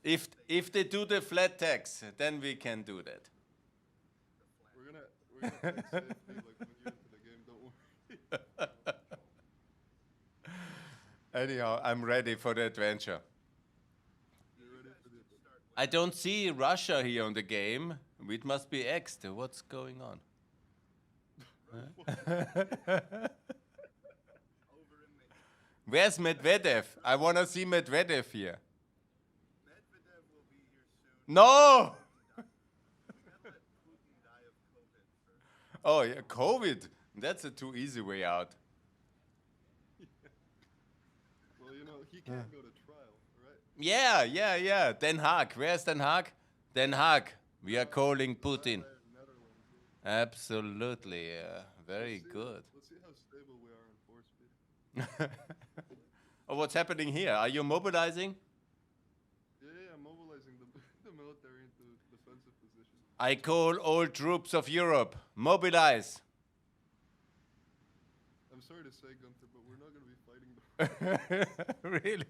If they do the flat tax, then we can do that. We're gonna play it safely, like when you're into the game. Don't worry. Anyhow, I'm ready for the adventure. You're ready for the adventure. I don't see Russia here on the game. It must be Xed. What's going on? Where's Medvedev? I want to see Medvedev here. Medvedev will be here soon. No! We gotta let Putin die of COVID first. Oh, yeah, COVID. That's a too easy way out. Well, you know, he can't go to trial, right? Yeah. Den Haag. Where's Den Haag? Den Haag. We are calling Putin. Netherlands. Yeah. Absolutely. Very good. Let's see how stable we are in force speed. Oh, what's happening here? Are you mobilizing? Yeah, mobilizing the military into defensive positions. I call all troops of Europe. Mobilize. I'm sorry to say, Gunther, but we're not going to be fighting them. Really?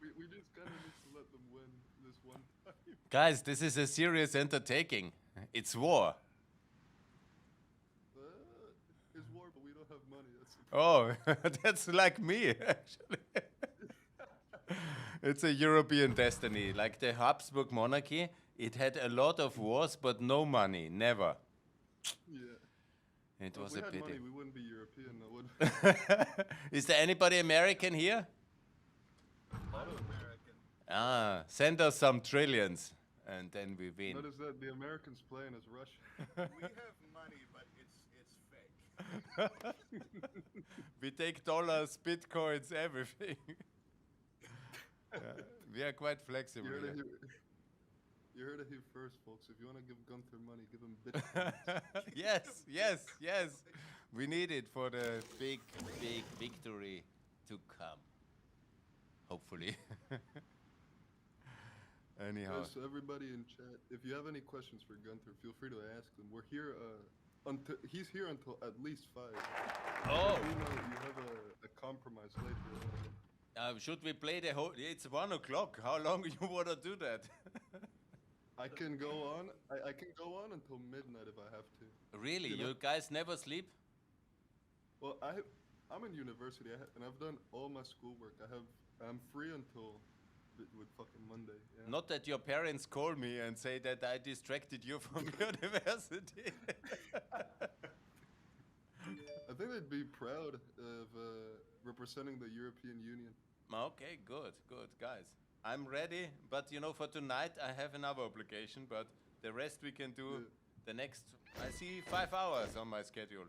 We just kind of need to let them win this one time. Guys, this is a serious undertaking. It's war. It's war, but we don't have money. That's the problem. Oh, that's like me, actually. It's a European destiny. Like the Habsburg monarchy, it had a lot of wars, but no money. Never. Yeah. It was If we a had pity. money, we wouldn't be European, though, would we? Is there anybody American here? A lot of American. Ah, send us some trillions, and then we win. Notice that the Americans playing as Russia. We have money, but it's fake. We take dollars, bitcoins, everything. We are quite flexible. You heard, here. it here, you heard it here first, folks. If you want to give Gunther money, give him Bitcoin. yes. We need it for the big victory to come. Hopefully. Anyhow. So everybody in chat, if you have any questions for Gunther, feel free to ask them. We're here until he's here until at least 5. Oh. You know you have a compromise later. Should we play the whole? It's 1 o'clock. How long you wanna do that? I can go on. I can go on until midnight if I have to. Really? You know? You guys never sleep? Well, I'm in university and I've done all my schoolwork. I'm free until with fucking Monday. Yeah. Not that your parents call me and say that I distracted you from university. I think they'd be proud of representing the European Union. Okay, good, guys. I'm ready, but you know, for tonight I have another obligation, but the rest we can do the next. I see 5 hours on my schedule.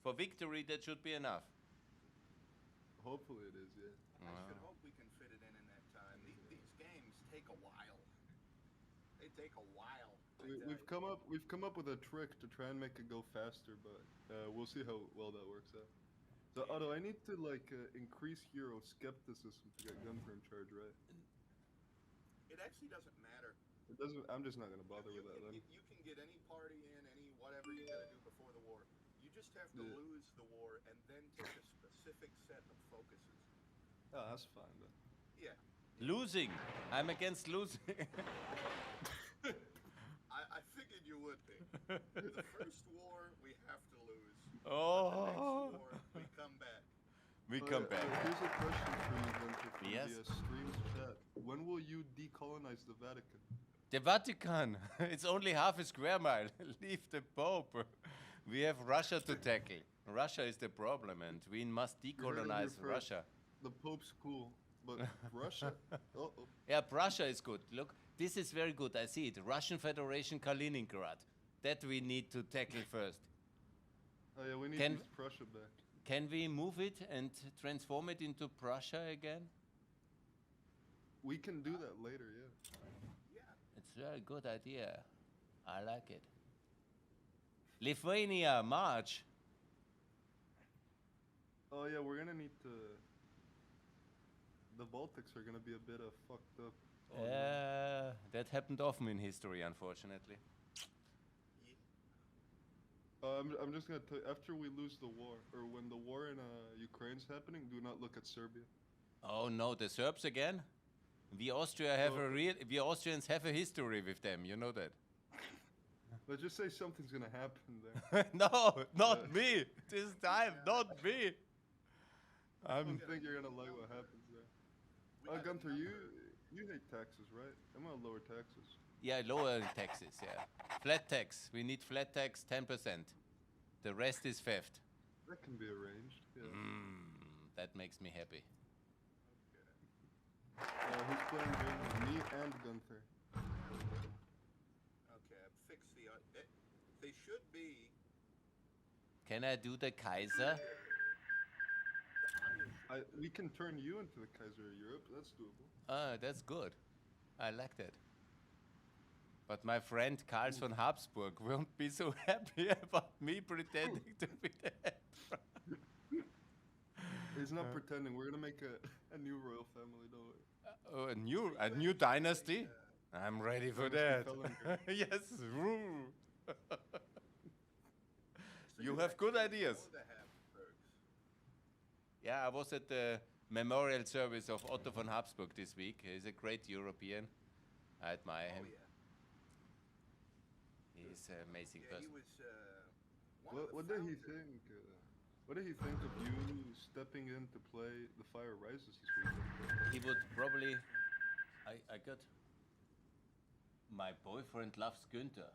For victory, that should be enough. Hopefully it is, yeah. I should hope we can fit it in that time. These games take a while. They take a while. We've come up with a trick to try and make it go faster, but we'll see how well that works out. So Otto, I need to increase hero skepticism to get Gunther in charge, right? It actually doesn't matter. It doesn't. I'm just not gonna bother with that then. You can get any party in, any whatever you gotta do before the war. You just have to lose the war and then take a specific set of focuses. Oh, that's fine then. Yeah. Losing. I'm against losing. I figured you would be. The first war, we have to lose. Oh. The next war, we come back. We come back. Here's a question for you, Gunther, from Yes. the streams chat. When will you decolonize the Vatican? The Vatican. It's only half a square mile. Leave the Pope. We have Russia to tackle. Russia is the problem, and we must decolonize Russia. The Pope's cool, but Russia? Yeah, Russia is good. Look, this is very good. I see it. Russian Federation Kaliningrad. That we need to tackle first. Oh yeah, we need Can- East Prussia back. Can we move it and transform it into Prussia again? We can do that later, yeah. It's a very good idea. I like it. Lithuania, March. Oh yeah, we're gonna need to... The Baltics are gonna be a bit fucked up. Oh, no. That happened often in history, unfortunately. I'm just gonna tell you, after we lose the war, or when the war in Ukraine's happening, do not look at Serbia. Oh no, the Serbs again? We we Austrians have a history with them. You know that. Let's just say something's gonna happen there. No, not me. This time, not me. I don't think you're gonna like what happens there. We got Gunther, a you number. hate taxes, right? I'm gonna lower taxes. Yeah, lower taxes. Yeah, flat tax. We need flat tax 10%. The rest is theft. That can be arranged. Yeah. That makes me happy. Who's playing game? Me and Gunther. Okay, I've fixed the. They should be. Can I do the Kaiser? We can turn you into the Kaiser of Europe. That's doable. That's good. I like that. But my friend Karl von Habsburg won't be so happy about me pretending to be the emperor. He's not pretending. We're gonna make a new royal family, don't worry. A new dynasty? I'm ready for Gunther that. Fehlinger. Yes. Woo. So You have good ideas. know the Habsburgs. Yeah, I was at the memorial service of Otto von Habsburg this week. He's a great European. I admire him. Oh yeah. He's an amazing Yeah, he person. was one of the What did he founders. think? What did he think of you stepping in to play The Fire Rises this weekend? He would probably. I got. My boyfriend loves Gunther.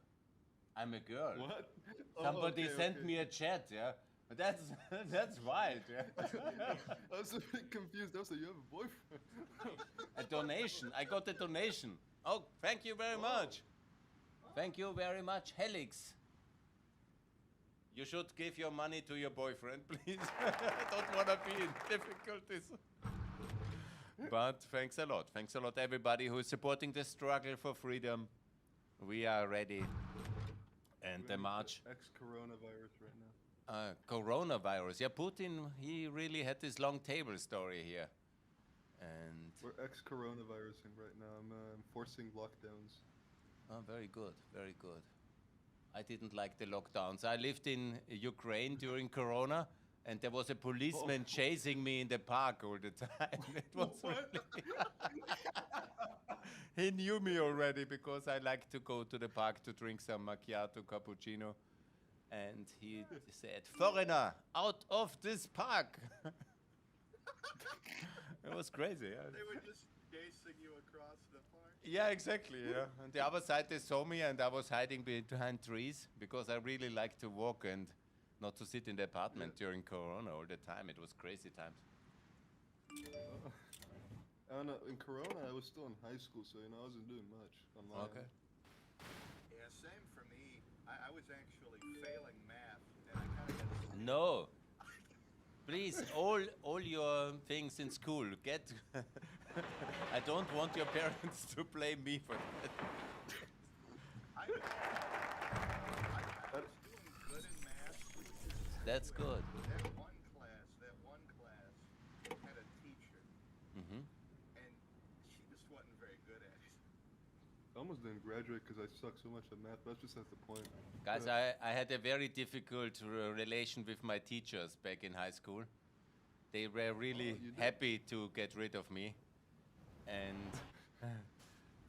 I'm a girl. What? Oh, Somebody okay, sent okay. me a chat, yeah. That's that's wild, yeah. I was a bit confused. I was like, you have a boyfriend? A donation. I got a donation. Oh, thank you very much. Thank you very much, Helix. You should give your money to your boyfriend, please. I don't want to be in difficulties. But thanks a lot. Thanks a lot, everybody who is supporting the struggle for freedom. We are ready. And the march. Ex-coronavirus right now. Coronavirus. Yeah, Putin, he really had this long table story here. And We're ex-coronavirusing right now. I'm enforcing lockdowns. very good, very good. I didn't like the lockdowns. I lived in Ukraine during Corona, and there was a policeman chasing me in the park all the time. It was really he knew me already because I like to go to the park to drink some macchiato cappuccino. And he said, "Foreigner, out of this park!" It was crazy. Yeah. They were just chasing you across the park. Yeah, exactly. Yeah. On the other side, they saw me, and I was hiding behind trees because I really like to walk and not to sit in the apartment during Corona all the time. It was crazy times. In Corona, I was still in high school, so I wasn't doing much online. Okay. Yeah, same for me. I was actually failing math, and I kind of got. No. Please, all your things in school, get. I don't want your parents to blame me for that. I was doing good in math. That's good. That one class had a teacher, Hmm. and she just wasn't very good at it. I almost didn't graduate because I suck so much at math. That's just at the point. Guys, I had a very difficult relation with my teachers back in high school. They were really you did? happy to get rid of me. And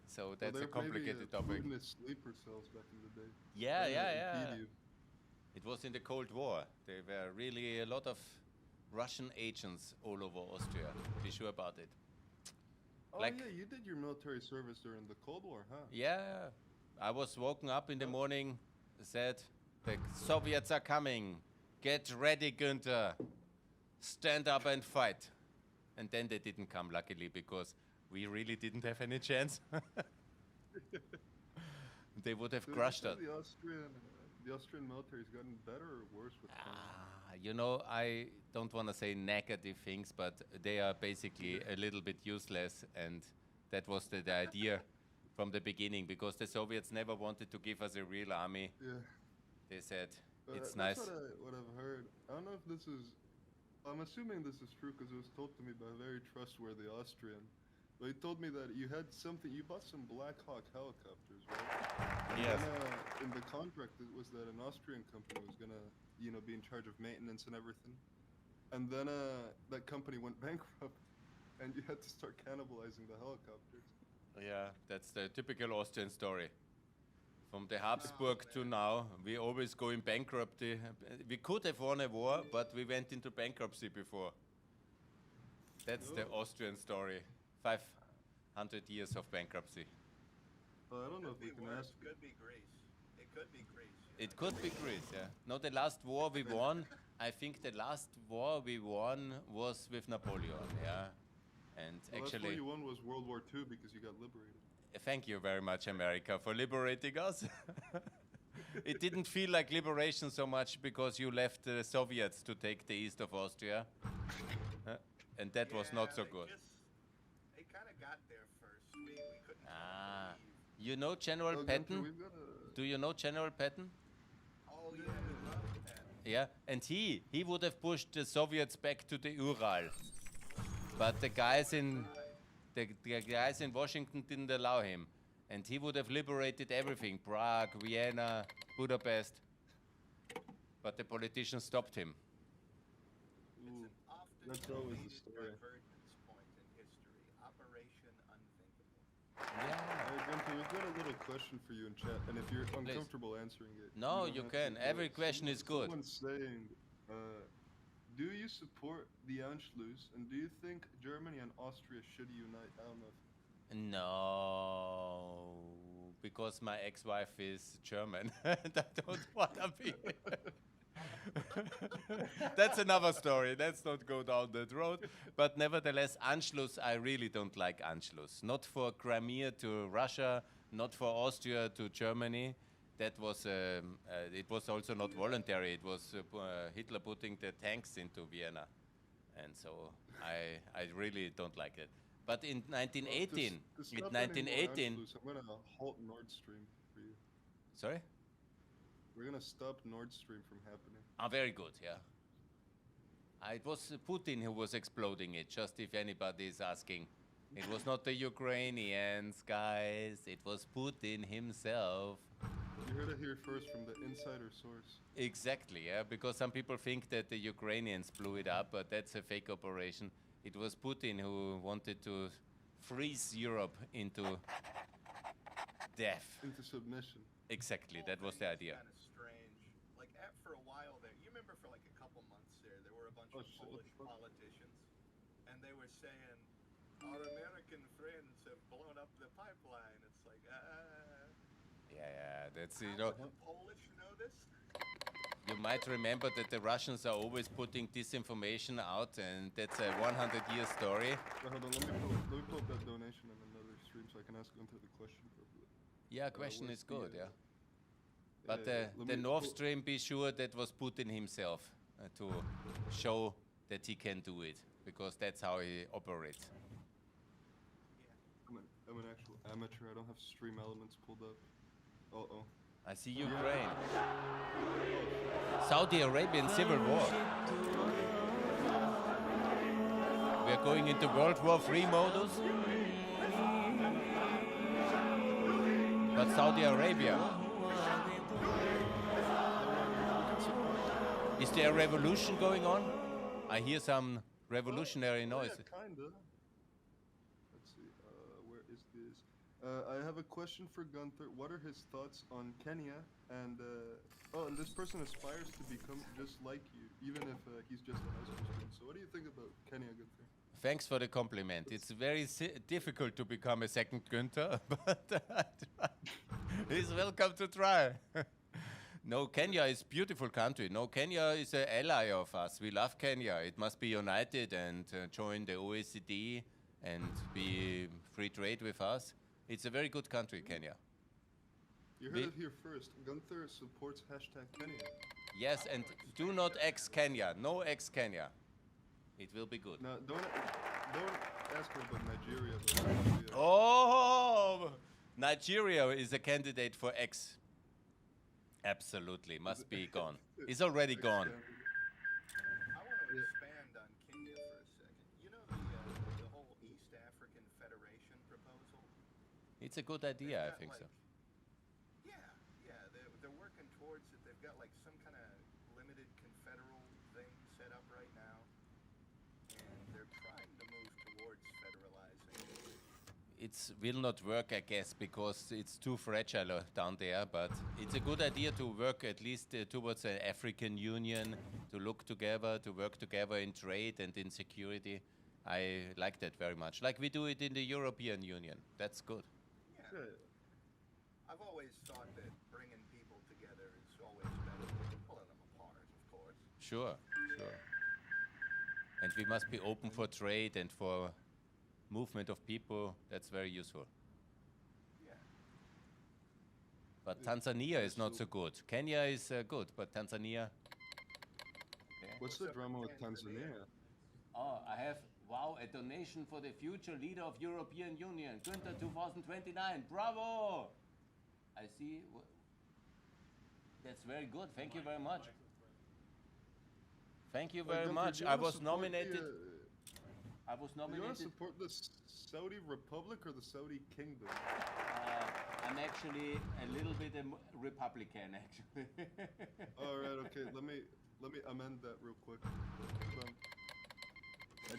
so that's a complicated topic. In the sleeper cells back in the day. Yeah, They yeah. impede you. It was in the Cold War. There were really a lot of Russian agents all over Austria. Be sure about it. Oh Like- yeah, you did your military service during the Cold War, huh? Yeah, I was woken up in the morning, said, the Soviets are coming. Get ready, Gunther. Stand up and fight. And then they didn't come, luckily, because we really didn't have any chance. They would have So crushed you us. said the Austrian military's gotten better or worse with time? You know, I don't want to say negative things, but they are basically a little bit useless, and that was the idea from the beginning, because the Soviets never wanted to give us a real army. Yeah. They said, it's That's nice. what I've heard. I don't know if this is. I'm assuming this is true because it was told to me by a very trustworthy Austrian. But he told me that you had something. You bought some Black Hawk helicopters, right? And Yes. then, in the contract, it was that an Austrian company was gonna, be in charge of maintenance and everything. And then that company went bankrupt, and you had to start cannibalizing the helicopters. Yeah, that's the typical Austrian story. From the Habsburg to now, we always go in bankruptcy. We could have won a war, but we went into bankruptcy before. That's the Austrian story. 500 years of bankruptcy. I don't know if we Could be can worse. ask. Could be Greece. It could be Greece. It could be Greece, yeah. No, the last war we won, I think the last war we won was with Napoleon, yeah. And The last war actually, you won was World War II because you got liberated. thank you very much, America, for liberating us. It didn't feel like liberation so much because you left the Soviets to take the east of Austria. And that was not so good. They kind of got there first. We couldn't Ah. leave. You know General Gunther, Patton? we've got a... Do you know General Patton? Oh, yeah, we love that. Yeah, and he would have pushed the Soviets back to the Ural. But the guys in Washington didn't allow him. And he would have liberated everything, Prague, Vienna, Budapest. But the politicians stopped him. Ooh, It's an often that's always the debated story. divergence point in history. Operation Unthinkable. Yeah. Hey, Gunther, we've got a little question for you in chat, and if you're uncomfortable answering it... No, don't you have can. to, Every question is good. Someone's saying, do you support the Anschluss, and do you think Germany and Austria should unite? I don't know if... No, because my ex-wife is German and I don't want to be. That's another story. Let's not go down that road. But nevertheless, Anschluss, I really don't like Anschluss. Not for Crimea to Russia, not for Austria to Germany. That was, it was also not voluntary. It was Hitler putting the tanks into Vienna. And so I really don't like it. But in 1918, To in stop any more 1918, Anschluss, I'm gonna halt Nord Stream for you. sorry? We're gonna stop Nord Stream from happening. Ah, very good, yeah. It was Putin who was exploding it, just if anybody is asking. It was not the Ukrainians, guys. It was Putin himself. You heard it here first from the insider source. Exactly, yeah, because some people think that the Ukrainians blew it up, but that's a fake operation. It was Putin who wanted to freeze Europe into death. Into submission. Exactly, that was the idea. Kind of strange. Like for a while there, you remember for like a couple months there were a bunch Oh, of shit, what Polish the fuck? politicians, and they were saying, "Our American friends have blown up the pipeline." It's like, Yeah, that's, how you know, would the Polish know this? you might remember that the Russians are always putting disinformation out, and that's a 100-year story. Wait, hold on, let me pull up that donation in another stream so I can ask Gunther the question properly. Yeah, question where's is the, good, yeah. yeah, But let the me Nord pull- Stream, be sure that was Putin himself to show that he can do it, because that's how he operates. I'm an actual amateur. I don't have stream elements pulled up. Uh-oh. I see Ukraine. Saudi Arabian civil war. We are going into World War III modus. But Saudi Arabia. Is there a revolution going on? I hear some revolutionary noise. Yeah, kinda. Let's see. Where is this? I have a question for Gunther. What are his thoughts on Kenya? And and this person aspires to become just like you, even if he's just a high school student. So what do you think about Kenya, Gunther? Thanks for the compliment. It's very difficult to become a second Günther, but he's welcome to try. No, Kenya is a beautiful country. No, Kenya is an ally of us. We love Kenya. It must be united and join the OECD and be free trade with us. It's a very good country, Kenya. You heard it here first. Gunther supports #Kenya. Yes, and do not ex-Kenya. No ex-Kenya. It will be good. Now, don't ask me about Nigeria. But Oh, Nigeria is a candidate for ex. Absolutely, must be gone. It's already gone. I want to expand on Kenya for a second. You know the whole East African Federation proposal? It's a good idea, I They've got, think so. Yeah, they're working towards it. They've got like some kind of limited confederal thing set up right now, and they're trying to move towards it will not work, I guess, because it's too fragile down there. But it's a good idea to work at least towards an African Union, to look together, to work together in trade and in security. I like that very much. Like we do it in the European Union. That's good. Yeah. Right. I've always thought that bringing people together is always better than pulling them apart, of course. Sure, sure. And we must be open for trade and for movement of people. That's very useful. Yeah. But Tanzania is not so good. Kenya is good, but Tanzania. Okay. What's the drama with Tanzania? Oh, I have, wow, a donation for the future leader of European Union, Gunther 2029. Bravo! I see. That's very good. Thank you very much. Thank you very Gunther, much. do you I wanna was support nominated. I was Do you want to nominated. support the Saudi Republic or the Saudi Kingdom? I'm actually a little bit a Republican, actually. All right, okay. Let me amend that real quick.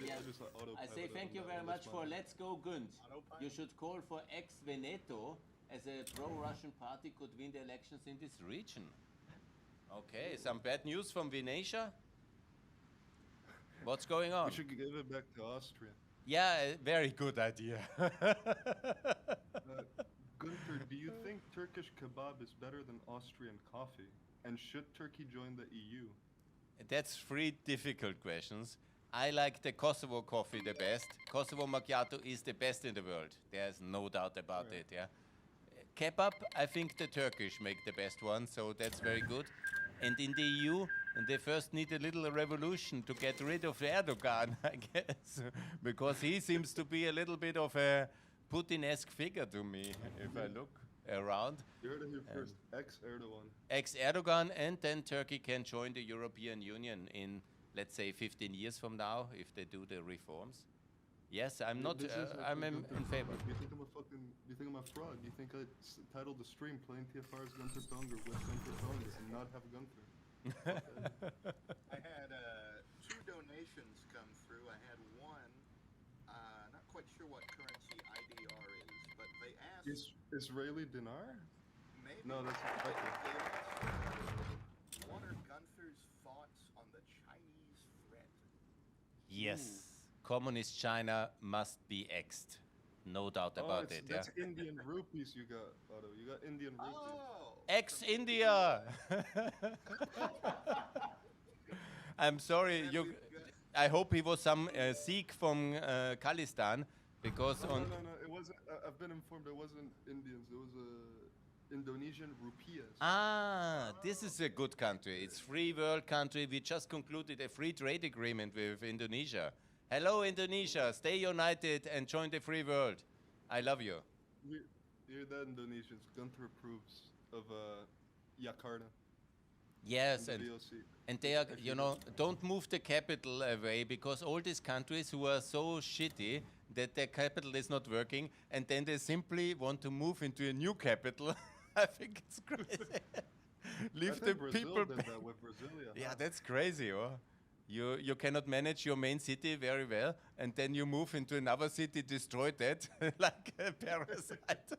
Yes. I just let auto I say pilot thank on you that very one, much that's for fine. Let's Go Gunt. Autopilot. You should call for ex-Veneto as a pro-Russian party could win the elections in this region. Okay, some bad news from Venetia? What's going on? We should give it back to Austria. Yeah, a very good idea. Gunther, do you think Turkish kebab is better than Austrian coffee? And should Turkey join the EU? That's three difficult questions. I like the Kosovo coffee the best. Kosovo macchiato is the best in the world. There's no doubt about Right. it, yeah. Kebab, I think the Turkish make the best one, so that's very good. And in the EU, they first need a little revolution to get rid of Erdogan, I guess, because he seems to be a little bit of a Putin-esque figure to me, if I look around. You heard it here first. Ex-Erdogan. Ex-Erdogan, and then Turkey can join the European Union in, let's say, 15 years from now, if they do the reforms. Yes, I'm not. This is I'm in favor. Do you think I'm a fucking? Do you think I'm a fraud? Do you think I titled the stream "Playing TFR's Gunther Fehlinger with Gunther Fehlinger" and not have Gunther? I had two donations come through. I had one, not quite sure what currency IDR is, but they asked Israeli dinar? maybe No, that's they okay. asked, what are Gunther's thoughts on the Chinese threat? Yes, communist China must be exed. No doubt about it. Yeah. That's Indian rupees you got, Otto. You got Indian rupees. Oh, Ex-India. I'm sorry. Then You. we've got- I hope he was some Sikh from Khalistan, because No, on. It wasn't. I've been informed it wasn't Indians. It was Indonesian rupiahs. Ah, this is a good country. It's free world country. We just concluded a free trade agreement with Indonesia. Hello, Indonesia. Stay united and join the free world. I love you. You're that Indonesians. Gunther approves of Jakarta. Yes, and and the DOC. and they are, Actually, you know, don't move the capital away, because all these countries who are so shitty that their capital is not working, and then they simply want to move into a new capital. I think it's crazy. Leave the Brazil people. did that with Brasilia. Yeah, that's crazy, oh. You cannot manage your main city very well, and then you move into another city, destroy that like a parasite.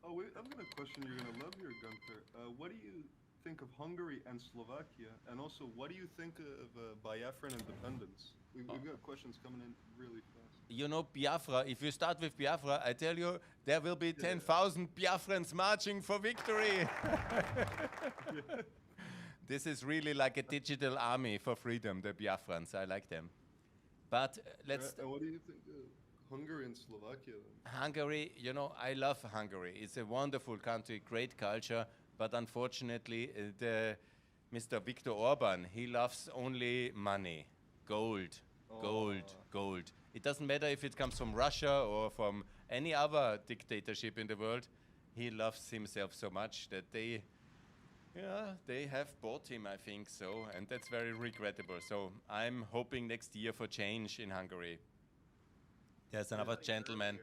Oh, wait, I'm gonna question you're gonna love here, Gunther. What do you think of Hungary and Slovakia? And also, what do you think of Biafran independence? We've got questions coming in really fast. You know, Biafra, if you start with Biafra, I tell you, there will be 10,000 Biafrans marching for victory. This is really like a digital army for freedom, the Biafrans. I like them. But let's... What do you think of Hungary and Slovakia then? Hungary, you know, I love Hungary. It's a wonderful country, great culture, but unfortunately, Mr. Viktor Orban, he loves only money, gold, gold. It doesn't matter if it comes from Russia or from any other dictatorship in the world. He loves himself so much that they have bought him, I think so, and that's very regrettable. So I'm hoping next year for change in Hungary. There's another gentleman.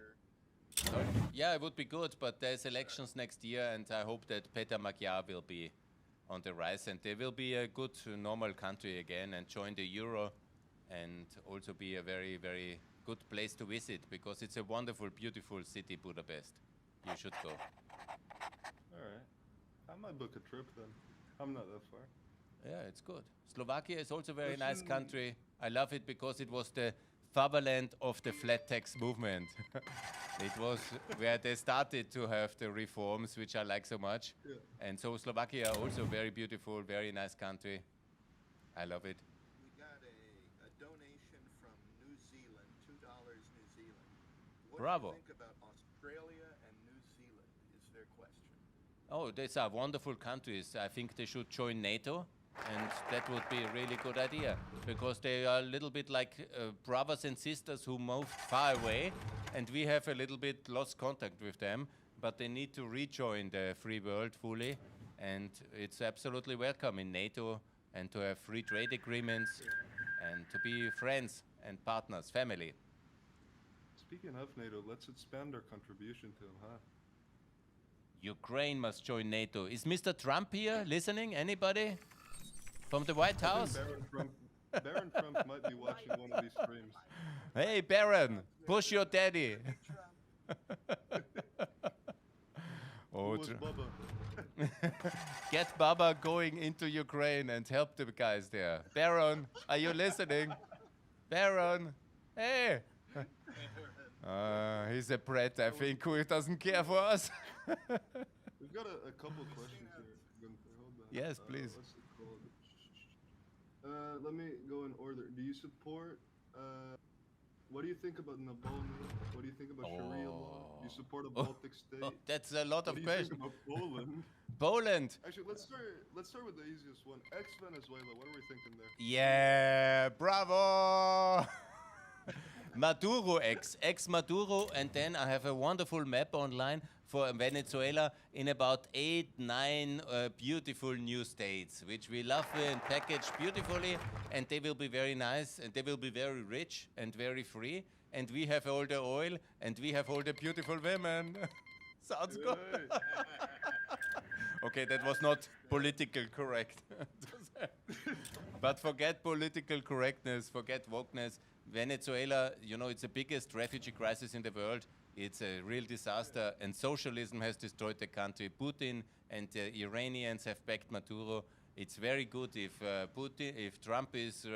Sorry? Yeah, it would be good, but there's elections next year, and I hope that Peter Magyar will be on the rise, and they will be a good, normal country again, and join the euro, and also be a very, very good place to visit because it's a wonderful, beautiful city, Budapest. You should go. All right. I might book a trip then. I'm not that far. Yeah, it's good. Slovakia is also a very nice Listen- country. I love it because it was the fatherland of the flat tax movement. It was where they started to have the reforms, which I like so much. Yeah. And so Slovakia, also very beautiful, very nice country. I love it. We got a donation from New Zealand, $2 New Zealand. What Bravo. do you think about Australia and New Zealand is their question. Oh, these are wonderful countries. I think they should join NATO, and that would be a really good idea because they are a little bit like brothers and sisters who moved far away, and we have a little bit lost contact with them, but they need to rejoin the free world fully, and it's absolutely welcome in NATO and to have free trade agreements and to be friends and partners, family. Speaking of NATO, let's expand our contribution to them, huh? Ukraine must join NATO. Is Mr. Trump here listening? Anybody? From the White I House? think Baron Trump might be watching one of these streams. Hey, Baron, push your daddy. Who Oh, was Bubba? get Baba going into Ukraine and help the guys there. Baron, are you listening? Baron, hey. He's a brat, I think, who doesn't care for us. We've got a couple questions here, Gunther. Hold on. Yes, please. What's it called? Let me go in order. Do you support? What do you think about Navalny? What do you think about Sharia law? Do you support a Baltic state? Oh, that's a lot What of do you think questions. about Poland? Poland. Actually, let's start with the easiest one. Ex-Venezuela. What are we thinking there? Yeah, bravo! Maduro, ex-Maduro, and then I have a wonderful map online for Venezuela in about 8, 9 beautiful new states, which we love and package beautifully, and they will be very nice, and they will be very rich and very free, and we have all the oil, and we have all the beautiful women. Sounds good. Hey. Okay, that was not political correct. But forget political correctness, forget wokeness. Venezuela, you know, it's the biggest refugee crisis in the world. It's a real disaster, and socialism has destroyed the country. Putin and the Iranians have backed Maduro. It's very good if Trump is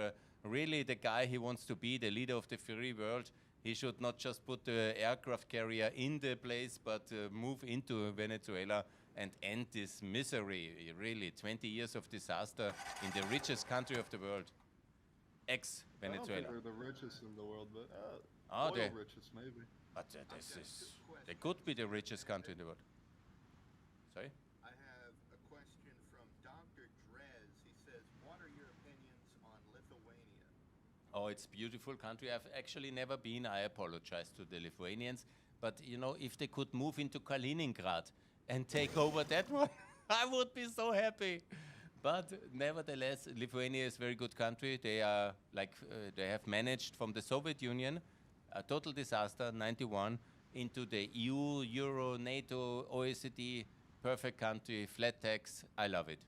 really the guy he wants to be, the leader of the free world. He should not just put the aircraft carrier in the place, but move into Venezuela and end this misery. Really, 20 years of disaster in the richest country of the world. I don't Ex-Venezuela. think they're the richest in the world, but Oh, oil they- richest maybe. But they could be the richest country in the world. Sorry? I have a question from Dr. Drez. He says, what are your opinions on Lithuania? Oh, it's a beautiful country. I've actually never been. I apologize to the Lithuanians. But, you know, if they could move into Kaliningrad and take over that one, I would be so happy. But nevertheless, Lithuania is a very good country. They are they have managed from the Soviet Union, a total disaster, 91, into the EU, Euro, NATO, OECD, perfect country, flat tax. I love it.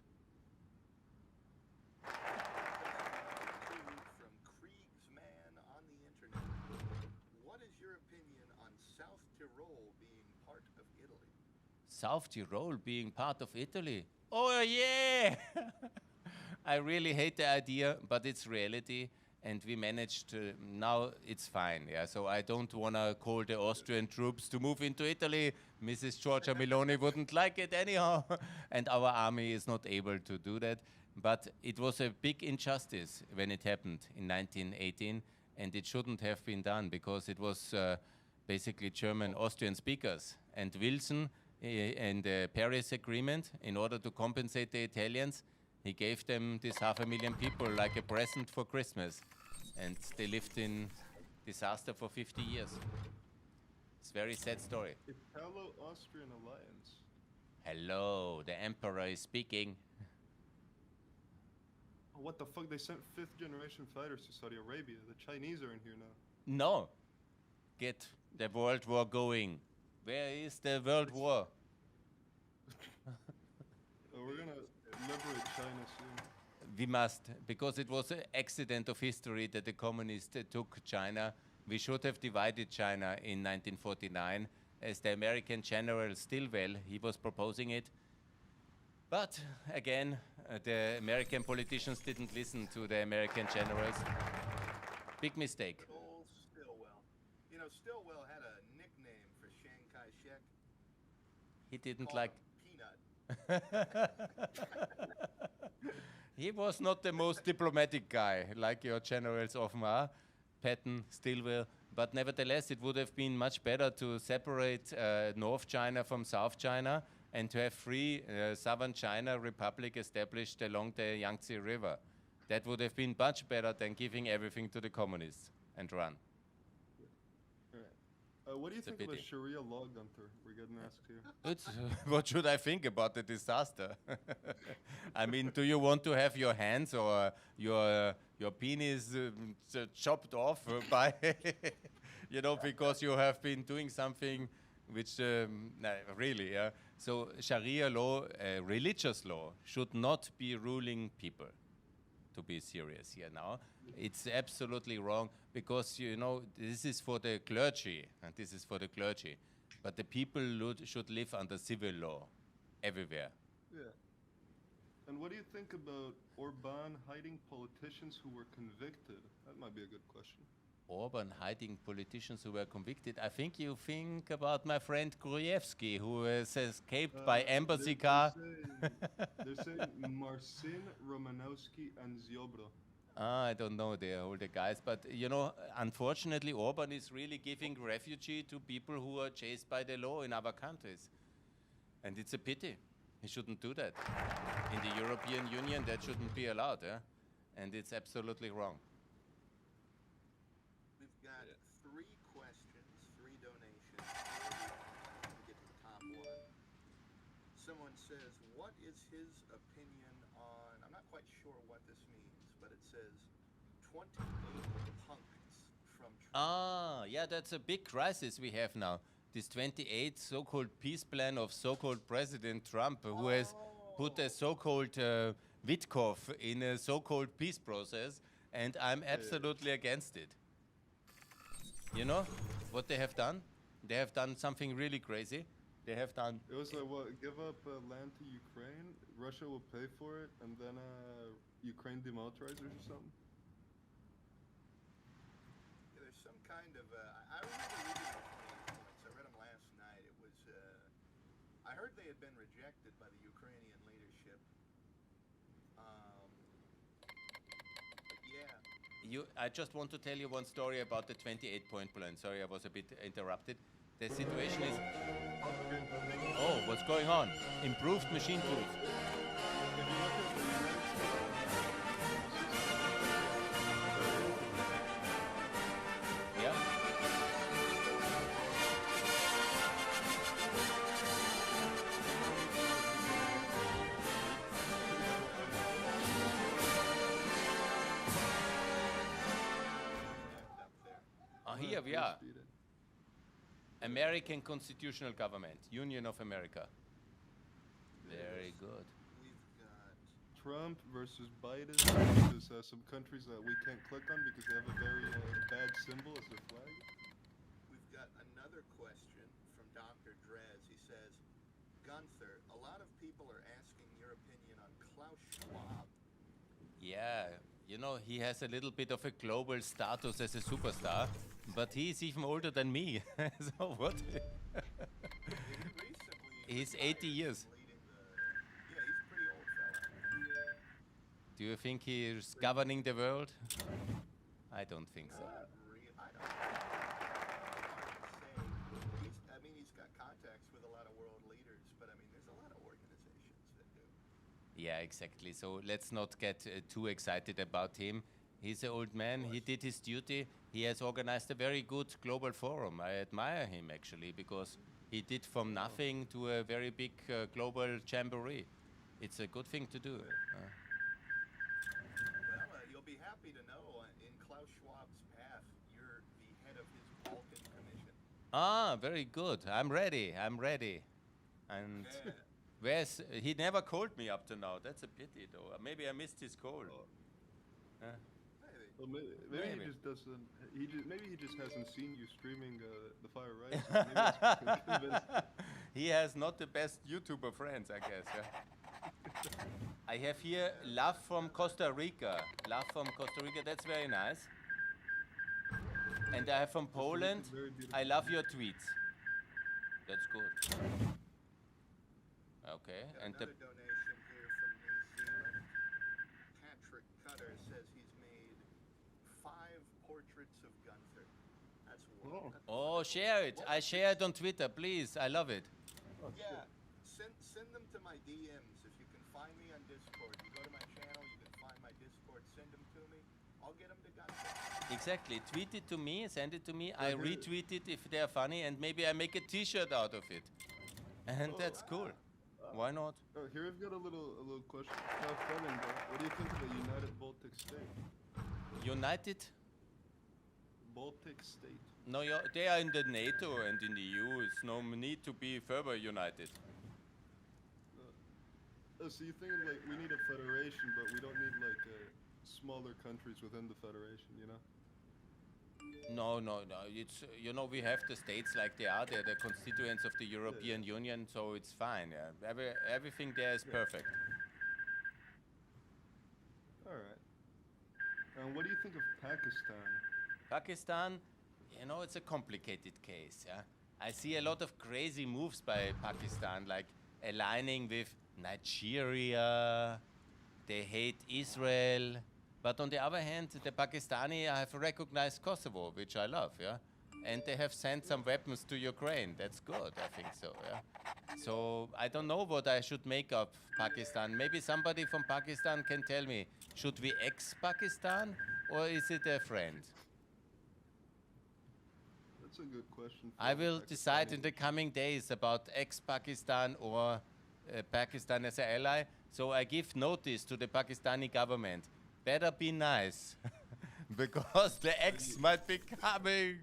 From Kriegsman on the internet. What is your opinion on South Tyrol being part of Italy? South Tyrol being part of Italy. Oh, yeah! I really hate the idea, but it's reality. And we managed to, now it's fine. Yeah, so I don't want to call the Austrian troops to move into Italy. Mrs. Giorgia Meloni wouldn't like it anyhow. And our army is not able to do that. But it was a big injustice when it happened in 1918. And it shouldn't have been done because it was basically German-Austrian speakers. And Wilson, in the Paris Agreement, in order to compensate the Italians, he gave them this 500,000 people like a present for Christmas. And they lived in disaster for 50 years. It's a very sad story. Italo-Austrian alliance. Hello, the emperor is speaking. Oh, what the fuck? They sent 5th generation fighters to Saudi Arabia. The Chinese are in here now. No. Get the World War going. Where is the World War? Oh, we're gonna liberate China soon. We must, because it was an accident of history that the communists took China. we should have divided China in 1949, as the American General Stilwell, he was proposing it. But again, the American politicians didn't listen to the American generals. Big mistake. Good old Stilwell. You know, Stilwell had a nickname for Chiang Kai-shek. He didn't Called like... him Peanut. He was not the most diplomatic guy, like your generals often are, Patton, Stilwell. But nevertheless, it would have been much better to separate North China from South China and to have free Southern China Republic established along the Yangtze River. That would have been much better than giving everything to the communists and run. What do you It's a think about pity. Sharia law, Gunther? We're getting asked here. It's, what should I think about the disaster? I mean, do you want to have your hands or your penis chopped off by, you know, because you have been doing something which, nah, really, yeah. So Sharia law, religious law, should not be ruling people. To be serious here now, it's absolutely wrong because you know this is for the clergy and this is for the clergy, but the people should live under civil law everywhere. Yeah. And what do you think about Orban hiding politicians who were convicted? That might be a good question. Orban hiding politicians who were convicted. I think you think about my friend Gruevski, who was escaped by embassy car. They're saying Marcin, Romanowski, and Ziobro. I don't know the older guys, but you know, unfortunately, Orban is really giving refugee to people who are chased by the law in other countries, and it's a pity. He shouldn't do that. In the European Union, that shouldn't be allowed, and it's absolutely wrong. We've got 3 questions, 3 donations. We'll get to the top one. Someone says, what is his opinion on, I'm not quite sure what this means, but it says 28 punks from Trump. Ah, yeah, that's a big crisis we have now. This 28 so-called peace plan of so-called President Trump, who has put a so-called Witkov in a so-called peace process, and I'm absolutely against it. You know what they have done? They have done something really crazy. They have done... It was like, what, give up land to Ukraine, Russia will pay for it, and then Ukraine demilitarizes or something? Yeah, there's some kind of, I remember reading the 28 points. I read them last night. It was, I heard they had been rejected by the Ukrainian leadership. But yeah. I just want to tell you one story about the 28-point plan. Sorry, I was a bit interrupted. The situation is... Oh, what's going on? Improved machine tools. Yeah? Here we are. American constitutional government, Union of America. Very good. We've got Trump versus Biden versus some countries that we can't click on because they have a very bad symbol as their flag. We've got another question from Dr. Drez. He says, Gunther, a lot of people are asking your opinion on Klaus Schwab. Yeah, you know, he has a little bit of a global status as a superstar, but he's even older than me. So what? He's 80 years. Yeah, he's a pretty old fella. Do you think he's governing the world? I don't think so. I don't know. I mean, he's got contacts with a lot of world leaders, but I mean, there's a lot of organizations that do. Yeah, exactly. So let's not get too excited about him. He's an old man. He did his duty. He has organized a very good global forum. I admire him, actually, because he did from nothing to a very big global jamboree. It's a good thing to do. Well, you'll be happy to know in Klaus Schwab's path, you're the head of his Balkan Commission. Ah, very good. I'm ready. I'm ready. And Yeah. where's he never called me up to now. That's a pity, though. Maybe I missed his call. Maybe. Well, maybe Maybe. he just doesn't. Maybe he just hasn't seen you streaming the Fire Rise. Maybe it's convinced. He has not the best YouTuber friends, I guess. Yeah. I have here love from Costa Rica. Love from Costa Rica. That's very nice. And I have from Poland. Very beautiful. I love your tweets. That's good. Okay. Got And another donation here from New Zealand. Patrick Cutter says he's made 5 portraits of Gunther. That's one. Oh. That's oh, share it. I share it on Twitter, please. I love it. Oh, Yeah, send them to my DMs. If you can find me on Discord, you go to my channel, you can find my Discord, send them to me. I'll get them to Gunther. Exactly. Tweet it to me, send it to me. I here- retweet it if they're funny, and maybe I make a T-shirt out of it. And that's cool. Why not? Oh, here I've got a little question. Fehlinger, what do you think of the United Baltic State? United? Baltic State. No, they are in the NATO and in the EU. It's no need to be further united. So you think like we need a federation, but we don't need like smaller countries within the federation, you know? No. It's we have the states like they are. They're the constituents of the European Union, so it's fine. Yeah, everything there is perfect. All right. And what do you think of Pakistan? Pakistan, it's a complicated case. Yeah, I see a lot of crazy moves by Pakistan, like aligning with Nigeria. They hate Israel, but on the other hand, the Pakistani have recognized Kosovo, which I love. Yeah, and they have sent some weapons to Ukraine. That's good, I think so. Yeah. So I don't know what I should make of Pakistan. Maybe somebody from Pakistan can tell me: should we ex-Pakistan or is it a friend? That's a good question. I will Pakistani. decide in the coming days about ex-Pakistan or Pakistan as an ally. So I give notice to the Pakistani government. Better be nice, because the ex might be coming.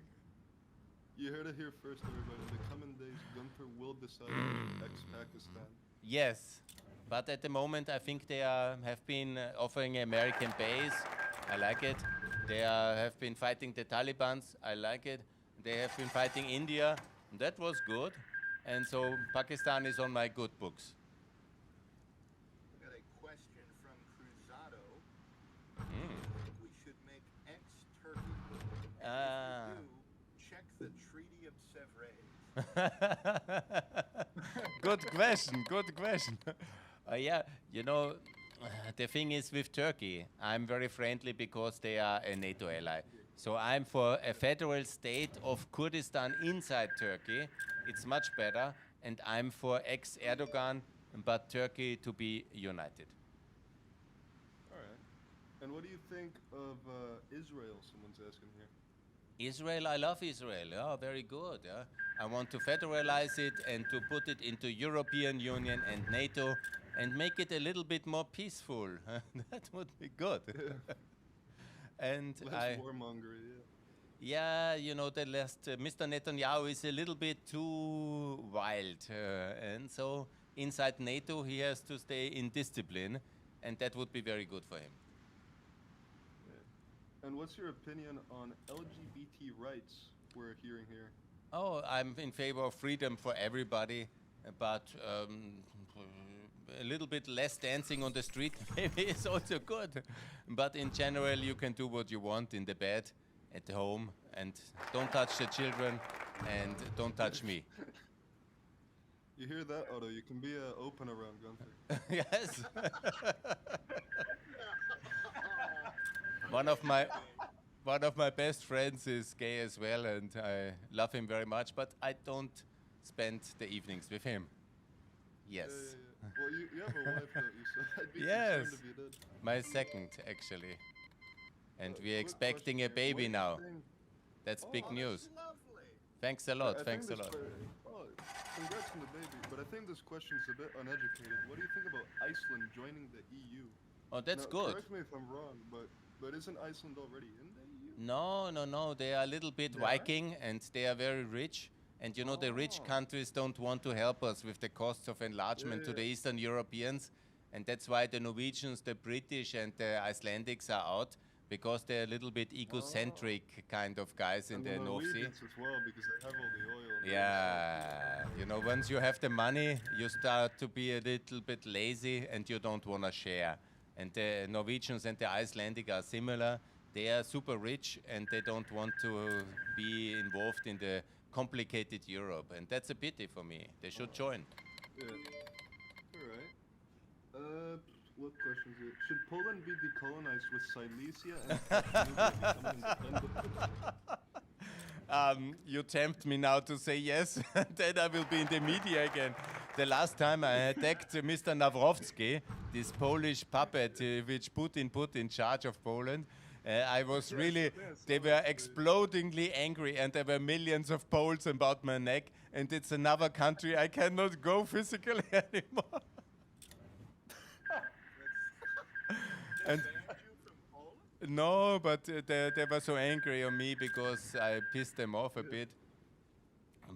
You heard it here first, everybody. In the coming days, Gunther will decide to ex-Pakistan. Yes, but at the moment I think they have been offering American base. I like it. They have been fighting the Taliban. I like it. They have been fighting India. That was good. And so Pakistan is on my good books. Got a question from Cruzado. Mm. I think we should make ex-Turkey. And Ah. if we do, check the Treaty of Sèvres. Good question. Good question. Yeah, the thing is with Turkey, I'm very friendly because they are a NATO ally. So I'm for a federal state of Kurdistan inside Turkey. It's much better. And I'm for ex-Erdogan, but Turkey to be united. All right. And what do you think of Israel? Someone's asking here. Israel, I love Israel. Yeah, very good. Yeah. I want to federalize it and to put it into European Union and NATO and make it a little bit more peaceful. That would be good. And Less warmongery, yeah. Yeah, the last Mr. Netanyahu is a little bit too wild, and so inside NATO he has to stay in discipline, and that would be very good for him. And what's your opinion on LGBT rights we're hearing here? Oh, I'm in favor of freedom for everybody, but a little bit less dancing on the street maybe is also good. But in general, you can do what you want in the bed, at home, and don't touch the children, and don't touch me. You hear that, Otto? You can be open around Gunther. Yes. One of my best friends is gay as well, and I love him very much. But I don't spend the evenings with him. Yes, Well, you have a wife, don't you? So I'd be Yes. concerned if you did. my second actually, and we're Quick expecting a question here. baby What do you now. think- That's Oh, big Oh, news. that's lovely. Thanks a I lot. think Thanks a this lot. congrats on the baby, but I think this question's a bit uneducated. What do you think about Iceland joining the EU? Oh, that's Now, good. Correct me if I'm wrong, but isn't Iceland already in the EU? No. They are a little bit They are? Viking, and they are very rich. And the rich Oh. countries don't want to help us with the costs of enlargement to the Yeah. Eastern Europeans. And that's why the Norwegians, the British, and the Icelandics are out. because they're a little bit egocentric kind of guys in And the North Sea. Norwegians as well, because they have all the oil. And Yeah, you know, once you have the money, you start to be a little bit lazy and you don't want to share. And the Norwegians and the Icelandic are similar. They are super rich and they don't want to be involved in the complicated Europe. And that's a pity for me. They should join. Yeah. All right. What question is it? Should Poland be decolonized with Silesia and Kashmir become independent? You tempt me now to say yes, then I will be in the media again. The last time I attacked Mr. Nawrocki, this Polish puppet which Putin put in charge of Poland, I was really, they were explodingly angry and there were millions of Poles about my neck and it's another country I cannot go physically anymore. And Banned you from Poland? no, but they were so angry on me because I pissed them off a bit.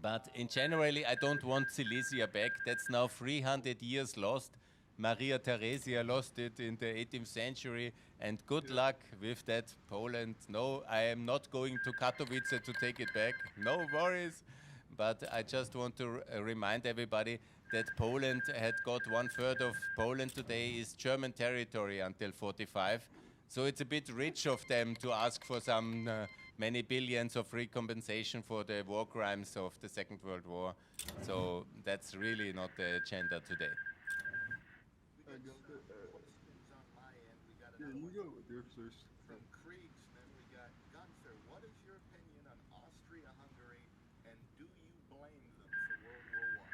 But in generally, I don't want Silesia back. That's now 300 years lost. Maria Theresia lost it in the 18th century. And good luck with that, Poland. No, I am not going to Katowice to take it back. No worries. But I just want to remind everybody that Poland had got 1/3 of Poland today is German territory until 45. So it's a bit rich of them to ask for some many billions of recompensation for the war crimes of the Second World War. So that's really not the agenda today. We got some questions on my end. We got Yeah, another you one go with your first. from Kriegsman. We got Gunther. What is your opinion on Austria-Hungary, and do you blame them for World War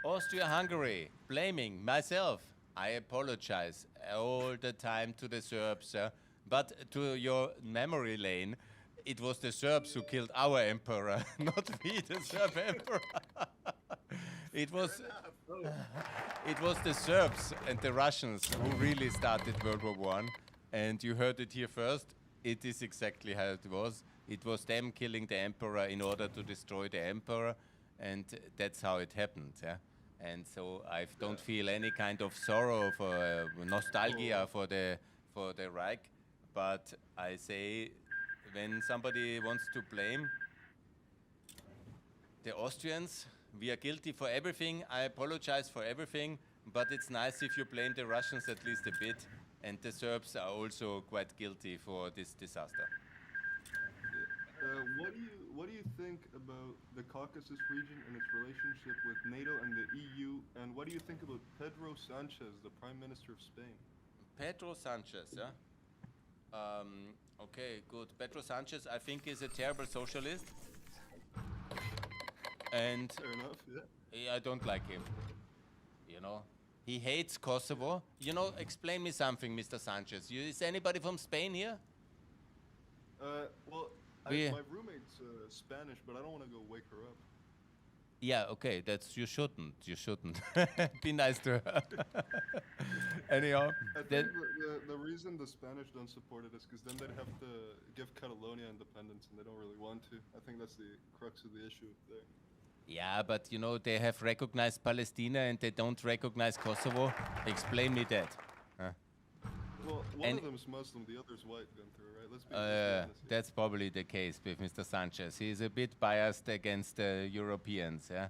I? Austria-Hungary, blaming myself. I apologize all the time to the Serbs. But to your memory lane, it was the Serbs who killed our emperor, not we, the Serb emperor. It was the Serbs and the Russians who really started World War I. And you heard it here first. It is exactly how it was. It was them killing the emperor in order to destroy the emperor. And that's how it happened. Yeah? And so I don't feel any kind of sorrow for nostalgia for the Reich. But I say, when somebody wants to blame the Austrians, we are guilty for everything. I apologize for everything, but it's nice if you blame the Russians at least a bit. And the Serbs are also quite guilty for this disaster. What do you think about the Caucasus region and its relationship with NATO and the EU? And what do you think about Pedro Sanchez, the Prime Minister of Spain? Pedro Sanchez, yeah? Okay, good. Pedro Sanchez, I think, is a terrible socialist. And Fair enough, yeah. I don't like him. You know, he hates Kosovo. You know, explain me something, Mr. Sanchez. Is anybody from Spain here? Well, We- my roommate's Spanish, but I don't want to go wake her up. Yeah, okay, that's you shouldn't. You shouldn't. Be nice to her. Anyhow, I then think the reason the Spanish don't support it is because then they'd have to give Catalonia independence, and they don't really want to. I think that's the crux of the issue there. yeah, but you know they have recognized Palestina and they don't recognize Kosovo. Explain me that. Well, one And- of them's Muslim, the other's white, Gunther, right? Let's be honest here. That's probably the case with Mr. Sanchez. He is a bit biased against the Europeans. Yeah.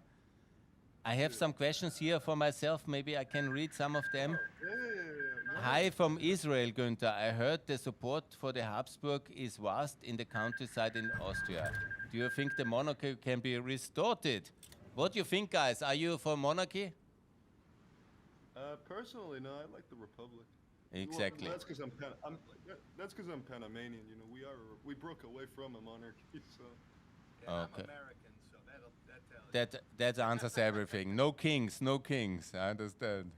I have some questions here for myself. Maybe I can read some of them. Yeah. Hi from Israel, Günther. I heard the support for the Habsburg is vast in the countryside in Austria. Do you think the monarchy can be restored? What do you think, guys? Are you for monarchy? Personally, no, I like the Republic. Exactly. Well, that's because I'm Panamanian. You know, we broke away from a monarchy, so. And I'm Okay. American, so that tells you. That answers everything. No kings, no kings. I understand.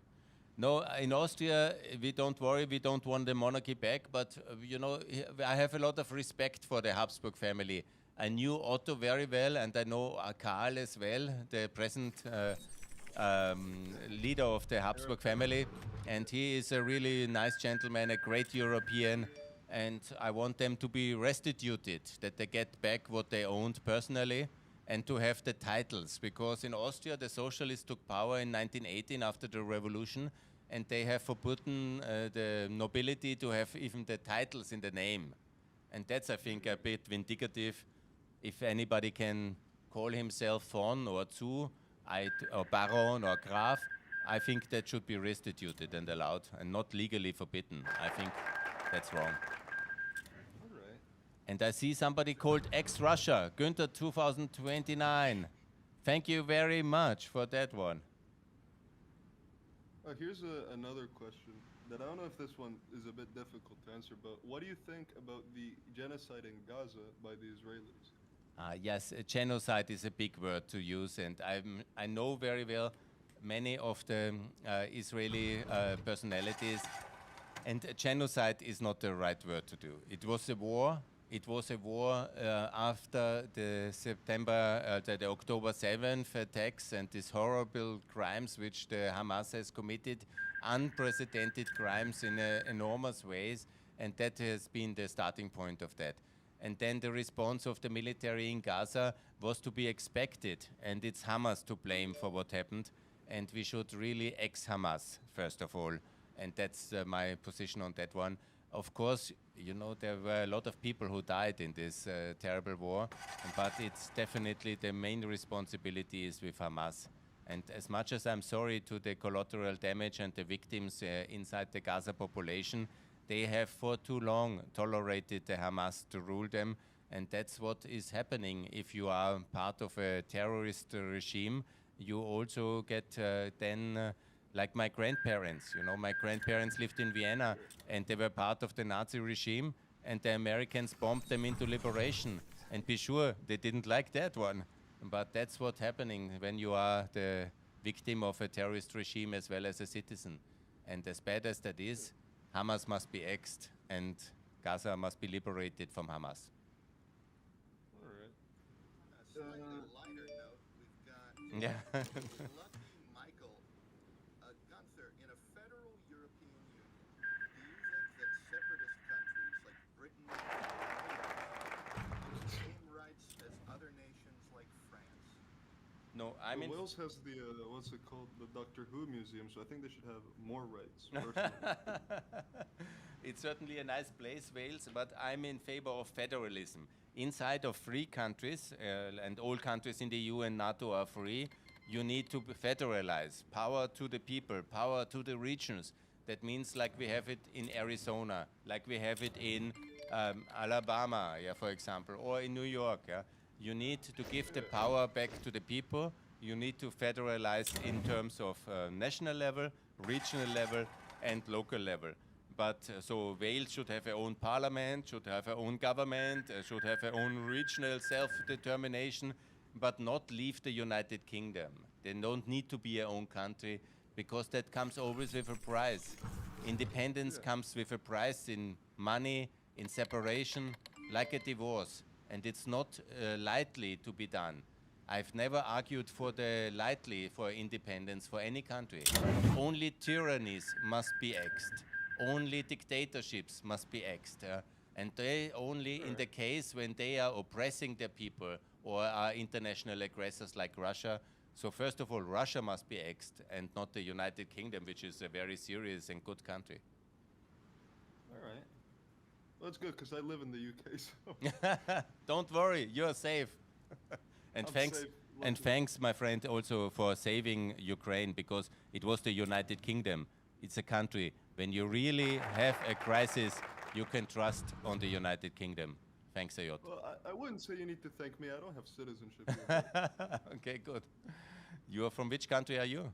No, in Austria, we don't worry. We don't want the monarchy back. But you know, I have a lot of respect for the Habsburg family. I knew Otto very well, and I know Karl as well, the present leader of the Habsburg family. And he is a really nice gentleman, a great European. And I want them to be restituted, that they get back what they owned personally, and to have the titles. Because in Austria, the socialists took power in 1918 after the revolution, and they have forbidden the nobility to have even the titles in the name. And that's, I think, a bit vindicative. If anybody can call himself von or zu, or baron or graf, I think that should be restituted and allowed and not legally forbidden. I think that's wrong. All right. And I see somebody called ex-Russia, Gunther 2029. Thank you very much for that one. Here's another question that I don't know if this one is a bit difficult to answer, but what do you think about the genocide in Gaza by the Israelis? Yes, genocide is a big word to use, and I know very well many of the Israeli personalities, and genocide is not the right word to do. It was a war. It was a war after the the October 7th attacks and these horrible crimes which the Hamas has committed, unprecedented crimes in enormous ways, and that has been the starting point of that. And then the response of the military in Gaza was to be expected, and it's Hamas to blame for what happened, and we should really ex-Hamas, first of all, and that's my position on that one. Of course, you know, there were a lot of people who died in this terrible war, but it's definitely the main responsibility is with Hamas. And as much as I'm sorry to the collateral damage and the victims inside the Gaza population, they have for too long tolerated the Hamas to rule them, and that's what is happening. If you are part of a terrorist regime, you also get like my grandparents. You know, my grandparents lived in Vienna, and they were part of the Nazi regime, and the Americans bombed them into liberation. And be sure, they didn't like that one. But that's what's happening when you are the victim of a terrorist regime as well as a citizen. And as bad as that is, Hamas must be axed, and Gaza must be liberated from Hamas. All right. On a slightly lighter note, we've got Yeah. Lucky Michael. Gunther, in a federal European Union, do you think that separatist countries like Britain have the same rights as other nations like France? No, I mean... Wales has the, what's it called, the Doctor Who Museum, so I think they should have more rights, personally. It's certainly a nice place, Wales, but I'm in favor of federalism. Inside of free countries, and all countries in the EU and NATO are free, you need to federalize. Power to the people, power to the regions. That means like we have it in Arizona, like we have it in Alabama, yeah, for example, or in New York. Yeah. You need to give the power back to the people. You need to federalize in terms of national level, regional level, and local level. But so Wales should have their own parliament, should have their own government, should have their own regional self-determination, but not leave the United Kingdom. They don't need to be their own country, because that comes always with a price. Independence comes with a price in money, in separation, like a divorce. And it's not lightly to be done. I've never argued for independence for any country. Only tyrannies must be axed. Only dictatorships must be axed. And they only in the case when they are oppressing their people or are international aggressors like Russia. So first of all, Russia must be axed and not the United Kingdom, which is a very serious and good country. All right. Well, that's good, because I live in the UK, so... Don't worry, you're safe. And thanks, my friend, also for saving Ukraine, because it was the United Kingdom. It's a country. When you really have a crisis, you can trust on the United Kingdom. Thanks, Ayot. Well, I wouldn't say you need to thank me. I don't have citizenship here. Okay, good. You are from which country are you?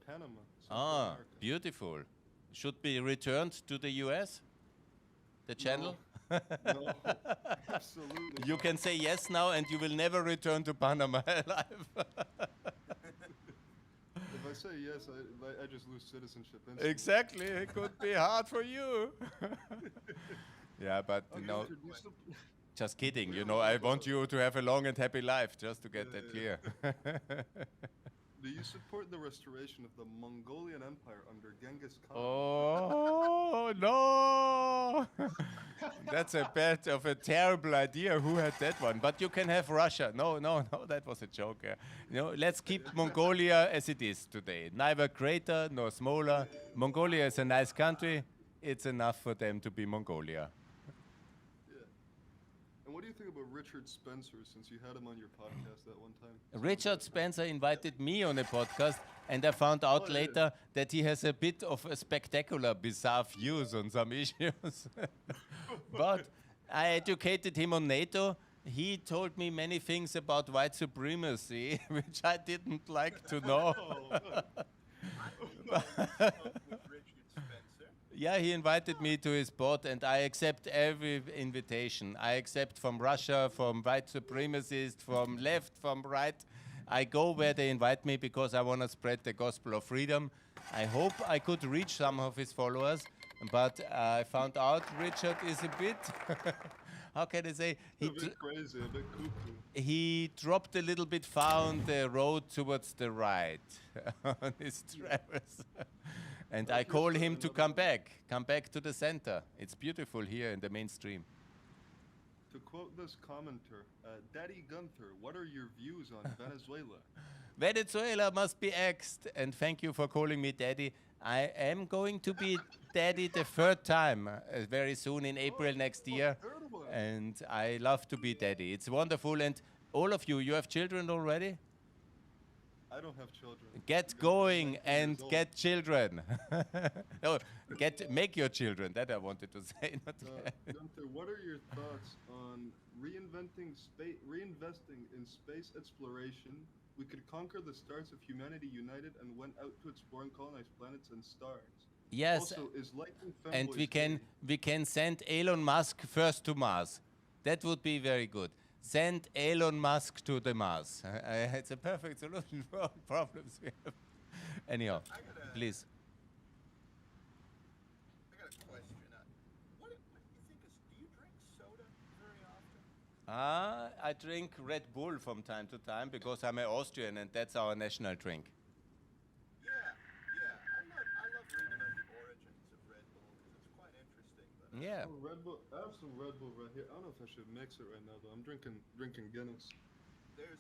Panama. Ah, America. beautiful. Should be returned to the US? The channel? No, absolutely. You can say yes now, and you will never return to Panama alive. If I say yes, I just lose citizenship instantly. Exactly. It could be hard for you. Yeah, but Okay, no, Richard, you still- just kidding. You know, I want you to have a long and happy life, just to get that clear. Do Do you support the restoration of the Mongolian Empire under Genghis Khan? Oh no! That's a bit of a terrible idea. Who had that one? But you can have Russia. No, that was a joke. Let's keep Mongolia as it is today. Neither greater nor smaller. Mongolia is a nice country. It's enough for them to be Mongolia. And what do you think about Richard Spencer, since you had him on your podcast at one time? Richard Spencer invited me on a podcast, and I found out later that he has a bit of a spectacular, bizarre views on some issues. But I educated him on NATO. He told me many things about white supremacy, which I didn't like to know. Yeah, he invited me to his pod, and I accept every invitation. I accept from Russia, from white supremacists, from left, from right. I go where they invite me because I want to spread the gospel of freedom. I hope I could reach some of his followers, but I found out Richard is a bit, how can I say? A bit crazy, a bit cuckoo. He dropped a little bit far on the road towards the right on his travels. And I call him to come back to the center. It's beautiful here in the mainstream. To quote this commenter, Daddy Gunther, what are your views on Venezuela? Venezuela must be axed, and thank you for calling me Daddy. I am going to be Daddy the third time very soon in April next year, and I love to be Daddy. It's wonderful, and all of you have children already? I don't have children. Get going and get children. No, make your children. That I wanted to say. Gunther, what are your thoughts on reinvesting in space exploration? We could conquer the stars if humanity united and went out to explore and colonize planets and stars. Yes, also, is lighting and we can send Elon Musk first to Mars. That would be very good. Send Elon Musk to the Mars. It's a perfect solution for all problems we have. Anyhow, please. I got a question. What do you think do you drink soda very often? I drink Red Bull from time to time because I'm an Austrian and that's our national drink. Yeah. I love reading about the origins of Red Bull because it's quite interesting. But, Yeah. Oh, Red Bull. I have some Red Bull right here. I don't know if I should mix it right now, though. I'm drinking Guinness. There's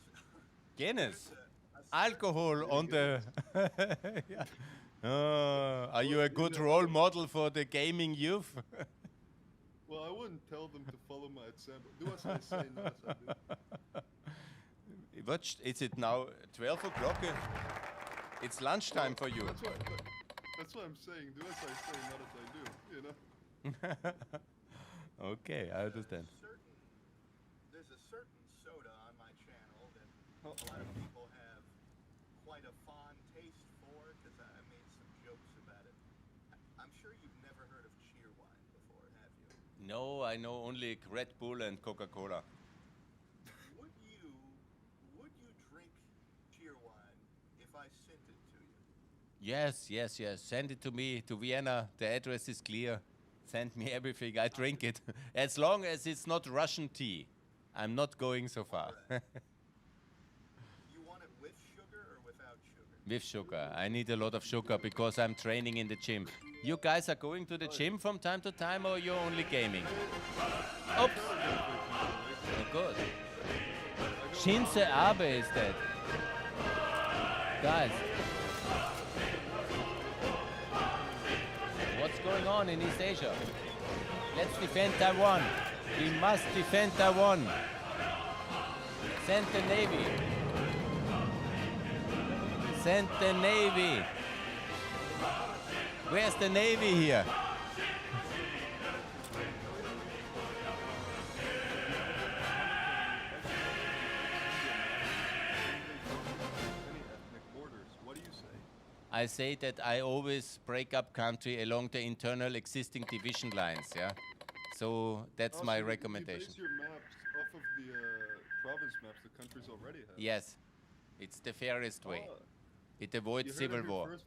Guinness. a Alcohol on the... Yeah. Are you a good role model for the gaming youth? Well, I wouldn't tell them to follow my example. Do as I say, not as I do. What is it now? 12 o'clock? It's lunchtime for you. That's what I'm saying. Do as I say, not as I do. You know. Okay, I understand. There's a certain soda on my channel that a lot of people have quite a fond taste for because I made some jokes about it. I'm sure you've never heard of cheer wine before, have you? No, I know only Red Bull and Coca-Cola. Would you drink cheer wine if I sent it to you? Yes. Send it to me, to Vienna. The address is clear. Send me everything. I drink it. As long as it's not Russian tea. I'm not going so far. You want it with sugar or without sugar? With sugar. I need a lot of sugar because I'm training in the gym. You guys are going to the gym from time to time or you're only gaming? Oops. Oh, good. Shinse Abe is dead. Guys. What's going on in East Asia? Let's defend Taiwan. We must defend Taiwan. Send the Navy. Send the Navy. Where's the Navy here? I say that I always break up country along the internal existing division lines, yeah? So that's my recommendation. You base your maps off of the province maps the countries already have. Yes, it's the fairest way. It avoids civil war.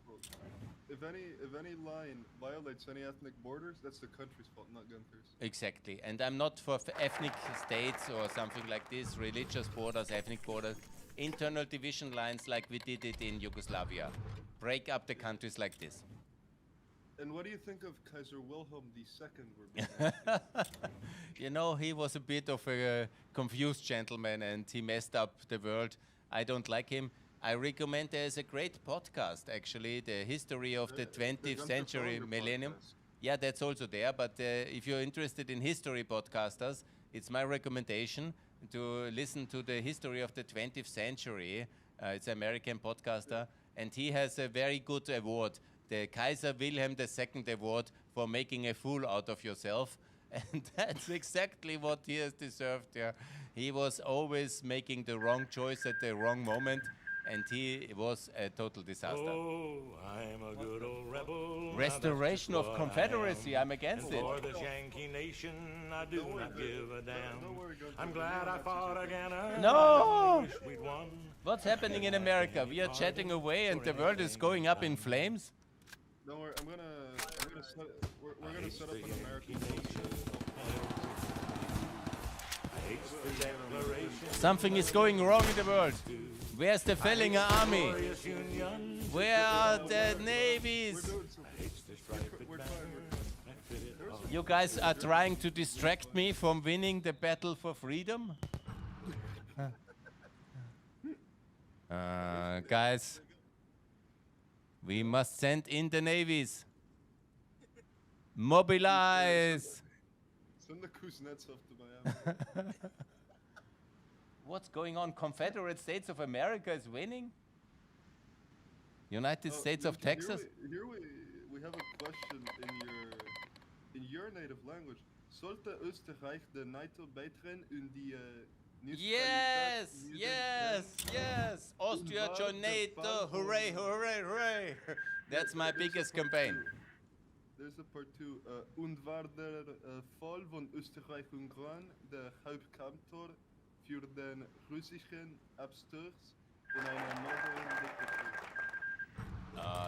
If any line violates any ethnic borders, that's the country's fault, not Gunther's. Exactly, and I'm not for ethnic states or something like this, religious borders, ethnic borders. internal division lines like we did it in Yugoslavia. Break up the countries like this. And what do you think of Kaiser Wilhelm II? We're being asked? You know, he was a bit of a confused gentleman and he messed up the world. I don't like him. I recommend there's a great podcast, actually, the history of the 20th Gunther century Fehlinger millennium. podcast. Yeah, that's also there, but if you're interested in history podcasters, it's my recommendation to listen to the history of the 20th century. It's an American podcaster, and he has a very good award, the Kaiser Wilhelm II Award for making a fool out of yourself. And that's exactly what he has deserved. Yeah. He was always making the wrong choice at the wrong moment, and he was a total disaster. Oh, I'm a good old rebel. Restoration of Confederacy, I'm against it. For this Yankee nation, I do Don't worry, not give a damn. don't worry, Gunther. I'm glad I fought again. No! Wish we'd won. What's happening in America? We are chatting away and the world is going up in flames. Don't worry, we're gonna set up an American base. Hates the Declaration. Something is going wrong in the world. Where's the Fehlinger army? Glorious Union. Where are the navies? Hates the striped We're banner. trying. I fit it all. You guys are trying to distract me from winning the battle for freedom? Guys, we must send in the navies. Mobilize! Send the Kuznetsov to Miami. What's going on? Confederate States of America is winning? United Oh, States of Luke, here Texas? Here we have a question in your native language. Sollte Österreich der NATO beitreten in die Yes, Neutralität- yes, yes. Austria join NATO. Hooray, hooray, hooray. That's my There's a biggest part campaign. two. There's a part two. Und war der Fall von Österreich-Ungarn der Hauptkantor für den russischen Absturz in einer neuen Diktatur?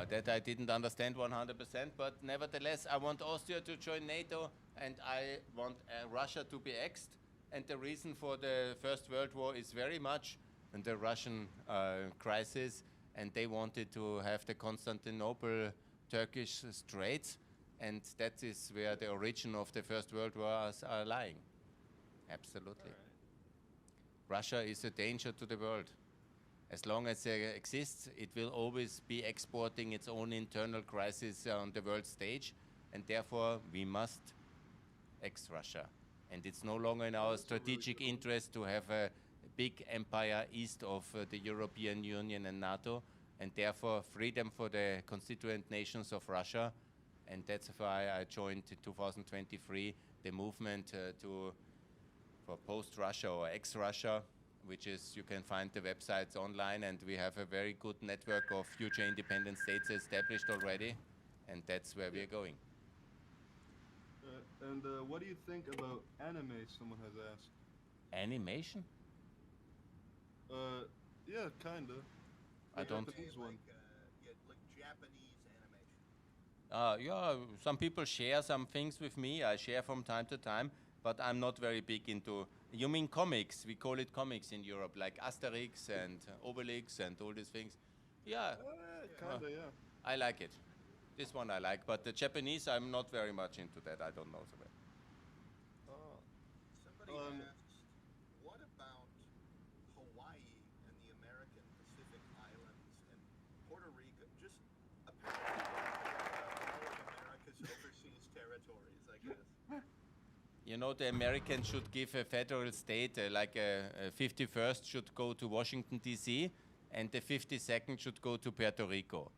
That I didn't understand 100%, but nevertheless, I want Austria to join NATO and I want Russia to be axed. And the reason for the First World War is very much the Russian crisis, and they wanted to have the Constantinople Turkish Straits, and that is where the origin of the First World War are lying. Absolutely. Russia is a danger to the world. As long as it exists, it will always be exporting its own internal crisis on the world stage, and therefore we must ex-Russia. And it's no longer in our strategic interest to have a big empire east of the European Union and NATO, and therefore freedom for the constituent nations of Russia. And that's why I joined in 2023 the movement for post-Russia or ex-Russia, which is, you can find the websites online, and we have a very good network of future independent states established already, and that's where we are going. And what do you think about anime? Someone has asked. Animation? Yeah, kinda. I don't- Japanese one. Like Japanese animation. Yeah, some people share some things with me. I share from time to time, but I'm not very big into. You mean comics? We call it comics in Europe, like Asterix and Obelix and all these things. Yeah, Kinda, yeah. I like it. This one I like, but the Japanese, I'm not very much into that. I don't know so well. Somebody asks, what about Hawaii and the American Pacific Islands and Puerto Rico? Just apparently all of America's overseas territories, I guess. You know, the Americans should give a federal state, like a 51st should go to Washington, D.C., and the 52nd should go to Puerto Rico.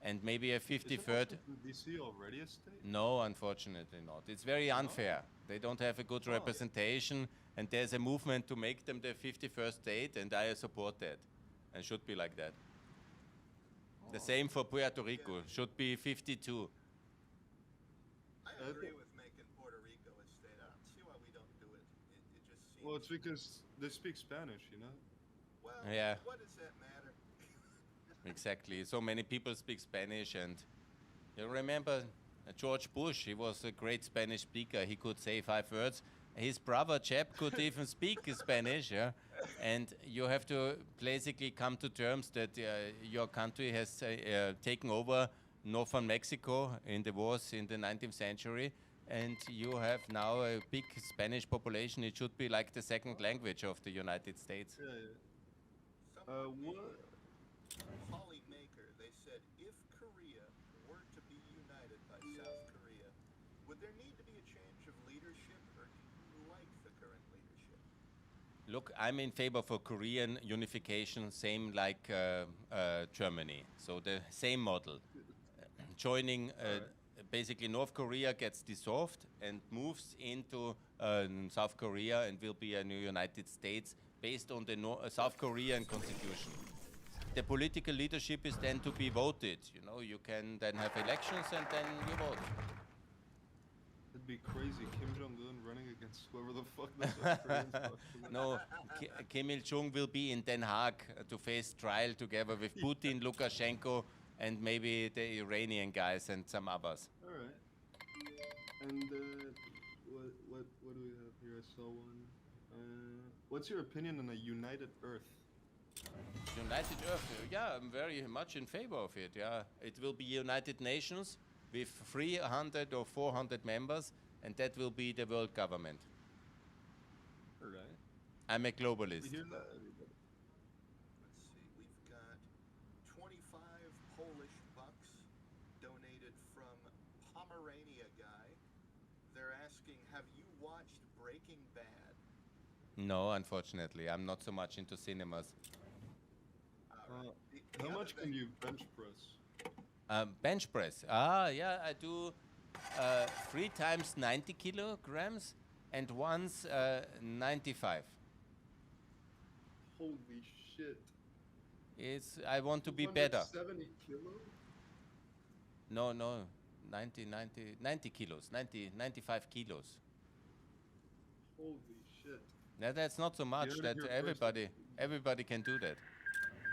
And maybe a 53rd. DC already a state? No, unfortunately not. It's very unfair. They don't have a good representation, and there's a movement to make them the 51st state, and I support that. And should be like that. The same for Puerto Rico. Should be 52. I agree with making Puerto Rico a state. I don't see why we don't do it. It just seems. Well, it's because they speak Spanish, you know? Well, Yeah. what does that matter? Exactly. So many people speak Spanish, and you remember George Bush. He was a great Spanish speaker. He could say 5 words. His brother Jeb could even speak Spanish. Yeah. and you have to basically come to terms that your country has taken over northern Mexico in the wars in the 19th century, and you have now a big Spanish population. It should be like the second language of the United States. Yeah, yeah. Someone What? Polymaker, they said if Korea were to be united by South Korea, would there need to be a change of leadership, or do you like the current leadership? Look, I'm in favor for Korean unification, same like Germany. So the same model. Joining, basically North Korea gets dissolved and moves into South Korea and will be a new United States based on the South Korean constitution. The political leadership is then to be voted. You know, you can then have elections and then you vote. It'd be crazy. Kim Jong-un running against whoever the fuck the South Koreans talk to. No, Kim Il-jung will be in Den Haag to face trial together with Putin, Lukashenko, and maybe the Iranian guys and some others. All right. And what do we have here? I saw one. What's your opinion on a united Earth? United Earth, yeah, I'm very much in favor of it. Yeah, it will be United Nations with 300 or 400 members, and that will be the world government. All right. I'm a You globalist. hear that, everybody? Let's see, we've got 25 Polish bucks donated from Pomerania guy. They're asking, have you watched Breaking Bad? No, unfortunately, I'm not so much into cinemas. How much can you bench press? Bench press. Ah, yeah, I do 3 times 90 kilograms and once 95. Holy shit. I want to be better. 70 kilos? No, 90 kilos, 95 kilos. Holy shit. Now, that's not so much heard that it here first. everybody can do that.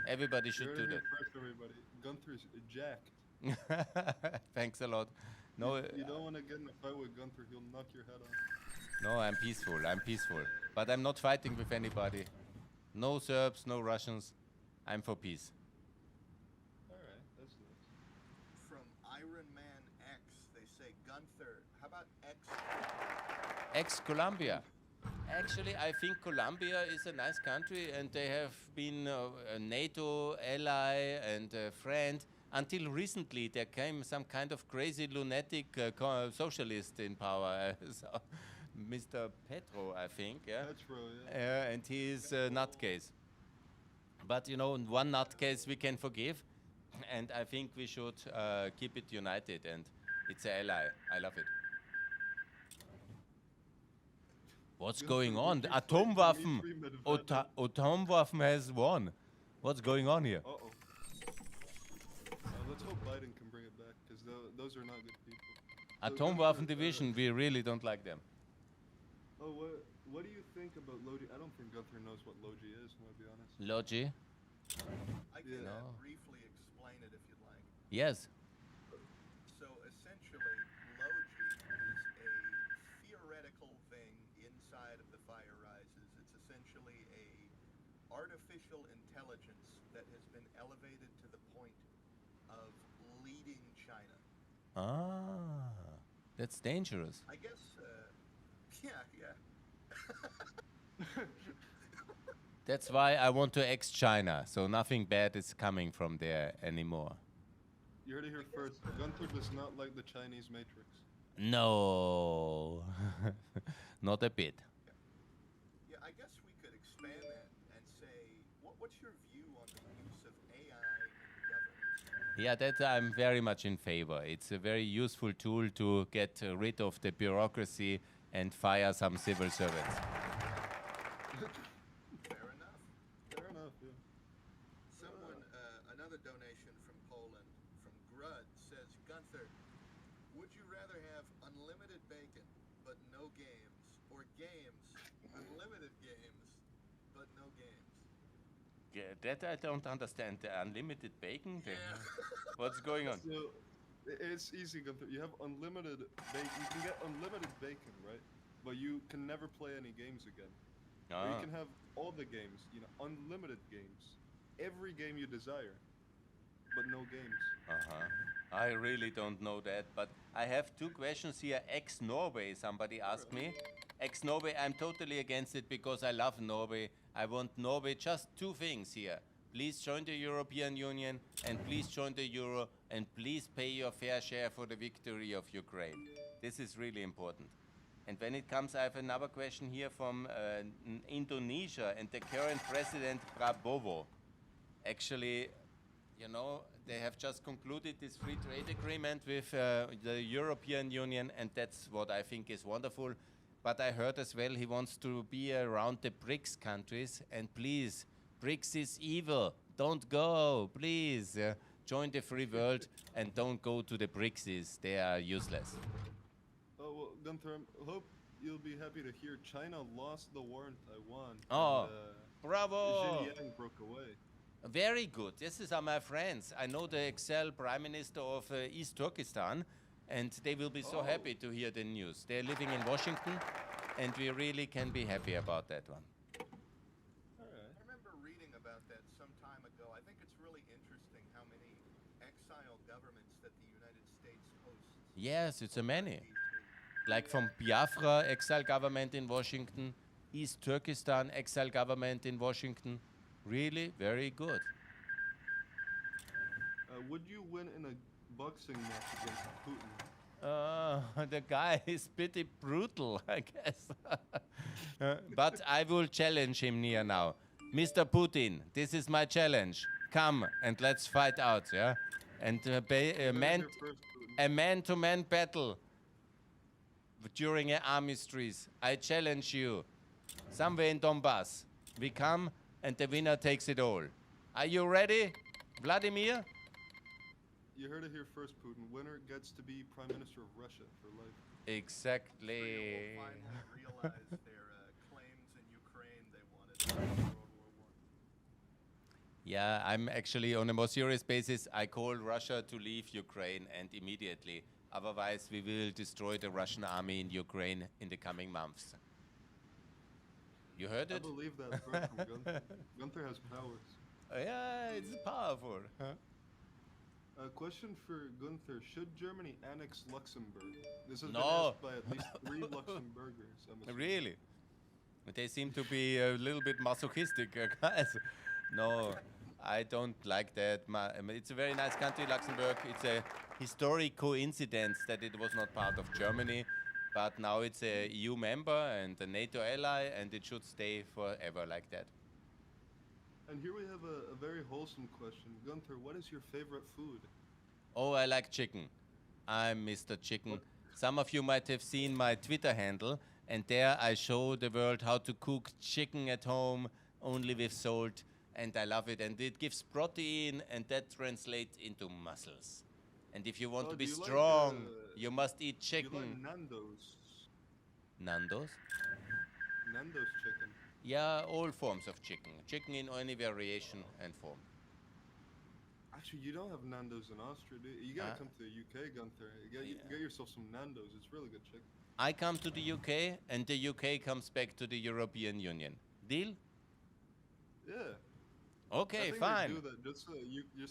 Everybody You should heard do it here that. first, everybody. Gunther's jacked. Thanks a lot. No, You don't want to get in a fight with Gunther, he'll knock your head off. no, I'm peaceful. But I'm not fighting with anybody. No Serbs, no Russians. I'm for peace. Alright, that's nice. From Iron Man X, they say, Gunther, how about X? Ex-Colombia. Actually, I think Colombia is a nice country, and they have been a NATO ally and a friend. Until recently, there came some kind of crazy lunatic socialist in power, so, Mr. Petro, I think. Yeah. Petro, yeah. And he is a nutcase. But you know, one nutcase we can forgive, and I think we should keep it united. And it's an ally. I love it. What's going on? Atomwaffen! Atomwaffen has won. What's going on here? Uh-oh. Let's hope Biden can bring it back, because those are not good people. Atomwaffen division, we really don't like them. Oh, what do you think about Logi? I don't think Gunther knows what Logi is, to be honest. Logi? I can Yeah. No. briefly explain it if you'd like. Yes. So essentially, Logi is a theoretical thing inside of the Fire Rises. It's essentially a artificial intelligence that has been elevated to the point of leading China. Ah, that's dangerous. I guess, yeah. That's why I want to ex-China, so nothing bad is coming from there anymore. You heard it here first. Gunther does not like the Chinese Matrix. No, not a bit. Yeah, I guess we could expand that and say, what's your view on the use of AI in governance? Yeah, that I'm very much in favor. It's a very useful tool to get rid of the bureaucracy and fire some civil servants. Fair enough. Fair enough, yeah. Someone, another donation from Poland, from Grud, says, Gunther, would you rather have unlimited bacon, but no games, or games, unlimited games, but no games? Yeah, that I don't understand. The unlimited bacon? What's going on? So, it's easy, Gunther. You have unlimited bacon. You can get unlimited bacon, right? But you can never play any games again. where you Ah. can have all the games, unlimited games, every game you desire, but no games. Uh-huh. I really don't know that, but I have two questions here. Ex-Norway, somebody asked me. Ex-Norway, I'm totally against it because I love Norway. I want Norway, just two things here. Please join the European Union and please join the Euro and please pay your fair share for the victory of Ukraine. This is really important. And when it comes, I have another question here from Indonesia and the current president, Prabowo. Actually, you know, they have just concluded this free trade agreement with the European Union, and that's what I think is wonderful. But I heard as well he wants to be around the BRICS countries, and please, BRICS is evil. Don't go, please. Join the free world and don't go to the BRICS. They are useless. Oh, well, Gunther, I hope you'll be happy to hear China lost the war in Taiwan. Oh, and, bravo! Xinjiang broke away. Very good. These are my friends. I know the Prime Minister of East Turkestan, and they will be so happy to hear the news. They're living in Washington, and we really can be happy about that one. All right. I remember reading about that some time ago. I think it's really interesting how many exile governments that the United States hosts. Yes, it's a many. Like from Biafra, exile government in Washington, East Turkestan, exile government in Washington. Really, very good. Would you win in a boxing match against Putin? The guy is pretty brutal, I guess. But I will challenge him near now. Mr. Putin, this is my challenge. Come and let's fight out, yeah? And a man-to-man battle during an armistice. I challenge you. Somewhere in Donbass. We come and the winner takes it all. Are you ready, Vladimir? You heard it here first, Putin. Winner gets to be Prime Minister of Russia for life. Exactly. Israel will finally realize their claims in Ukraine they wanted after World War I. Yeah, I'm actually on a more serious basis. I call Russia to leave Ukraine and immediately. Otherwise, we will destroy the Russian army in Ukraine in the coming months. You heard I it? believe that from Gunther. Gunther has powers. Yeah, it's powerful. A question for Gunther. Should Germany annex Luxembourg? This has been No. asked by at least 3 Luxembourgers. I'm assuming. Really? They seem to be a little bit masochistic, guys. No, I don't like that. It's a very nice country, Luxembourg. It's a historic coincidence that it was not part of Germany, but now it's a EU member and a NATO ally, and it should stay forever like that. And here we have a very wholesome question. Gunther, what is your favorite food? Oh, I like chicken. I'm Mr. Chicken. What? Some of you might have seen my Twitter handle, and there I show the world how to cook chicken at home, only with salt, and I love it. And it gives protein, and that translates into muscles. And if you want to be do you like, strong, you must eat Do you chicken. like Nando's? Nando's? Nando's chicken. Yeah, all forms of chicken. Chicken in any variation and form. Actually, you don't have Nando's in Austria, do you? You gotta Ah. come to the UK, Gunther. Yeah. Get yourself some Nando's. It's really good chicken. I come to the UK, and the UK comes back to the European Union. Deal? Yeah. Okay, I think fine. They do that just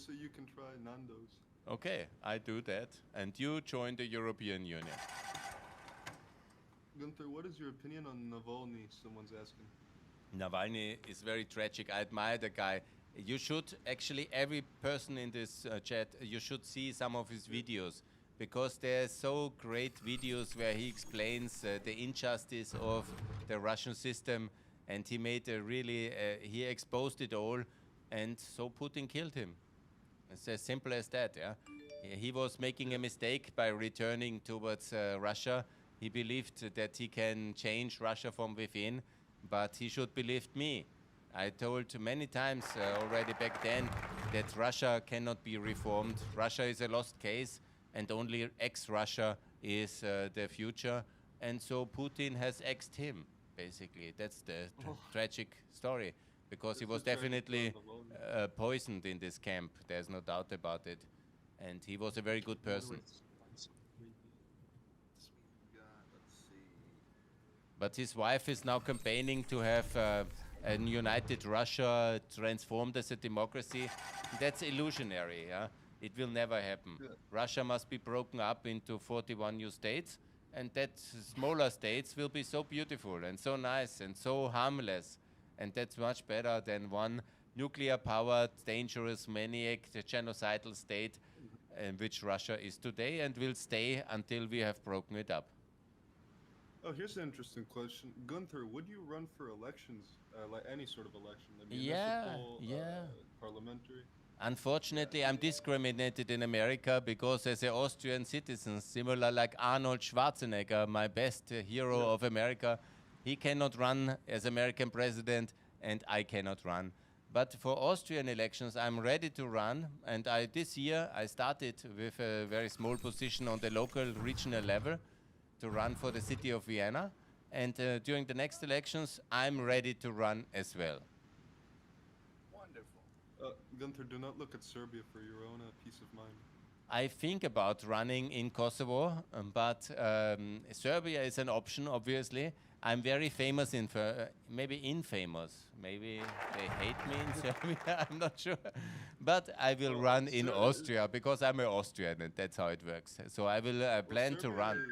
so you can try Nando's. Okay, I do that. And you join the European Union. Gunther, what is your opinion on Navalny? Someone's asking. Navalny is very tragic. I admire the guy. You should, actually, every person in this chat, you should see some of his videos, because they're so great videos where he explains the injustice of the Russian system, and he made a really, he exposed it all, and so Putin killed him. It's as simple as that, yeah? He was making a mistake by returning towards Russia. He believed that he can change Russia from within, but he should believe me. I told many times already back then that Russia cannot be reformed. Russia is a lost case, and only ex-Russia is the future. And so Putin has exed him, basically. That's the tragic story, because he This was is tragic for definitely Navalny. poisoned in this camp. There's no doubt about it. And he was a very good person. Let's see. But his wife is now campaigning to have a united Russia transformed as a democracy. That's illusionary. Yeah? It will never happen. Yeah. Russia must be broken up into 41 new states, and that smaller states will be so beautiful and so nice and so harmless. And that's much better than one nuclear-powered, dangerous, maniac, genocidal state in which Russia is today and will stay until we have broken it up. Oh, here's an interesting question. Gunther, would you run for elections, like any sort of election? The Yeah, municipal, yeah. Parliamentary? Unfortunately, I'm discriminated in America because as an Austrian citizen, similar like Arnold Schwarzenegger, my best hero of America, he cannot run as American president and I cannot run. But for Austrian elections, I'm ready to run. And this year, I started with a very small position on the local, regional level to run for the city of Vienna. And during the next elections, I'm ready to run as well. Wonderful. Gunther, do not look at Serbia for your own peace of mind. I think about running in Kosovo, but Serbia is an option, obviously. I'm very famous in, maybe infamous. Maybe they hate me in Serbia, I'm not sure. But I will run in Austria because I'm an Austrian and that's how it works. So I will plan to run.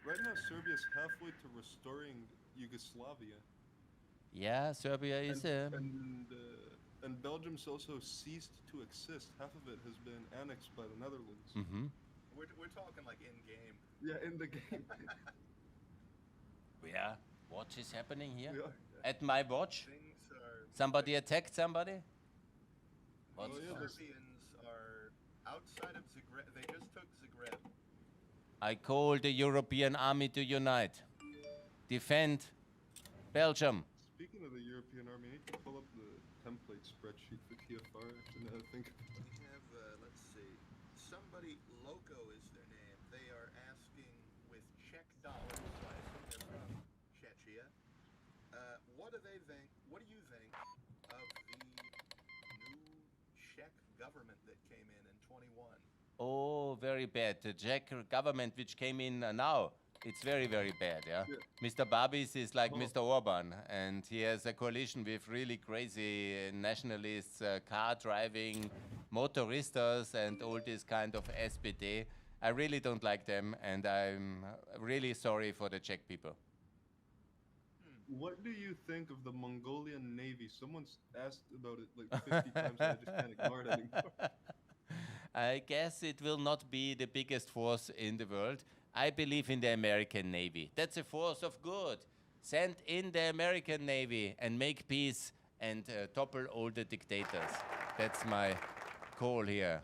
Right now, Serbia is halfway to restoring Yugoslavia. Yeah, Serbia is And Belgium's also ceased to exist. Half of it has been annexed by the Netherlands. We're talking like in game. Yeah, in the game. Yeah, what is happening here? Yeah. At my watch? Things are. Somebody attacked somebody? The yeah, there's- Serbians are outside of Zagreb. They just took Zagreb. I call the European army to unite. Defend Belgium. Speaking of the European army, I need to pull up the template spreadsheet for TFR. Now that I think about it. We have, let's see, somebody, Loco is their name. They are asking with Czech dollars, so I assume they're from Czechia. What do they think, what do you think of the new Czech government that came in 21? Oh, very bad. The Czech government which came in now, it's very, very bad, yeah? Mr. Babis is like Mr. Orban, and he has a coalition with really crazy nationalists, car-driving motoristas, and all this kind of SPD. I really don't like them, and I'm really sorry for the Czech people. What do you think of the Mongolian Navy? Someone's asked about it like 50 times and I just can't ignore it anymore. I guess it will not be the biggest force in the world. I believe in the American Navy. That's a force of good. Send in the American Navy and make peace and topple all the dictators. That's my call here.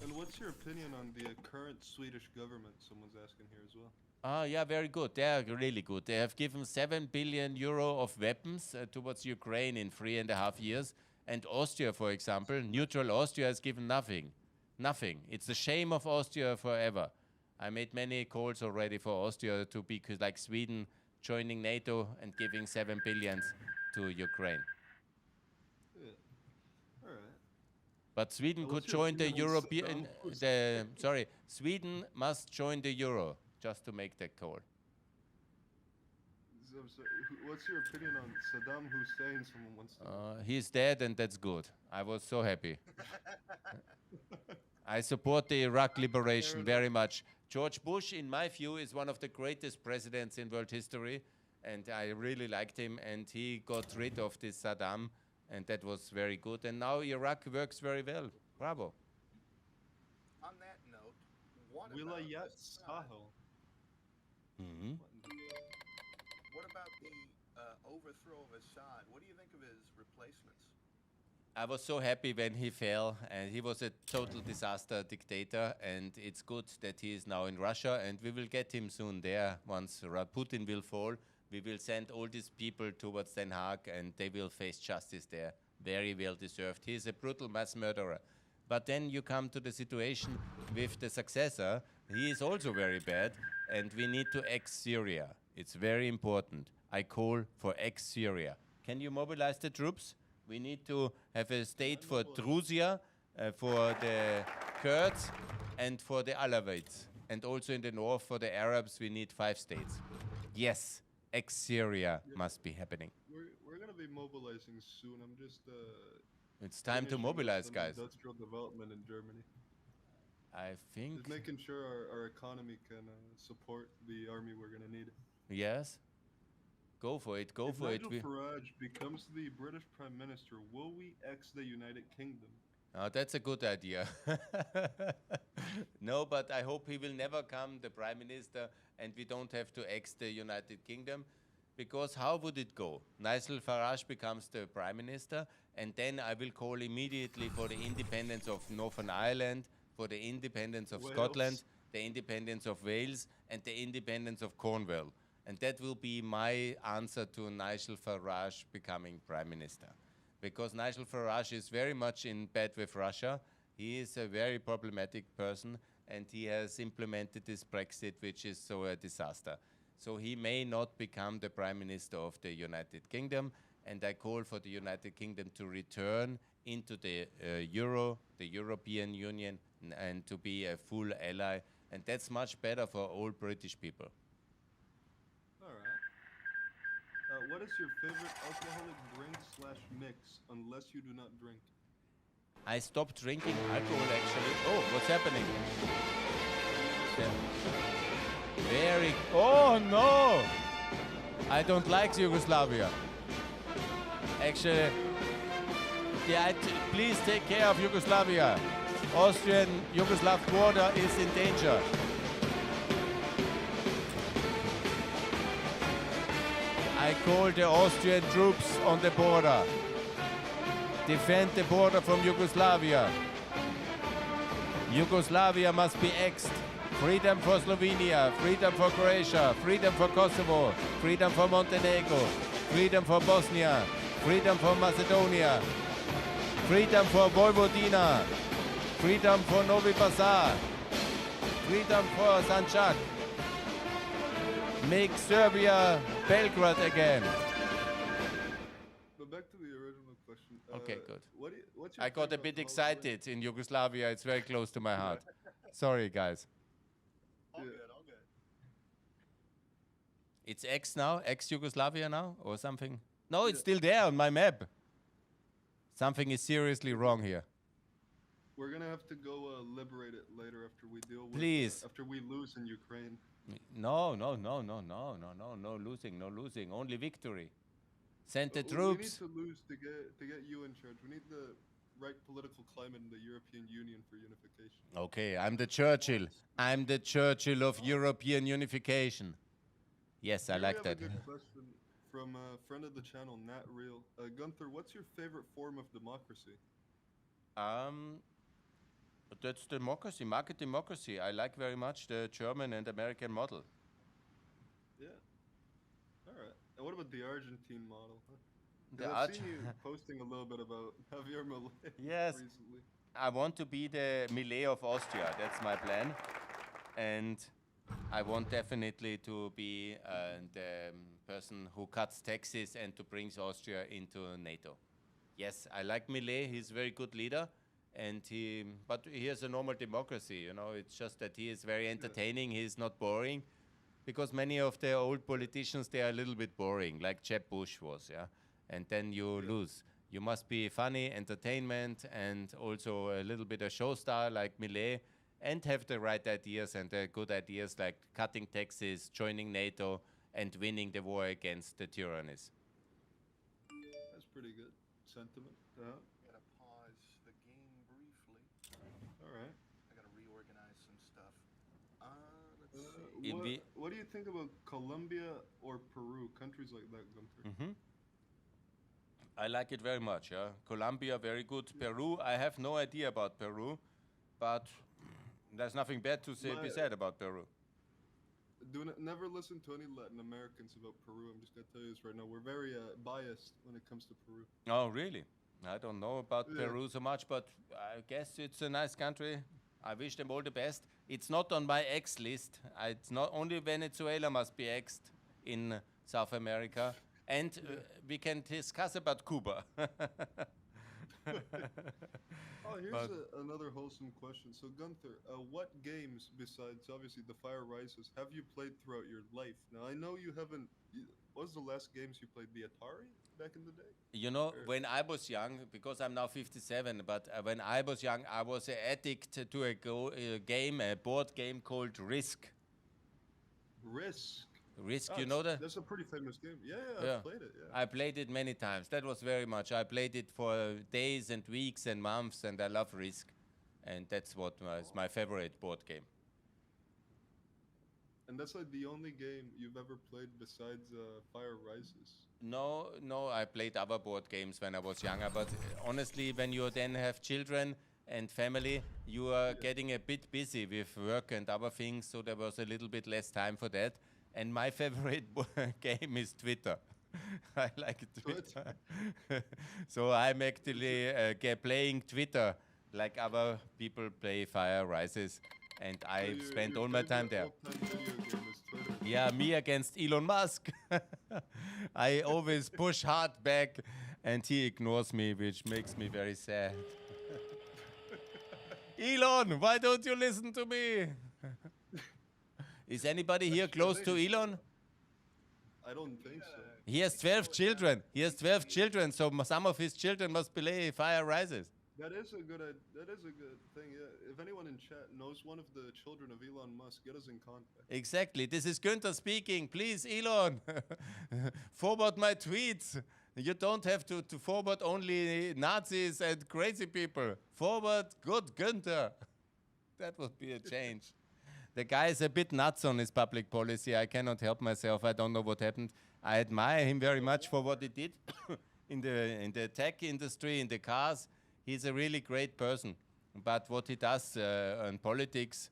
And what's your opinion on the current Swedish government? Someone's asking here as well. Ah, yeah, very good. They are really good. They have given 7 billion euro of weapons towards Ukraine in 3.5 years. And Austria, for example, neutral Austria has given nothing. Nothing. It's the shame of Austria forever. I made many calls already for Austria to be like Sweden, joining NATO and giving 7 billion to Ukraine. Yeah. All right. But Sweden could what's your join the opinion on European. Saddam Sweden must join the euro. Just to make that call. So, what's your opinion on Saddam Hussein? Someone wants to know. He's dead, and that's good. I was so happy. I support the Iraq liberation very much. George Bush, in my view, is one of the greatest presidents in world history, and I really liked him, and he got rid of this Saddam, and that was very good. And now Iraq works very well. Bravo. On that note, what about Wilayat Assad? Sahel. Mhm. What about the overthrow of Assad? What do you think of his replacements? I was so happy when he fell, and he was a total disaster dictator, and it's good that he is now in Russia, and we will get him soon there. Once Putin will fall, we will send all these people towards Den Haag, and they will face justice there. Very well deserved. He is a brutal mass murderer. But then you come to the situation with the successor. He is also very bad, and we need to ex-Syria. It's very important. I call for ex-Syria. Can you mobilize the troops? We need to have a state for Druzia, for the Kurds, and for the Alawites. And also in the north, for the Arabs, we need 5 states. Yes, ex-Syria must be happening. We're gonna be mobilizing soon. I'm just It's time to finishing up mobilize, some guys. industrial development in Germany. I think, Just making sure our economy can support the army we're gonna need. yes. Go for it, go If for it. Nigel Farage becomes the British Prime Minister, will we ex the United Kingdom? Oh, that's a good idea. No, but I hope he will never come the Prime Minister and we don't have to ex the United Kingdom. Because how would it go? Nigel Farage becomes the Prime Minister and then I will call immediately for the independence of Northern Ireland, for the independence of Wales. Scotland, the independence of Wales and the independence of Cornwall. And that will be my answer to Nigel Farage becoming Prime Minister. Because Nigel Farage is very much in bed with Russia. He is a very problematic person and he has implemented this Brexit, which is so a disaster. So he may not become the Prime Minister of the United Kingdom, and I call for the United Kingdom to return into the Euro, the European Union, and to be a full ally, and that's much better for all British people. All right. What is your favorite alcoholic drink / mix, unless you do not drink? I stopped drinking alcohol actually. Oh, what's happening? Very. Oh no! I don't like Yugoslavia. Actually, yeah, please take care of Yugoslavia. Austrian-Yugoslav border is in danger. I call the Austrian troops on the border. Defend the border from Yugoslavia. Yugoslavia must be exed. Freedom for Slovenia, freedom for Croatia, freedom for Kosovo, freedom for Montenegro, freedom for Bosnia, freedom for Macedonia, freedom for Vojvodina, freedom for Novi Pazar, freedom for Sanjak. Make Serbia Belgrade again. But back to the original question. Okay, good. What's your I got a favorite bit alcoholic- excited in Yugoslavia. It's very close to my heart. Sorry, guys. All Yeah. good, all good. It's ex-Yugoslavia now, or something? No, it's Yeah. still there on my map. Something is seriously wrong here. We're gonna have to go liberate it later after we deal with. Please. After we lose in Ukraine. No, no losing, only victory. Send the We need troops. to lose to get you in charge. We need the right political climate in the European Union for unification. Okay, I'm the Churchill. I'm the Churchill of European unification. Yes, I Here like we that. have a good question from a friend of the channel, Nat Real. Gunther, what's your favorite form of democracy? That's democracy, market democracy. I like very much the German and American model. Yeah. All right. And what about the Argentine model? Huh? 'Cause The I've Arge- seen you posting a little bit about Javier Milei Yes. recently. I want to be the Millet of Austria. That's my plan. And I want definitely to be the person who cuts taxes and to brings Austria into NATO. Yes, I like Millet. He's a very good leader. But he has a normal democracy, you know. It's just that he is very entertaining. He's not boring. Because many of the old politicians, they are a little bit boring, like Jeb Bush was, yeah. And then you lose. You must be funny, entertainment, and also a little bit a show star like Millet, and have the right ideas and the good ideas like cutting taxes, joining NATO, and winning the war against the tyrannies. That's pretty good sentiment. Gotta pause the game briefly. All right. I gotta reorganize some stuff. Let's see. What do you think about Colombia or Peru? Countries like that, Gunther. I like it very much, yeah. Colombia, very good. Peru, I have no idea about Peru, but there's nothing bad to be said about Peru. Never listen to any Latin Americans about Peru. I'm just gonna tell you this right now. We're very biased when it comes to Peru. Oh, really? I don't know about Yeah. Peru so much, but I guess it's a nice country. I wish them all the best. It's not on my X list. It's not only Venezuela must be X'd in South America. And we can discuss about Cuba. Oh, here's But- another wholesome question. So, Gunther, what games besides obviously The Fire Rises have you played throughout your life? Now, I know you haven't. What was the last games you played? The Atari back in the day? You know, Or- when I was young, because I'm now 57, but when I was young, I was an addict to a board game called Risk. Risk. Risk, Oh, you know that? That's a pretty famous game. Yeah, Yeah. I've played it. Yeah. I played it many times. That was very much. I played it for days and weeks and months, and I love Risk. And that's what was my favorite board game. And that's like the only game you've ever played besides Fire Rises. No, I played other board games when I was younger, but honestly, when you then have children and family, you are getting a bit busy with work and other things, so there was a little bit less time for that. And my favorite game is Twitter. I like Twitter. So I'm actually playing Twitter like other people play Fire Rises, and I spend all my time there. All-time video game is Twitter. Yeah, me against Elon Musk. I always push hard back and he ignores me, which makes me very sad. Elon, why don't you listen to me? Is anybody here close to Elon? I don't think so. He has 12 children. He has 12 children, so some of his children must play Fire Rises. That is a good thing. Yeah. If anyone in chat knows one of the children of Elon Musk, get us in contact. Exactly. This is Gunther speaking. Please, Elon, forward my tweets. You don't have to forward only Nazis and crazy people. Forward good Gunther. That would be a change. The guy is a bit nuts on his public policy. I cannot help myself. I don't know what happened. I admire him very much for what he did in the tech industry, in the cars. He's a really great person. But what he does on politics,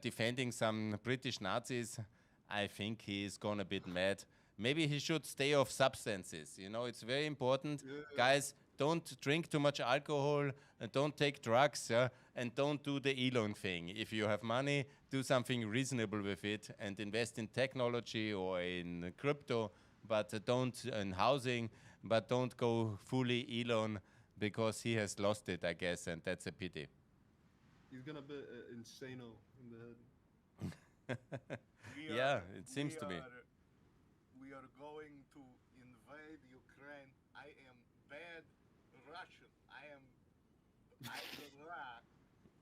defending some British Nazis, I think he's gone a bit mad. Maybe he should stay off substances. You know, it's very important. Guys, don't drink too much alcohol, and don't take drugs, and don't do the Elon thing. If you have money, do something reasonable with it and invest in technology or in crypto, but don't in housing, but don't go fully Elon because he has lost it, I guess, and that's a pity. He's gonna be insano in the head. Yeah, it seems to be. We are going to invade Ukraine. I am bad Russian. I am Iraq.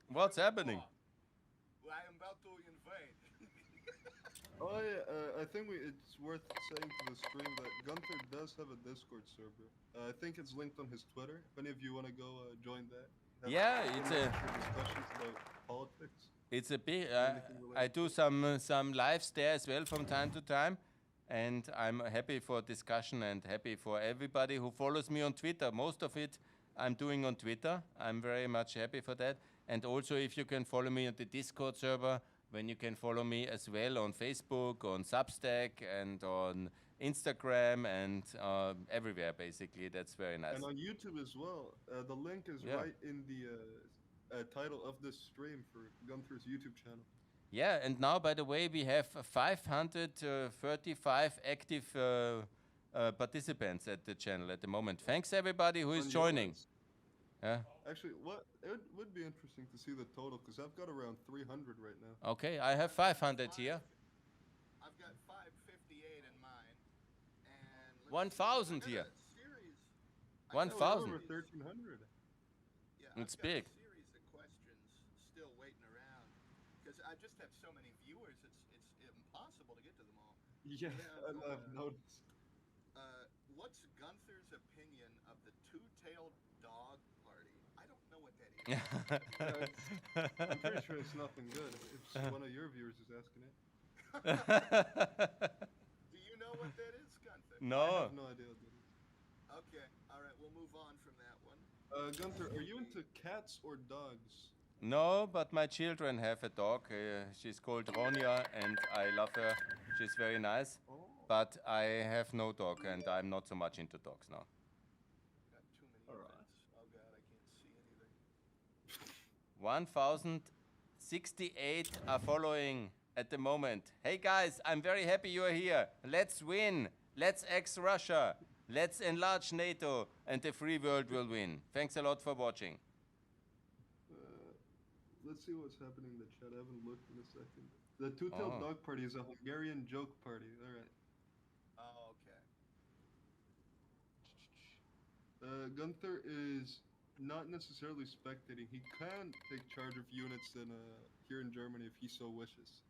What's happening? I am about to invade. Oh yeah, I think it's worth saying to the stream that Gunther does have a Discord server. I think it's linked on his Twitter. If any of you want to go join that. Have Yeah, it's a- discussions about politics. It's a bit. Anything I related? do some lives there as well from time to time, and I'm happy for discussion and happy for everybody who follows me on Twitter. Most of it I'm doing on Twitter. I'm very much happy for that. And also, if you can follow me on the Discord server, when you can follow me as well on Facebook, on Substack, and on Instagram, and everywhere basically. That's very nice. And on YouTube as well. The link is Yeah. right in the title of this stream for Gunther's YouTube channel. Yeah, and now, by the way, we have 535 active participants at the channel at the moment. Thanks, everybody who is On joining. yours. Yeah. Actually, it would be interesting to see the total because I've got around 300 right now. Okay, I have 500 here. I've got 558 in mine. And let me 1,000 see, I here. got a series. I got a 1,000. Over series. 1,300. Yeah, It's I've got big. a series of questions still waiting around because I just have so many viewers. It's impossible to get to them all. Yeah, Yeah, I've noticed. What's Gunther's opinion of the two-tailed dog party? I don't know what that is. I'm pretty sure it's nothing good. It's one of your viewers is asking it. Do you know what that is, Gunther? I No. have no idea what that is. Okay, all right, we'll move on from that one. Gunther, are you into cats or dogs? No, but my children have a dog. She's called Ronja, and I love her. She's very nice. Oh. But I have no dog, and I'm not so much into dogs now. Got too many All right. events. Oh god, I can't see anything. 1,068 are following at the moment. Hey guys, I'm very happy you are here. Let's win. Let's ex Russia. Let's enlarge NATO and the free world will win. Thanks a lot for watching. Let's see what's happening in the chat. I haven't looked in a second. The Two-Tailed Dog Party is a Hungarian joke party. All right. Oh, okay. Gunther is not necessarily spectating. He can take charge of units in here in Germany if he so wishes.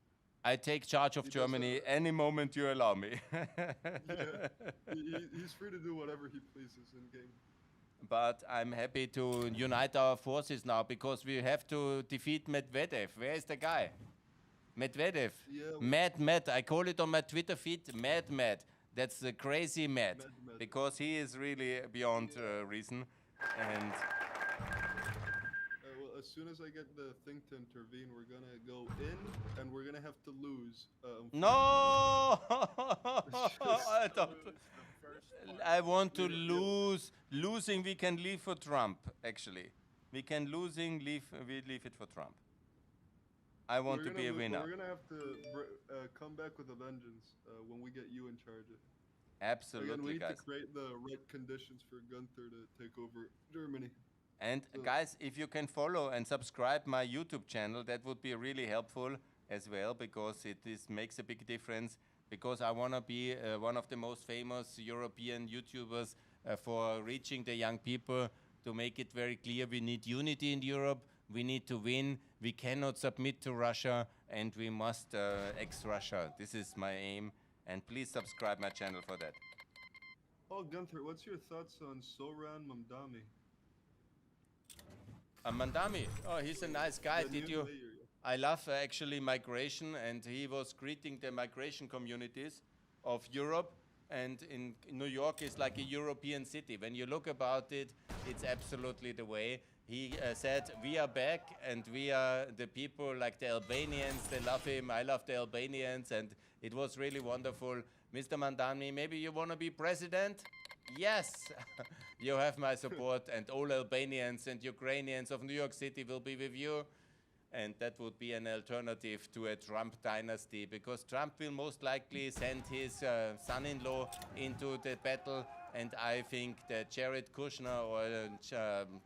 I take charge of Germany any moment you allow me. He's free to do whatever he pleases in game. But I'm happy to unite our forces now because we have to defeat Medvedev. Where is the guy? Medvedev. Yeah, Mad. I call it on my Twitter feed Mad. That's the crazy Mad. Because he is really beyond reason. And well, as soon as I get the thing to intervene, we're gonna go in and we're gonna have to lose. no! I don't. Lose the first one. I want to lose. Losing, we can leave for Trump. Actually, we can losing leave. We leave it for Trump. I want to be a winner. We're gonna have to come back with a vengeance when we get you in charge. Absolutely, Again, we need guys. to create the right conditions for Gunther to take over Germany. And guys, if you can follow and subscribe my YouTube channel, that would be really helpful as well because it makes a big difference. Because I want to be one of the most famous European YouTubers for reaching the young people. To make it very clear, we need unity in Europe. We need to win. We cannot submit to Russia, and we must ex-Russia. This is my aim. And please subscribe my channel for that. Oh, Gunther, what's your thoughts on Soran Mamdani? Mandami, oh, he's a nice guy. Did you? I love actually migration, and he was greeting the migration communities of Europe. And in New York is like a European city. When you look about it, it's absolutely the way. He said, we are back, and we are the people like the Albanians. They love him. I love the Albanians, and it was really wonderful. Mr. Mandani, maybe you want to be president? Yes, you have my support, and all Albanians and Ukrainians of New York City will be with you. And that would be an alternative to a Trump dynasty, because Trump will most likely send his son-in-law into the battle, and I think that Jared Kushner or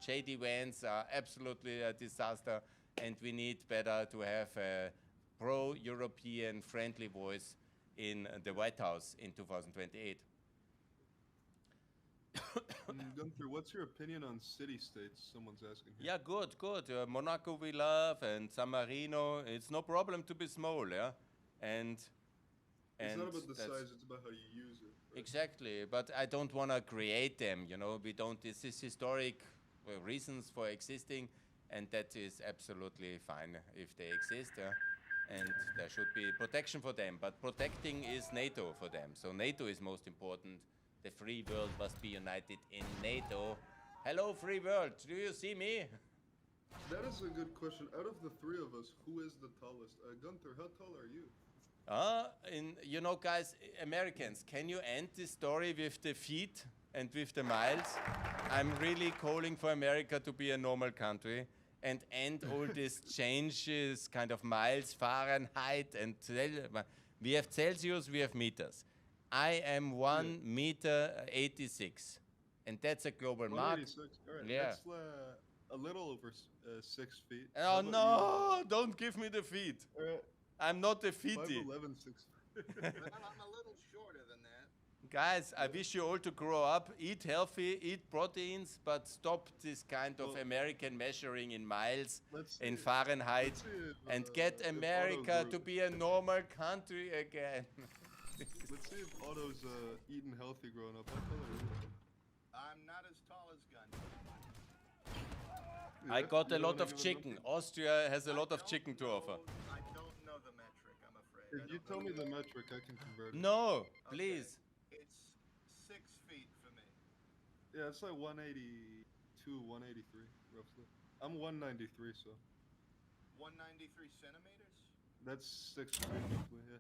J.D. Vance are absolutely a disaster, and we need better to have a pro-European friendly voice in the White House in 2028. Gunther, what's your opinion on city-states? Someone's asking here. Yeah, good. Monaco we love, and San Marino. It's no problem to be small, yeah? And it's not about the size, it's about how you use it. Right? Exactly, but I don't want to create them, you know. We don't, this is historic reasons for existing, and that is absolutely fine if they exist, and there should be protection for them, but protecting is NATO for them. So NATO is most important. The free world must be united in NATO. Hello, free world. Do you see me? That is a good question. Out of the three of us, who is the tallest? Gunther, how tall are you? You know, guys, Americans, can you end this story with the feet and with the miles? I'm really calling for America to be a normal country and end all these changes, kind of miles, Fahrenheit, and we have Celsius, we have meters. I am 1 meter 86, and that's a global mark. 186. All right. Yeah. That's a little over 6 feet. Oh no! Don't give me the feet. I'm not a feety. 5'11", 6 feet. I'm a little shorter than that. Guys, I wish you all to grow up, eat healthy, eat proteins, but stop this kind of American measuring in miles, in Fahrenheit, and get America to be a normal country again. Let's see if Otto's eating healthy growing up. How tall are you? I'm not as tall as Gunther. I got a You lot wanna of give it a chicken. number? Austria has a lot of chicken to offer. I don't know the metric, I'm afraid. If you tell me the metric, I can convert it. No, please. It's 6 feet for me. Yeah, it's like 182, 183, roughly. I'm 193, so 193 centimeters? that's 6 feet, roughly, yeah.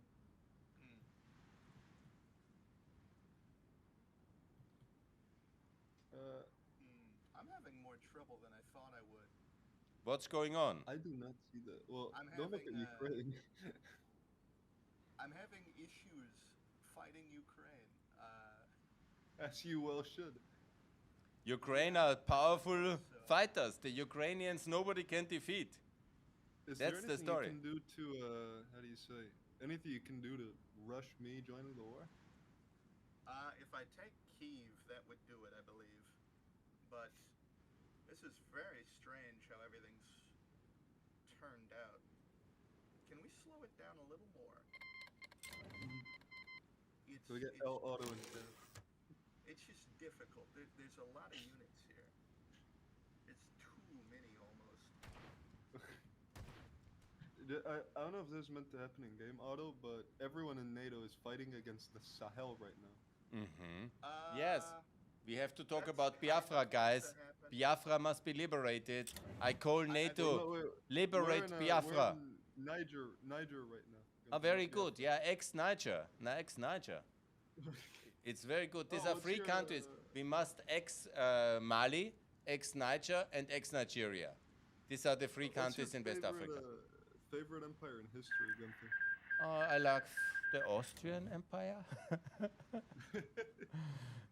I'm having more trouble than I thought I would. What's going on? I do not see that. Well, I'm don't look at having, Ukraine. I'm having issues fighting Ukraine. As you well should. Ukraine are powerful fighters. The Ukrainians nobody can defeat. Is That's there the anything story. you can do to, how do you say? Anything you can do to rush me joining the war? If I take Kyiv, that would do it, I believe. But this is very strange how everything's turned out. Can we slow it down a little more? So we get auto instead. It's just difficult. There's a lot of units here. It's too many almost. I don't know if this is meant to happen in game auto, but everyone in NATO is fighting against the Sahel right now. Yes, we have to talk That's about kind of Biafra, meant to guys. happen. Biafra must be liberated. I call NATO, liberate we're Biafra. in Niger right now. Oh, very good. Yeah, ex-Niger. Ex-Niger. It's very good. These Oh, are what's three your, countries. We must ex-Mali, ex-Niger, and ex-Nigeria. These are the three What's your countries in West favorite, Africa. Favorite empire in history, Gunther? I like the Austrian Empire.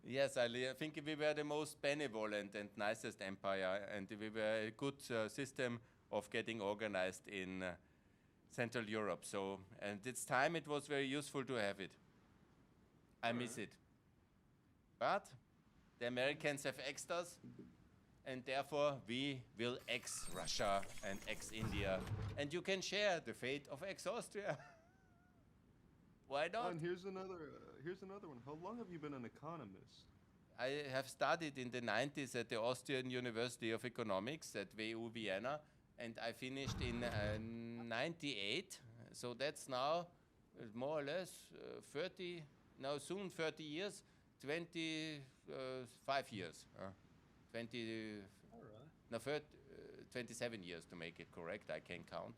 Yes, I think we were the most benevolent and nicest empire, and we were a good system of getting organized in Central Europe. So, and it's time it was very useful to have it. I miss it. But the Americans have exed us, and therefore we will ex Russia and ex India, and you can share the fate of ex Austria. Why Oh, not? and here's another one. How long have you been an economist? I have studied in the 90s at the Austrian University of Economics at WU Vienna, and I finished in 98. So that's now more or less 30, now soon 30 years, 25 years. 20, no, 27 years to make it correct, I can count,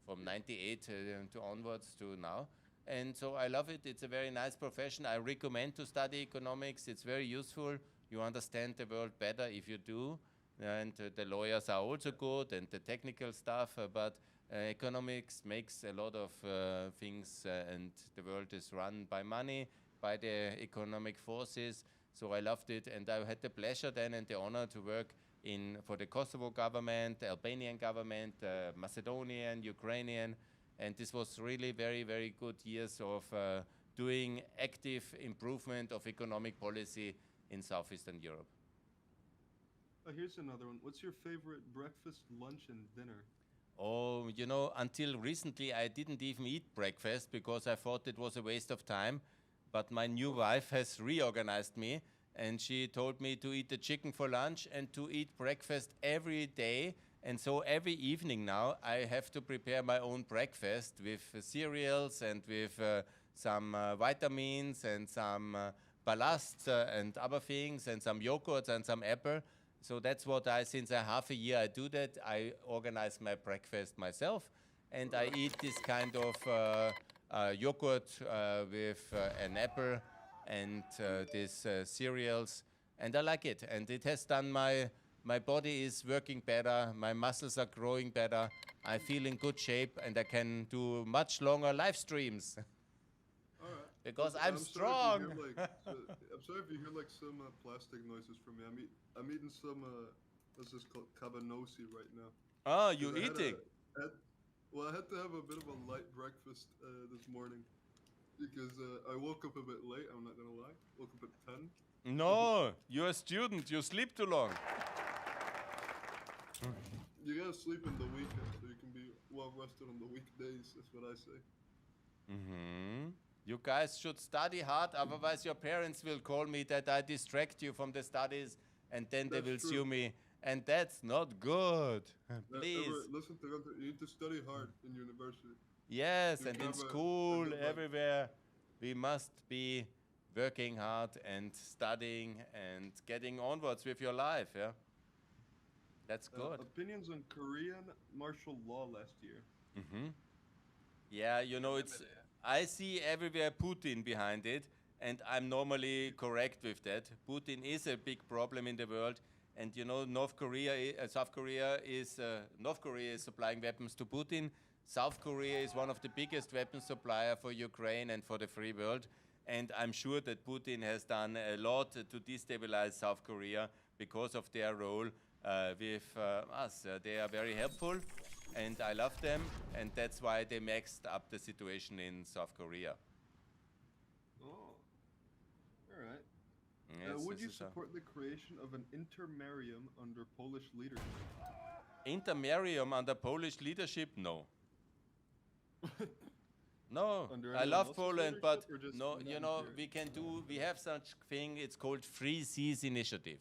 from 98 to onwards to now. And so I love it. It's a very nice profession. I recommend to study economics. It's very useful. You understand the world better if you do. And the lawyers are also good and the technical stuff, but economics makes a lot of things and the world is run by money, by the economic forces. So I loved it, and I had the pleasure then and the honor to work for the Kosovo government, the Albanian government, Macedonian, Ukrainian, and this was really very, very good years of doing active improvement of economic policy in Southeastern Europe. Oh, here's another one. What's your favorite breakfast, lunch, and dinner? Oh, you know, until recently I didn't even eat breakfast because I thought it was a waste of time. But my new wife has reorganized me, and she told me to eat the chicken for lunch and to eat breakfast every day. And so every evening now I have to prepare my own breakfast with cereals and with some vitamins and some ballast and other things and some yogurt and some apple. So that's what since a half a year I do that. I organize my breakfast myself, and I eat this kind of yogurt with an apple and these cereals, and I like it. And it has done my body is working better, my muscles are growing better, I feel in good shape, and I can do much longer live streams. All right. Because Listen, I'm strong. I'm sorry if you hear like some plastic noises from me. I'm eating some what's this called, cabanossi right now. Oh, you 'Cause eating? I had to have a bit of a light breakfast this morning because I woke up a bit late. I'm not gonna lie. Woke up at 10. No, you're a student, you sleep too long. You gotta sleep in the weekend so you can be well rested on the weekdays. That's what I say. You guys should study hard, otherwise your parents will call me that I distract you from the studies, and then they That's will true. sue me, and that's not good. Please. Listen to Gunther. You need to study hard in university. Yes, You and can in have a school, good life. everywhere, we must be working hard and studying and getting onwards with your life, yeah? That's good. Opinions on Korean martial law last year. Yeah, you know, I see everywhere Putin behind it, and I'm normally correct with that. Putin is a big problem in the world, and you know, North Korea is supplying weapons to Putin. South Korea is one of the biggest weapons supplier for Ukraine and for the free world. And I'm sure that Putin has done a lot to destabilize South Korea because of their role with us. They are very helpful, and I love them, and that's why they maxed up the situation in South Korea. Oh, all right. Yes, Would this you is support the creation of an intermarium under Polish leadership? Intermarium under Polish leadership? No. No, Under I anyone love else's Poland, but leadership or just no, you know, volunteer? we have such thing, it's called Free Seas Initiative.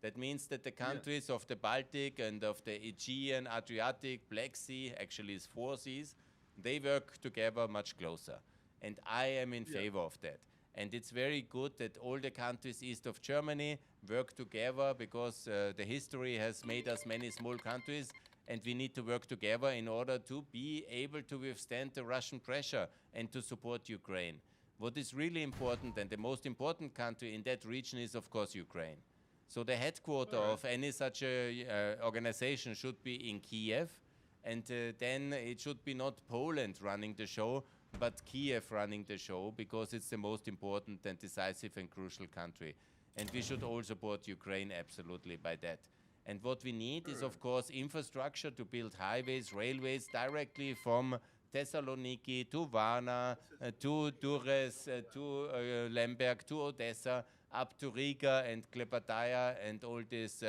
That means that the countries of the Baltic and of the Aegean, Adriatic, Black Sea, actually it's 4 seas, they work together much closer. And I am in favor of that. And it's very good that all the countries east of Germany work together because the history has made us many small countries, and we need to work together in order to be able to withstand the Russian pressure and to support Ukraine. What is really important, and the most important country in that region is, of course, Ukraine. So the headquarters of any such organization should be in Kiev, and then it should be not Poland running the show, but Kiev running the show, because it's the most important and decisive and crucial country. And we should all support Ukraine absolutely by that. And what we need is, of course, infrastructure to build highways, railways directly from Thessaloniki to Varna, to Durres, to Lemberg, to Odessa, up to Riga and Klebataya and all this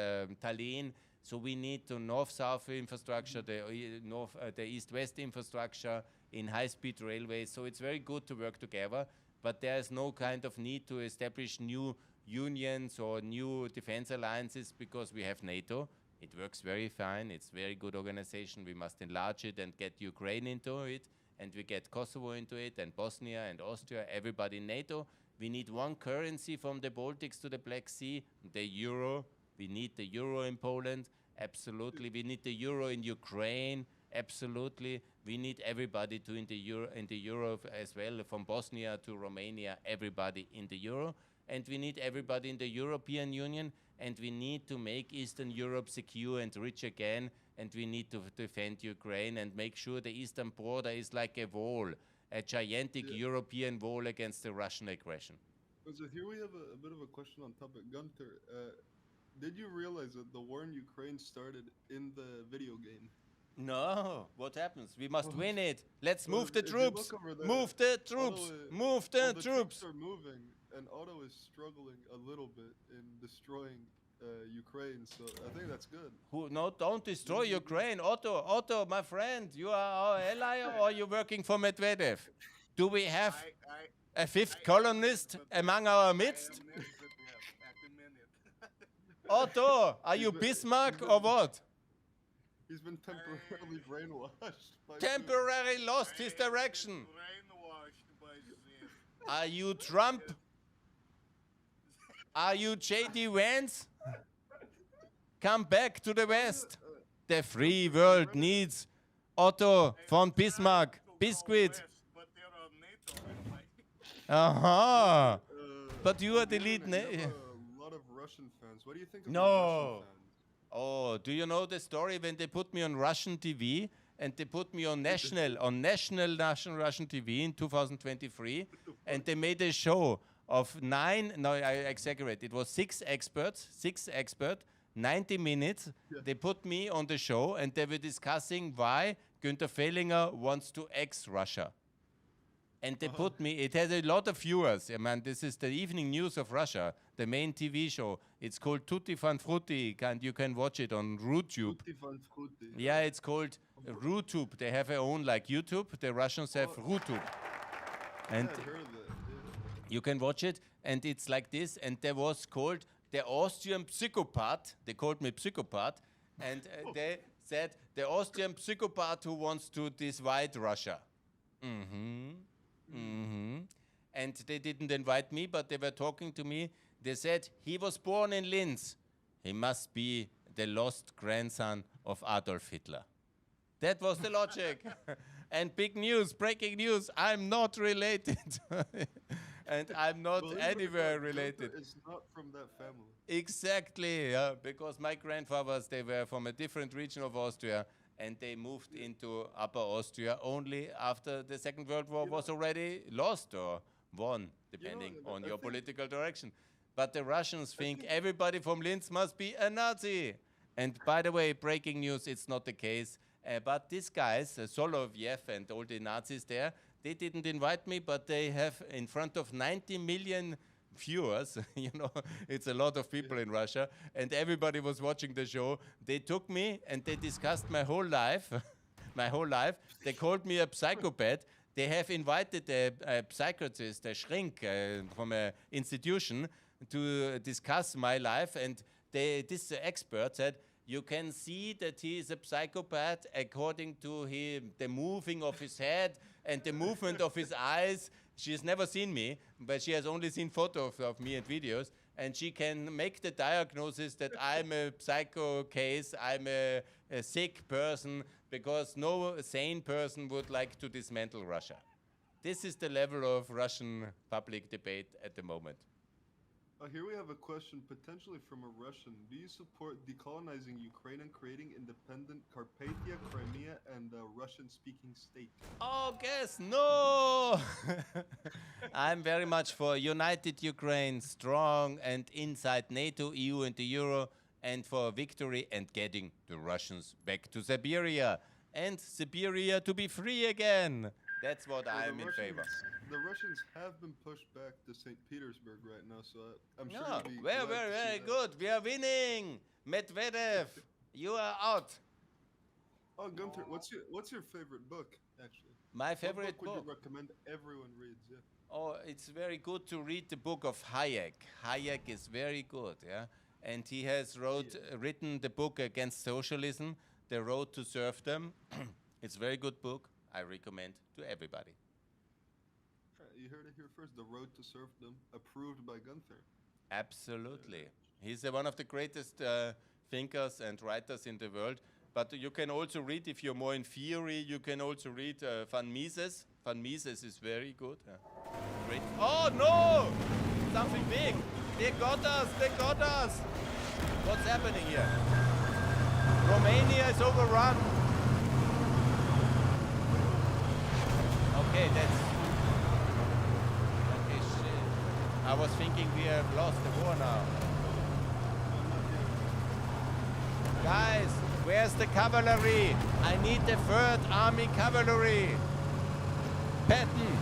Tallinn. So we need to north-south infrastructure, the east-west infrastructure in high-speed railways. So it's very good to work together, but there is no kind of need to establish new unions or new defense alliances because we have NATO. It works very fine. It's a very good organization. We must enlarge it and get Ukraine into it, and we get Kosovo into it, and Bosnia and Austria, everybody in NATO. We need one currency from the Baltics to the Black Sea, the euro. We need the euro in Poland, absolutely. We need the euro in Ukraine, absolutely. We need everybody to in the euro as well, from Bosnia to Romania, everybody in the euro. And we need everybody in the European Union, and we need to make Eastern Europe secure and rich again, and we need to defend Ukraine and make sure the eastern border is like a wall, a gigantic European wall against the Russian aggression. So here we have a bit of a question on topic. Gunther, did you realize that the war in Ukraine started in the video game? No, what happens? We must win it. Let's Well, move the if you troops. look over there, Move the troops. Otto, Move well, the the troops. are moving, and Otto is struggling a little bit in destroying Ukraine, so I think that's good. No, don't destroy Ukraine. Otto, my friend, you are our ally, or are you working for Medvedev? Do we have a fifth columnist among our midst? Otto, are you Bismarck or what? He's been temporarily brainwashed. Temporarily lost his direction. Are you Trump? Are you J.D. Vance? Come back to the West. The free world needs Otto von Bismarck. Biscuit. Aha. But you are the lead. You have a lot of Russian fans. What do you think of the No. Russian fans? Oh, do you know the story when they put me on Russian TV and they put me on national Russian TV in 2023, and they made a show of 9, no, I exaggerate, it was 6 experts, 90 minutes. They put me on the show and they were discussing why Gunther Fehlinger wants to ex-Russia. And they put me, it has a lot of viewers. I mean, this is the evening news of Russia, the main TV show. It's called Tutti Fan Frutti, and you can watch it on YouTube. Tutti Fan Frutti. Yeah, it's called RuTube. They have their own, like YouTube. The Russians have RuTube. And I heard that. you can watch it, and it's like this. And there was called the Austrian psychopath. They called me psychopath. And they said, the Austrian psychopath who wants to divide Russia. And they didn't invite me, but they were talking to me. They said, he was born in Linz. He must be the lost grandson of Adolf Hitler. That was the logic. And big news, breaking news, I'm not related. And I'm not anywhere related. It's not from that family. Exactly, because my grandfathers, they were from a different region of Austria, and they moved into Upper Austria only after the Second World War was already lost or one, depending on I your think- political direction. But the Russians think everybody from Linz must be a Nazi. And by the way, breaking news, it's not the case. But these guys, Soloviev and all the Nazis there, they didn't invite me, but they have in front of 90 million viewers, you know, it's a lot of people in Russia, and everybody was watching the show. They took me and they discussed my whole life, my whole life. They called me a psychopath. They have invited a psychiatrist, a shrink from an institution to discuss my life, and this expert said, you can see that he is a psychopath according to the moving of his head and the movement of his eyes. She has never seen me, but she has only seen photos of me and videos, and she can make the diagnosis that I'm a psycho case, I'm a sick person, because no sane person would like to dismantle Russia. This is the level of Russian public debate at the moment. Here we have a question potentially from a Russian. Do you support decolonizing Ukraine and creating independent Carpathia, Crimea, and a Russian-speaking state? Oh, guess no! I'm very much for united Ukraine, strong and inside NATO, EU and the Euro, and for victory and getting the Russians back to Siberia, and Siberia to be free again. That's what Well, I'm in favor. The Russians have been pushed back to St. Petersburg right now, so I'm sure Yeah, you'll be very, glad to see very that. good. We are winning. Medvedev, you are out. Oh, Gunther, what's your favorite book, actually? My What favorite book would book. you recommend everyone reads? Yeah. Oh, it's very good to read the book of Hayek. Hayek is very good, yeah. And he has written the book against socialism, The Road to Serfdom. It's a very good book. I recommend to everybody. You heard it here first. The Road to Serfdom, approved by Gunther. Absolutely. He's one of the greatest thinkers and writers in the world. But you can also read, if you're more in theory, you can also read Van Mises. Van Mises is very good. Great. Oh, no! Something big. They got us. They got us. What's happening here? Romania is overrun. Okay, that's... Okay, shit. I was thinking we have lost the war now. Guys, where's the cavalry? I need the 3rd Army Cavalry. Patton.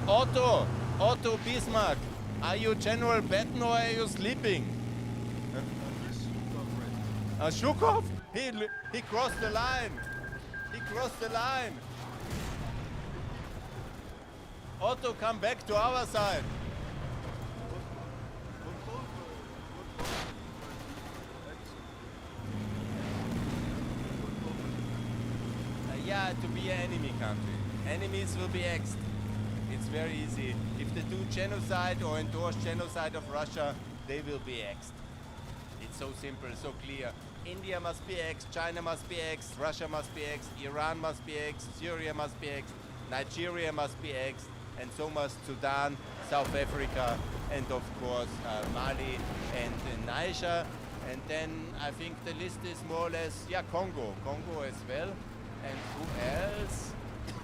Otto Bismarck. Are you General Patton or are you sleeping? Zhukov? He crossed the line. He crossed the line. Otto, come back to our side. Yeah, to be an enemy country. Enemies will be axed. It's very easy. If they do genocide or endorse genocide of Russia, they will be axed. It's so simple, so clear. India must be axed, China must be axed, Russia must be axed, Iran must be axed, Syria must be axed, Nigeria must be axed, and so must Sudan, South Africa, and of course Mali and Niger. And then I think the list is more or less, yeah, Congo as well. And who else?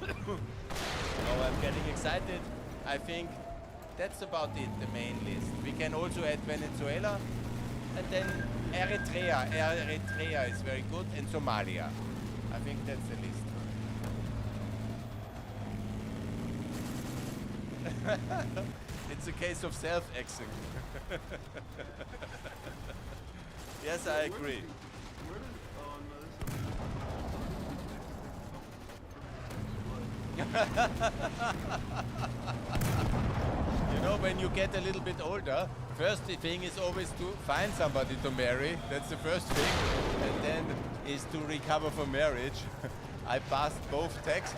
Oh, I'm getting excited. I think that's about it, the main list. We can also add Venezuela, and then Eritrea. Eritrea is very good, and Somalia. I think that's the list. It's a case of self-exing. Yes, I agree. You know, when you get a little bit older, first thing is always to find somebody to marry. That's the first thing. And then is to recover from marriage. I passed both tests.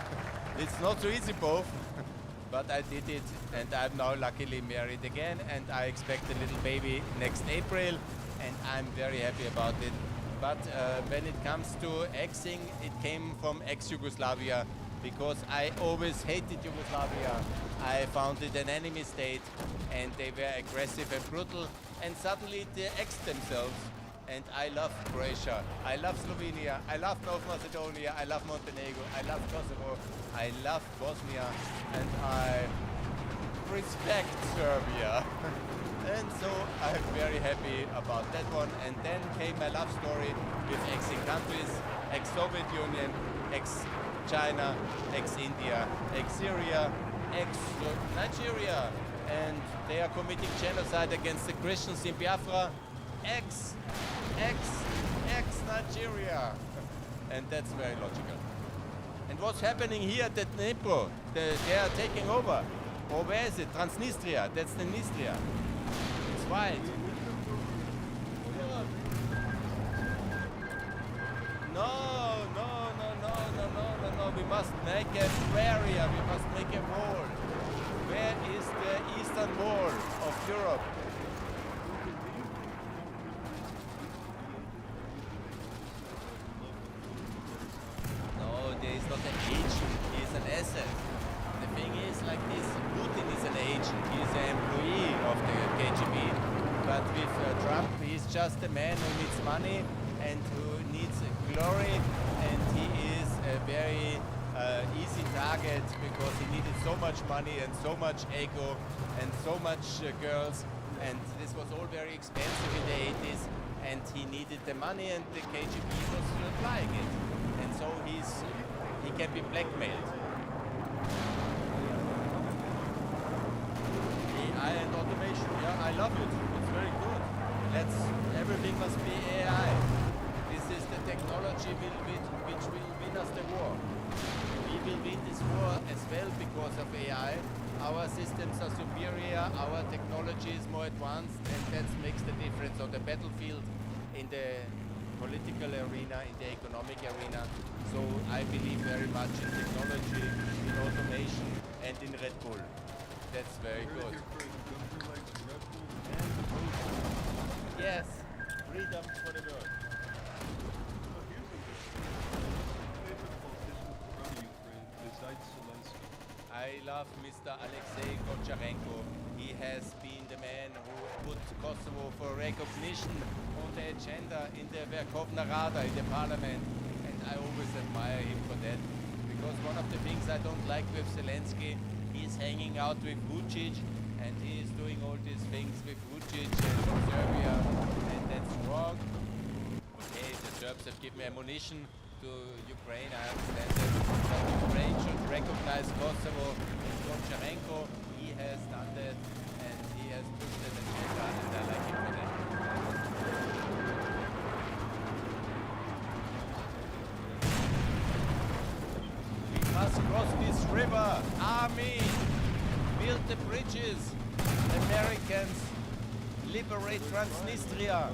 It's not so easy both, but I did it. And I'm now luckily married again. And I expect a little baby next April. And I'm very happy about it. But when it comes to exing, it came from ex-Yugoslavia. Because I always hated Yugoslavia. I found it an enemy state, and they were aggressive and brutal, and suddenly they axed themselves. And I love Croatia, I love Slovenia, I love North Macedonia, I love Montenegro, I love Kosovo, I love Bosnia, and I respect Serbia. And so I'm very happy about that one. And then came my love story with ex-in countries, ex-Soviet Union, ex-China, ex-India, ex-Syria, ex-Nigeria. And they are committing genocide against the Christians in Biafra. Ex-Nigeria. And that's very logical. And what's happening here at the Dnipro? They are taking over. Or where is it? Transnistria. That's the Nistria. It's white. No. We must make a barrier. We must make a wall. Where is the eastern wall of Europe? No, there is not an agent. He is an asset. The thing is like this. Putin is an agent. He is an employee of the KGB. But with Trump, he is just a man who needs money and who needs glory. And he is a very easy target because he needed so much money and so much ego and so much girls. And this was all very expensive in the 80s. And he needed the money and the KGB was supplying it. And so he can be blackmailed. AI and automation, yeah, I love it. It's very good. Everything must be AI. This is the technology which will win us the war. We will win this war as well because of AI. Our systems are superior, our technology is more advanced, and that makes the difference on the battlefield, in the political arena, in the economic arena. So I believe very much in technology, in automation, and in Red Bull. That's very good. Gunther likes Red Bull and Coke. Yes, freedom for the world. So here's a favorite politician from Ukraine besides Zelensky. I love Mr. Alexei Goncharenko. He has been the man who put Kosovo for recognition on the agenda in the Verkhovna Rada, in the parliament. And I always admire him for that. Because one of the things I don't like with Zelensky, he's hanging out with Vucic and he is doing all these things with Vucic and Serbia, and that's wrong. Okay, the Serbs have given ammunition to Ukraine, I understand that. But Ukraine should recognize Kosovo and Goncharenko. He has done that and he has pushed that agenda and I like him for that. We must cross this river. Army! Build the bridges. Americans, liberate Transnistria.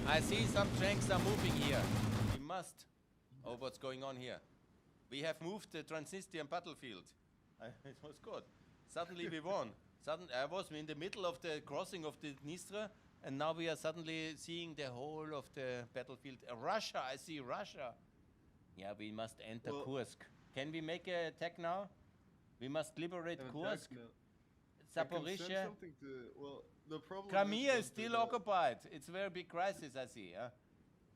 I see some tanks are moving here. We must. Oh, what's going on here? We have moved the Transnistrian battlefield. It was good. Suddenly we won. I was in the middle of the crossing of the Dniester, and now we are suddenly seeing the whole of the battlefield. Russia, I see Russia. Yeah, we must enter Kursk. Can we make an attack now? We must liberate Kursk. Zaporizhia. The problem Crimea is still occupied. It's a very big crisis, I see.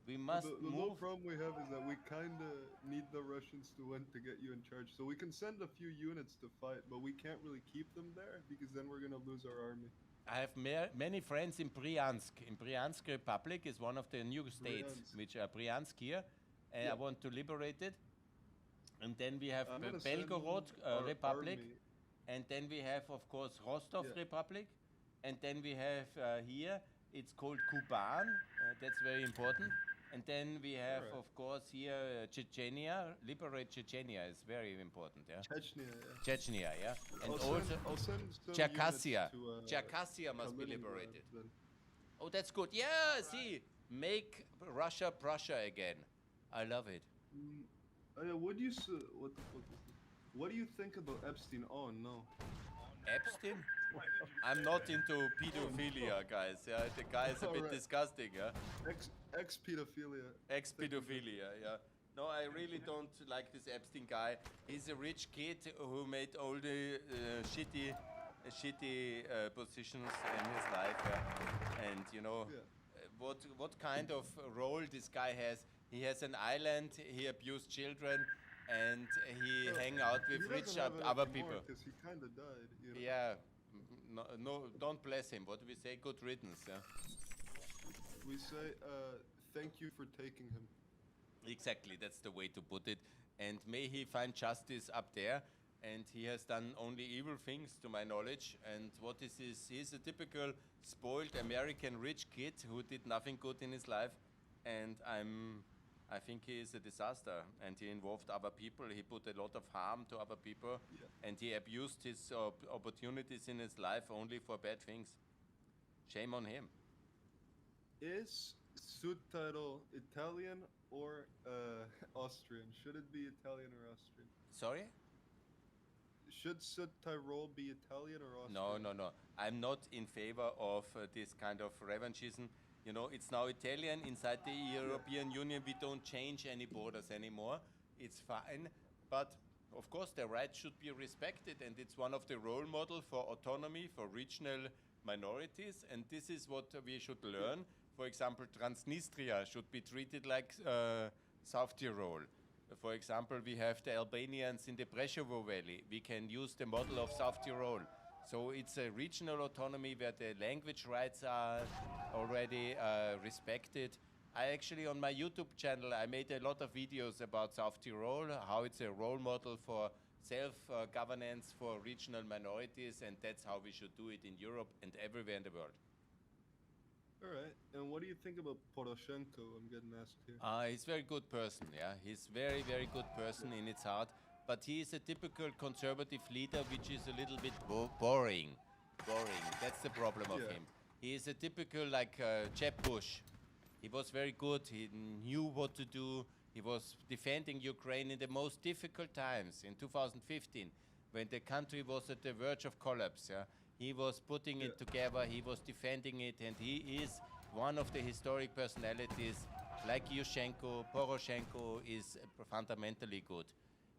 We must the move. little problem we have is that we kind of need the Russians to win to get you in charge. So we can send a few units to fight, but we can't really keep them there because then we're going to lose our army. I have many friends in Bryansk. In Bryansk Republic is one of the new states, which are Bryansk here. And I want to liberate it. And then we have Belgorod Republic. Army. And then we have, of course, Rostov Republic. And then we have here, it's called Kuban. That's very important. And then we have, of course, here Chechnya. Liberate Chechnya is very important. Yeah. Chechnya, yeah. And I'll send some Circassia. units to, Circassia must be Kaliningrad liberated. then. Oh, that's good. Yeah, see, make Russia Prussia again. I love it. What do you what the fuck is this? What do you think about Epstein? Oh no. Epstein? I'm not into pedophilia, guys. Yeah, the guy is a bit disgusting. Yeah. Ex-pedophilia. Ex-pedophilia. Yeah. No, I really don't like this Epstein guy. He's a rich kid who made all the shitty shitty positions in his life, and you know what kind of role this guy has. He has an island. He abused children, and he hang out with He rich doesn't have it other anymore people. because he kind of died. You know? Yeah, no, don't bless him. What do we say? Good riddance. Yeah. We say thank you for taking him. Exactly, that's the way to put it. And may he find justice up there. And he has done only evil things, to my knowledge. And what is he's a typical spoiled American rich kid who did nothing good in his life. And I think he is a disaster. And he involved other people. He put a lot of harm to other people. Yeah. And he abused his opportunities in his life only for bad things. Shame on him. Is subtitle Italian or Austrian? Should it be Italian or Austrian? Sorry? Should Südtirol be Italian or Austrian? No. I'm not in favor of this kind of revanchism. You know, it's now Italian inside the European Union. We don't change any borders anymore. It's fine. But of course, the rights should be respected. And it's one of the role models for autonomy, for regional minorities. And this is what we should learn. For example, Transnistria should be treated like South Tyrol. For example, we have the Albanians in the Prešovo Valley. We can use the model of South Tyrol. So it's a regional autonomy where the language rights are already respected. I actually, on my YouTube channel, I made a lot of videos about South Tyrol, how it's a role model for self-governance for regional minorities, and that's how we should do it in Europe and everywhere in the world. All right. And what do you think about Poroshenko? I'm getting asked here. He's a very good person, yeah. He's very, very good person in its heart. But he is a typical conservative leader, which is a little bit boring. That's the problem of him. He is a typical, like, Jeb Bush. He was very good. He knew what to do. He was defending Ukraine in the most difficult times in 2015, when the country was at the verge of collapse, yeah. He was putting it together, he was defending it, and he is one of the historic personalities, like Yushchenko. Poroshenko is fundamentally good.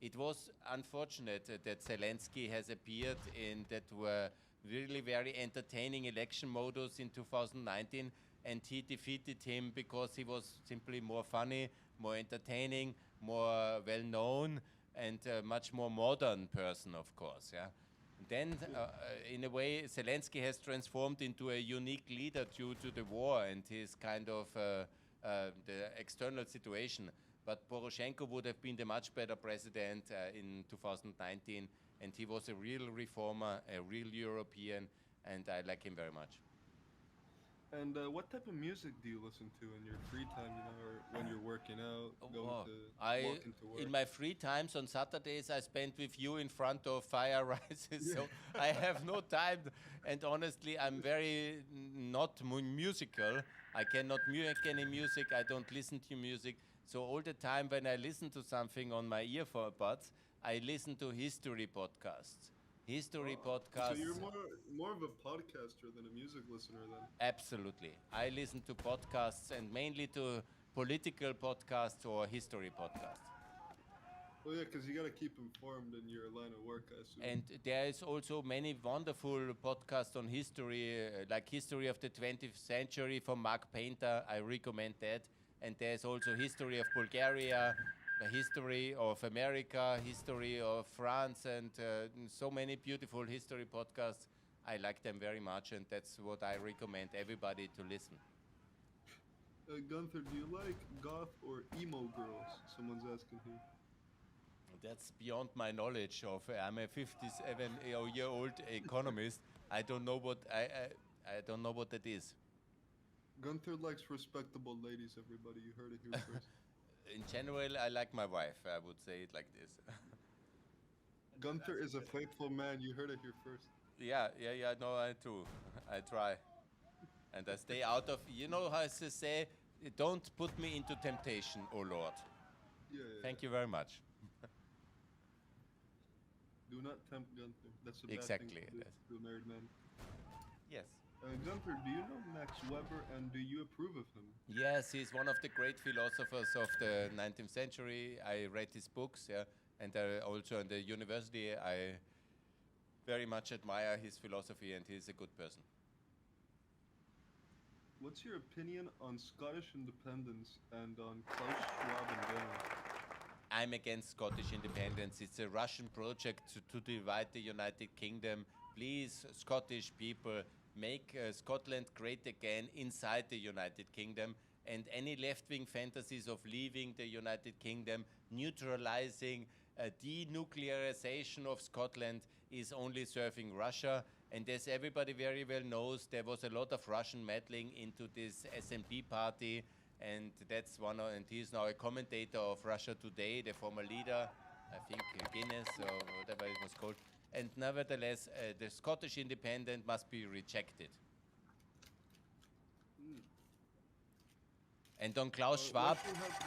It was unfortunate that Zelensky has appeared in that were really very entertaining election modus in 2019, and he defeated him because he was simply more funny, more entertaining, more well-known, and much more modern person, of course, yeah. Then, in a way, Zelensky has transformed into a unique leader due to the war and his kind of the external situation. But Poroshenko would have been the much better president in 2019, and he was a real reformer, a real European, and I like him very much. And what type of music do you listen to in your free time, you know, or when you're working out, walking to work? In my free times on Saturdays, I spend with you in front of fire rises, so I have no time. And honestly, I'm very not musical. I cannot make any music. I don't listen to music. So all the time when I listen to something on my earbuds, I listen to history podcasts. So you're more of a podcaster than a music listener then? Absolutely. I listen to podcasts and mainly to political podcasts or history podcasts. Well, yeah, because you got to keep informed in your line of work, I assume. And there is also many wonderful podcasts on history, like History of the 20th Century from Mark Painter. I recommend that. And there's also History of Bulgaria, the history of America, history of France, and so many beautiful history podcasts. I like them very much, and that's what I recommend everybody to listen. Gunther, do you like goth or emo girls? Someone's asking here. That's beyond my knowledge of. I'm a 57-year-old economist. I don't know what I don't know what that is. Gunther likes respectable ladies. Everybody, you heard it here first. In general, I like my wife. I would say it like this. Gunther is a faithful man. You heard it here first. Yeah. No, I too. I try, and I stay out of. You know how to say, don't put me into temptation, oh Lord. Yeah. Thank you very much. Do not tempt Gunther. That's a bad Exactly. thing to a married man. Yes. Gunther, do you know Max Weber, and do you approve of him? Yes, he's one of the great philosophers of the 19th century. I read his books, yeah, and also in the university I very much admire his philosophy, and he's a good person. What's your opinion on Scottish independence and on Klaus Schwab and Bannon? I'm against Scottish independence. It's a Russian project to divide the United Kingdom. Please, Scottish people, make Scotland great again inside the United Kingdom. And any left-wing fantasies of leaving the United Kingdom, neutralizing denuclearization of Scotland is only serving Russia. And as everybody very well knows, there was a lot of Russian meddling into this SNP party. And that's and he's now a commentator of Russia Today, the former leader, I think Guinness or whatever it was called. And nevertheless, the Scottish independent must be rejected. And on Klaus Schwab,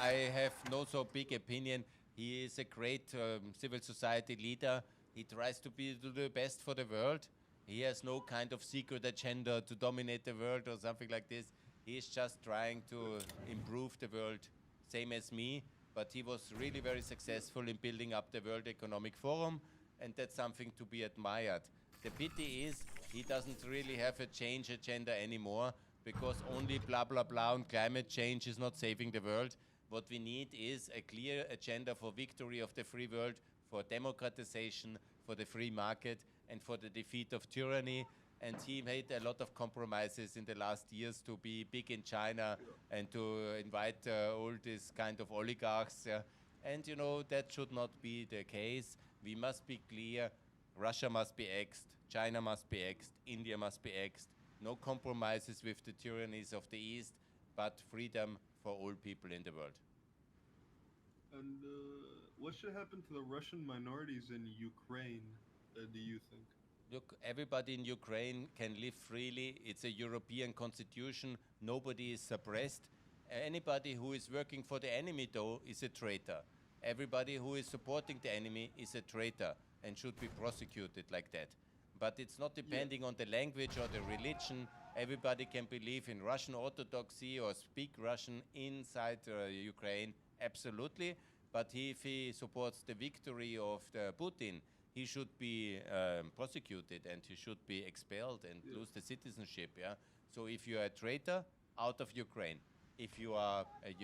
I have no so big opinion. He is a great civil society leader. He tries to do the best for the world. He has no kind of secret agenda to dominate the world or something like this. He is just trying to improve the world, same as me. But he was really very successful in building up the World Economic Forum, and that's something to be admired. The pity is he doesn't really have a change agenda anymore, because only blah, blah, blah on climate change is not saving the world. What we need is a clear agenda for victory of the free world, for democratization, for the free market, and for the defeat of tyranny. And he made a lot of compromises in the last years to be big in China and to invite all these kind of oligarchs. And you know, that should not be the case. We must be clear. Russia must be axed, China must be axed, India must be axed. No compromises with the tyrannies of the East, but freedom for all people in the world. And what should happen to the Russian minorities in Ukraine, do you think? Look, everybody in Ukraine can live freely. It's a European constitution. Nobody is suppressed. Anybody who is working for the enemy, though, is a traitor. Everybody who is supporting the enemy is a traitor and should be prosecuted like that. But it's not depending on the language or the religion. Everybody can believe in Russian Orthodoxy or speak Russian inside Ukraine, absolutely. But if he supports the victory of Putin, he should be prosecuted and he should be expelled and lose the citizenship. Yeah. So if you are a traitor, out of Ukraine. If you are a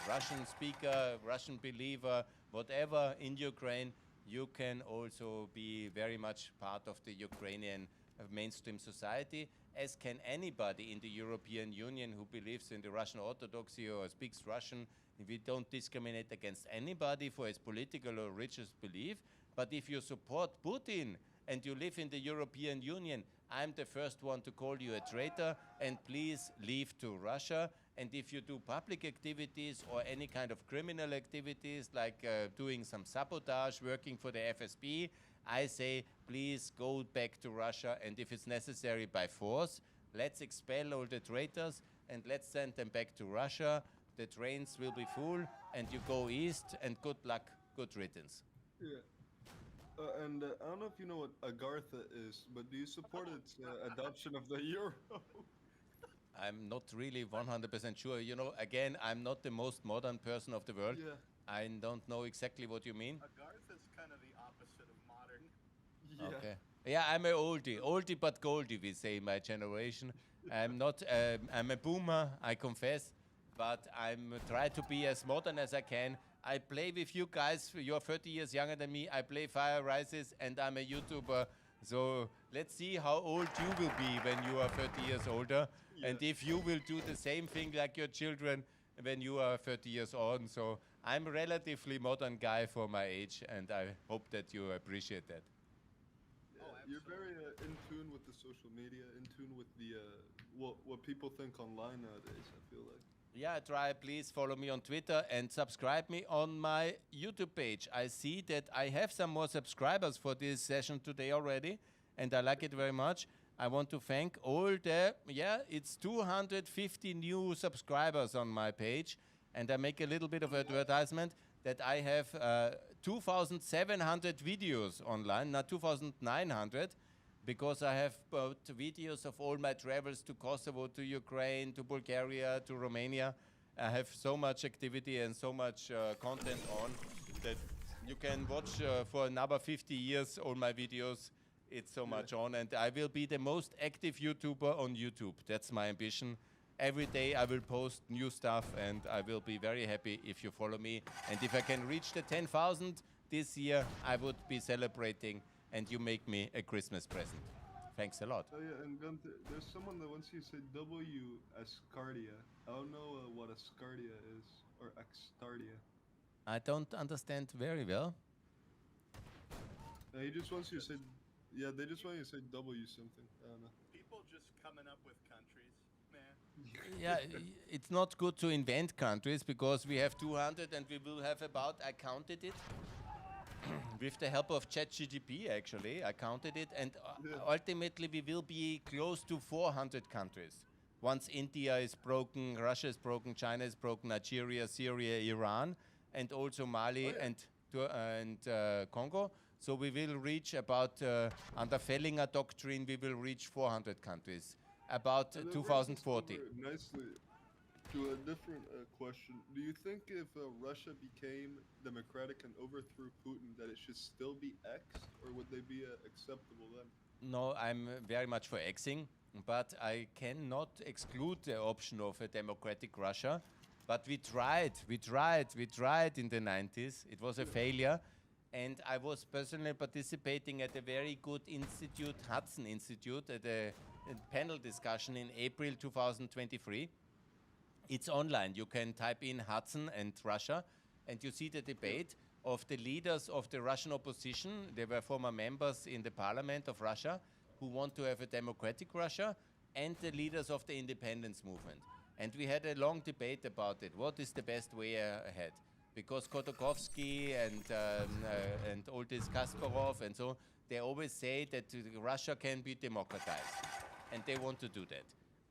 Russian speaker, Russian believer, whatever in Ukraine, you can also be very much part of the Ukrainian mainstream society, as can anybody in the European Union who believes in the Russian Orthodoxy or speaks Russian. We don't discriminate against anybody for his political or religious belief. But if you support Putin and you live in the European Union, I'm the first one to call you a traitor, and please leave to Russia. And if you do public activities or any kind of criminal activities, like doing some sabotage, working for the FSB, I say, please go back to Russia, and if it's necessary by force, let's expel all the traitors and let's send them back to Russia. The trains will be full, and you go east, and good luck, good riddance. Yeah. And I don't know if you know what Agartha is, but do you support its adoption of the euro? I'm not really 100% sure. You know, again, I'm not the most modern person of the world. Yeah. I don't know exactly what you mean. Agartha is kind of the opposite of modern. Yeah. Okay. Yeah, I'm a oldie but goldie, we say in my generation. I'm not, I'm a boomer, I confess, but I'm try to be as modern as I can. I play with you guys, you're 30 years younger than me, I play Fire Rises, and I'm a YouTuber. So let's see how old you will be when you are 30 years older, and if you will do the same thing like your children when you are 30 years on. So I'm a relatively modern guy for my age, and I hope that you appreciate that. You're very in tune with the social media, in tune with the what people think online nowadays, I feel like. Yeah, try, please follow me on Twitter and subscribe me on my YouTube page. I see that I have some more subscribers for this session today already, and I like it very much. I want to thank all the, it's 250 new subscribers on my page, and I make a little bit of advertisement that I have 2,700 videos online, not 2,900, because I have put videos of all my travels to Kosovo, to Ukraine, to Bulgaria, to Romania. I have so much activity and so much content on that you can watch for another 50 years all my videos it's so much on, and I will be the most active YouTuber on YouTube. That's my ambition. Every day I will post new stuff, and I will be very happy if you follow me. And if I can reach the 10,000 this year, I would be celebrating, and you make me a Christmas present. Thanks a lot. Oh yeah, and Gunther, there's someone that wants you to say W Ascardia. I don't know what Ascardia is, or Axtardia. I don't understand very well. He just wants you to say, yeah, they just want you to say W something. I don't know. People just coming up with countries, man. Yeah, it's not good to invent countries because we have 200 and we will have about, I counted it, with the help of ChatGPT actually, I counted it, and ultimately we will be close to 400 countries. Once India is broken, Russia is broken, China is broken, Nigeria, Syria, Iran, and also Mali and Congo. So we will reach about, under Fehlinger doctrine, we will reach 400 countries, about And that 2040. brings us over nicely to a different question. Do you think if Russia became democratic and overthrew Putin, that it should still be X'd, or would they be acceptable then? No, I'm very much for Xing, but I cannot exclude the option of a democratic Russia. But we tried in the 90s. It was a failure. And I was personally participating at a very good institute, Hudson Institute, at a panel discussion in April 2023. It's online. You can type in Hudson and Russia, and you see the debate of the leaders of the Russian opposition. They were former members in the parliament of Russia who want to have a democratic Russia, and the leaders of the independence movement. And we had a long debate about it. What is the best way ahead? Because Khodorkovsky and all this Kasparov and so, they always say that Russia can be democratized, and they want to do that.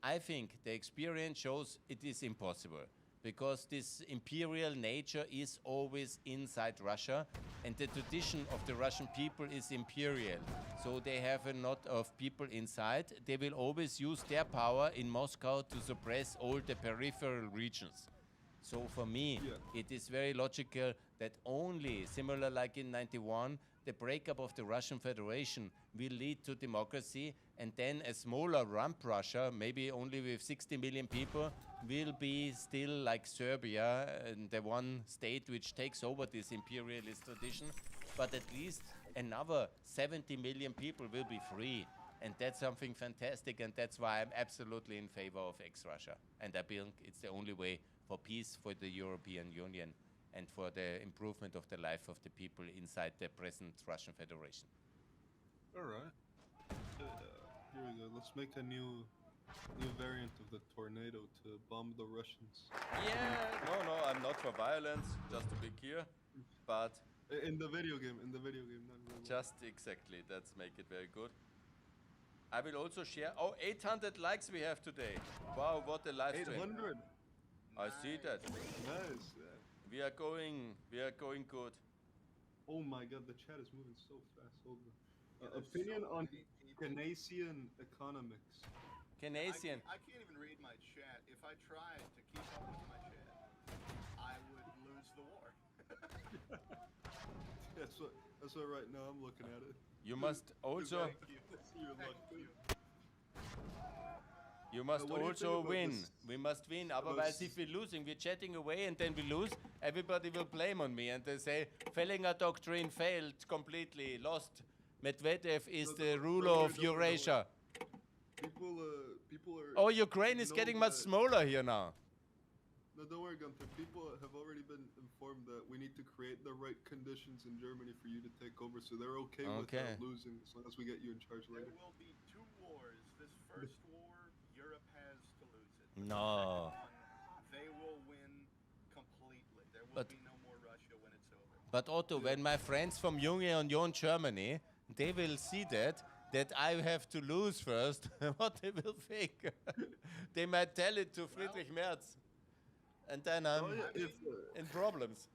I think the experience shows it is impossible, because this imperial nature is always inside Russia, and the tradition of the Russian people is imperial. So they have a lot of people inside. They will always use their power in Moscow to suppress all the peripheral regions. So for me, it is very logical that only, similar like in 91, the breakup of the Russian Federation will lead to democracy, and then a smaller rump Russia, maybe only with 60 million people, will be still like Serbia, and the one state which takes over this imperialist tradition. But at least another 70 million people will be free. And that's something fantastic, and that's why I'm absolutely in favor of ex-Russia. And I think it's the only way for peace for the European Union and for the improvement of the life of the people inside the present Russian Federation. All right. Here we go. Let's make a new variant of the tornado to bomb the Russians. Yeah, no, I'm not for violence, just to be clear. But In the video game, not in real life. just exactly, let's make it very good. I will also share. Oh, 800 likes we have today. Wow, what a live stream. 800. I see that. Nice. We are going good. Oh my God, the chat is moving so fast. Hold on. Opinion on Keynesian economics. Canadian. I can't even read my chat. If I tried to keep up with my chat, I would lose the war. That's what right now I'm looking at it. You must also Thank you. Thank you. you must what do you think also about win. this? We must win. Otherwise, s- if we're losing, we're chatting away and then we lose. Everybody will blame on me and they say Fehlinger doctrine failed completely, lost. Medvedev is No, the don't ruler worry, of don't worry, don't Eurasia. People are. Oh, Ukraine is know getting much that- smaller here now. No, don't worry, Gunther. People have already been informed that we need to create the right conditions in Germany for you to take over, so they're okay with Okay. losing as long as we get you in charge There later. will be 2 wars. This first war, Europe has to lose it. The No. second one, they will win completely. There will But- be no more Russia when it's over. But Otto, when my friends from Union Germany, they will see that I have to lose first, what they will think. They might tell it to Friedrich Merz. And then I'm Oh, yeah, if, in problems.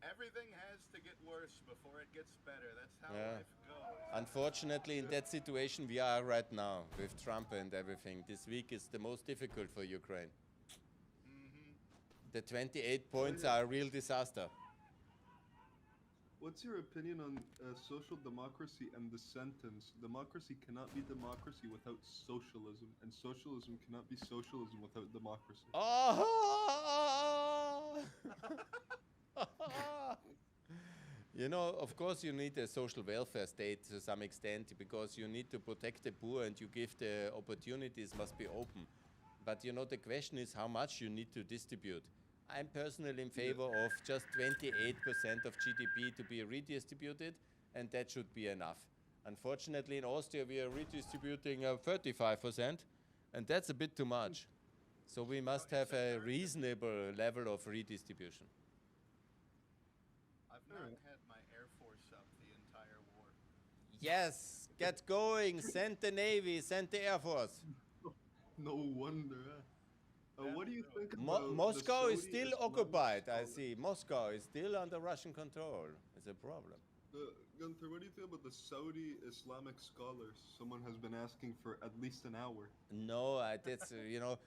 Everything has to get worse before it gets better. That's how Yeah. life goes. Unfortunately, in that situation we are right now with Trump and everything. This week is the most difficult for Ukraine. Mm-hmm. The 28 points are a real disaster. What's your opinion on social democracy and the sentence, democracy cannot be democracy without socialism, and socialism cannot be socialism without democracy? Oh! You know, of course, you need a social welfare state to some extent because you need to protect the poor and you give the opportunities must be open. But you know, the question is how much you need to distribute. I'm personally in favor of just 28% of GDP to be redistributed, and that should be enough. Unfortunately, in Austria, we are redistributing 35%, and that's a bit too much. So we must have a reasonable level of redistribution. I've not had my Air Force up the entire war. Yes, get going, send the Navy, send the Air Force. No wonder. What do you think Mo about Moscow the is still Saudi occupied, I Islamic see. Moscow is still under Russian control. It's a problem. Gunther, what do you think about the Saudi Islamic scholars? Someone has been asking for at least an hour. No, that's, you know,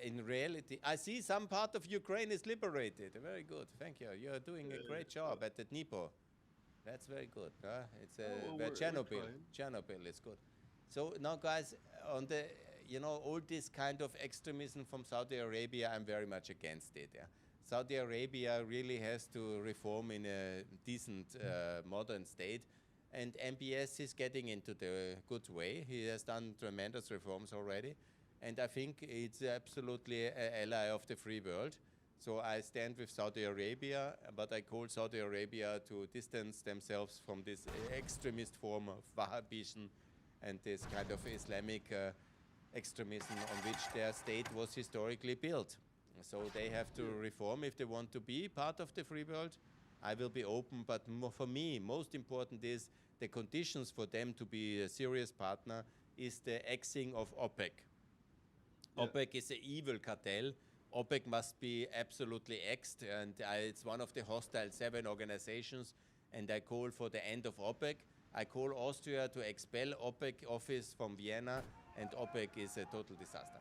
in reality, I see some part of Ukraine is liberated. Very good, thank you. You're doing a great job at the Dnipro. That's very good. It's well, where we're Chernobyl. trying. Chernobyl is good. So now, guys, on the, you know, all this kind of extremism from Saudi Arabia, I'm very much against it. Yeah? Saudi Arabia really has to reform in a decent, modern state. And MBS is getting into the good way. He has done tremendous reforms already. And I think it's absolutely an ally of the free world. So I stand with Saudi Arabia, but I call Saudi Arabia to distance themselves from this extremist form of Wahhabism and this kind of Islamic extremism on which their state was historically built. So they have to reform if they want to be part of the free world. I will be open, but for me, most important is the conditions for them to be a serious partner is the axing of OPEC. Yeah. OPEC is an evil cartel. OPEC must be absolutely axed, and it's one of the hostile 7 organizations, and I call for the end of OPEC. I call Austria to expel OPEC office from Vienna, and OPEC is a total disaster.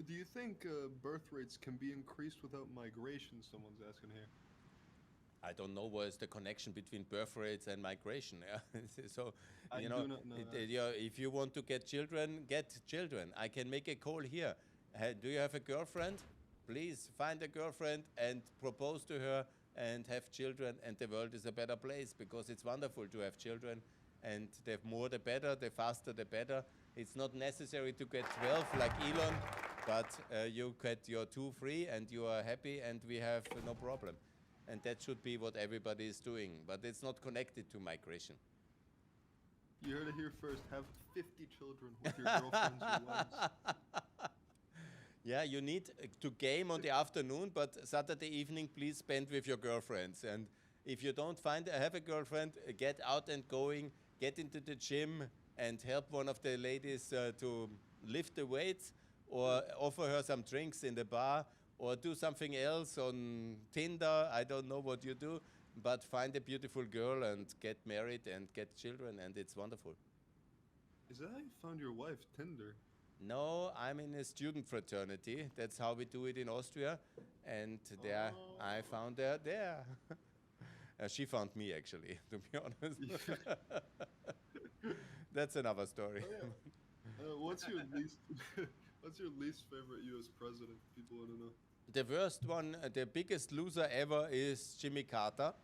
Do you think birth rates can be increased without migration? Someone's asking here. I don't know what is the connection between birth rates and migration. Yeah? So, I you know, do not know if you want to get children, get children. I can make a call here. Do you have a girlfriend? Please find a girlfriend and propose to her and have children, and the world is a better place because it's wonderful to have children, and the more the better, the faster the better. It's not necessary to get 12 like Elon, but you get your 2 free and you are happy and we have no problem. And that should be what everybody is doing, but it's not connected to migration. You heard it here first. Have 50 children with your girlfriends or wives. Yeah, you need to game on the afternoon, but Saturday evening, please spend with your girlfriends. And if you don't have a girlfriend, get out and going, get into the gym and help one of the ladies to lift the weights or offer her some drinks in the bar or do something else on Tinder. I don't know what you do, but find a beautiful girl and get married and get children, and it's wonderful. Is that how you found your wife, Tinder? No, I'm in a student fraternity. That's how we do it in Austria. And there, I found her there. She found me, actually, to be honest. That's another story. Oh, yeah. What's your least favorite U.S. president? People want to know. The worst one, the biggest loser ever is Jimmy Carter.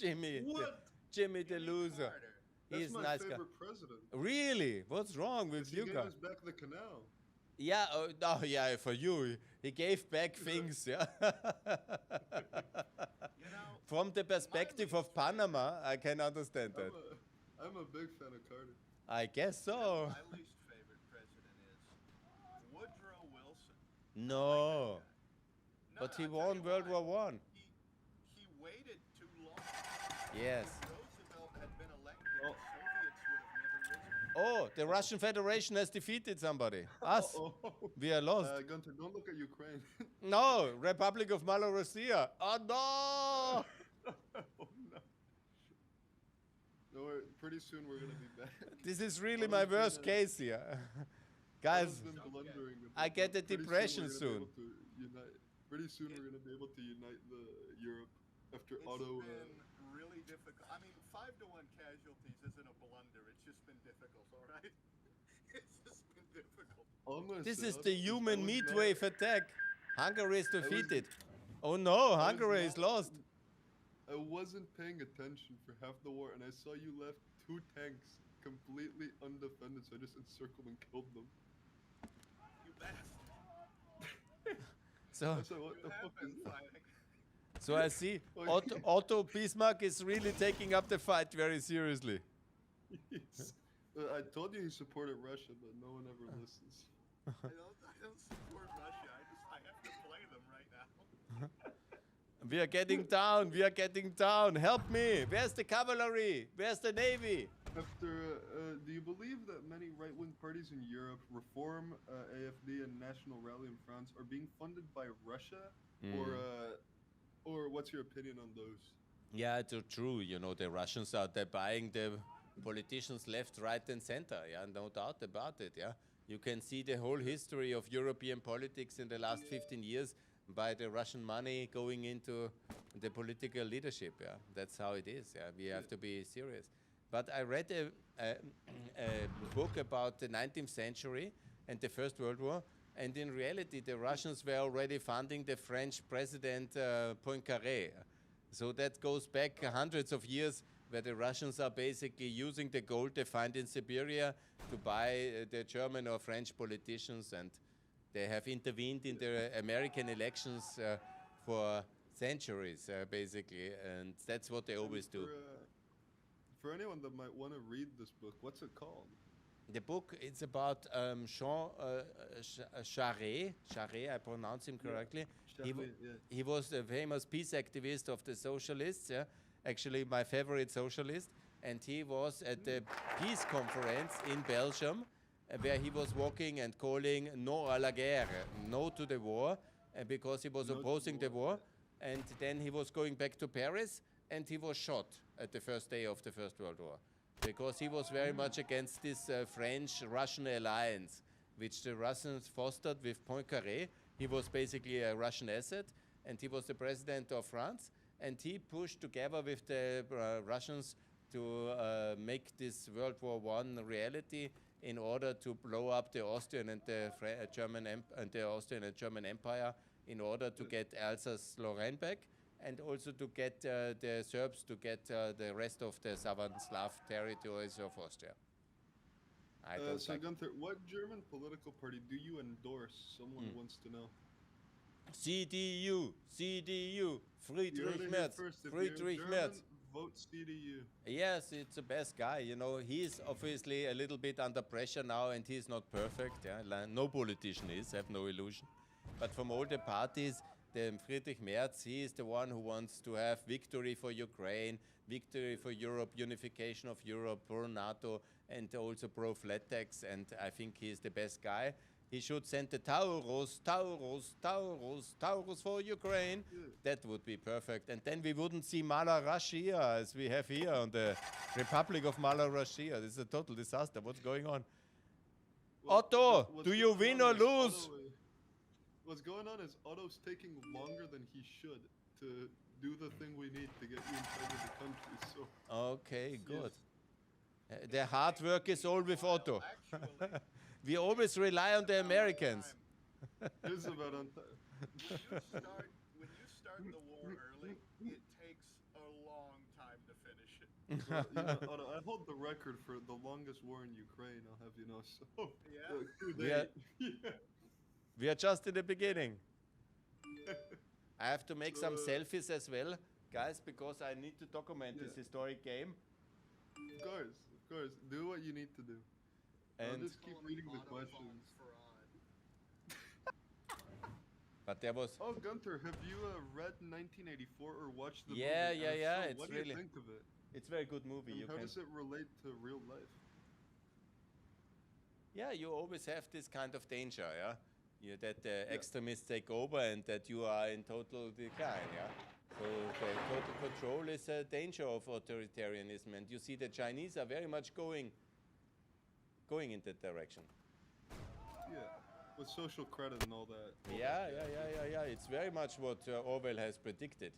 Jimmy the loser. Carter. That's He's my nice guy. favorite president. Really? What's wrong with He you gave guys? us back the canal. Yeah, oh, yeah, for you. He gave back things, yeah. You know, From the perspective of Panama, I can understand that. I'm a big fan of Carter. I guess so. my least favorite president is Woodrow Wilson. No. No, But he I'll tell won you World why. War One. He waited too long. Yes. If Roosevelt had been elected, the Soviets would have never risen. Oh, the Russian Federation has defeated somebody. Us. Oh, We are lost. Gunther, don't look at Ukraine. No, Republic of Malorossiya. Oh, no. Oh no. No, pretty soon we're gonna be back. This is really my worst case here. Guys, I've been blundering a bit, I get but a pretty depression we're gonna be soon. able to unite. Pretty soon we're gonna be able to unite the Europe. after It's Otto. been really difficult. I mean, 5-1 casualties isn't a blunder. It's just been difficult, all right? It's just been difficult. This is the human meat wave attack. Hungary is was- defeated. Oh no, I was Hungary is not- lost. I wasn't paying attention for half the war, and I saw you left 2 tanks completely undefended, so I just encircled and killed them. You bastard. So, I was like, what You the have fuck been is that? fighting. so I see Otto Bismarck is really taking up the fight very seriously. I told you he supported Russia, but no one ever listens. I don't support Russia. I have to play them right now. We are getting down. We are getting down. Help me. Where's the cavalry? Where's the navy? After, do you believe that many right-wing parties in Europe, Reform, AFD, and National Rally in France, are being funded by Russia, or what's your opinion on those? Yeah, it's true. You know, the Russians are they're buying the politicians left, right, and center. Yeah, no doubt about it. Yeah, you can see the whole history of European politics in the last 15 years by the Russian money going into the political leadership. Yeah, that's how it is. Yeah, we have to be serious. But I read a book about the 19th century and the First World War, and in reality, the Russians were already funding the French president Poincaré. So that goes back hundreds of years, where the Russians are basically using the gold they find in Siberia to buy the German or French politicians, and they have intervened in the American elections for centuries, basically, and that's what they always do. For anyone that might want to read this book, what's it called? The book, it's about Jean Charest. Charest, I pronounce him correctly. He was a famous peace activist of the socialists, yeah? Actually my favorite socialist. And he was at the peace conference in Belgium, where he was walking and calling no à la guerre, no to the war, because he was opposing the war. And then he was going back to Paris, and he was shot at the first day of the First World War, because he was very much against this French-Russian alliance, which the Russians fostered with Poincaré. He was basically a Russian asset, and he was the president of France, and he pushed together with the Russians to make this World War I reality in order to blow up the Austrian and the Austrian and German Empire, in order to get Alsace-Lorraine back, and also to get the Serbs to get the rest of the southern Slav territories of Austria. So Gunther, what German political party do you endorse? Someone wants to know. CDU, CDU, Friedrich Merz, Friedrich Merz. Vote CDU. Yes, it's the best guy. You know, he's obviously a little bit under pressure now, and he's not perfect. Yeah? No politician is, have no illusion. But from all the parties, the Friedrich Merz, he is the one who wants to have victory for Ukraine, victory for Europe, unification of Europe, pro NATO, and also pro flat tax. And I think he's the best guy. He should send the Taurus for Ukraine. That would be perfect. And then we wouldn't see Malorussia as we have here on the Republic of Malorussia. This is a total disaster. What's going on? Well, Otto, do you win or lose? What's going on is Otto's taking longer than he should to do the thing we need to get you in charge of the country. So. Okay, good. The hard work is all with Otto. We always rely on the Americans. It's about on time. When you start the war early, it takes a long time to finish it. Well, Otto, I hold the record for the longest war in Ukraine, I'll have you know. So, Yeah? We are just in the beginning. I have to make some selfies as well, guys, because I need to document this historic game. Of course. Do what you need to do. I'll just keep reading the questions. But there was... Oh, Gunther, have you read 1984 or watched the movie? Yeah. So, It's what do you think of it? It's a very good movie. And how does it relate to real life? Yeah, you always have this kind of danger, yeah? That the extremists take over and that you are in total decline, yeah? So the total control is a danger of authoritarianism, and you see the Chinese are very much going in that direction. Yeah, with social credit and all that. Yeah. It's very much what Orwell has predicted.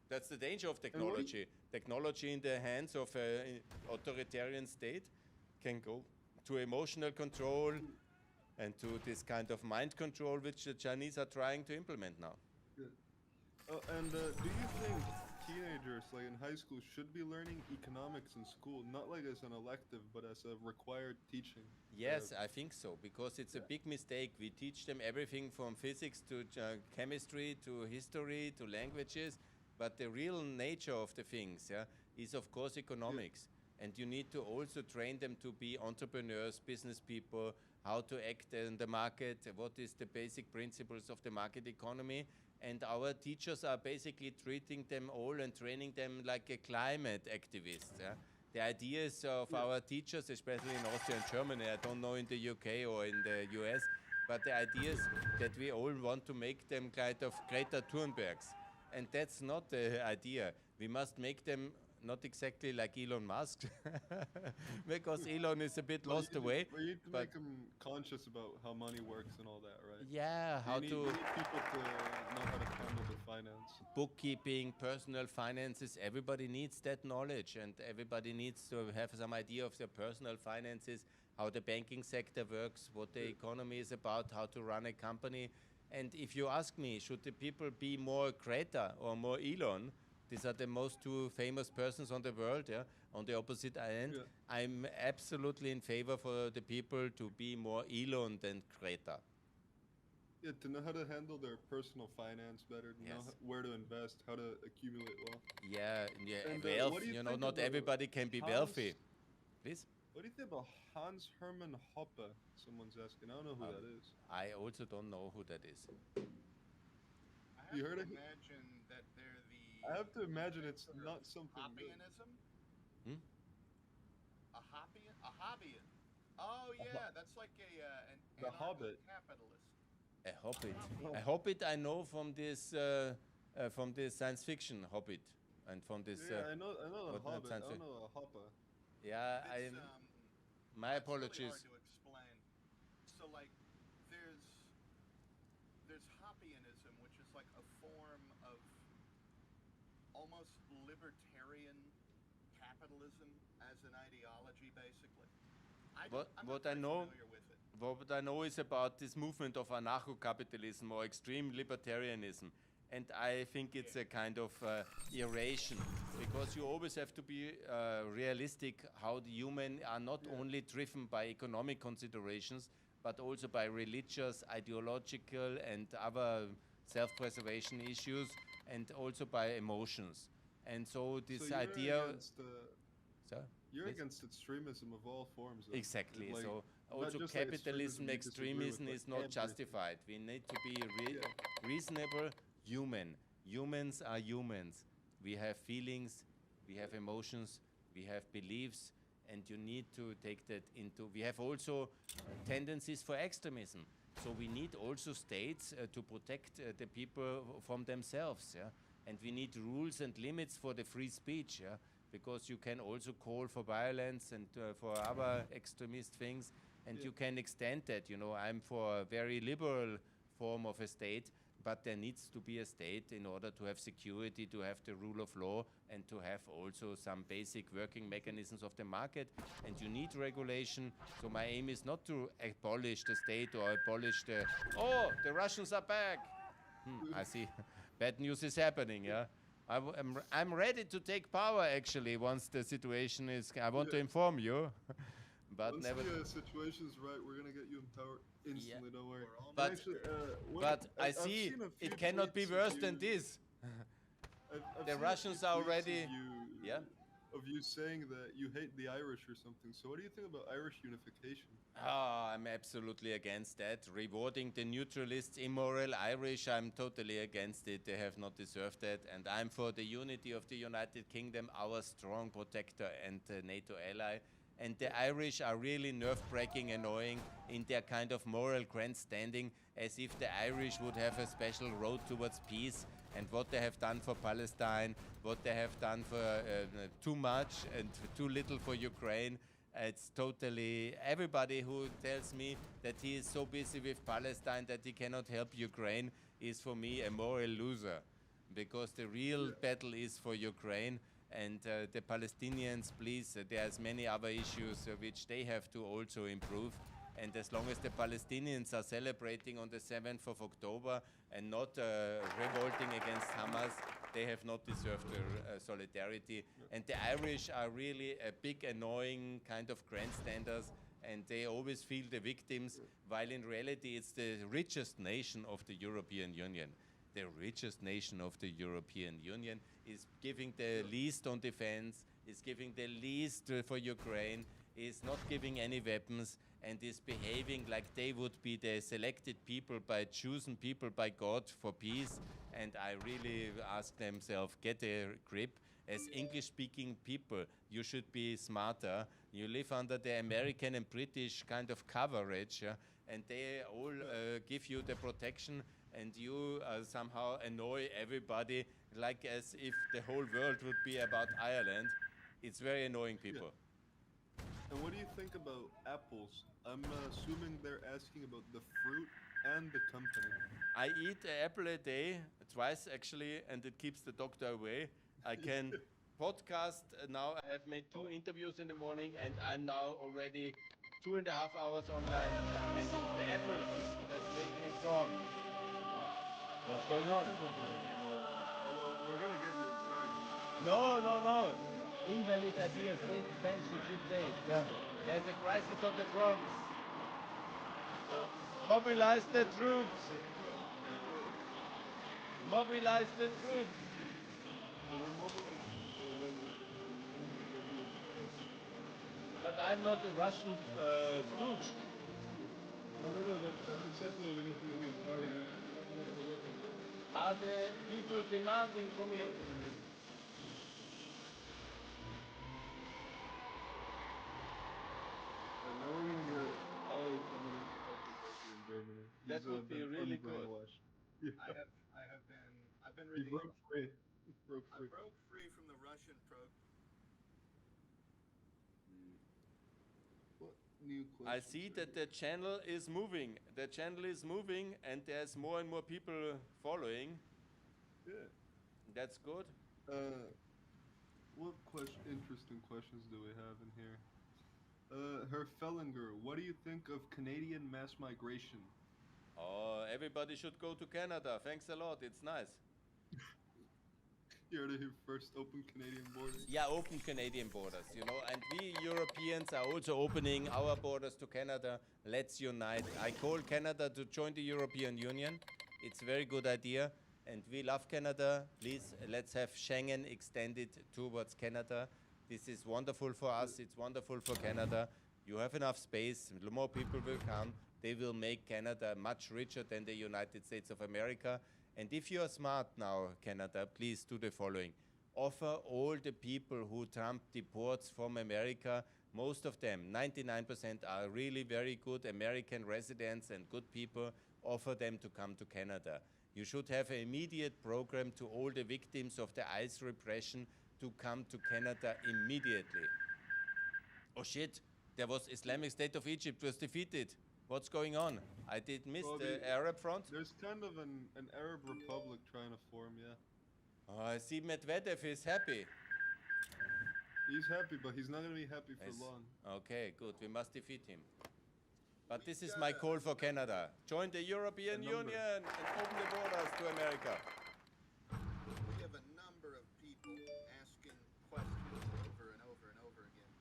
That's the danger of what do you- technology. Technology in the hands of an authoritarian state can go to emotional control and to this kind of mind control which the Chinese are trying to implement now. And do you think teenagers, like in high school, should be learning economics in school, not like as an elective, but as a required teaching? Yes, I think so, because it's a big mistake. We teach them everything from physics to chemistry to history to languages, but the real nature of the things is, of course, economics. And you need to also train them to be entrepreneurs, business people, how to act in the market, what is the basic principles of the market economy. And our teachers are basically treating them all and training them like a climate activist. The ideas of our teachers, especially in Austria and Germany, I don't know in the UK or in the US, but the ideas that we all want to make them kind of Greta Thunbergs. And that's not the idea. We must make them not exactly like Elon Musk, because Elon is a bit lost away. But you need to but make them conscious about how money works and all that, right? yeah, how You need to people to know how to handle the finance. bookkeeping, personal finances, everybody needs that knowledge, and everybody needs to have some idea of their personal finances, how the banking sector works, what the economy is about, how to run a company. And if you ask me, should the people be more Greta or more Elon? These are the most two famous persons on the world, on the opposite end. Yeah. I'm absolutely in favor for the people to be more Elon than Greta. Yeah, to know how to handle their personal finance better, to know Yes. where to invest, how to accumulate wealth. Yeah, And, wealth, what do you you know, think not about everybody can be Hans- wealthy. Please? What do you think about Hans Hermann Hoppe? Someone's asking. I don't know who that is. I also don't know who that is. I have You heard to of it? imagine that they're the. I have to imagine it's sort of not something good. Hobbyianism? Hmm? A hobbyist? A hobbyist. Oh yeah, that's like an The Hobbit. capitalist. A Hobbit. Oh. A Hobbit I know from this science fiction Hobbit, and from this. Yeah, I know the what Hobbit. I sounds don't like- know a Hoppa. Yeah, It's, my it's really apologies. hard to explain. So like, there's Hobbyianism, which is like a form of almost libertarian capitalism as an ideology, basically. I'm What not I very know- familiar with it. What I know is about this movement of anarcho-capitalism or extreme libertarianism. And I think it's a kind of erasure, because you always have to be realistic how the human are not only driven by economic considerations, but also by religious, ideological, and other self-preservation issues, and also by emotions. And so this So you're idea... against, Sir? you're Please? against extremism of all forms. Then. Exactly. Like, So not also just like capitalism, you disagree with, extremism but is not everything. justified. We need to be reasonable human. Humans are humans. We have feelings, we have emotions, we have beliefs, and you need to take that into... We have also tendencies for extremism. So we need also states to protect the people from themselves. And we need rules and limits for the free speech. Because you can also call for violence and for other extremist things, and you can extend that. You know, I'm for a very liberal form of a state, but there needs to be a state in order to have security, to have the rule of law, and to have also some basic working mechanisms of the market. And you need regulation. So my aim is not to abolish the state or abolish the... Oh, the Russians are back! I see. Bad news is happening, yeah? I'm ready to take power, actually, once the situation is... I want to inform you. But Once never... the situation's right, we're gonna get you in power instantly. Don't worry. But- Actually, But I I've see seen a few it cannot be tweets of worse than you- this. I've The seen a Russians few are tweets already- of you saying that you hate the Irish or something. So what do you think about Irish unification? I'm absolutely against that. Rewarding the neutralists, immoral Irish, I'm totally against it. They have not deserved that. And I'm for the unity of the United Kingdom, our strong protector and NATO ally. And the Irish are really nerve-breaking, annoying in their kind of moral grandstanding, as if the Irish would have a special road towards peace, and what they have done for Palestine, what they have done for too much and too little for Ukraine. It's totally... Everybody who tells me that he is so busy with Palestine that he cannot help Ukraine is for me a moral loser. because the real battle is for Ukraine. And the Palestinians, please, there's many other issues which they have to also improve. And as long as the Palestinians are celebrating on the 7th of October and not revolting against Hamas, they have not deserved their solidarity. And the Irish are really a big, annoying kind of grandstanders, and they always feel the victims, while in reality it's the richest nation of the European Union. The richest nation of the European Union is giving the least on defense, is giving the least for Ukraine, is not giving any weapons, and is behaving like they would be the selected people by chosen people by God for peace. And I really ask themselves, get a grip. As English-speaking people, you should be smarter. You live under the American and British kind of coverage, and they all give you the protection, and you somehow annoy everybody like as if the whole world would be about Ireland. It's very annoying, people. And what do you think about apples? I'm assuming they're asking about the fruit and the company. I eat an apple a day, twice actually, and it keeps the doctor away. I can podcast now. I have made 2 interviews in the morning, and I'm now already 2.5 hours online. And it's the apple that's making me strong. What's going on? We're gonna get you inside. No. Invalid ideas, fans should say. Yeah. There's a crisis on the front. Mobilize the troops. Mobilize the troops. But I'm not a Russian stooge. Are the people demanding from me? And now we're gonna get all coming in Germany. That would be really good. unbrainwashed. Yeah. I've been He reading. broke free. He broke I free. broke free from the Russian program. What new questions? I see that the channel is moving. The channel is moving, and there's more and more people following. Yeah. That's good. What interesting questions do we have in here? Herr Fehlinger, what do you think of Canadian mass migration? Oh, everybody should go to Canada. Thanks a lot. It's nice. You heard it here first, open Canadian borders. Yeah, open Canadian borders, you know, and we Europeans are also opening our borders to Canada. Let's unite. I call Canada to join the European Union. It's a very good idea, and we love Canada. Please, let's have Schengen extended towards Canada. This is wonderful for us. It's wonderful for Canada. You have enough space. More people will come. They will make Canada much richer than the United States of America. And if you are smart now, Canada, please do the following. Offer all the people who Trump deports from America, most of them, 99%, are really very good American residents and good people. Offer them to come to Canada. You should have an immediate program to all the victims of the ICE repression to come to Canada immediately. Oh shit, there was Islamic State of Egypt was defeated. What's going on? I did miss the Arab front. There's kind of an Arab republic trying to form, yeah. Oh, I see Medvedev is happy. He's happy, but he's not going to be happy for long. Okay, good. We must defeat him. But this is my call for Canada. Join the European Union and open the borders to America. We have a number of people asking questions over and over and over again.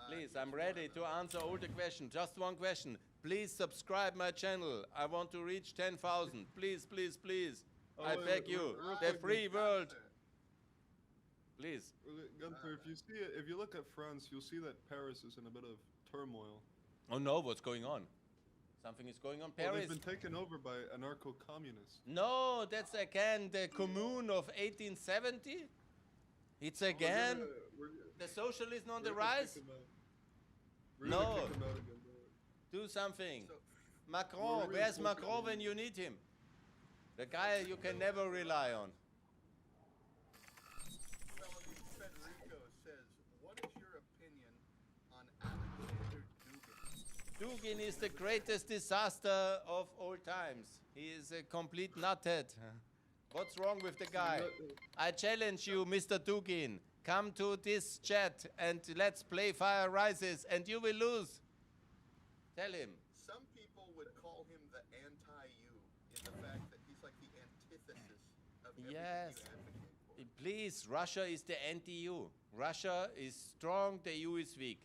Please, I'm ready to answer all the questions. Just one question. Please subscribe my channel. I want to reach 10,000. Please, please, please. I beg you. The free world. Please. Gunther, if you look at France, you'll see that Paris is in a bit of turmoil. Oh no, what's going on? Something is going on. Well, Paris. they've been taken over by anarcho-communists. No, that's again the Commune of 1870. It's again the socialism on the rise. No. Do something. Macron, where's Macron when you need him? The guy you can never rely on. Federico says, what is your opinion on Alexander Dugin? Dugin is the greatest disaster of all times. He is a complete nuthead. What's wrong with the So guy? what- I challenge you, Mr. Dugin. Come to this chat and let's play Fire Rises and you will lose. Tell him. Some people would call him the anti-you in the fact that he's like the antithesis of everything Yes. you advocate for. Please, Russia is the anti-EU. Russia is strong, the EU is weak.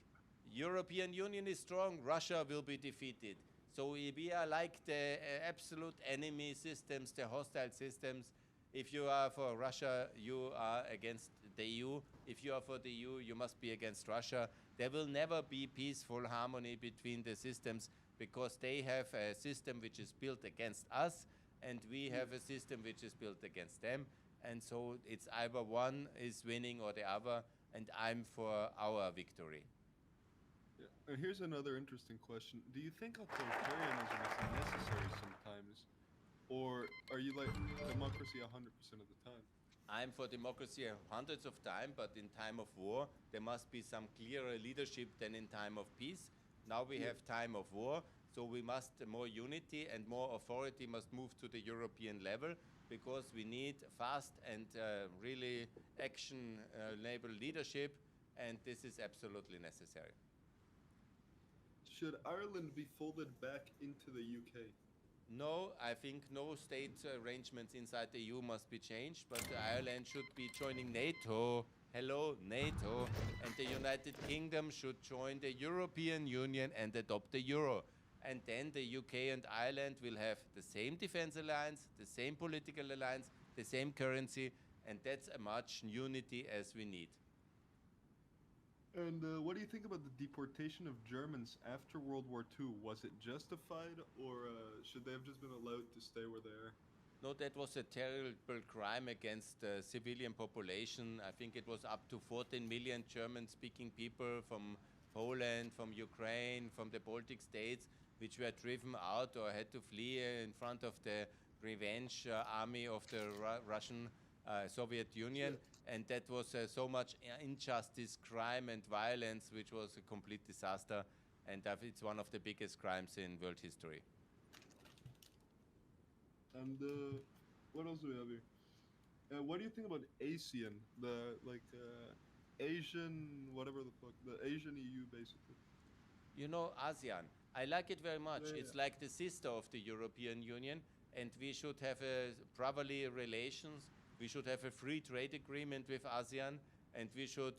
European Union is strong, Russia will be defeated. So we are like the absolute enemy systems, the hostile systems. If you are for Russia, you are against the EU. If you are for the EU, you must be against Russia. There will never be peaceful harmony between the systems because they have a system which is built against us and we have a system which is built against them. And so it's either one is winning or the other, and I'm for our victory. Yeah. And here's another interesting question. Do you think authoritarianism is necessary sometimes? Or are you like democracy 100% of the time? I'm for democracy hundreds of times, but in time of war, there must be some clearer leadership than in time of peace. Now we have time of war, so we must more unity and more authority must move to the European level because we need fast and really action-enabled leadership, and this is absolutely necessary. Should Ireland be folded back into the UK? No, I think no state arrangements inside the EU must be changed, but Ireland should be joining NATO. Hello, NATO. And the United Kingdom should join the European Union and adopt the euro. And then the UK and Ireland will have the same defense alliance, the same political alliance, the same currency, and that's as much unity as we need. And what do you think about the deportation of Germans after World War II? Was it justified, or should they have just been allowed to stay where they are? No, that was a terrible crime against the civilian population. I think it was up to 14 million German-speaking people from Poland, from Ukraine, from the Baltic states, which were driven out or had to flee in front of the revenge army of the Russian Soviet Union. And that was so much injustice, crime and violence, which was a complete disaster. And it's one of the biggest crimes in world history. And what else do we have here? What do you think about ASEAN? The Asian, whatever the fuck, the Asian EU basically. You know, ASEAN, I like it very much. Yeah, It's like the sister of the European Union, and we should have brotherly relations. We should have a free trade agreement with ASEAN, and we should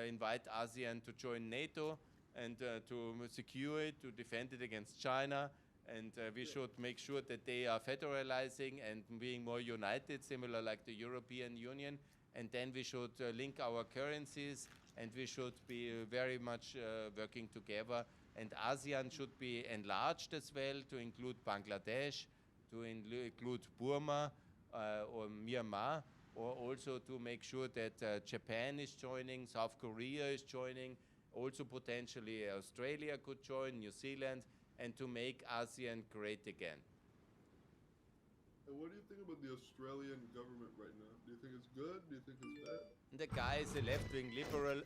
invite ASEAN to join NATO and to secure it, to defend it against China. And we should make sure that they are federalizing and being more united, similar like the European Union. And then we should link our currencies, and we should be very much working together. And ASEAN should be enlarged as well to include Bangladesh, to include Burma or Myanmar, or also to make sure that Japan is joining, South Korea is joining, also potentially Australia could join, New Zealand, and to make ASEAN great again. And what do you think about the Australian government right now? Do you think it's good? Do you think it's bad? The guy is a left-wing liberal.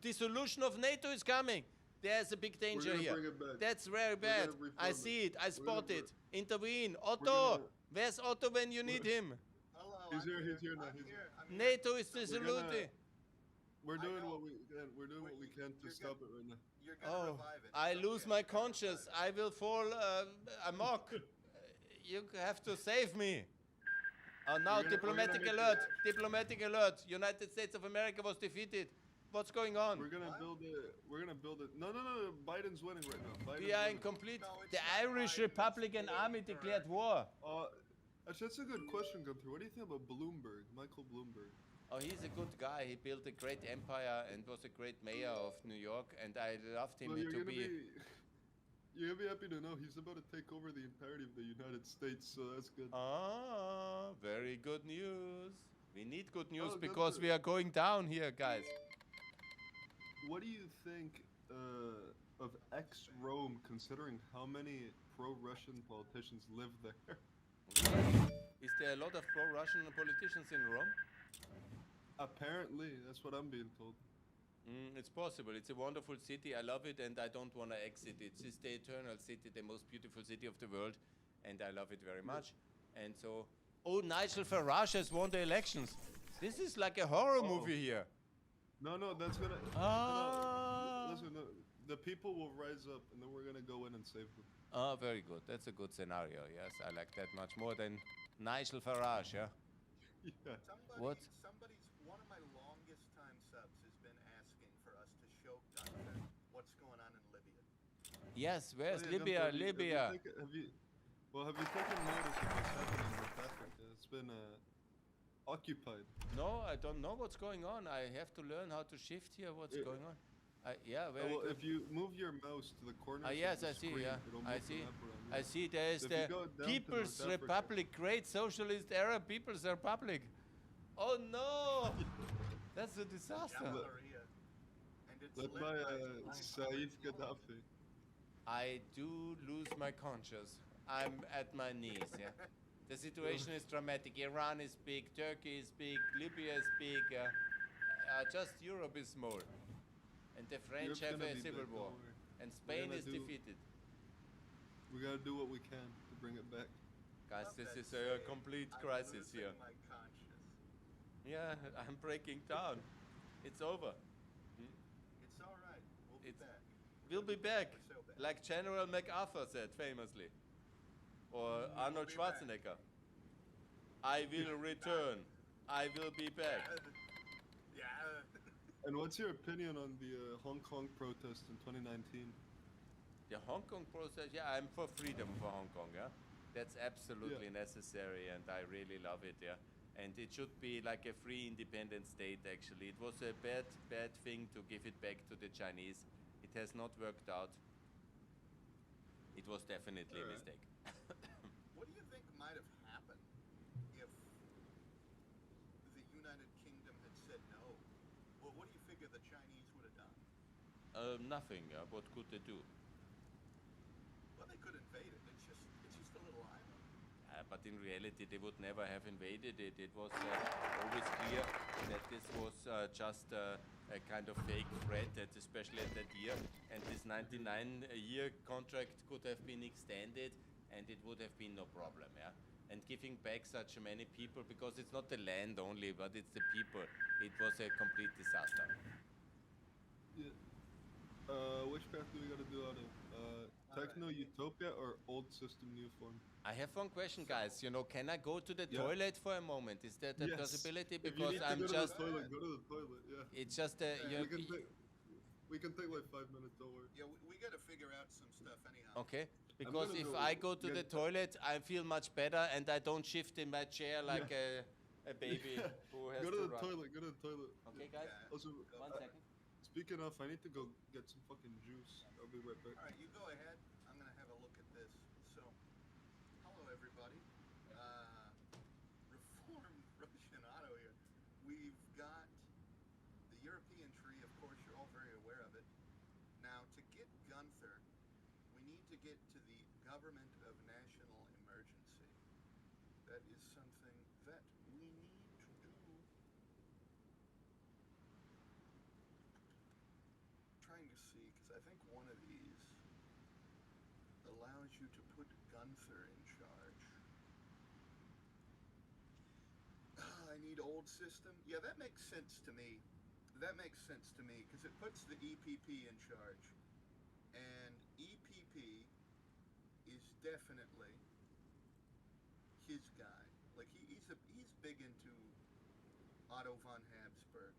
Dissolution of NATO is coming. There's a big danger gonna here. bring it back. That's very We're bad. gonna reform I it. see it. I We're gonna spot it. br- Intervene. We're Otto! gonna- Where's Otto when you need him? Hello, He's I'm here, he's here now, I'm he's here. I'm here. NATO is gonna- dissolute. We're I doing know. what we can. We're doing what we can to You're stop good. it right now. You're gonna Oh, revive it. I It's lose okay. my You're gonna conscience. revive it. I will fall amok. You have to save me. Oh, now We're gonna diplomatic make alert. Diplomatic alert. United States of America was defeated. What's going on? We're gonna What? build it. We're gonna build it. No. Biden's winning right now. Biden's We are in winning. complete. No, it's The not Irish Biden, it's Republican Bloomberg. Army declared war. Actually, that's a good question, Gunther. What do you think about Bloomberg, Michael Bloomberg? Oh, he's a good guy. He built a great empire and was a great mayor of New York. And I loved him Well, to be. you're gonna be happy to know he's about to take over the entirety of the United States, so that's good. Ah, very good news. We need good news Oh, because Gunther. we are going down here, guys. What do you think of ex-Rome, considering how many pro-Russian politicians live there? Is there a lot of pro-Russian politicians in Rome? Apparently, that's what I'm being told. It's possible. It's a wonderful city. I love it, and I don't want to exit it. It's the eternal city, the most beautiful city of the world, and I love it very much. And so, Oh, Nigel Farage has won the elections. This is like a horror movie here. No, that's gonna. Ah. Listen, the people will rise up, and then we're gonna go in and save them. Oh, very good. That's a good scenario. Yes, I like that much more than Nigel Farage, yeah? Yeah. What? One of my longest time subs has been asking for us to show Gunther what's going on in Libya. Yes, where's Oh, yeah, Libya? Gunther, Libya. have you taken notice of what's happening in North Africa? It's been occupied. No, I don't know what's going on. I have to learn how to shift here. What's going on? Yeah, very Well, good. if you move your mouse to the corner, Yes, of I the see. screen, Yeah, it'll I move the see. map around, I yeah. see. There's If you the go down to People's North Africa- Republic, Great Socialist Arab People's Republic. Oh no, that's a disaster. Jamaria. And it's Led led by by Saif Gaddafi. I do lose my conscience. I'm at my knees. Yeah. The situation is dramatic. Iran is big, Turkey is big, Libya is big. Just Europe is small. And the French Europe's have gonna a be civil big, war. don't worry. And Spain gonna is do- defeated. We gotta do what we can to bring it back. Guys, this is a complete crisis here. My conscience. Yeah, I'm breaking down. It's over. It's all right. We'll be It's- back. We'll be back. We're so back. Like General MacArthur said famously. Or Arnold be back. Schwarzenegger. I will return. I will be back. Yeah. And what's your opinion on the Hong Kong protest in 2019? The Hong Kong process, yeah, I'm for freedom for Hong Kong, yeah. That's absolutely necessary and I really love it, yeah. And it should be like a free independent state actually. It was a bad thing to give it back to the Chinese. It has not worked out. It was definitely a Alright. mistake. What do you think might have happened if the United Kingdom had said no? Well, what do you figure the Chinese would have done? Nothing, what could they do? Well, they could invade it. It's just a little island. But in reality, they would never have invaded it. It was always clear that this was just a kind of fake threat, and especially at that year. And this 99-year contract could have been extended, and it would have been no problem, yeah. And giving back such many people, because it's not the land only, but it's the people. It was a complete disaster. Yeah. Which path do we gotta do out of? Techno Utopia or Old System New Form? I have one question, guys. You know, can I go to the Yeah. toilet for a moment? Is that a Yes. possibility? If you Because need to I'm go just. to the toilet, go to the toilet. Yeah. It's just a. We can take like 5 minutes. Don't worry. Yeah, we got to figure out some stuff anyhow. Okay, because gonna if go I go to get the the- toilet, I feel much better and I don't shift in my chair like a baby who has Go to to the run. toilet. Go to the toilet. Okay, guys, Yeah. Also, one second. speaking of, I need to go get some fucking juice. I'll be right back. All right, you go ahead. I'm gonna have a look at this. So, hello everybody. Reformed Russian Auto here. We've got the European tree. Of course, you're all very aware of it. Now, to get Gunther, we need to get to the Government of National Emergency. That is something that we need to do. Trying to see, because I think one of these allows you to put Gunther in charge. I need old system. Yeah, that makes sense to me. That makes sense to me, because it puts the EPP in charge. And EPP is definitely his guy. Like, he's big into Otto von Habsburg.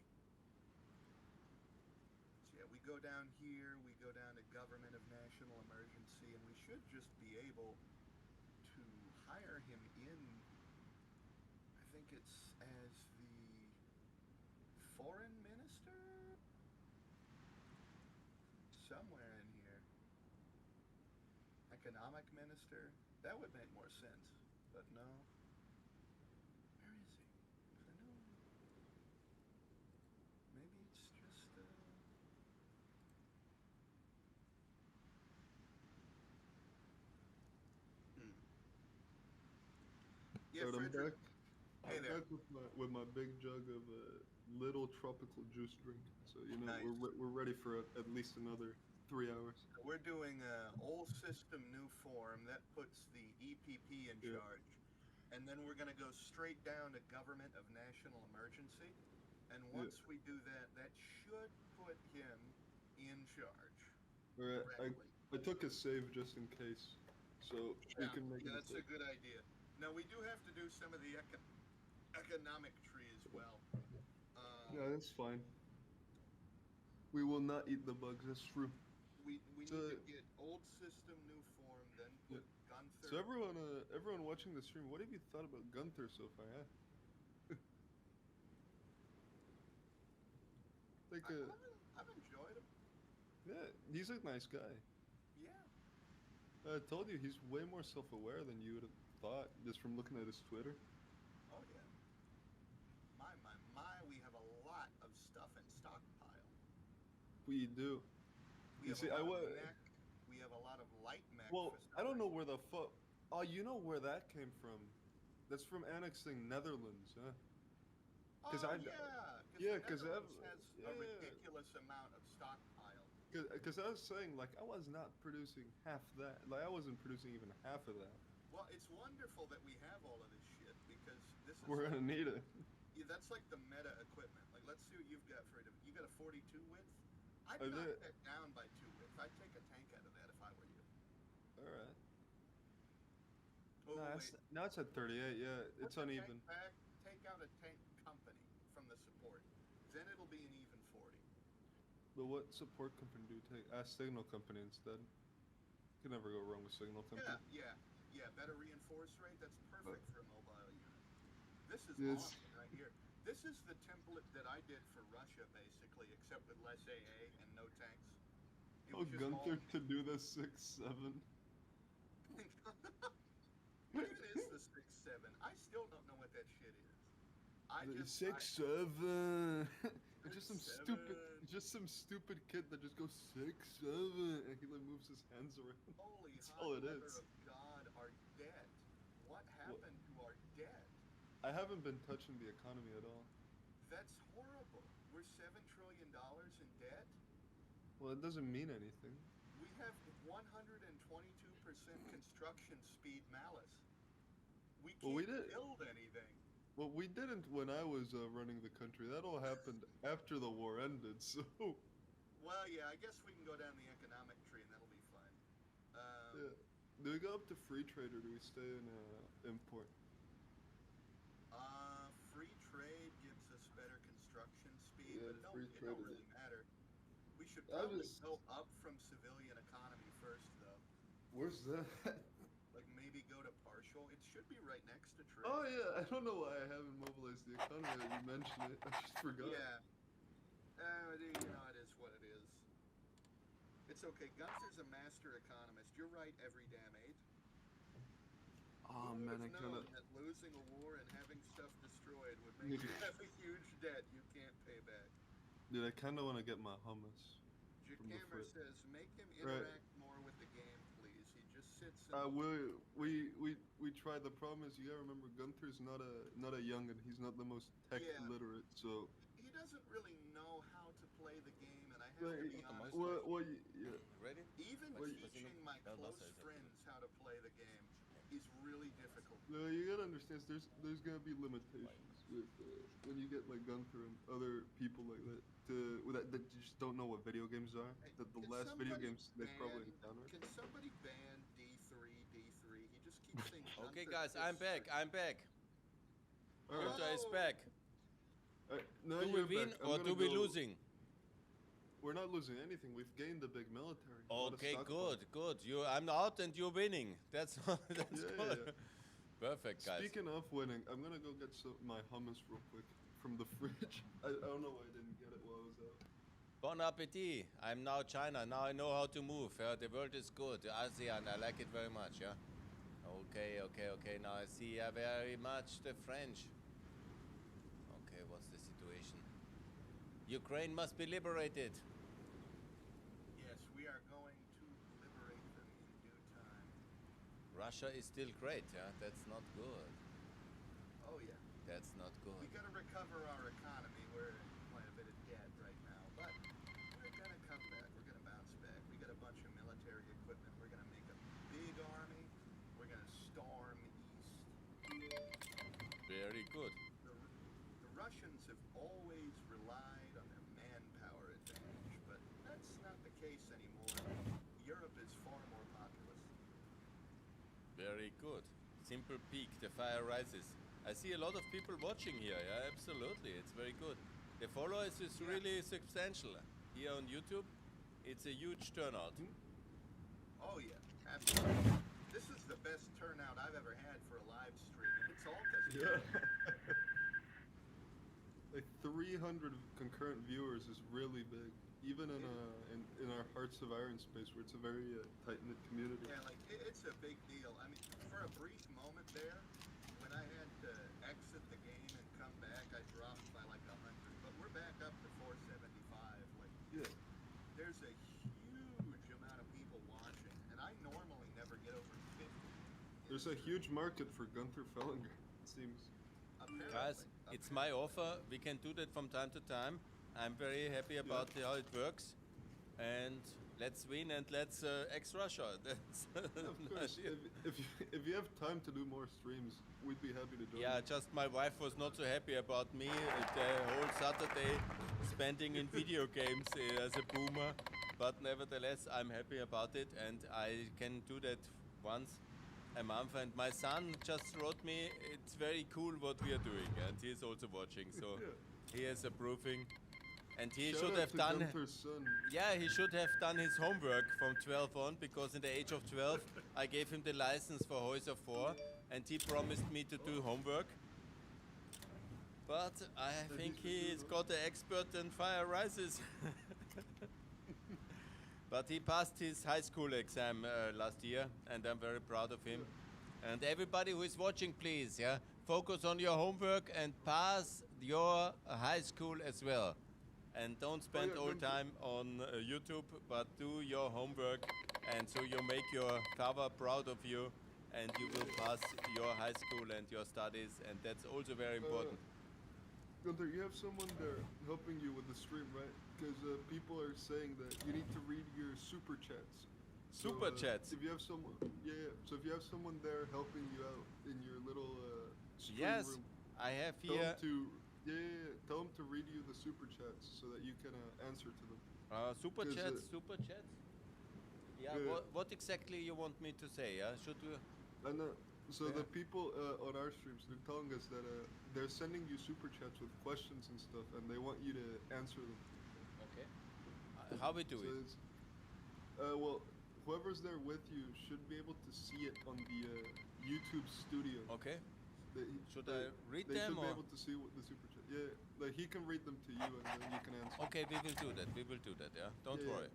So yeah, we go down here, we go down to Government of National Emergency, and we should just be able to hire him in, I think it's as the foreign minister? Somewhere in here. Economic minister? That would make more sense, but no. Where is he? 'Cause I know. Maybe it's just Yeah, Alright, I'm Frederick. back. Hey I'm there. back with my big jug of little tropical juice drink. So you know Nice. we're ready for at least another 3 hours. We're doing old system new form that puts the EPP in Yeah. charge. and then we're going to go straight down to government of national emergency. And once we do that, that should put him in charge. Alright, directly. I took a save just in case, so we can make Yeah, a that's a mistake. good idea. Now we do have to do some of the economic tree as well. Yeah, that's fine. We will not eat the bugs, that's true. We So- need to get old system, new form, then put Gunther. So everyone watching the stream, what have you thought about Gunther so far, huh? Like, I've enjoyed him. yeah, he's a nice guy. Yeah. I told you, he's way more self-aware than you would have thought, just from looking at his Twitter. Oh yeah. My, we have a lot of stuff in stockpile. We do. We You have see, a I lot wa- of mech. We have a lot of light mech. Well, for I don't know storage. where the fuck. Oh, you know where that came from? That's from annexing Netherlands, huh? 'cause Oh, I- yeah, yeah, 'cause the I've- Netherlands has a yeah. ridiculous amount of stockpile. Because I was saying, like, I was not producing half that. Like, I wasn't producing even half of that. Well, it's wonderful that we have all of this shit because this is We're gonna need it. yeah, that's like the meta equipment. Like, let's see what you've got for it. You got a 42 width? I'd Are knock they- that down by 2 width. I'd take a tank out of that if I were you. Alright. Oh, No, wait. now it's at 38, yeah. It's Put the uneven. tank back, take out a tank company from the support. Then it'll be an even 40. But what support company do you take? Signal company instead. You can never go wrong with Signal company. Yeah. Better reinforce rate. That's perfect for a mobile unit. This is Yes. awesome right here. This is the template that I did for Russia, basically, except with less AA and no tanks. It Oh, was just Gunther all- could do the 6-7. What even is the 6-7? I still don't know what that shit is. I The just 6-7. Just some 6-7. stupid kid that just goes 6-7 and he like moves his hands around. Holy That's hot all it mother is. of God, our debt. What happened to our debt? I haven't been touching the economy at all. That's horrible. We're $7 trillion in debt. Well, it doesn't mean anything. We have 122% construction speed malice. We can't Well, we did- build anything. Well, we didn't when I was running the country. That all happened after the war ended, so... Well, yeah, I guess we can go down the economic tree and that'll be fun. Yeah. Do we go up to free trade or do we stay in import? Free trade gives us better construction speed, Yeah, but free it trade don't is- really matter. We should I probably was- go up from civilian economy first, though. Where's that? Like maybe go to partial. It should be right next to trade. Oh yeah, I don't know why I haven't mobilized the economy. You mentioned it. I just forgot. Yeah. You know, it is what it is. It's okay. Gunther's a master economist. You're right every damn eight. Oh Who man, would've I kind known of. that losing a war and having stuff destroyed would make you have a huge debt you can't pay back. Dude, I kind of want to get my hummus. From the Jacamer foot. says, make him Right. interact more with the game, please. He just sits and We tried. The problem is you gotta remember Gunther's not a youngin. He's not the most tech Yeah. literate, so. he doesn't really know how to play the game, and I have Like, to be honest. yeah. Ready? Even Well, teaching my Yeah, close that's it. friends how to play the game is really difficult. No, you gotta understand. There's gonna be limitations with when you get like Gunther and other people like that that just don't know what video games are. Hey, That the can last video somebody games they've probably ban- encountered. Can somebody ban D3? He just keeps saying. Okay, Gunther guys, is I'm back. certain. I'm back. Alright. Gunther is Oh. back. Now Do we you're win back. I'm or gonna do we go- losing? We're not losing anything. We've gained a big military. a lot of Okay, stockpile. good. I'm out and you're winning. That's that's Yeah, good. yeah. Perfect, guys. Speaking of winning, I'm gonna go get my hummus real quick from the fridge. I don't know why I didn't get it while I was out. Bon appetit. I'm now China. Now I know how to move. Yeah? The world is good. ASEAN, I like it very much. Yeah. Okay. Now I see very much the French. Okay, what's the situation? Ukraine must be liberated. Yes, we are going to liberate them in due time. Russia is still great. Yeah, that's not good. Oh yeah. That's not We good. gotta recover our economy. We're in quite a bit of debt right now, but we're gonna come back. We're gonna bounce back. We got a bunch of military equipment. We're gonna make a big army. We're gonna storm east. Russians have always relied on their manpower advantage, but that's not the case anymore. Europe is far more populous. Very good. Simple Peak, the fire rises. I see a lot of people watching here. Yeah, absolutely. It's very good. The followers is Yeah. really substantial. Here on YouTube, it's a huge turnout. Oh yeah, absolutely. This is the best turnout I've ever had for a live stream, and it's all because of you. Yeah. Like 300 concurrent viewers is really big, even in our Hearts of Iron space, where it's a very tight knit community. Yeah, like it's a big deal. I mean, for a brief moment there, when I had to exit the game and come back, I dropped by like 100, but we're back up to 475. Like, Yeah. there's a huge amount of people watching, and I normally never get over 50. There's a huge market for Gunther Fehlinger, it seems. Apparently, Guys, it's my offer. We can do that from time to time. I'm very happy about how it works. And let's win and let's ex-Russia. That's Of course, if you have time to do more streams, we'd be happy to do yeah, it. just my wife was not so happy about me the whole Saturday spending in video games as a boomer. But nevertheless, I'm happy about it, and I can do that once a month. And my son just wrote me, it's very cool what we are doing, and he's also watching. So he is approving, and he Shout should out have to done. Gunther's son. Yeah, he should have done his homework from 12 on, because in the age of 12, I gave him the license for HoI4, and he promised me to do homework. But I think he's got the expert in fire rises. But he passed his high school exam last year, and I'm very proud of him. And everybody who is watching, please, yeah, focus on your homework and pass your high school as well. And don't spend all time on YouTube, but do your homework, and so you make your father proud of you, and you will pass your high school and your studies, and that's also very important. Gunther, you have someone there helping you with the stream, right? Because people are saying that you need to read your super chats. Super chats? If you have someone, yeah. So if you have someone there helping you out in your little stream Yes, room, I have tell here. them to tell them to read you the super chats so that you can answer to them. Super 'Cause, chats, super chats. Yeah, yeah. what exactly you want me to say? Yeah, should we? And so Yeah. the people on our streams, they're telling us that they're sending you super chats with questions and stuff, and they want you to answer them. Okay. How we do So it? it's, well, whoever's there with you should be able to see it on the YouTube studio. Okay. Should they, I read they them should be or? able to see what the super chat. Yeah, like he can read them to you, and then you can answer. Okay, we will do that. We will do that. Yeah, don't Yeah. worry.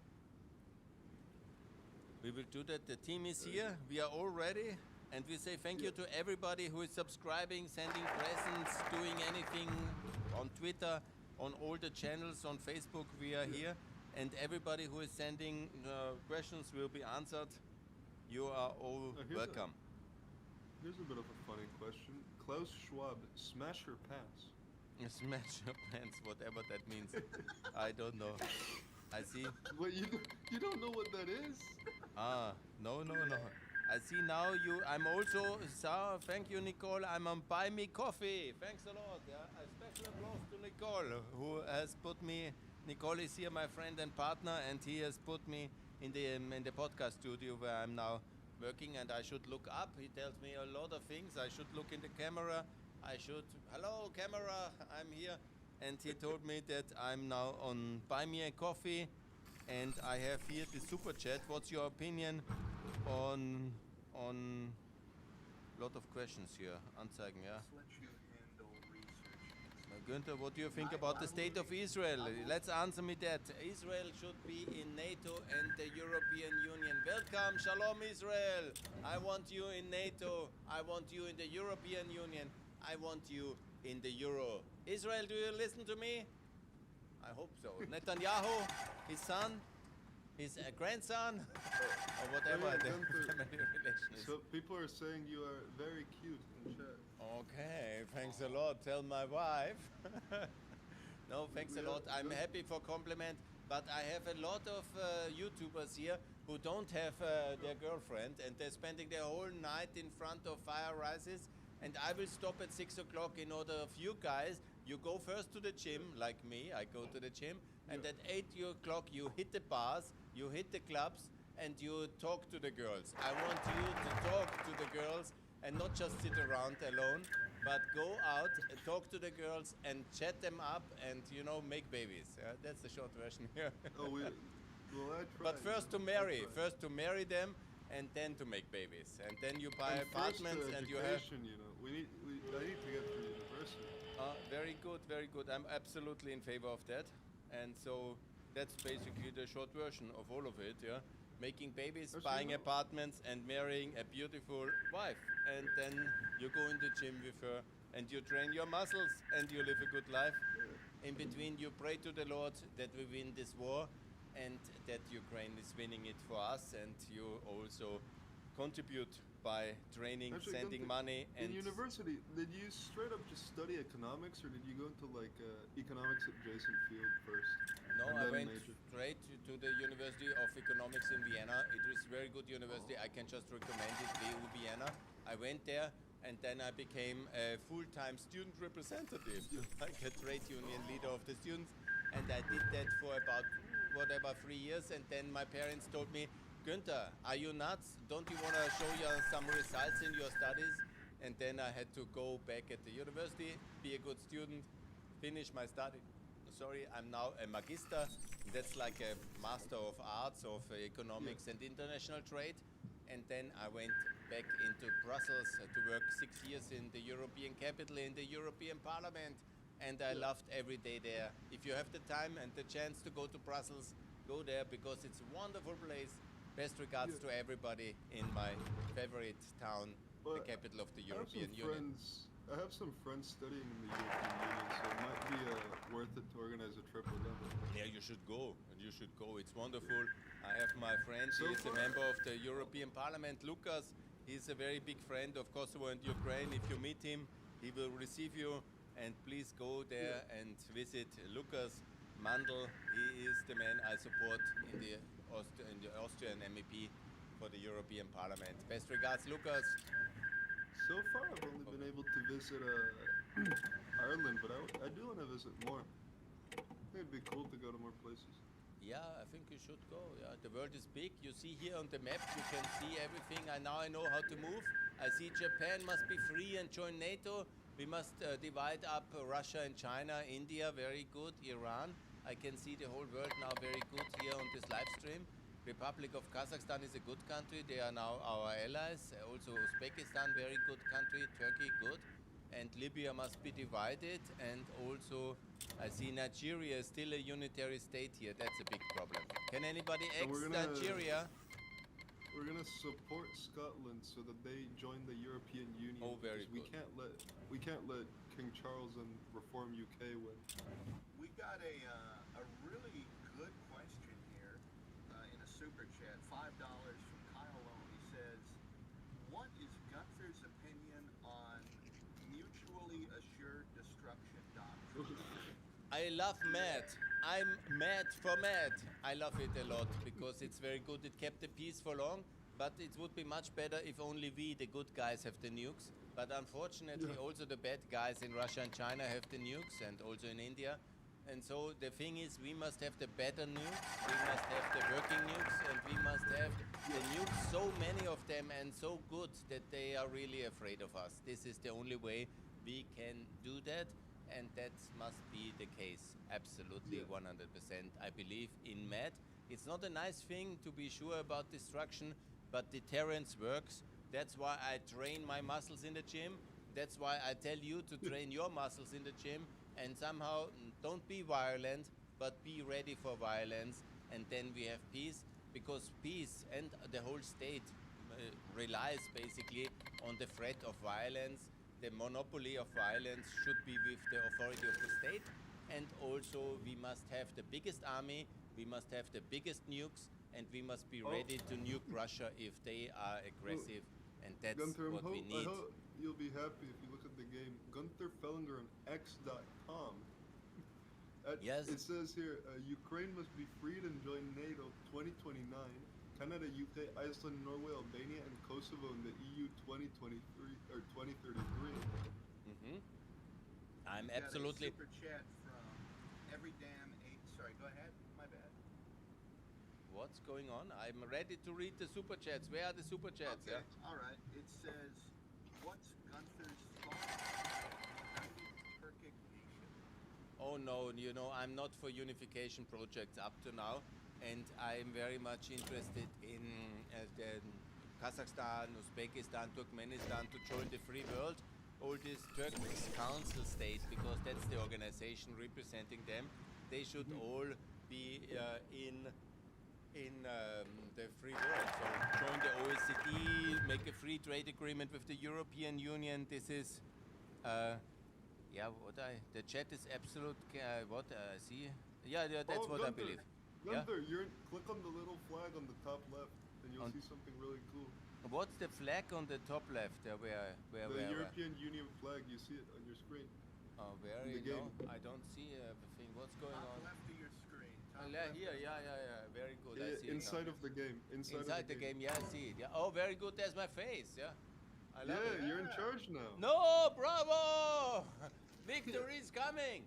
We will do that. The team is here. We are all ready. And we say thank you to everybody who is subscribing, sending presents, doing anything on Twitter, on all the channels, on Facebook. We are here. And everybody who is sending questions will be answered. You are all here's welcome. Here's a bit of a funny question. Klaus Schwab, smash or pass? Smash your pants, whatever that means. I don't know. I see. What, you don't know what that is? No. I see now I'm also, thank you, Nicole. I'm on Buy Me Coffee. Thanks a lot. Yeah. A special applause to Nicole, who has put me, Nicole is here, my friend and partner, and he has put me in the podcast studio where I'm now working, and I should look up. He tells me a lot of things. I should look in the camera. Hello, camera, I'm here. And he told me that I'm now on Buy Me a Coffee, and I have here the super chat. What's your opinion on lot of questions here? Anzeigen, yeah. This lets you handle research. Gunther, what do you think about the state of Israel? Let's answer me that. Israel should be in NATO and the European Union. Welcome, Shalom Israel. I want you in NATO. I want you in the European Union. I want you in the Euro. Israel, do you listen to me? I hope so. Netanyahu, his son, his grandson, or whatever the Gunther. family relation is. So people are saying you are very cute in chat. Okay, thanks a lot. Tell my wife. No, thanks a lot. I'm happy for compliment, but I have a lot of YouTubers here who don't have their girlfriend, and they're spending their whole night in front of fire rises. And I will stop at 6 o'clock in order of you guys You go first to the gym, like me. I go to the gym, and at 8 o'clock you hit the bars, you hit the clubs, and you talk to the girls. I want you to talk to the girls and not just sit around alone, but go out, talk to the girls, and chat them up, and make babies. That's the short version here. Oh, well, I tried. But first to marry them, and then to make babies, and then you buy And apartments, first, and you have. education, I need to get through university. Very good, very good. I'm absolutely in favor of that, and so that's basically the short version of all of it. Yeah, making babies, Actually, buying no. apartments, and marrying a beautiful wife, and then you go in the gym with her, and you train your muscles, and you live a good life. In between, you pray to the Lord that we win this war, and that Ukraine is winning it for us, and you also contribute by training, Actually, sending Gunther, money, and in university, did you straight up just study economics, or did you go into like economics adjacent field first? no, and I then went major? straight to the University of Economics in Vienna. It was a very good university. I can just recommend it, WU Vienna. I went there, and then I became a full-time student representative, like a trade union leader of the students. And I did that for about 3 years. And then my parents told me, Gunther, are you nuts? Don't you want to show you some results in your studies? And then I had to go back at the university, be a good student, finish my study. Sorry, I'm now a magister. That's like a master of arts of economics and international trade. And then I went back into Brussels to work 6 years in the European capital, in the European Parliament. And I loved every day there. If you have the time and the chance to go to Brussels, go there because it's a wonderful place. Best regards to everybody in my favorite town, the Well, capital of the I have some European Union. I have some friends studying in the European Union, so it might be worth it to organize a trip with them. Yeah, you should go. You should go. It's wonderful. I have my friend. So He is a far- member of the European Parliament. Lucas, he's a very big friend of Kosovo and Ukraine. If you meet him, he will receive you. And please go there and visit Lucas Mandl. He is the man I support in the Austrian MEP for the European Parliament. Best regards, Lucas. So far, I've only been able to visit Ireland, but I do want to visit more. I think it'd be cool to go to more places. Yeah, I think you should go. Yeah, the world is big. You see here on the map, you can see everything. Now I know how to move. I see Japan must be free and join NATO. We must divide up Russia and China, India, very good, Iran. I can see the whole world now very good here on this live stream. Republic of Kazakhstan is a good country. They are now our allies. Also Uzbekistan, very good country. Turkey, good. And Libya must be divided. And also I see Nigeria is still a unitary state here. That's a big problem. Can anybody So we're gonna- Nigeria? We're gonna support Scotland so that they join the European Union. Oh, very because good. We can't let King Charles and Reform UK win. We got a really good question here in a super chat. $5 from Kyle Owen. He says, "What is Gunther's opinion on mutually assured destruction doctrine?" I love mad. I'm mad for mad. I love it a lot because it's very good. It kept the peace for long, but it would be much better if only we, the good guys, have the nukes. But unfortunately, also the bad guys in Russia and China have the nukes, and also in India. And so the thing is, we must have the better nukes, we must have the working nukes, and we must have the nukes, so many of them, and so good that they are really afraid of us. This is the only way we can do that. And that must be the case, absolutely 100%. I believe in MAD. It's not a nice thing to be sure about destruction, but deterrence works. That's why I train my muscles in the gym. That's why I tell you to train your muscles in the gym. And somehow, don't be violent, but be ready for violence. And then we have peace, because peace and the whole state relies basically on the threat of violence. The monopoly of violence should be with the authority of the state, and also we must have the biggest army, we must have the biggest nukes, and we must be ready to nuke Russia if they are aggressive, and that's Gunther, what we need. I hope you'll be happy if you look at the game. Gunther Fehlinger on X.com. Yes. It says here, Ukraine must be freed and join NATO 2029. Canada, UK, Iceland, Norway, Albania, and Kosovo in the EU 2023 or 2033. I'm Got a absolutely. super chat from every damn eight. Sorry, go ahead. My bad. What's going on? I'm ready to read the super chats. Where are the super chats? Okay, Yeah. all right. It says, "What's Gunther's thought on Turkic nation?" Oh no, you know, I'm not for unification projects up to now, and I'm very much interested in the Kazakhstan, Uzbekistan, Turkmenistan to join the free world, all this Turkish council state, because that's the organization representing them. They should all be in the free world. So join the OECD, make a free trade agreement with the European Union. This is. Yeah, the chat is absolute. What I see? Yeah, that's what I Gunther, believe. Yeah. Gunther, click on the little flag on the top left, and you'll see something really cool. What's the flag on the top left? Where? The European Union flag. You see it on your screen. Oh, where? In the game. No, I don't see everything. What's going Top on? left of your screen. Top Yeah, left here, of yeah. Very good. I see Inside it of the game. now. Inside the game, yeah, I see it. Yeah. Oh, very good. There's my face. Yeah. I love it. Yeah, you're in charge now. No, bravo! Victory is coming.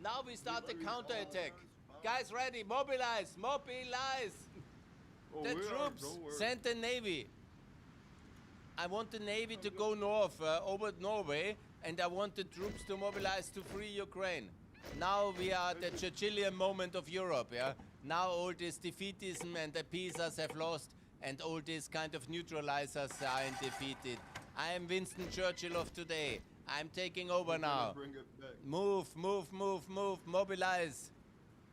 Now we start the Victory's counterattack. almost Guys, ready? Mobilize! Mobilize! Oh, The we are, troops, don't worry. send the navy. I want the navy to go north over Norway, and I want the troops to mobilize to free Ukraine. Now we are at the Churchillian moment of Europe, yeah? Now all this defeatism and the peasers have lost, and all these kind of neutralizers are defeated. I am Winston Churchill of today. I'm taking over We're gonna now. bring it back. Move, mobilize.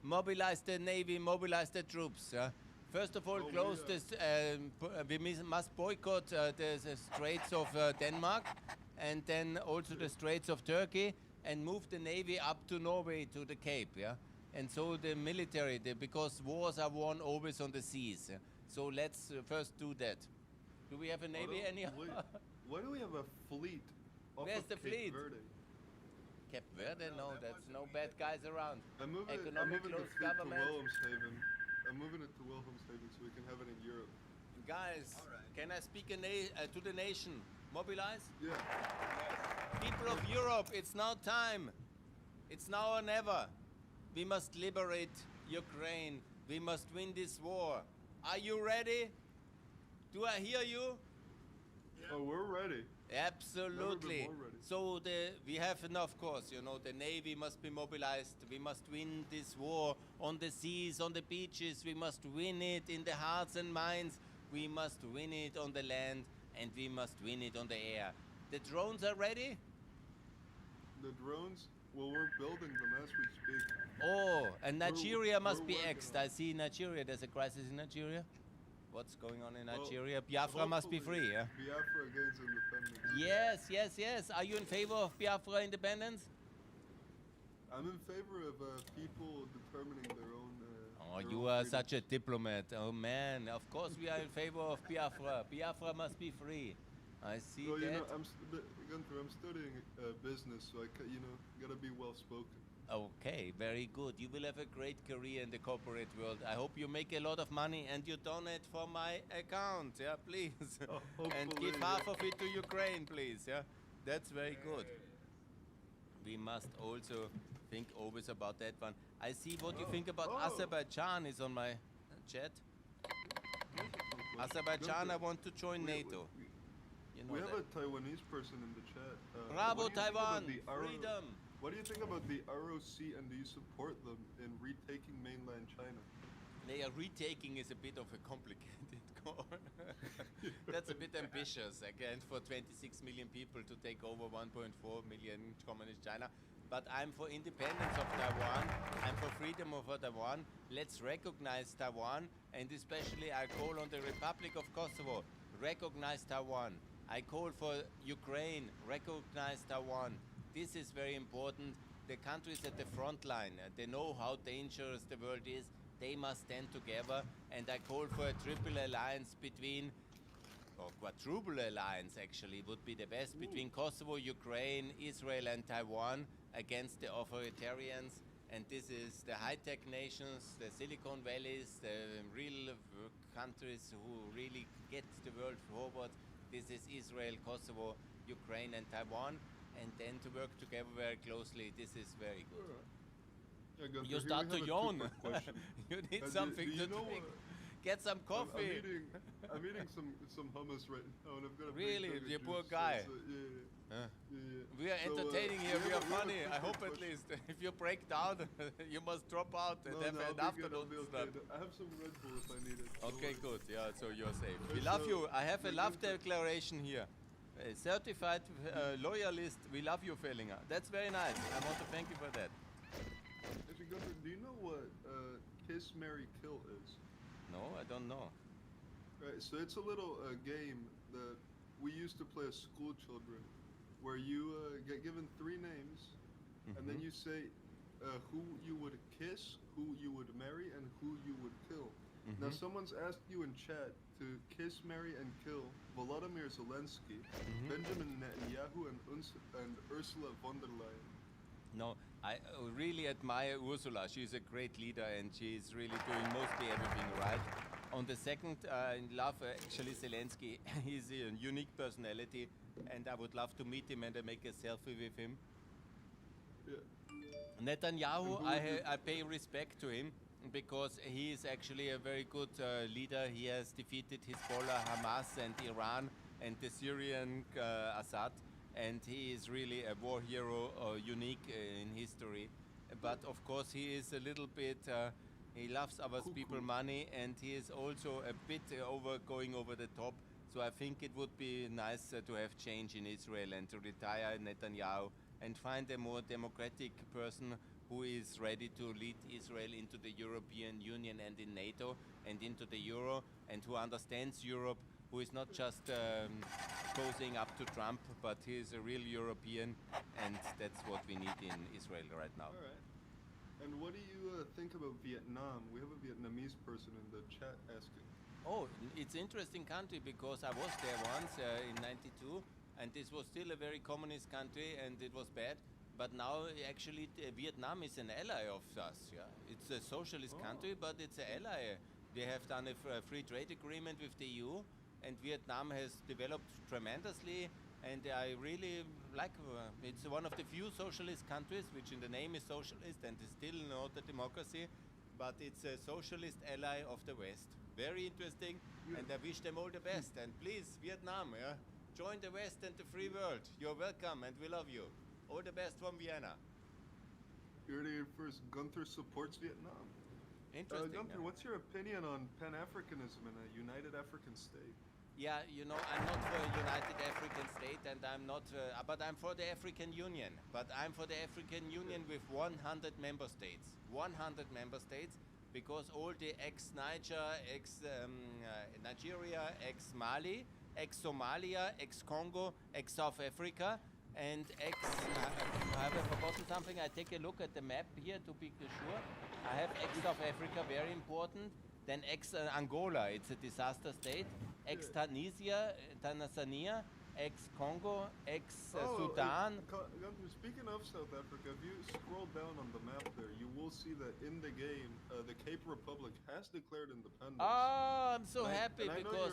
Mobilize the navy, mobilize the troops. First of all, Oh, close yeah. this. Must boycott the Straits of Denmark, and then also the Straits of Turkey, and move the navy up to Norway to the Cape. Yeah, and so the military, because wars are won always on the seas. Yeah? So let's first do that. Do we have a navy anyhow? Why do we have a fleet? Off Where's of the Cape fleet? Verde? Cape Verde? No, No, that that's wasn't no me. bad guys around. I'm moving Economic the closed fleet government. to Wilhelmshaven. I'm moving it to Wilhelmshaven so we can have it in Europe. Guys, All right. can I speak to the nation? Mobilize? Yeah. People of Europe, it's now time. It's now or never. We must liberate Ukraine. We must win this war. Are you ready? Do I hear you? Oh, we're ready. Absolutely. more ready. So we have enough, of course, you know, the navy must be mobilized. We must win this war on the seas, on the beaches. We must win it in the hearts and minds. We must win it on the land, and we must win it on the air. The drones are ready? The drones, well, we're building them as we speak. Oh, and Nigeria must we're be working axed. on I see Nigeria. There's a crisis in Nigeria. What's going on in Well, Nigeria? Biafra must be Hopefully, free, yeah? Biafra gains independence. Yes. Are you in favor of Biafra independence? I'm in favor of people determining their own. Oh, their you own are freedoms. such a diplomat. Oh man, of course we are in favor of Biafra. Biafra must be free. I see Well, you that. know, Gunther, I'm studying business, so gotta be well spoken. Okay, very good. You will have a great career in the corporate world. I hope you make a lot of money and you donate for my account, yeah, please. And give Hopefully, half of it to Ukraine, please, yeah. That's very good. We must also think always about that one. I see what you think about Oh. Azerbaijan is on my chat. Azerbaijan, I want to join NATO. You know We have that. a Taiwanese person in the chat. Bravo, what do you think about Taiwan! the Freedom! What do you think about the ROC, and do you support them in retaking mainland China? They are retaking is a bit of a complicated goal. That's a bit ambitious, again, for 26 million people to take over 1.4 million communist China. But I'm for independence of Taiwan. I'm for freedom of Taiwan. Let's recognize Taiwan, and especially I call on the Republic of Kosovo, recognize Taiwan. I call for Ukraine, recognize Taiwan. This is very important. The countries at the front line, they know how dangerous the world is. They must stand together, and I call for a triple alliance between, or quadruple alliance actually, would be the best, between Kosovo, Ukraine, Israel and Taiwan against the authoritarians. And this is the high-tech nations, the Silicon Valleys, the real countries who really get the world forward. This is Israel, Kosovo, Ukraine and Taiwan. and then to work together very closely. This is very good. Alright. Yeah, Gunther, You here start we to have a yawn. two-part question. You need Do something you to know drink. what- Get some coffee. I'm eating some hummus right now, and I've got a Really? big jug of You poor juice, so guy. yeah. We are So, entertaining here. we We have are a funny. I two-part hope at question. least. If you break down, you must drop out and No, have no, an I'll be afternoon good, I'll be slap. okay. I have some Red Bull if I need it. Don't Okay, worry. good. Yeah, so you're safe. We Okay, love so you. I have a we love need to- declaration here. A certified loyalist. We love you, Fehlinger. That's very nice. I want to thank you for that. Actually, Gunther, do you know what Kiss, Marry, Kill is? No, I don't know. Right, so it's a little game that we used to play as school children, where you get given 3 names, and then you say who you would kiss, who you would marry, and who you would kill. Now, someone's asked you in chat to kiss, marry, and kill Volodymyr Zelensky, Benjamin Netanyahu, and Ursula von der Leyen. No, I really admire Ursula. She's a great leader and she's really doing mostly everything right. On the second, I love actually Zelensky. He's a unique personality and I would love to meet him and make a selfie with him. Yeah. Netanyahu, And who would you- I pay respect to him because he is actually a very good leader. He has defeated Hezbollah, Hamas and Iran and the Syrian Assad. And he is really a war hero, unique in history. But of course, he is a little bit. He loves our people money, and he is also a bit going over the top. So I think it would be nice to have change in Israel and to retire Netanyahu and find a more democratic person who is ready to lead Israel into the European Union and in NATO and into the Euro, and who understands Europe, who is not just posing up to Trump, but he is a real European, and that's what we need in Israel right now. All right. And what do you think about Vietnam? We have a Vietnamese person in the chat asking. Oh, it's an interesting country because I was there once in '92, and this was still a very communist country, and it was bad. But now, actually, Vietnam is an ally of us. Yeah, it's a socialist country, but it's an ally. They have done a free trade agreement with the EU, and Vietnam has developed tremendously. And I really like. It's one of the few socialist countries which, in the name, is socialist and is still not a democracy, but it's a socialist ally of the West. Very interesting, and I wish them all the best. And please, Vietnam, yeah, join the West and the free world. You're welcome, and we love you. All the best from Vienna. You heard it here first. Gunther supports Vietnam. Interesting. Gunther, yeah. what's your opinion on Pan-Africanism in a united African state? Yeah, you know, I'm not for a united African state, and I'm not, but I'm for the African Union. But I'm for the African Union with 100 member states. 100 member states, because all the ex-Niger, ex-Nigeria, ex-Mali, ex-Somalia, ex-Congo, ex-South Africa, and have I forgotten something? I take a look at the map here to be sure. I have ex-South Africa, very important. Then ex-Angola, it's a disaster state. Ex-Tanzania, ex-Congo, ex-Sudan. Gunther, speaking of South Africa, if you scroll down on the map there, you will see that in the game, the Cape Republic has declared independence. Oh, I'm so And happy and because...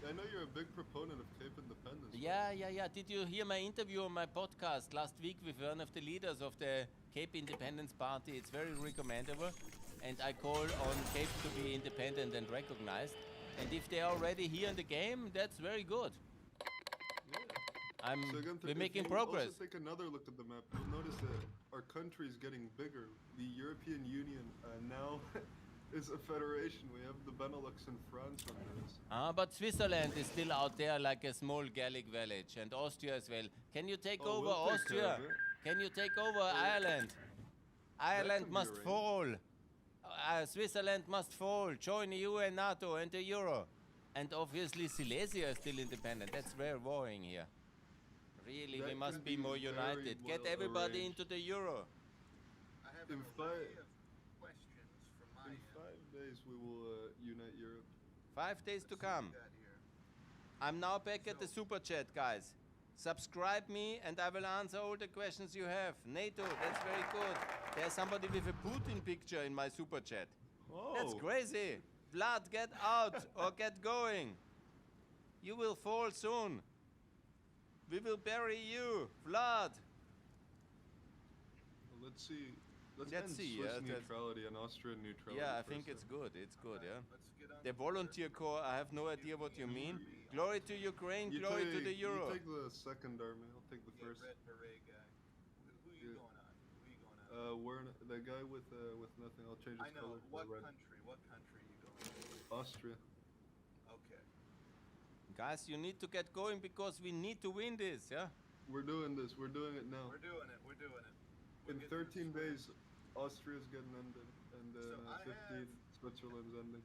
I know you're a big proponent of Cape independence. Yeah. Did you hear my interview on my podcast last week with one of the leaders of the Cape Independence Party? It's very recommendable. And I call on Cape to be independent and recognized. And if they are already here in the game, that's very good. Yeah. So Gunther, We're if making you progress. Also take another look at the map. You'll notice that our country is getting bigger. The European Union now is a federation. We have the Benelux and France under us. But Switzerland is still out there like a small Gallic village, and Austria as well. Can you take over we'll take care Austria? of it. Can you take over Ireland? Ireland can be must arranged. fall. Switzerland must fall. Join EU and NATO and the Euro. And obviously Silesia is still independent. That's very worrying here. Really, we That must can be be more very united. Get well everybody arranged. into the Euro. I have In an five- array of questions from my In end. 5 days, we will unite Europe. 5 days to Let's see what come. we got here. I'm now back at the super chat, guys. Subscribe me and I will answer all the questions you have. NATO, that's very good. There's somebody with a Putin picture in my super chat. That's crazy. Vlad, get out or get going. You will fall soon. We will bury you, Vlad. Let's see. Let's Let's end see, Swiss yeah, that's- neutrality and Austrian neutrality. Yeah, I first think then. it's good. It's good, yeah. Let's get on The volunteer corps, I have no idea what you mean. Glory to Ukraine, glory to the euro. You take the second army. I'll take the first. Red beret guy. Who you Yeah. going on? Who you going on? We're the guy with nothing. I'll change his I know. color to What red. country? What country are you going on? Austria. Okay. Guys, you need to get going because we need to win this, yeah? We're doing this. We're doing it now. We're doing it. We're doing it. We're In getting 13 this days, Austria's getting ended, and So I 15, have- Switzerland's ending.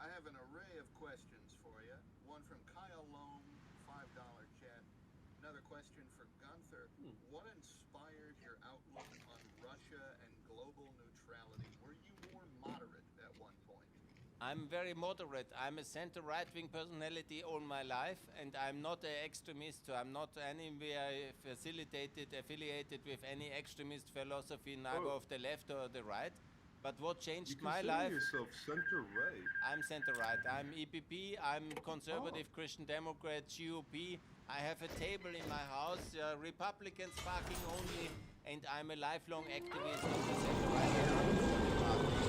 I have an array of questions for you. One from Kyle Loam, $5 chat. Another question for Gunther. What inspired your outlook on Russia and global neutrality? Were you more moderate at one point? I'm very moderate. I'm a center right-wing personality all my life, and I'm not an extremist. So I'm not anywhere affiliated with any extremist philosophy, neither Oh. of the left or the right. But what You changed my consider life? yourself center right. I'm center right. I'm EPP. I'm conservative Christian Democrat, GOP. I have a table in my house, Republicans parking only, and I'm a lifelong activist of the center right for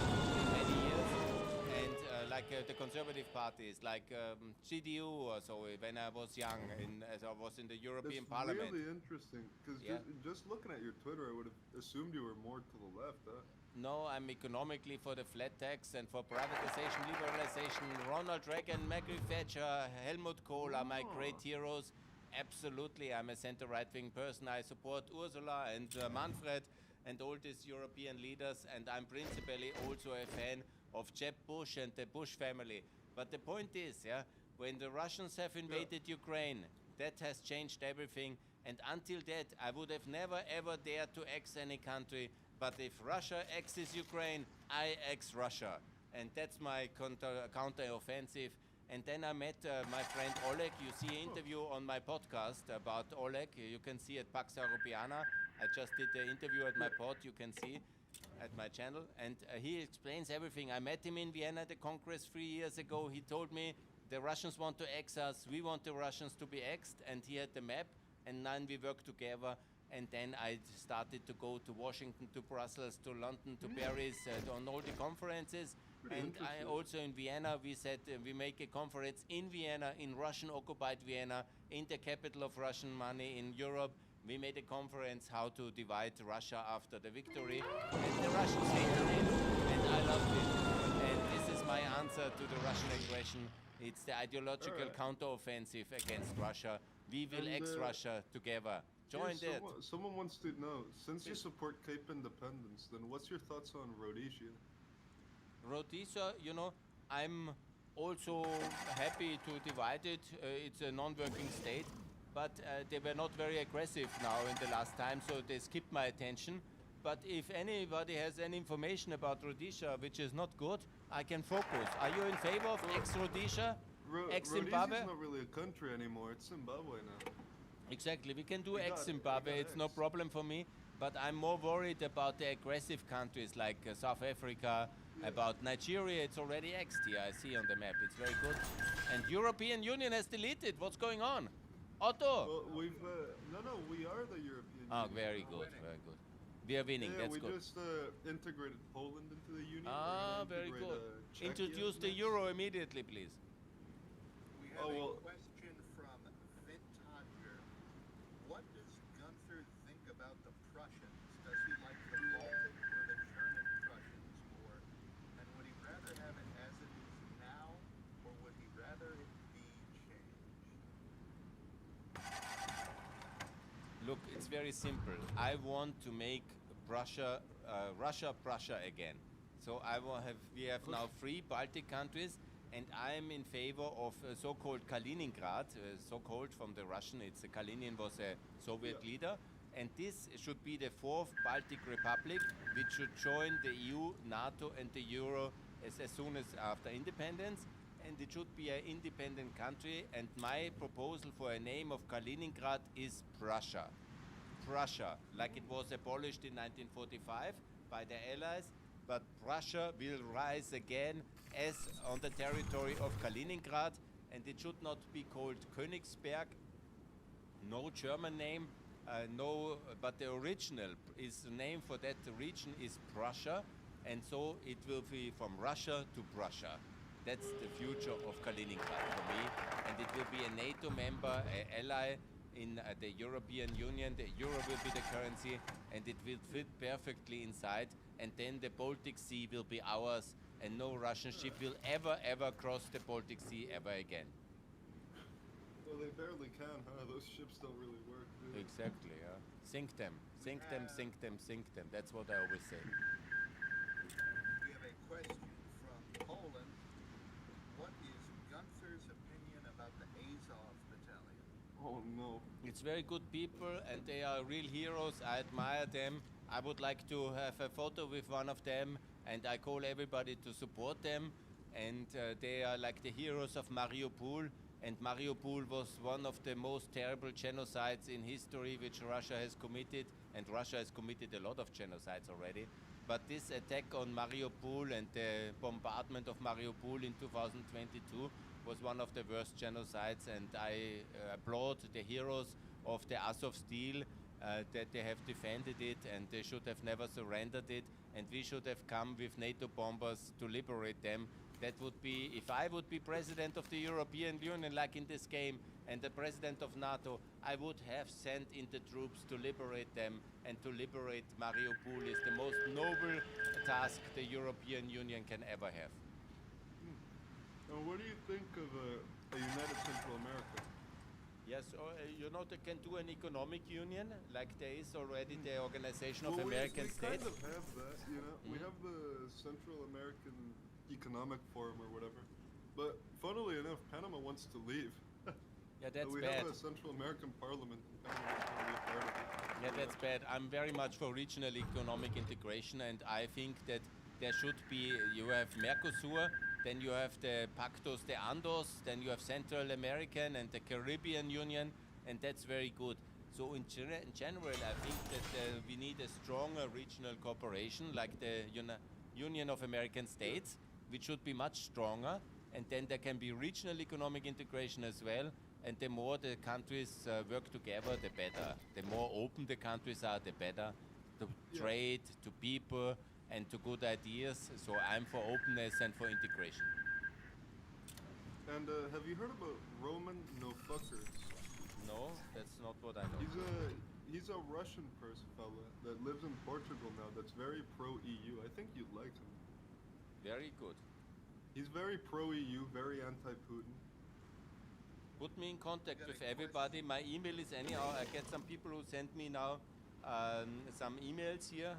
many years. And the Conservative parties, like CDU or so, when I was young, as I was in the European That's Parliament. really interesting. Because Yeah. just looking at your Twitter, I would have assumed you were more to the left. Huh? No, I'm economically for the flat tax and for privatization, liberalization. Ronald Reagan, Margaret Thatcher, Helmut Kohl are my great heroes. Absolutely, I'm a center right-wing person. I support Ursula and Manfred and all these European leaders, and I'm principally also a fan of Jeb Bush and the Bush family. But the point is, yeah, when the Russians have invaded Ukraine, that has changed everything. And until that, I would have never ever dared to axe any country. But if Russia axes Ukraine, I axe Russia. And that's my counter-offensive. And then I met my friend Oleg. You see an interview on my podcast about Oleg. You can see at Pax Europiana. I just did the interview at my pod. You can see at my channel. And he explains everything. I met him in Vienna at the Congress 3 years ago. He told me the Russians want to axe us. We want the Russians to be axed. And he had the map. And then we worked together. And then I started to go to Washington, to Brussels, to London, to Paris, on all the conferences. And I also in Vienna, we said we make a conference in Vienna, in Russian-occupied Vienna, in the capital of Russian money in Europe. We made a conference how to divide Russia after the victory. And the Russians hated it, and I loved it. And this is my answer to the Russian aggression. It's the ideological counteroffensive against Russia. We will And, axe Russia together. Join that. Someone wants to know, since you support Cape Independence, then what's your thoughts on Rhodesia? Rhodesia, you know, I'm also happy to divide it. It's a non-working state, but they were not very aggressive now in the last time, so they skipped my attention. But if anybody has any information about Rhodesia, which is not good, I can focus. Are you in favor of ex-Rhodesia? Ex-Zimbabwe? Rhodesia's not really a country anymore, it's Zimbabwe now. Exactly, we can do We got it, ex-Zimbabwe, we got it's no ex. problem for me. But I'm more worried about the aggressive countries like South Africa, about Nigeria. It's already exed here, I see on the map. It's very good. And European Union has deleted. What's going on? Otto! Well, we've, no, we are the European Oh, Union. very good, very good. We are winning, Yeah, that's we good. just integrated Poland into the Union. Ah, We're gonna very integrate, good. Czechia Introduce the next. euro immediately, please. We have Oh, well. a question from Vintodger. What does Gunther think about the Prussians? Does he like the Baltic or the German Prussians more? And would he rather have it as it is now, or would he rather it be changed? Look, it's very simple. I want to make Russia Prussia again. So we have now 3 Baltic countries, and I'm in favor of so-called Kaliningrad, so-called from the Russian. Kalinin was a Soviet leader, and this should be the 4th Baltic Republic, which should join the EU, NATO, and the Euro as soon as after independence. And it should be an independent country. And my proposal for a name of Kaliningrad is Prussia. Prussia, like it was abolished in 1945 by the Allies, but Prussia will rise again as on the territory of Kaliningrad, and it should not be called Königsberg, No German name, no, but the original is the name for that region is Prussia, and so it will be from Russia to Prussia. That's the future of Kaliningrad for me, and it will be a NATO member, an ally in the European Union. The euro will be the currency, and it will fit perfectly inside, and then the Baltic Sea will be ours, and no Russian ship will ever cross the Baltic Sea ever again. Well, they barely can, huh? Those ships don't really work, do they? Exactly, yeah. Sink them, sink them, sink them, sink them. That's what I always say. We have a question from Poland. What is Gunther's opinion about the Azov battalion? Oh no. It's very good people, and they are real heroes. I admire them. I would like to have a photo with one of them, and I call everybody to support them. And they are like the heroes of Mariupol. And Mariupol was one of the most terrible genocides in history which Russia has committed. And Russia has committed a lot of genocides already. But this attack on Mariupol and the bombardment of Mariupol in 2022 was one of the worst genocides. And I applaud the heroes of the Azov Steel that they have defended it, and they should have never surrendered it. And we should have come with NATO bombers to liberate them. That would be, if I would be president of the European Union, like in this game, and the president of NATO, I would have sent in the troops to liberate them, and to liberate Mariupol is the most noble task the European Union can ever have. And what do you think of a united Central America? Yes, you know, they can do an economic union, like there is already the Organization of Well, American we States. kind of have that, you know. We have the Central American Economic Forum or whatever. But funnily enough, Panama wants to leave. Yeah, that's we bad. have a Central American Parliament, and Panama wants to be a part of it. Yeah, that's bad. I'm very much for regional economic integration, and I think that there should be, you have Mercosur, then you have the Pactos de Andos, then you have Central American and the Caribbean Union, and that's very good. So in general, I think that we need a stronger regional cooperation, like the Union of American States, which should be much stronger, and then there can be regional economic integration as well. And the more the countries work together, the better. The more open the countries are, the better. To trade, to people, and to good ideas. So I'm for openness and for integration. And have you heard about Roman No-Fuckers? No, that's not what I know. He's a Russian fella that lives in Portugal now that's very pro-EU. I think you'd like him. Very good. He's very pro-EU, very anti-Putin. Put me in contact with everybody. My email is anyhow. I get some people who send me now some emails here,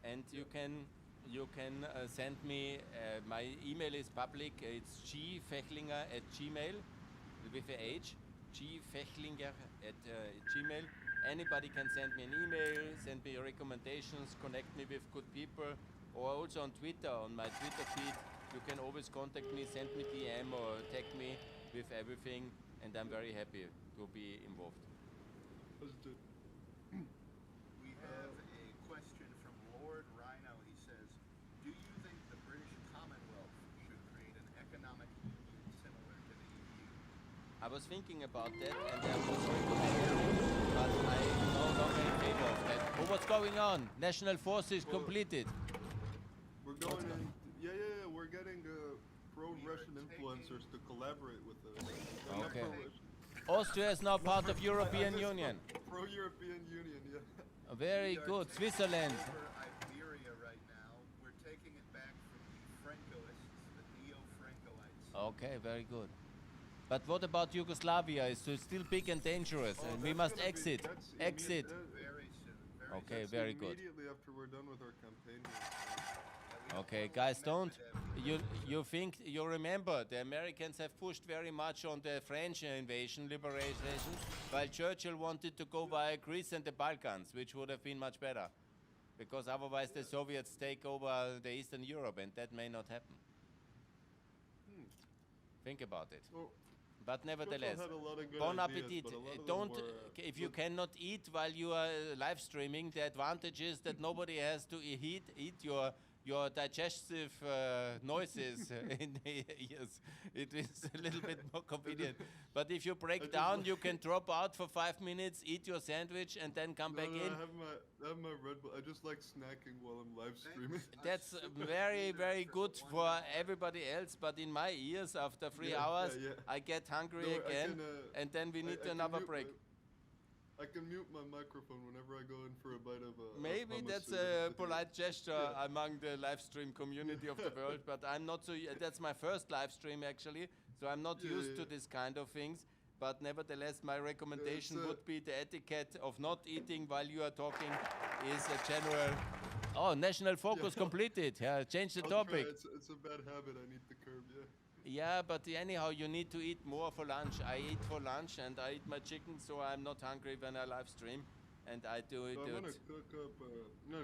and you can send me. My email is public. It's gfehlinger@gmail with a H. gfehlinger@gmail. Anybody can send me an email, send me recommendations, connect me with good people, or also on Twitter, on my Twitter feed. You can always contact me, send me DM or tag me with everything, and I'm very happy to be involved. We have a question from Lord Rhino. He says, do you think the British Commonwealth should create an economic union similar to the EU? I was thinking about that, and I was recommending, but I'm no longer in favor of that. Oh, what's going on? National forces completed. We're going in, we're getting pro-Russian influencers to collaborate with us. They're not Okay. pro-Russian. Austria is now part of European Union. Pro-European Union, yeah. Very We are good. taking Switzerland. over Iberia right now. We're taking it back from the Francoists, the neo-Francoites. Okay, very good. But what about Yugoslavia? It's still big and dangerous, Oh, and we that's must gonna be- exit. that's Exit. Very soon. Okay, That's very good. Immediately after we're done with our campaign. Okay, guys, don't you remember the Americans have pushed very much on the French invasion, liberation, while Churchill wanted to go via Greece and the Balkans, which would have been much better, because otherwise the Soviets take over the Eastern Europe, and that may not happen. Think about it. Well, But nevertheless, had a lot of good bon ideas, appetit. but a lot of them Don't, were, if you cannot eat while you are live streaming, the advantage is that nobody has to eat your your digestive noises in the ears. It is a little bit more convenient. But if you break down, you can drop out for 5 minutes, eat your sandwich, and then come back in. I have my Red Bull. I just like snacking while I'm live streaming. That's very, very good for everybody else. But in my ears, after 3 hours, I get hungry again, and then we need another break. I can mute my microphone whenever I go in for a bite of Maybe that's a polite gesture among the live stream community of the world, but I'm not so. That's my first live stream actually, so I'm not used to this kind of things. But nevertheless, my recommendation would be the etiquette of not eating while you are talking is a general. Oh, national focus completed. Yeah, change the topic. It's a bad habit I need to curb. Yeah. Yeah, but anyhow, you need to eat more for lunch. I eat for lunch and I eat my chicken, so I'm not hungry when I live stream. And I do it. I'm gonna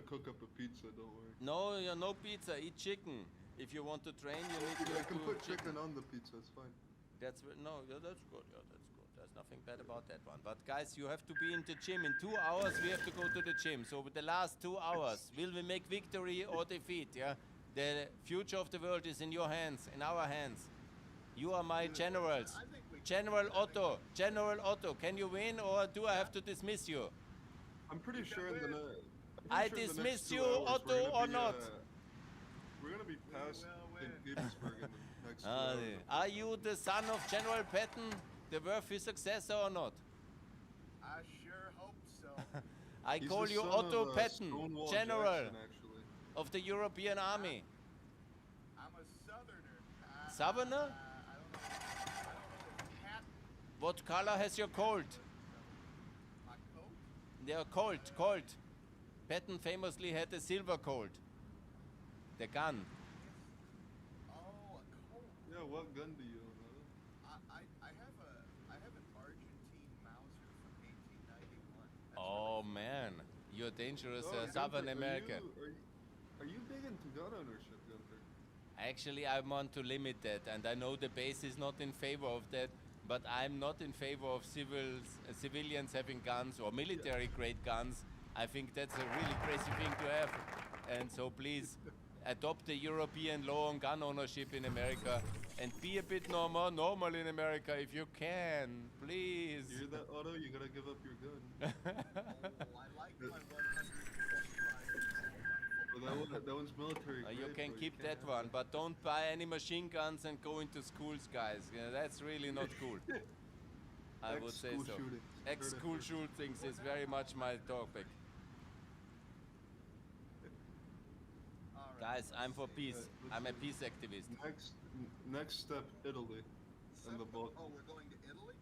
cook up a pizza. Don't worry. No, no pizza. Eat chicken. If you want to train, you need to. I can put chicken on the pizza. It's fine. That's no. Yeah, that's good. Yeah, that's good. There's nothing bad about that one. But guys, you have to be in the gym. In 2 hours, we have to go to the gym. So with the last 2 hours, will we make victory or defeat? Yeah. The future of the world is in your hands, in our hands. You are my generals. General Otto, can you win or do I have to dismiss you? I'm pretty sure in the I dismiss you, Otto, or not? We're gonna be past Gibbsburg in the next 2 hours. Are you the son of General Patton, the worthy successor or not? I sure hope so. I He's call the you son Otto of, Patton, Stonewall General Jackson, actually. of the European Army. I'm a southerner. Southerner? I don't know the hat, What color has your colt? my coat. They are Colt. Patton famously had a silver Colt. The gun. Oh, a coat. Yeah, what gun do you own? I have an Argentine Mauser from 1891. That's Oh man, you're dangerous, Gunther, Southern America. Are you big into gun ownership, Gunther? Actually, I want to limit that, and I know the base is not in favor of that, but I'm not in favor of civilians having guns or military-grade guns. I think that's a really crazy thing to have, and so please adopt the European law on gun ownership in America and be a bit more normal in America if you can, please. You hear that, Otto? You gotta give up your gun. I like my 125. Well, that one's military. You grade, can bro. keep can't that have one, but don't buy any machine guns and go into schools, guys. Yeah, that's really not cool. I would say Ex-school so. shootings. Ex-school shootings is very much my topic. All right. Guys, I'm for peace. let's I'm a see. peace activist. Next step, Italy. And the Balkan. Oh, we're going to Italy?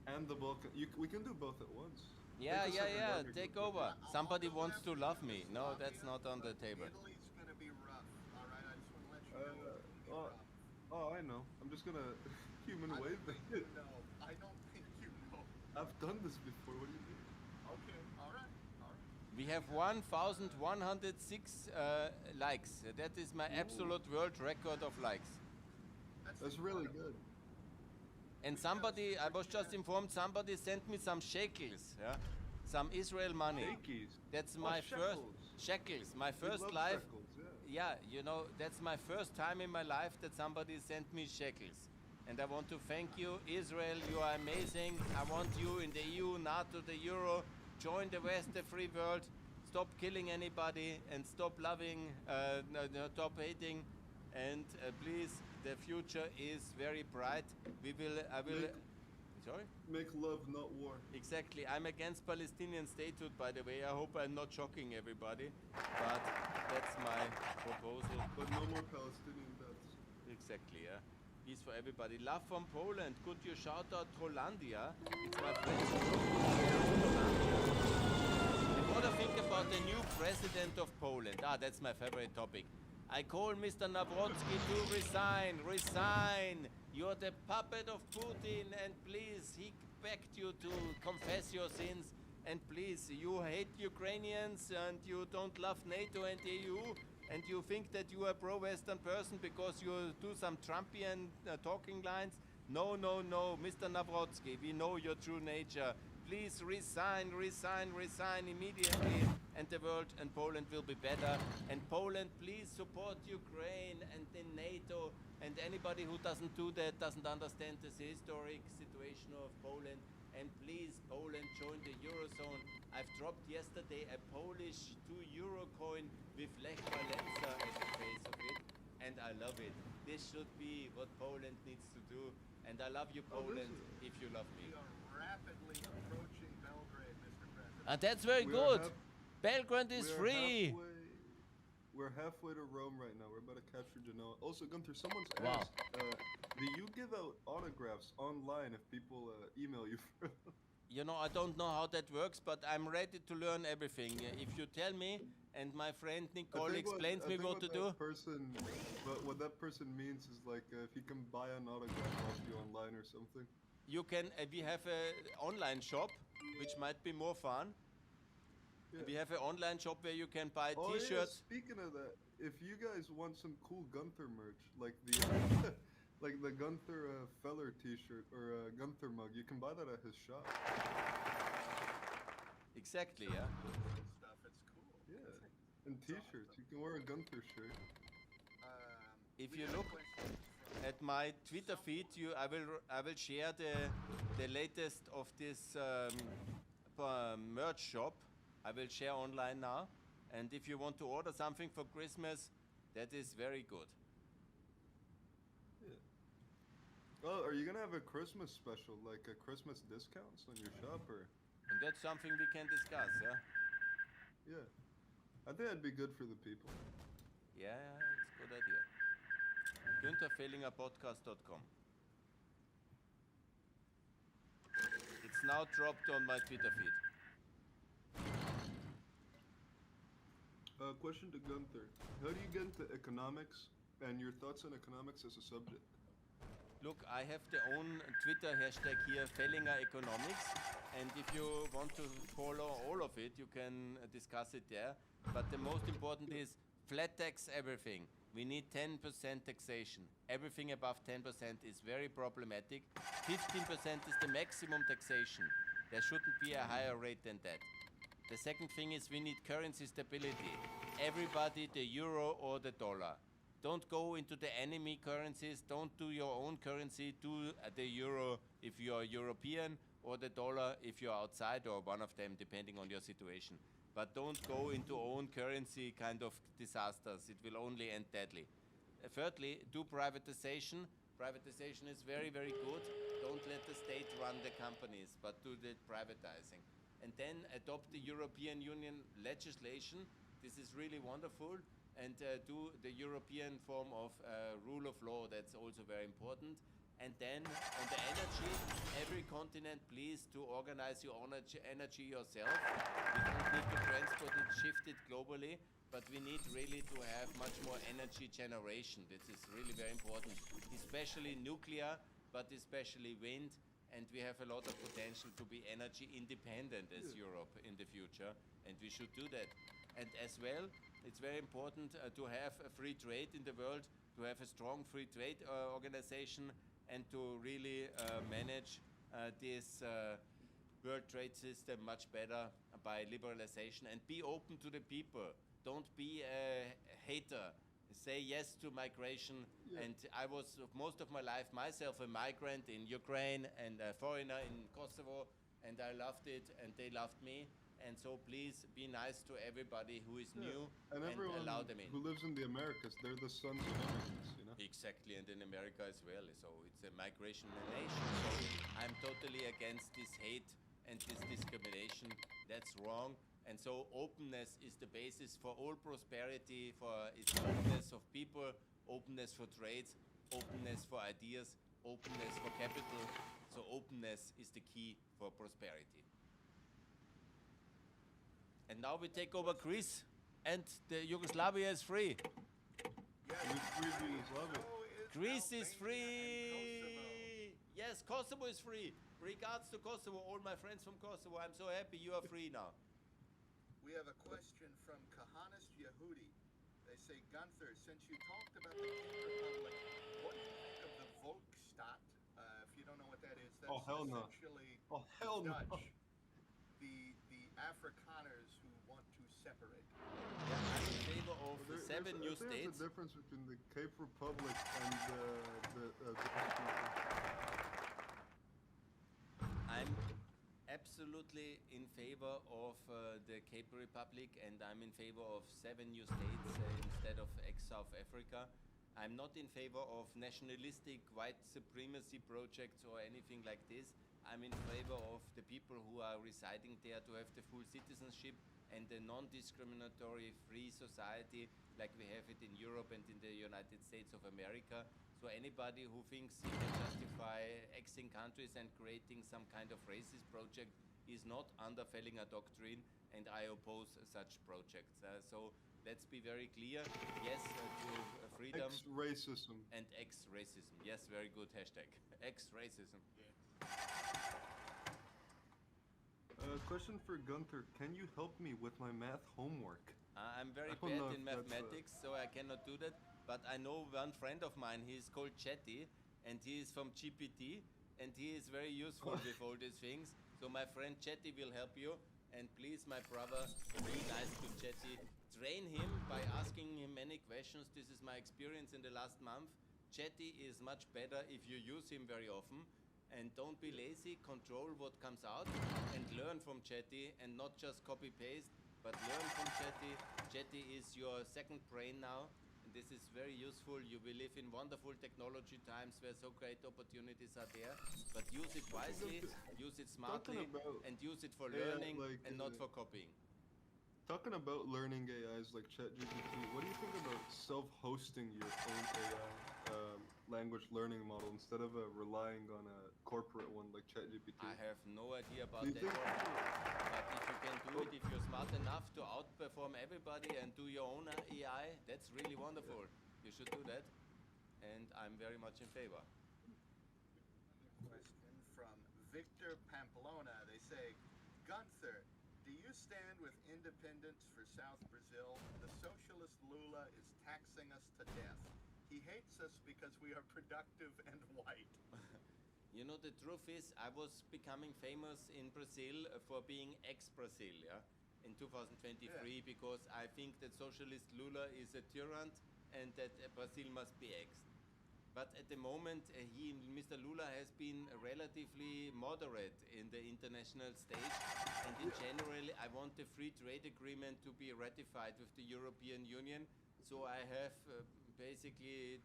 And the Balkan. We can do both at once. Yeah, Take a second, Roger. take over. Somebody wants to love me. No, that's not on the table. Italy's going to be rough. All right, I just want to let you know it's going to be rough. Oh, I know. I'm just gonna human I wave. don't think you know. I don't think you know. I've done this before. What do you mean? Okay, all right. We have 1,106 likes. That is my absolute world record of likes. That's really good. And somebody, I was just informed, somebody sent me some shekels, yeah? Some Israel money. Shakies. That's Oh, my first shekels. shekels, my We first love life. shekels, Yeah, you know, that's my first time in my life that somebody sent me shekels. And I want to thank you, Israel, you are amazing. I want you in the EU, NATO, the Euro, join the West, the free world, stop killing anybody and stop loving, stop hating. And please, the future is very bright. I will, sorry? Make love, not war. Exactly. I'm against Palestinian statehood, by the way. I hope I'm not shocking everybody, but that's my proposal. But no more Palestinian deaths. Exactly, yeah. Peace for everybody. Love from Poland. Could you shout out Hollandia? It's my friends. And what do you think about the new president of Poland? That's my favorite topic. I call Mr. Nawrocki to resign. Resign! You're the puppet of Putin, and please, he begged you to confess your sins. And please, you hate Ukrainians, and you don't love NATO and EU, and you think that you are a pro-Western person because you do some Trumpian talking lines. No, no, no, Mr. Nawrocki, we know your true nature. please resign immediately, and the world and Poland will be better. And Poland, please support Ukraine and in NATO. And anybody who doesn't do that doesn't understand the historic situation of Poland. And please, Poland, join the Eurozone. I've dropped yesterday a Polish 2 euro coin with Lech Walesa as the face of it, and I love it. This should be what Poland needs to do. And I love you, Poland, if you love me. We are rapidly approaching Belgrade, Mr. President. And that's very We are good. half- Belgrade is free. We're halfway to Rome right now. We're about to capture Genoa. Also, Gunther, someone's Wow. asked, do you give out autographs online if people email you? You know, I don't know how that works, but I'm ready to learn everything. If you tell me, and my friend Nicole explains me what to do. What that person means is like if you can buy an autograph off you online or something. You can. We have an online shop, which might be more fun. Yeah. We have an online shop where you can buy Oh, yeah, T-shirts. speaking of that, if you guys want some cool Gunther merch, like the like the Gunther Feller T-shirt or Gunther mug, you can buy that at his shop. Exactly, yeah. Good stuff. It's cool. Yeah, and T-shirts. You can wear a Gunther shirt. If We you have a look question from at my Twitter feed, I will share the latest of this merch shop. I will share online now. And if you want to order something for Christmas, that is very good. Yeah. Oh, are you gonna have a Christmas special, like a Christmas discounts on your shop, or? And that's something we can discuss, yeah? Yeah, I think that'd be good for the people. Yeah, it's a good idea. Gunther Fehlinger podcast.com. It's now dropped on my Twitter feed. Question to Gunther. How do you get into economics and your thoughts on economics as a subject? Look, I have the own Twitter hashtag here, Fehlinger Economics, and if you want to follow all of it, you can discuss it there. But the most important is flat tax everything. We need 10% taxation. Everything above 10% is very problematic. 15% is the maximum taxation. There shouldn't be a higher rate than that. The second thing is we need currency stability. Everybody the euro or the dollar. Don't go into the enemy currencies. Don't do your own currency. Do the euro if you are European, or the dollar if you're outside, or one of them depending on your situation. But don't go into own currency kind of disasters. It will only end deadly. Thirdly, do privatization. Privatization is very, very good. Don't let the state run the companies, but do the privatizing. And then adopt the European Union legislation. This is really wonderful. And do the European form of rule of law. That's also very important. And then on the energy, every continent, please, to organize your own energy yourself. We don't need to transport it, shift it globally, but we need really to have much more energy generation. This is really very important, especially nuclear, but especially wind. And we have a lot of potential to be energy independent as Europe in the future, and we should do that. And as well, it's very important to have a free trade in the world, to have a strong free trade organization, and to really manage this world trade system much better by liberalization, and be open to the people. Don't be a hater. Say yes to migration. And I was most of my life myself a migrant in Ukraine and a foreigner in Kosovo, and I loved it and they loved me. And so please be nice to everybody who is new And everyone allow them in. who lives in the Americas, they're the sons of immigrants, you know? Exactly, and in America as well. So it's a migration nation. So I'm totally against this hate and this discrimination. That's wrong. And so openness is the basis for all prosperity, it's openness of people, openness for trades, openness for ideas, openness for capital. So openness is the key for prosperity. And now we take over Greece, and the Yugoslavia is free. We freed Yugoslavia. Greece is free. Yes, Kosovo is free. Regards to Kosovo, all my friends from Kosovo. I'm so happy you are free now. We have a question from Kahanis Yehudi. They say, Gunther, since you talked about the Czech Republic, what do you think of the Volksstaat? If you don't know what that is, that's Oh, hell no. essentially Oh, hell no. Dutch. Afrikaners who want to separate? Yeah, I'm in favor of seven new I think there's states. a difference between the Cape Republic and the British people. I'm absolutely in favor of the Cape Republic, and I'm in favor of seven new states instead of ex-South Africa. I'm not in favor of nationalistic white supremacy projects or anything like this. I'm in favor of the people who are residing there to have the full citizenship and a non-discriminatory free society like we have it in Europe and in the United States of America. So anybody who thinks he can justify Xing countries and creating some kind of racist project is not under Fehlinger doctrine, and I oppose such projects. So let's be very clear. Yes, to freedom Ex-racism. and ex-racism. Yes, very good hashtag. Ex-racism. Question for Gunther. Can you help me with my math homework? I'm very I don't know bad in if that's, mathematics, so I cannot do that. But I know one friend of mine, he's called Chetty, and he is from GPT, and he is very useful with all these things. So my friend Chetty will help you, and please, my brother, be nice to Chetty. Train him by asking him many questions. This is my experience in the last month. Chetty is much better if you use him very often. And don't be lazy, control what comes out, and learn from Chetty, and not just copy-paste, but learn from Chetty. Chetty is your second brain now, and this is very useful. You will live in wonderful technology times where so great opportunities are there, but use it wisely, use it smartly, and use it for learning and not for copying. Talking about learning AIs like ChatGPT, what do you think about self-hosting your own AI language learning model instead of relying on a corporate one like ChatGPT? I have no idea about Do you that think- one. But if you can do it, if you're smart enough to outperform everybody and do your own AI, that's really wonderful. You should do that. And I'm very much in favor. Question from Victor Pamplona. They say, Gunther, do you stand with independence for South Brazil? The socialist Lula is taxing us to death. He hates us because we are productive and white. You know, the truth is, I was becoming famous in Brazil for being ex-Brazil, yeah, in 2023, because I think that socialist Lula is a tyrant and that Brazil must be ex. But at the moment, Mr. Lula has been relatively moderate in the international stage, and in general, I want the free trade agreement to be ratified with the European Union. So I have basically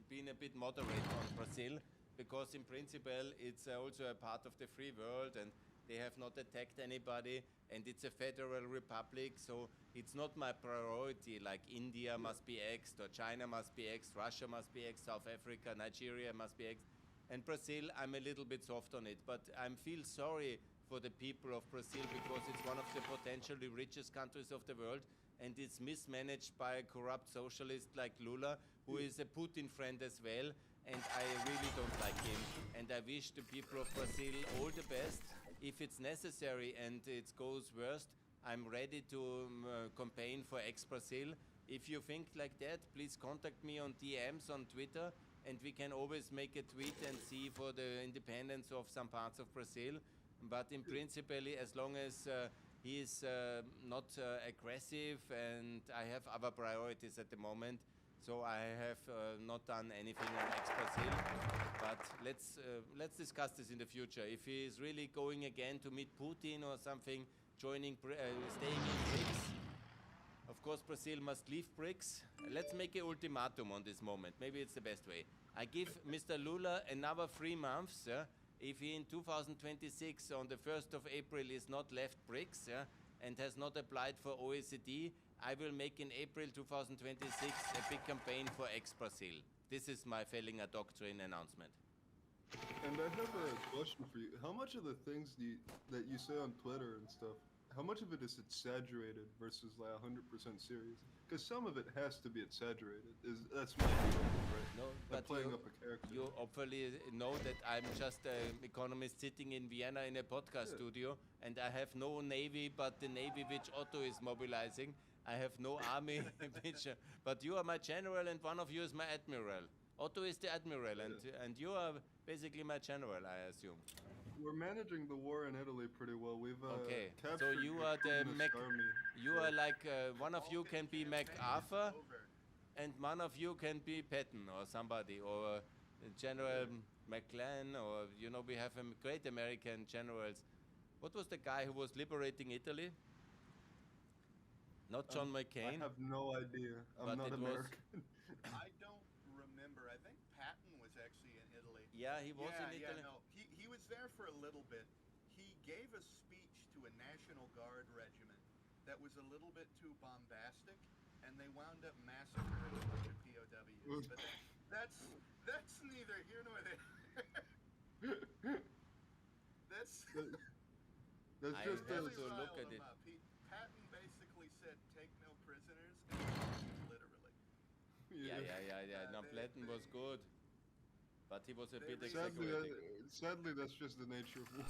been a bit moderate on Brazil, because in principle it's also a part of the free world, and they have not attacked anybody, and it's a federal republic, so it's not my priority like India must be exed, or China must be exed, Russia must be exed, South Africa, Nigeria must be exed. And Brazil, I'm a little bit soft on it, but I feel sorry for the people of Brazil, because it's one of the potentially richest countries of the world, and it's mismanaged by a corrupt socialist like Lula, who is a Putin friend as well, and I really don't like him. And I wish the people of Brazil all the best. If it's necessary and it goes worst, I'm ready to campaign for ex-Brazil. If you think like that, please contact me on DMs on Twitter, and we can always make a tweet and see for the independence of some parts of Brazil. But in principle, as long as he is not aggressive, and I have other priorities at the moment, so I have not done anything on ex-Brazil. But let's discuss this in the future. If he is really going again to meet Putin or something, staying in BRICS, of course Brazil must leave BRICS. Let's make an ultimatum on this moment. Maybe it's the best way. I give Mr. Lula another 3 months. If he in 2026 on the 1st of April is not left BRICS and has not applied for OECD, I will make in April 2026 a big campaign for ex-Brazil. This is my Fehlinger doctrine announcement. And I have a question for you. How much of the things that you say on Twitter and stuff, how much of it is exaggerated versus like 100% serious? Because some of it has to be exaggerated. That's my feeling, right? No, Like but playing up a character. you obviously know that I'm just an economist sitting in Vienna in a podcast studio, and I have no navy but the navy which Otto is mobilizing. I have no army, but you are my general, and one of you is my admiral. Otto is the admiral, and you are basically my general, I assume. we're managing the war in Italy pretty well. We've Okay, so captured you the are the communist army. you are like one of you can be Balkan campaign is MacArthur, over. and one of you can be Patton or somebody, or General McClellan, or we have great American generals. What was the guy who was liberating Italy? Not John I McCain, have no idea. I'm but not it was. American. I don't remember. I think Patton was actually in Italy. Yeah, he was yeah, in Italy. no. He was there for a little bit. He gave a speech to a National Guard regiment that was a little bit too bombastic, and they wound up massacring a bunch of POWs. But that's neither here nor there. that's That's I just have a, to look at riled him it. up. Patton basically said, "Take no prisoners," and literally. Yeah. No, they- Patton was they- good, but he was a they bit really- exaggerating. sadly, that's just the nature of war.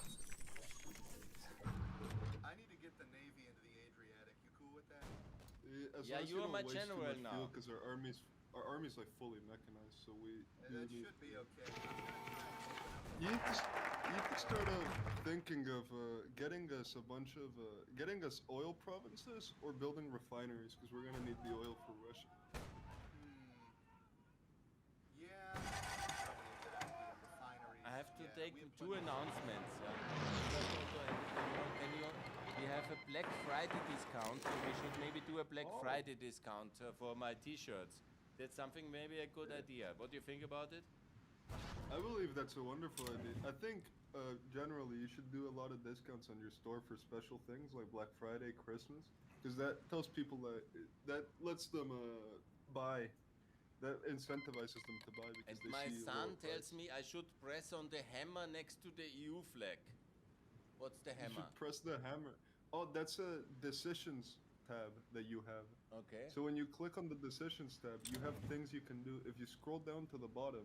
I need to get the Navy into the Adriatic. You cool with that? As Yeah, long as you are don't my waste too general much now. Because our army's like fully mechanized, so we. That should be okay. I'm gonna try and open up You need to start thinking of getting us getting us oil provinces or building refineries because we're gonna need the oil for Russia. Yeah, probably a good idea. Refineries. I have to yeah, take we have two plenty- announcements. We have a Black Friday discount, so we should maybe do a Black Friday discount for my T-shirts. That's something maybe a good idea. What do you think about it? I believe that's a wonderful idea. I think generally you should do a lot of discounts on your store for special things like Black Friday, Christmas, because that tells people that lets them buy. That incentivizes them to buy because And they my see son lower tells price. me I should press on the hammer next to the EU flag. What's the You hammer? should press the hammer. Oh, that's a decisions tab that you have. Okay. So when you click on the decisions tab, you have things you can do. If you scroll down to the bottom,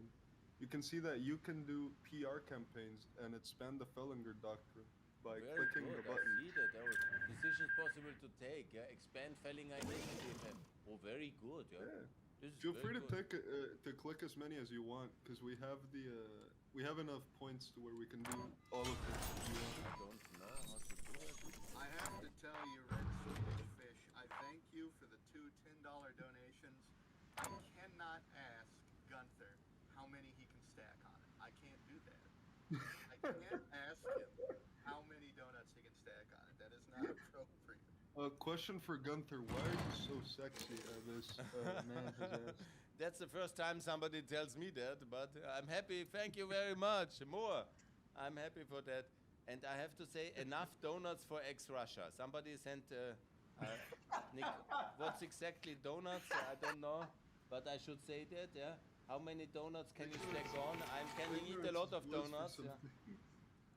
you can see that you can do PR campaigns and expand the Fehlinger doctrine by Very clicking good. the button. I see that. Oh, decisions possible to take. Yeah. Expand Fehlinger initiative. Oh, very good. Yeah. Yeah. This is Feel very free to good. to click as many as you want because we have enough points to where we can do all of them. If you want. I don't know how to do it. I have to tell you, Red Swedish Fish, I thank you for the two $10 donations. I cannot ask Gunther how many he can stack on it. I can't do that. I can't ask him how many donuts he can stack on it. That is not appropriate. Question for Gunther: why are you so sexy? This man has asked. That's the first time somebody tells me that, but I'm happy. Thank you very much. More. I'm happy for that. And I have to say, enough donuts for ex-Russia. Somebody sent Nick, what's exactly donuts? I don't know, but I should say that. Yeah. How many donuts can you stack on? Can you eat a lot of donuts? Yeah.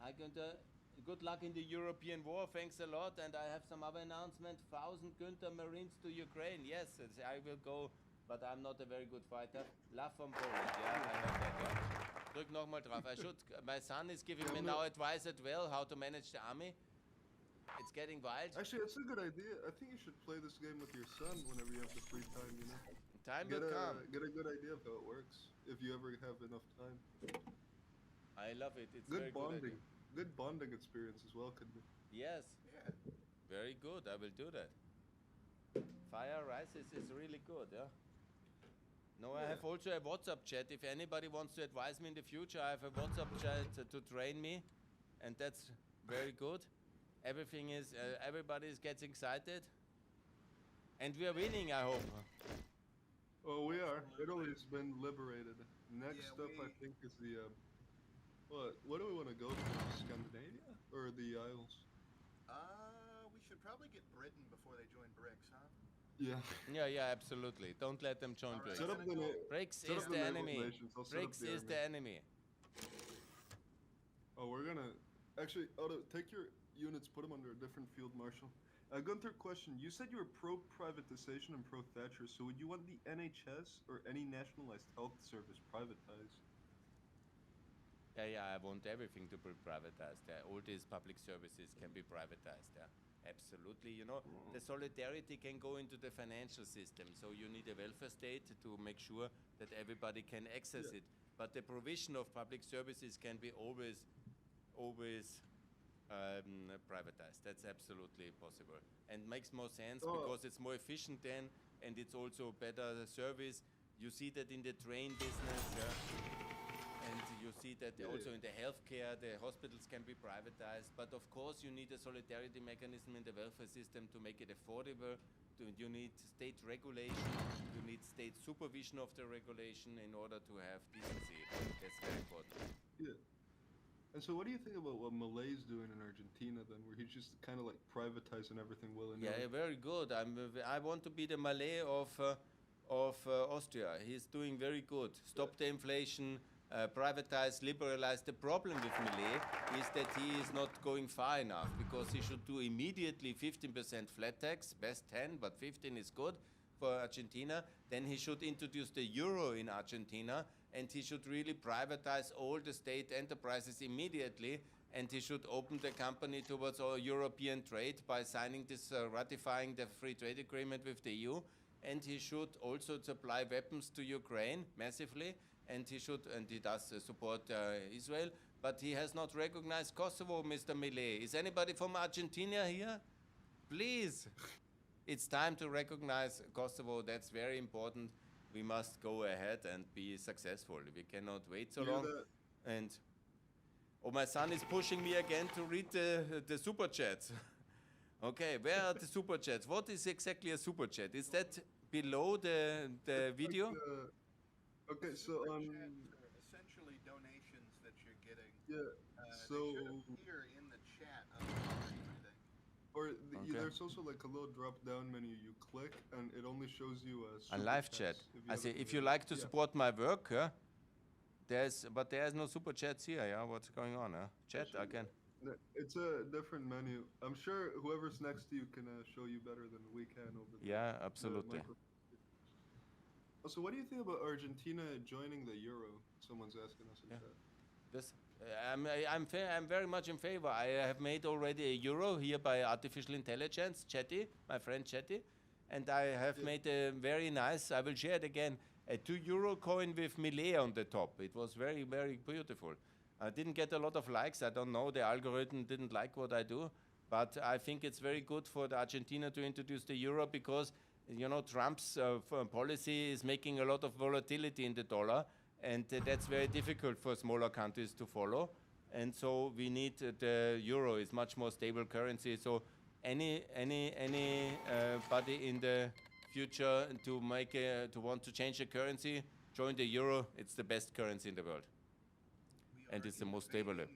I'm going to. Good luck in the European war. Thanks a lot. And I have some other announcement. 1,000 Gunther Marines to Ukraine. Yes, I will go, but I'm not a very good fighter. Love from Poland. Yeah, I heard that. Yeah. Drück nochmal drauf. My son is giving me now advice as well how to manage the army. It's getting wild. Actually, that's a good idea. I think you should play this game with your son whenever you have the free time. You know, Time will come. get a good idea of how it works if you ever have enough time. I love it. It's Good very good bonding. idea. Good bonding experience as well could be. Yes. Yeah. Very good. I will do that. Fire Rises is really good, yeah. No, I have also a WhatsApp chat. If anybody wants to advise me in the future, I have a WhatsApp chat to train me, and that's very good. Everything is, everybody gets excited, and we are winning. I hope. Oh, we are. Italy's been liberated. Next Yeah, up, I think, is the what do we want to go to? Scandinavia or the Isles? We should probably get Britain before they join BRICS, huh? Yeah. Yeah, absolutely. Don't let them join All right. BRICS. Set up the BRICS set is up the naval enemy. nations. I'll set up BRICS the is army. the enemy. Oh, we're gonna actually. Otto, take your units, put them under a different field marshal. Gunther, question. You said you were pro-privatization and pro-Thatcher, so would you want the NHS or any nationalized health service privatized? Yeah, I want everything to be privatized. All these public services can be privatized. Absolutely. You know, the solidarity can go into the financial system. So you need a welfare state to make sure that everybody can access it. But the provision of public services can be always always privatized. That's absolutely possible and makes more sense Oh. because it's more efficient then, and it's also better service. You see that in the train business, and you see that also in the healthcare, the hospitals can be privatized. But of course, you need a solidarity mechanism in the welfare system to make it affordable. You need state regulation. You need state supervision of the regulation in order to have decency. That's very important. Yeah. And so, what do you think about what Malay's doing in Argentina then, where he's just kind of like privatizing everything willy-nilly? Yeah, very good. I want to be the Malay of Austria. He's doing very good. Stop the inflation, privatize, liberalize. The problem with Malay is that he is not going far enough because he should do immediately 15% flat tax, best 10, but 15 is good for Argentina. Then he should introduce the euro in Argentina, and he should really privatize all the state enterprises immediately, and he should open the company towards all European trade by signing this, ratifying the free trade agreement with the EU, and he should also supply weapons to Ukraine massively, and he does support Israel, but he has not recognized Kosovo, Mr. Millet. Is anybody from Argentina here? Please. It's time to recognize Kosovo. That's very important. We must go ahead and be successful. We cannot wait so long. And my son is pushing me again to read the super chats. Okay, where are the super chats? What is exactly a super chat? Is that below the video? Okay, so essentially donations that you're getting. yeah, They so should appear in the chat of the stream, I think. or Okay. there's also like a little drop-down menu you click, and it only shows you a A live chat. I say, if you like to support my work, but there's no super chats here. Yeah, what's going on? Chat again. It's a different menu. I'm sure whoever's next to you can show you better than we can over there. Yeah, absolutely. Also, what do you think about Argentina joining the euro? Someone's asking us in chat. This, I'm very much in favor. I have made already a euro here by artificial intelligence, Chatty, my friend Chatty, and I have made a very nice, I will share it again, a 2 euro coin with Millet on the top. It was very, very beautiful. I didn't get a lot of likes. I don't know, the algorithm didn't like what I do, but I think it's very good for the Argentina to introduce the euro because, you know, Trump's policy is making a lot of volatility in the dollar, and that's very difficult for smaller countries to follow. And so we need the euro is much more stable currency. So any body in the future to want to change the currency, join the euro. It's the best currency in the world, and it's the most stable. Nigel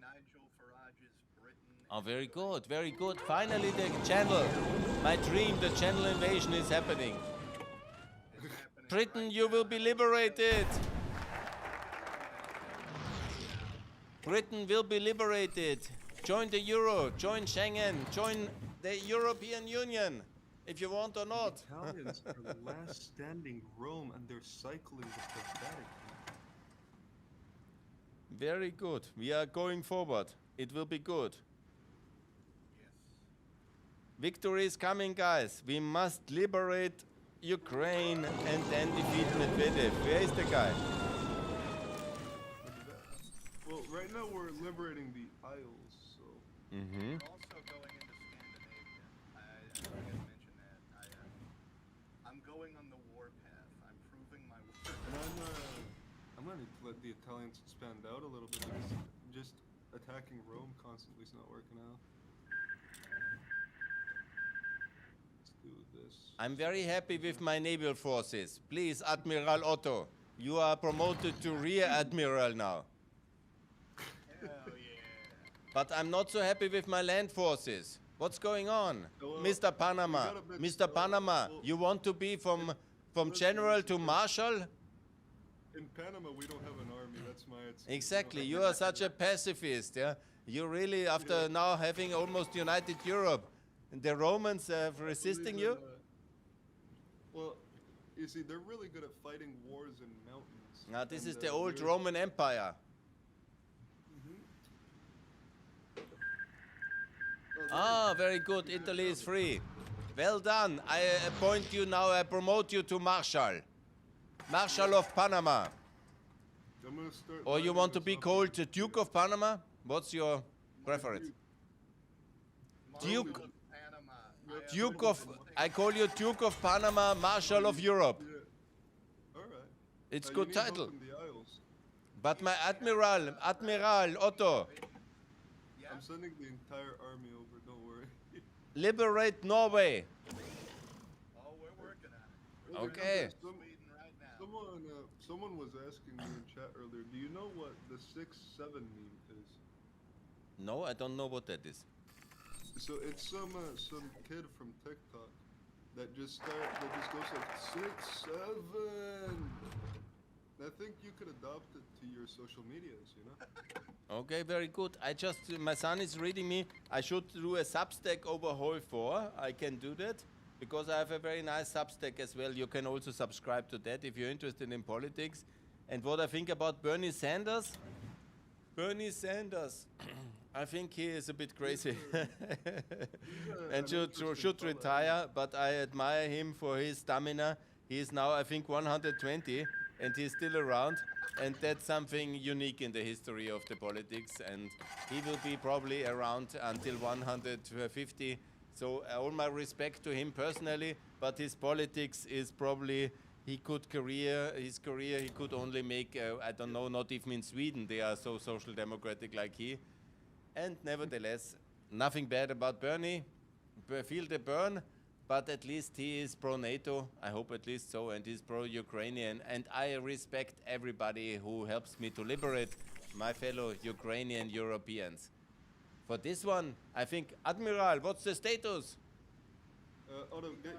Farage's Britain. Oh, very good, very good. Finally, the channel. My dream, the channel invasion is happening. Britain, you will be liberated. Britain will be liberated. Join the euro, join Schengen, join the European Union, if you want or not. Italians are the last standing Rome, and they're cycling the Vatican. Very good. We are going forward. It will be good. Yes. Victory is coming, guys. We must liberate Ukraine and then defeat Medvedev. Where is the guy? Well, right now we're liberating the Isles, so... Mm-hmm. We're also going into Scandinavia. I forgot to mention that. I'm going on the war path. I'm proving my worth. And I'm gonna let the Italians expand out a little bit because just attacking Rome constantly is not working out. Let's do this. I'm very happy with my naval forces. Please, Admiral Otto, you are promoted to Rear Admiral now. Hell yeah. But I'm not so happy with my land forces. What's going on? Well, Mr. Panama, got a bit Mr. Panama, well, you want to be from general to marshal? In Panama, we don't have an army. That's my... Exactly, you are such a pacifist, yeah? You really, after now having almost united Europe, the Romans resisting you? Well, you see, they're really good at fighting wars in mountains. Now, this and, is the old we're- Roman Empire. Ah, very good. Italy is free. Well done. I appoint you now, I promote you to Marshal. Marshal of Panama. I'm gonna start Or you lining want to this be up. called the Duke of Panama? What's your... Go for it. Marshal Duke- of Panama. Duke of, I call you Duke of Panama, Marshal of Europe. Yeah. All right. It's You good need help title. in the Isles. But my Admiral, Otto, Yeah. I'm sending the entire army over. Don't worry. liberate Norway. Oh, we're working on it. Okay. Sweden right now. Someone was asking me in chat earlier. Do you know what the 6-7 meme is? No, I don't know what that is. So it's some kid from TikTok that just goes like 6-7. I think you could adopt it to your social medias, you know? Okay, very good. My son is reading me. I should do a Substack over HoI4. I can do that because I have a very nice Substack as well. You can also subscribe to that if you're interested in politics. And what I think about Bernie Sanders? Bernie Sanders. I think he is a bit crazy and should retire, but I admire him for his stamina. He is now, I think, 120 and he's still around. And that's something unique in the history of the politics. And he will be probably around until 150. So all my respect to him personally, but his politics is probably, his career, he could only make, I don't know, not even in Sweden, they are so social democratic like he. And nevertheless, nothing bad about Bernie. Feel the burn, but at least he is pro-NATO. I hope at least so, and he's pro-Ukrainian. And I respect everybody who helps me to liberate my fellow Ukrainian Europeans. For this one, I think, Admiral, what's the status? Otto, get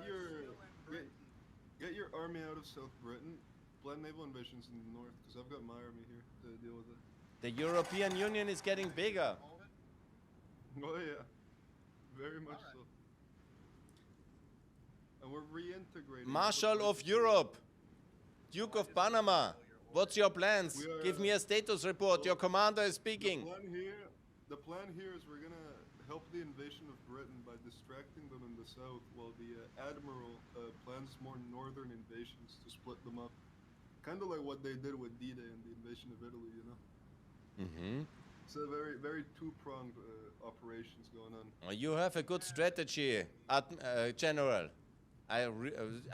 your army out of South Britain. Plan naval invasions in the north, because I've got my army here to deal with it. The European Union is getting bigger. Oh yeah, very much so. And we're reintegrating. Marshal of Europe, Duke of Panama. What's your plans? We are, Give me a status report. Your commander is speaking. The plan here is we're gonna help the invasion of Britain by distracting them in the south, while the admiral plans more northern invasions to split them up. Kind of like what they did with D-Day and the invasion of Italy, you know. Mm-hmm. It's a very, very two-pronged operations going on. You have a good strategy, General.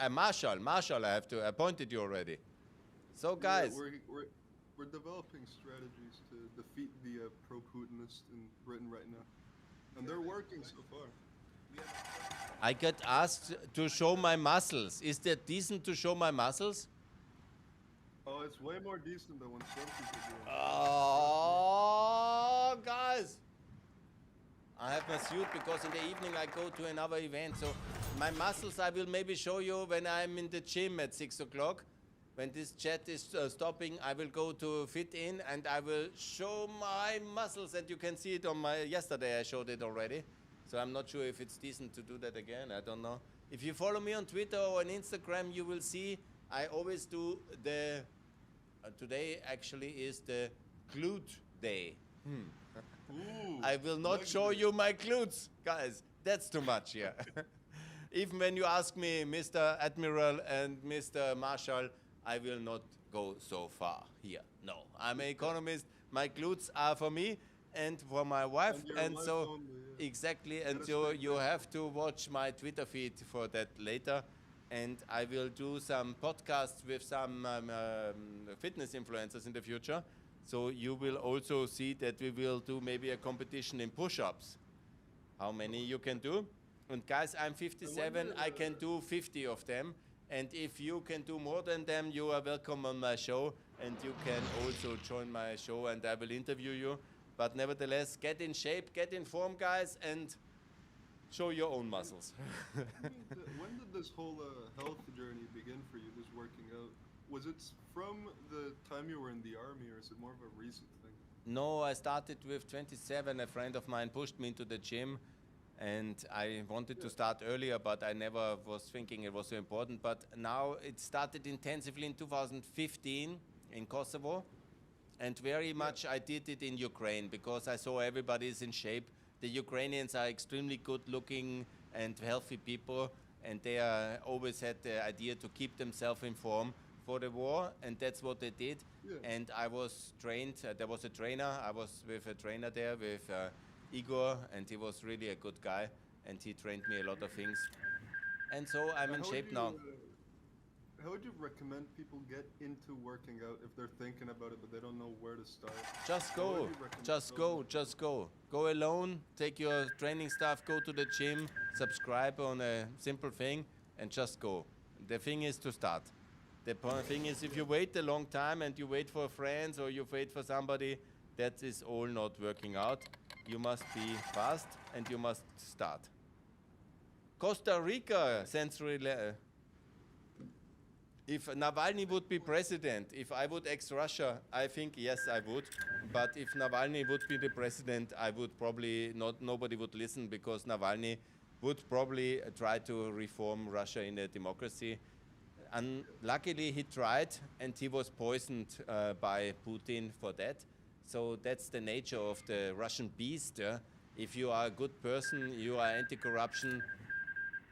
Marshal, I have to appointed you already. So, guys. Yeah, we're developing strategies to defeat the pro-Putinists in Britain right now. And they're working so far. I get asked to show my muscles. Is that decent to show my muscles? Oh, it's way more decent than when some people do it. Oh, guys. I have my suit because in the evening I go to another event. So my muscles I will maybe show you when I'm in the gym at 6 o'clock. When this chat is stopping, I will go to fit in and I will show my muscles. And you can see it on my, yesterday I showed it already. So I'm not sure if it's decent to do that again. I don't know. If you follow me on Twitter or on Instagram, you will see I always do the, today actually is the glute day. Ooh, I will not show you my glutes, guys. That's too much here. Even when you ask me, Mr. Admiral and Mr. Marshal, I will not go so far here. No, I'm an economist. My glutes are for me and for my wife. And so, only, yeah. exactly. And so you have to watch my Twitter feed for that later. And I will do some podcasts with some fitness influencers in the future. So you will also see that we will do maybe a competition in push-ups. How many you can do. And guys, I'm 57, I can do 50 of them. And if you can do more than them, you are welcome on my show. And you can also join my show and I will interview you. But nevertheless, get in shape, get in form, guys, and show your own muscles. When did this whole health journey begin for you, this working out? Was it from the time you were in the army, or is it more of a recent thing? No, I started with 27. A friend of mine pushed me into the gym, and I wanted to start earlier, but I never was thinking it was so important. But now it started intensively in 2015 in Kosovo, and very much I did it in Ukraine because I saw everybody is in shape. The Ukrainians are extremely good looking and healthy people, and they always had the idea to keep themselves in form for the war, and that's what they did. Yeah. And I was trained, there was a trainer, I was with a trainer there with Igor, and he was really a good guy, and he trained me a lot of things. And so I'm in shape now. How would you recommend people get into working out if they're thinking about it but they don't know where to start? Just How would go, you recommend just building go, it? just go. Go alone, take your training stuff, go to the gym, subscribe on a simple thing, and just go. The thing is to start. The thing is, if you wait a long time and you wait for friends or you wait for somebody, that is all not working out. You must be fast and you must start. Costa Rica sends if Navalny would be president, if I would ex-Russia, I think yes, I would. But if Navalny would be the president, I would probably not. Nobody would listen because Navalny would probably try to reform Russia in a democracy. And luckily, he tried, and he was poisoned by Putin for that. So that's the nature of the Russian beast. If you are a good person, you are anti-corruption,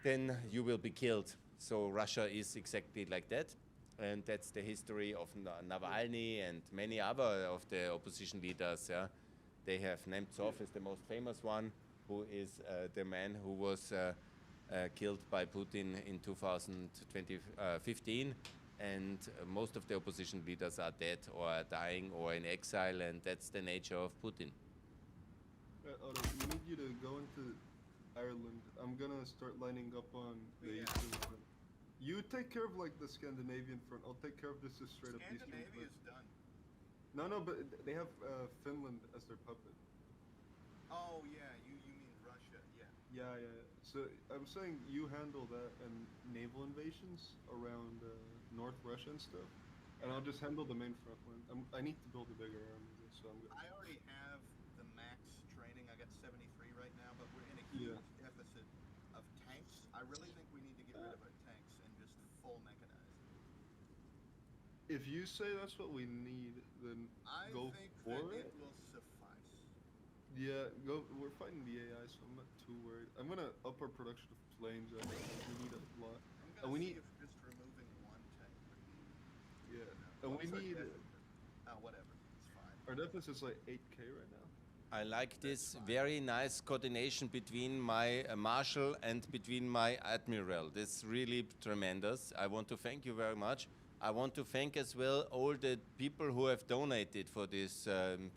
then you will be killed. So Russia is exactly like that. And that's the history of Navalny and many other of the opposition leaders. Yeah. They have Nemtsov as the most famous one, who is the man who was killed by Putin in 2015. And most of the opposition leaders are dead or are dying or in exile, and that's the nature of Putin. Otto, we need you to go into Ireland. I'm gonna start lining up on the Yeah. Eastern front. You take care of like the Scandinavian front. I'll take care of this straight up Eastern Scandinavia front. is done. No, but they have Finland as their puppet. Oh yeah, you mean Russia? Yeah. Yeah. So I'm saying you handle that and naval invasions around North Russia and stuff, and I'll just handle the main front line. I need to build a bigger army, so I'm gonna. I already have the max training. I got 73 right now, but we're in a huge Yeah. deficit of tanks. I really think we need to get rid of our tanks and just full mechanize. If you say that's what we need, then I go think for that it. it will suffice. Yeah, go. We're fighting the AI, so I'm not too worried. I'm gonna up our production of planes. I think we need a lot. I'm And gonna we see need. if just removing one tank would be. Yeah, and we What's our need. deficit? Whatever. It's fine. Our deficit's like 8K right now. I like this very nice coordination between my marshal and between my admiral. That's really tremendous. I want to thank you very much. I want to thank as well all the people who have donated for this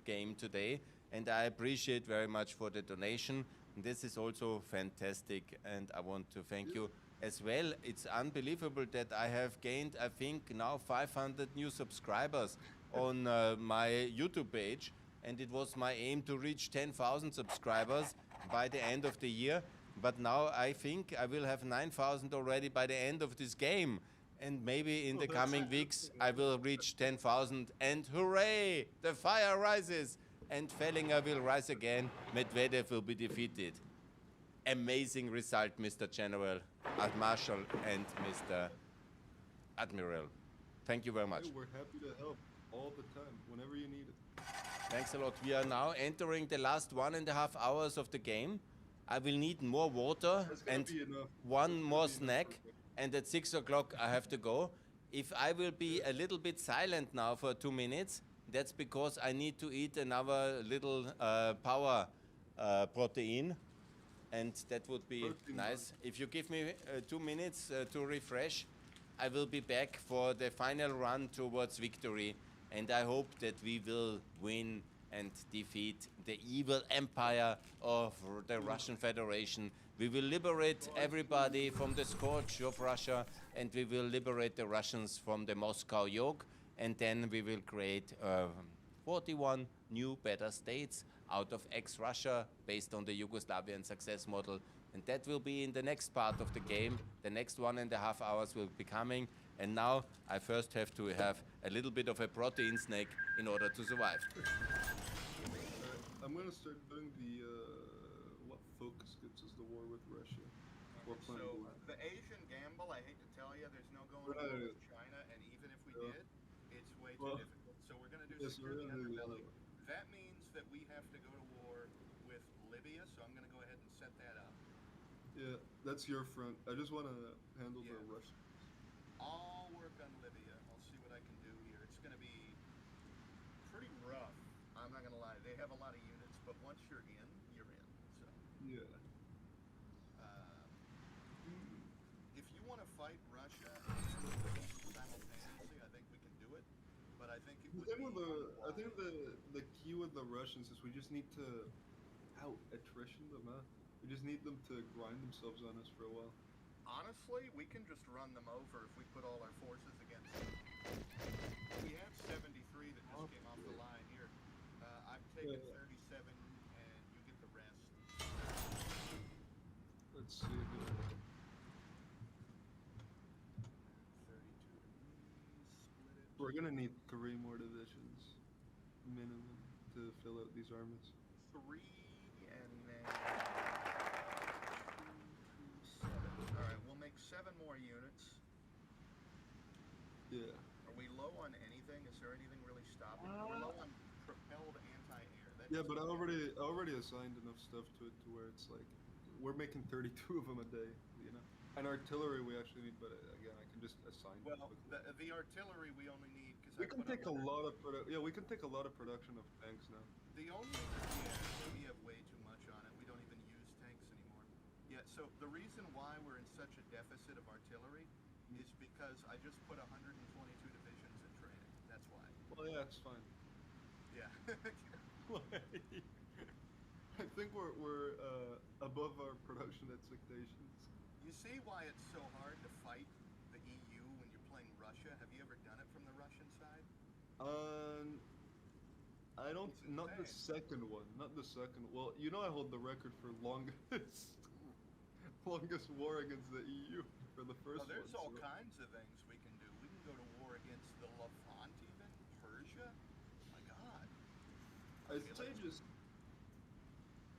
game today, and I appreciate very much for the donation. This is also fantastic, and I want to thank you as well. It's unbelievable that I have gained, I think, now 500 new subscribers on my YouTube page. And it was my aim to reach 10,000 subscribers by the end of the year. But now I think I will have 9,000 already by the end of this game. And maybe in the coming weeks I will reach 10,000. And hooray! The fire rises! And Fehlinger will rise again. Medvedev will be defeated. Amazing result, Mr. General, Marshal, and Mr. Admiral. Thank you very much. Hey, we're happy to help all the time, whenever you need it. Thanks a lot. We are now entering the last 1.5 hours of the game. I will need more water That's gonna and be enough. one That's more gonna be enough snack. for me. And at 6 o'clock I have to go. If I will be a little bit silent now for 2 minutes, that's because I need to eat another little power protein. And that would be Protein nice. If you give me 2 minutes to refresh, I will be back for the final run towards victory. And I hope that we will win and defeat the evil empire of the Russian Federation. We will liberate everybody from the scourge of Russia, and we will liberate the Russians from the Moscow yoke. And then we will create 41 new better states out of ex-Russia based on the Yugoslavian success model. And that will be in the next part of the game. The next 1.5 hours will be coming. And now I first have to have a little bit of a protein snack in order to survive. I'm gonna start doing the what focus groups is the war with Russia. We're playing So war. the Asian gamble, I hate to tell you, there's no going We're to not- war with China, and even if we Yeah. did, it's way Well, too difficult. So we're going to do yes, we're security gonna do the underbelly. other one. That means that we have to go to war with Libya, so I'm going to go ahead and set that up. Yeah, that's your front. I just want to handle the Yeah. Russians. I'll work on Libya. I'll see what I can do here. It's going to be pretty rough. I'm not going to lie. They have a lot of units, but once you're in, you're in. Yeah. If you want to fight Russia and the East simultaneously, I think we can do it. But I think it The would thing be with I think unwise. the key with the Russians is we just need to out attrition them, huh? We just need them to grind themselves on us for a while. Honestly, we can just run them over if we put all our forces against them. We have 73 that just came off the line here. I've taken Yeah. 37, and you get the rest. Let's see here. 32 to me, split it. We're gonna need 3 more divisions minimum to fill out these armies. 3, and then 2, 2, 7. All right, we'll make 7 more units. Yeah. Are we low on anything? Is there anything really stopping? We're low on propelled anti-air. That Yeah, doesn't but I count. already assigned enough stuff to it to where it's like we're making 32 of them a day, you know. And artillery we actually need, but again, I can just assign it Well, quickly. the artillery we only need because We I can put take a 100. lot of we can take a lot of production of tanks now. The only we have way too much on it. We don't even use tanks anymore. Yeah. So the reason why we're in such a deficit of artillery is because I just put 122 divisions in training. That's why. Well, yeah, it's fine. Yeah. I think we're above our production expectations. You see why it's so hard to fight the EU when you're playing Russia? Have you ever done it from the Russian side? I don't. It's Not the insane. second one. Not the second. Well, you know I hold the record for longest longest war against the EU for the first Oh, there's one. all So. kinds of things we can do. We can go to war against the Levant, even Persia. My God. I'd Okay, say just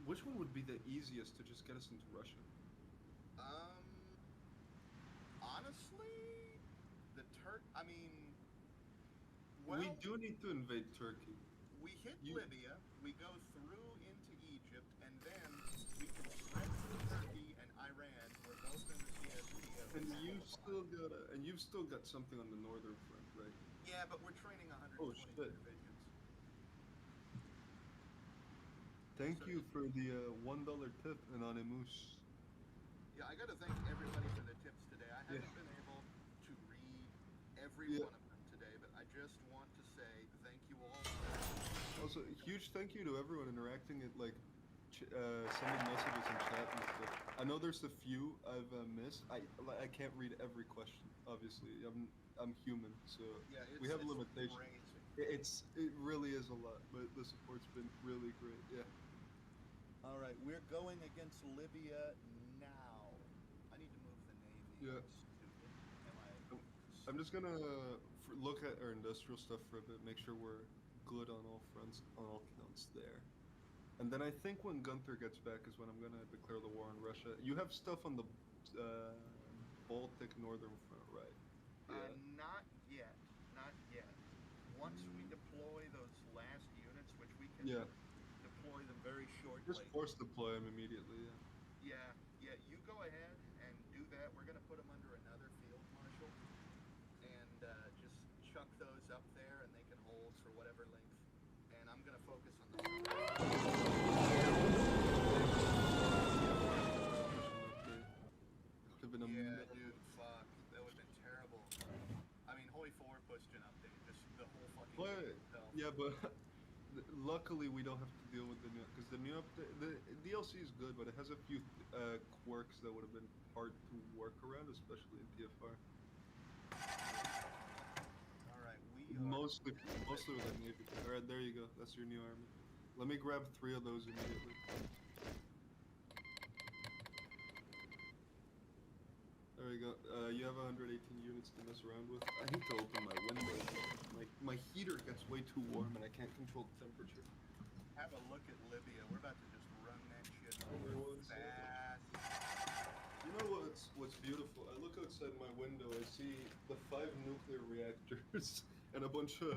which one would be the easiest to just get us into Russia? Um, honestly, I mean, well, We do need to invade Turkey. we hit You- Libya, we go through into Egypt, and then we can thread through Turkey and Iran. We're both in the CSTO. And you've still got something on the northern front, right? Yeah, but we're training Oh 122 shit! divisions. Thank So you for the $1 tip, Anonymous. yeah, I got to thank everybody for the tips today. I Yeah. haven't been able to read every Yeah. one of them today, but I just want to say thank you all. Also, huge thank you to everyone interacting at like sending messages in chat and stuff. I know there's a few I've missed. I can't read every question. Obviously, I'm human, so Yeah, we have it's limitations. crazy. It really is a lot, but the support's been really great. Yeah. All right, we're going against Libya now. I need to move the navy. Yeah. I'm stupid. Am I? I'm just gonna look at our industrial stuff for a bit, make sure we're good on all fronts, on all counts there. And then I think when Gunther gets back is when I'm gonna declare the war on Russia. You have stuff on the Baltic northern front, right? Not yet. Not yet. Once we deploy those last units, which we can Yeah. deploy them very shortly. Just force deploy him immediately. Yeah. Yeah. You go ahead and do that. We're gonna put them under another field marshal, and just chuck those up there, and they can hold for whatever length. And I'm gonna focus on the. Would have been Yeah, dude, fuck. That would have been terrible. I mean, HoI4 pushed an update, just the whole fucking game itself. Yeah, but luckily we don't have to deal with the new because the new update, the DLC is good, but it has a few quirks that would have been hard to work around, especially in TFR. All right, we are. Mostly with the Navy. All right, there you go. That's your new army. Let me grab 3 of those immediately. There we go. You have 118 units to mess around with. I need to open my window. My heater gets way too warm and I can't control the temperature. Have a look at Libya. We're about to just run that shit over fast. You know what's beautiful? I look outside my window. I see the 5 nuclear reactors and a bunch of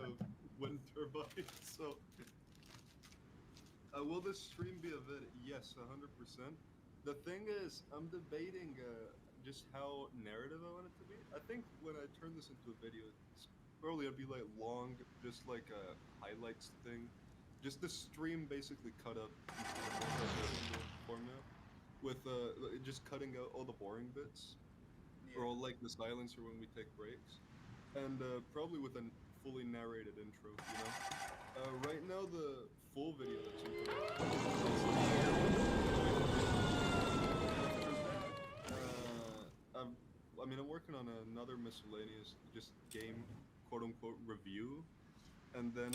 wind turbines. So, will this stream be a vid? Yes, 100%. The thing is, I'm debating just how narrative I want it to be. I think when I turn this into a video, probably it'll be like long, just like a highlights thing. Just the stream basically cut up into a format. with just cutting out all the boring bits, or all like the silencer when we take breaks, and probably with a fully narrated intro. You know, right now the full video that's in I'm working on another miscellaneous just game, quote unquote, review, and then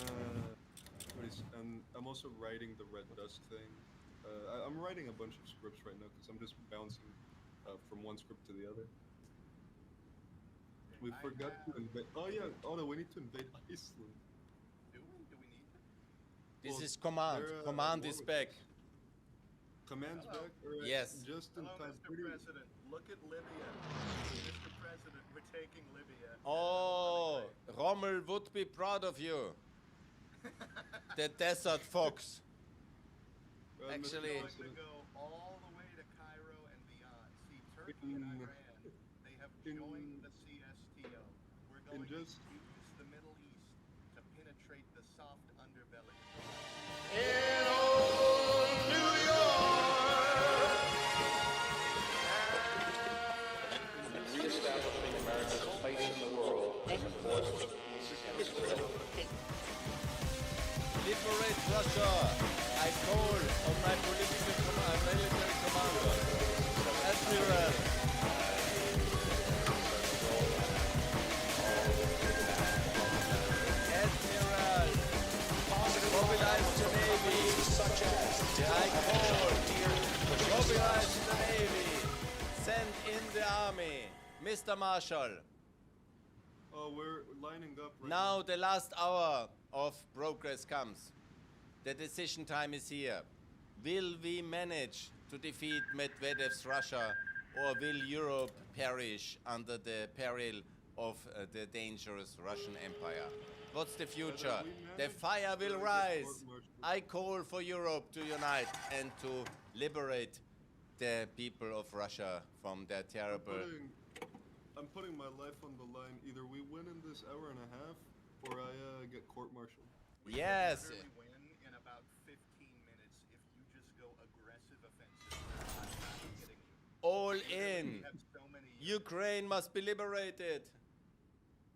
and I'm also writing the Red Dust thing. I'm writing a bunch of scripts right now because I'm just bouncing from one script to the other. We forgot to invade. Oh yeah, Otto, we need to invade Iceland. Do we? Do we need to? This Well, is command. they're, Command war is with back. us. Command's Hello. back. All right. Yes. Just in Hello, time. Mr. President. Look at Libya. Mr. President, we're taking Libya. Oh, Rommel would be proud of you. The desert fox. Mr. Actually- We're going to President, go all the way to Cairo and beyond. See, Turkey and Iran, they have joined the CSTO. We're going to use the Middle East to penetrate the soft underbelly. In old New Reestablishing America's place in the world as a force for peace and stability. Liberate Russia. I call on my military commander, Admiral. Admiral, mobilize the Navy. I call, mobilize the Navy. Send in the army. Mr. Marshal, Oh, we're lining up right now the last hour of progress comes. The decision time is here. Will we manage to defeat Medvedev's Russia, or will Europe perish under the peril of the dangerous Russian Empire? What's the future? we The manage fire to will get rise. court-martialed. I call for Europe to unite and to liberate the people of Russia from their terrible... I'm putting my life on the line. Either we win in this hour and a half, or I get court-martialed. We Yes. can literally win in about 15 minutes if you just go aggressive offensive. I'm not kidding you. All We in. have so many Ukraine must be liberated.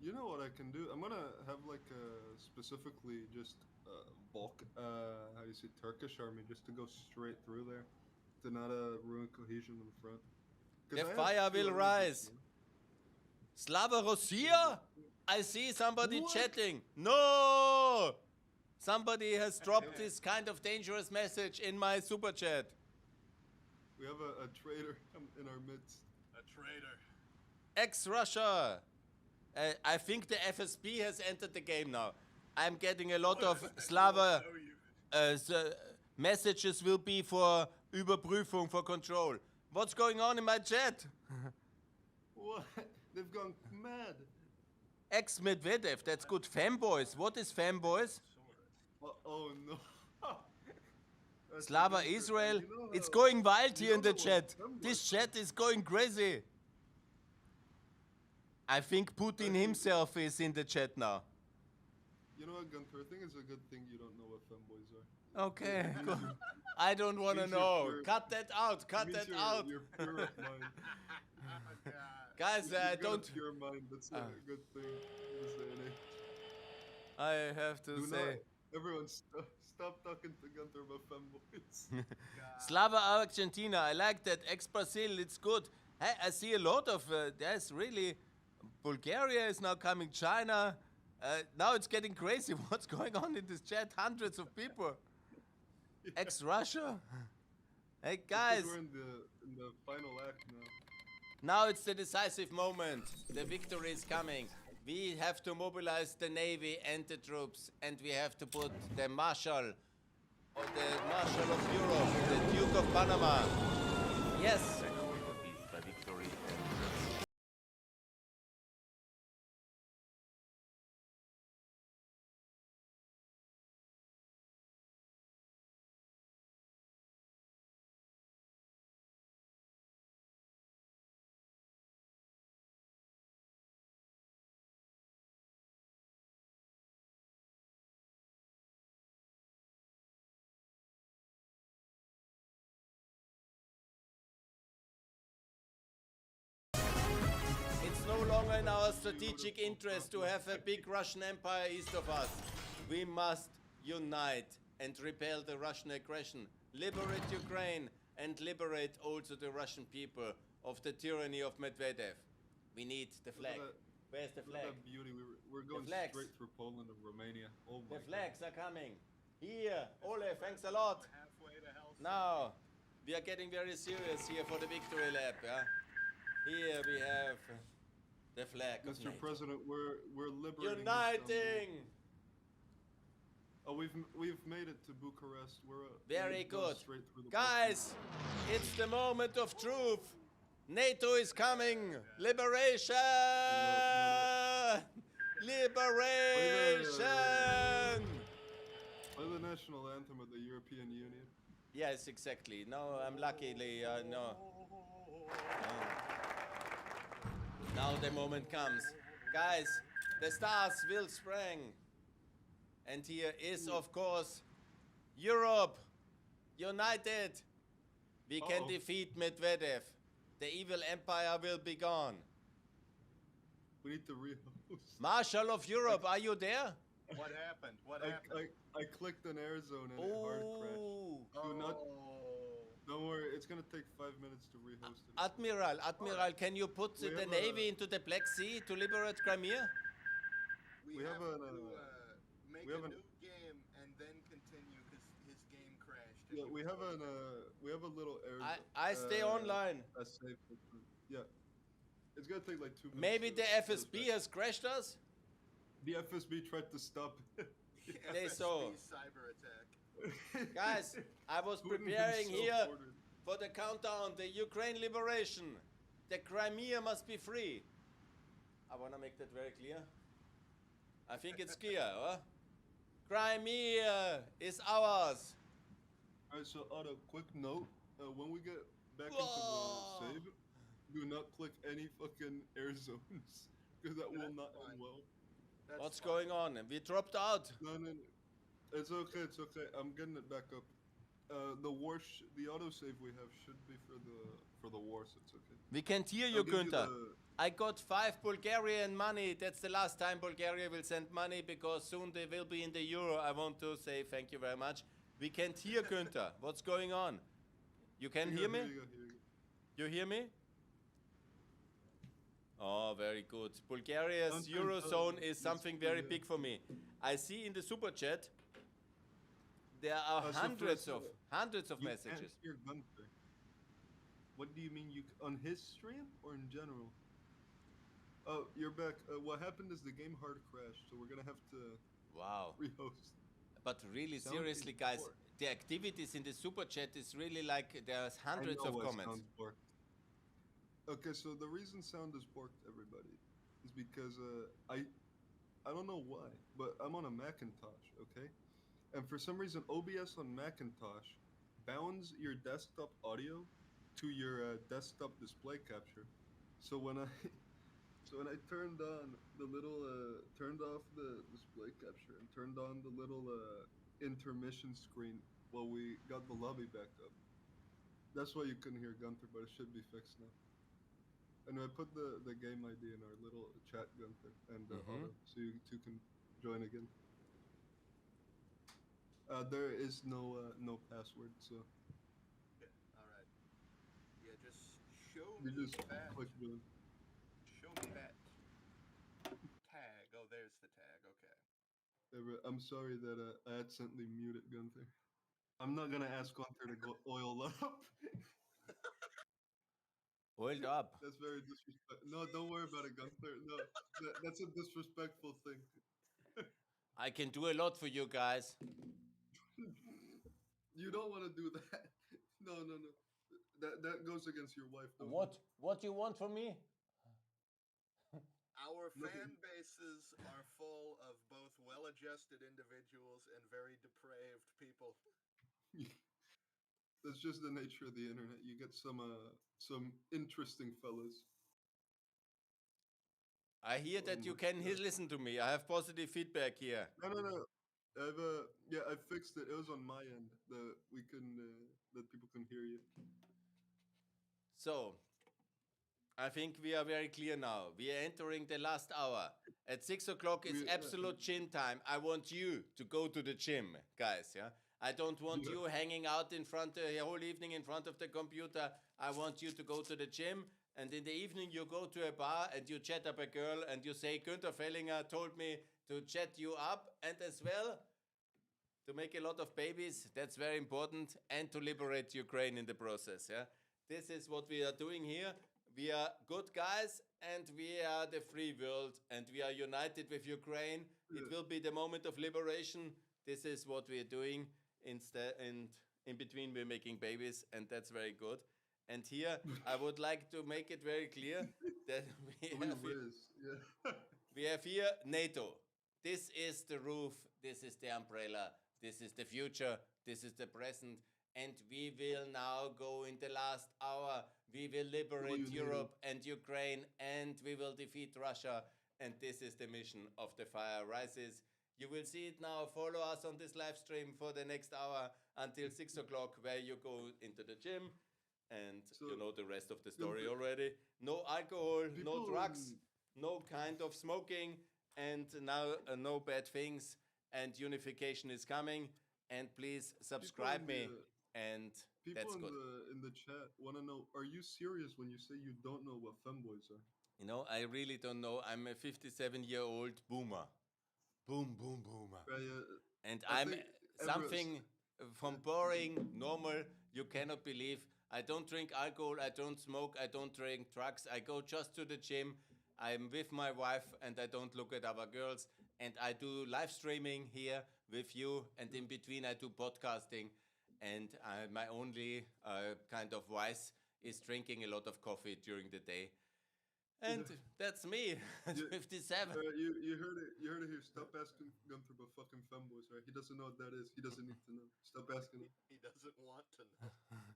You know what I can do? I'm gonna have like specifically just how do you say, Turkish army, just to go straight through there, to not ruin cohesion in the front. 'Cause The I have fire two will armies, rise. you know? Slava Russia? I see somebody What? chatting. No! Somebody has dropped this kind of dangerous message in my super chat. We have a traitor in our midst. A traitor. Ex-Russia. I think the FSB has entered the game now. I'm getting a lot of Slava messages will be for Überprüfung, for control. What's going on in my chat? What? They've gone mad. Ex-Medvedev, that's good. Femboys. What is femboys? Oh no. That's Slava ridiculous. Israel. You know It's how- going wild you here in know the what chat. femboys This are? chat is going crazy. I think Putin himself is in the chat now. You know what, Gunther? I think it's a good thing you don't know what femboys are. Okay. Good. I don't want to Means you're know. pure- Cut that out. Cut Means that you're, out. You're pure of mind. Oh, God. Guys, You've I got don't. a pure mind. That's a good thing in this day and age. I have to Do say. not, everyone, stop talking to Gunther about femboys. Slava Argentina. I like that. Ex-Brazil. It's good. Hey, I see a lot of. There's really. Bulgaria is now coming. China. Now it's getting crazy. What's going on in this chat? Hundreds of people. Ex-Russia. Hey guys. We're in the final act now. Now it's the decisive moment. The victory is coming. We have to mobilize the navy and the troops, and we have to put the Marshal, or the Marshal of Europe, the Duke of Panama. Yes. By victory in our strategic interest to have a big Russian empire east of us. We must unite and repel the Russian aggression, liberate Ukraine, and liberate also the Russian people of the tyranny of Medvedev. We need the flag. Where's the Look at flag? that beauty. We're going flags. straight through Poland and Romania. Oh my The flags are coming. Here, Ole, thanks a lot. Halfway to Helsinki. Now, we are getting very serious here for the victory lap. Yeah? Here we have the flag. God. of Mr. NATO. President, we're liberating Uniting. Istanbul. Oh, we've made it to Bucharest. We're Very we've gone good. straight through the Guys, it's the moment of truth. NATO is coming. Liberation! Liberation! Play the national anthem of the European Union. Yes, exactly. No, I'm luckily, no. Now the moment comes. Guys, the stars will spring. And here is, of course, Europe united. We can Uh-oh. defeat Medvedev. The evil empire will be gone. We need to rehost. Marshal of Europe, are you there? What happened? What happened? I clicked an air zone and it hard crashed. Oh, Do not. Oh. Don't worry, it's gonna take 5 minutes to rehost it. Admiral, can you put We the have navy a- into the Black Sea to liberate Crimea? We We have, have to an, make we a have an- new game and then continue because his game crashed. Yeah, we have a little air. I stay online. A safe. Yeah, it's gonna take like 2 minutes. Maybe to- the to FSB reset. has crashed us? The FSB tried to stop. They saw. cyber attack. Guys, I was Putin preparing himself here ordered. for the countdown, the Ukraine liberation. The Crimea must be free. I want to make that very clear. I think it's clear, huh? Crimea is ours. Alright, so on a quick note, when we get back Whoa. into the save, do not click any fucking air zones because that will That's not fine. end well. That's What's fine. going on? We dropped out. No, it's okay. It's okay. I'm getting it back up. The autosave we have should be for the war, so it's okay. We can't hear you, I'll give you Gunther. the- I got 5 Bulgarian money. That's the last time Bulgaria will send money because soon they will be in the euro. I want to say thank you very much. We can't hear Gunther. What's going on? You can Here hear you me? go, here you go, here you go. You hear me? Oh, very good. Bulgaria's Gunther, Eurozone is yes, something very yeah. big for me. I see in the super chat there are So hundreds first, of You messages. can't hear Gunther. What do you mean on his stream or in general? Oh, you're back. What happened is the game hard crashed, so we're gonna have to Wow. rehost. But really, Sound seriously, is guys, poor. the activities in the super chat is really like there's I hundreds know of why comments. sound's porked. Okay, so the reason sound is porked, everybody, is because I don't know why, but I'm on a Macintosh, okay, and for some reason OBS on Macintosh bounds your desktop audio to your desktop display capture. So when I turned on the little turned off the display capture and turned on the little intermission screen while we got the lobby back up. That's why you couldn't hear Gunther, but it should be fixed now. And I put the game ID in our little chat, Gunther, and Otto, so you two can join again. There is no password, so All right. Yeah, just show you me just that. click join. Show me that tag. Oh, there's the tag. Okay. I'm sorry that I accidentally muted Gunther. I'm not gonna ask Gunther to go oil up. Hold up. That's very disrespectful. No, don't worry about it, Gunther. No, that's a disrespectful thing. I can do a lot for you guys. You don't want to do that. No. That goes against your wife. Don't do What you want from me? Our Nothing. fan bases are full of both well-adjusted individuals and very depraved people. That's just the nature of the internet. You get some interesting fellas. I hear Oh that you my can God. listen to me. I have positive feedback here. No. I fixed it. It was on my end. That people can hear you. So, I think we are very clear now. We are entering the last hour. At 6 o'clock, it's absolute gym time. I want you to go to the gym, guys. Yeah. I don't want you hanging out in front the whole evening in front of the computer. I want you to go to the gym. And in the evening, you go to a bar and you chat up a girl and you say, Gunther Fehlinger told me to chat you up, and as well to make a lot of babies. That's very important, and to liberate Ukraine in the process. Yeah, this is what we are doing here. We are good guys, and we are the free world, and we are united with Ukraine. It will be the moment of liberation. This is what we are doing. Instead, and in between, we're making babies, and that's very good. And here, I would like to make it very clear that we have here NATO. This is the roof. This is the umbrella. This is the future. This is the present. And we will now go in the last hour. We will liberate Europe and Ukraine, and we will defeat Russia. And this is the mission of The Fire Rises. You will see it now. Follow us on this live stream for the next hour until 6 o'clock, where you go into the gym. And you know the rest of the story already. No alcohol, no drugs, no kind of smoking, and now no bad things. And unification is coming. And please subscribe me. And that's good. People in the chat want to know, are you serious when you say you don't know what femboys are? You know, I really don't know. I'm a 57-year-old boomer. Boom, boom, boomer. And I'm something from boring, normal, you cannot believe. I don't drink alcohol, I don't smoke, I don't drink drugs. I go just to the gym. I'm with my wife and I don't look at other girls. And I do live streaming here with you. And in between I do podcasting. And my only kind of vice is drinking a lot of coffee during the day. And that's me at 57. You heard it here. Stop asking Gunther about fucking femboys, right? He doesn't know what that is. He doesn't need to know. Stop asking him. He doesn't want to know.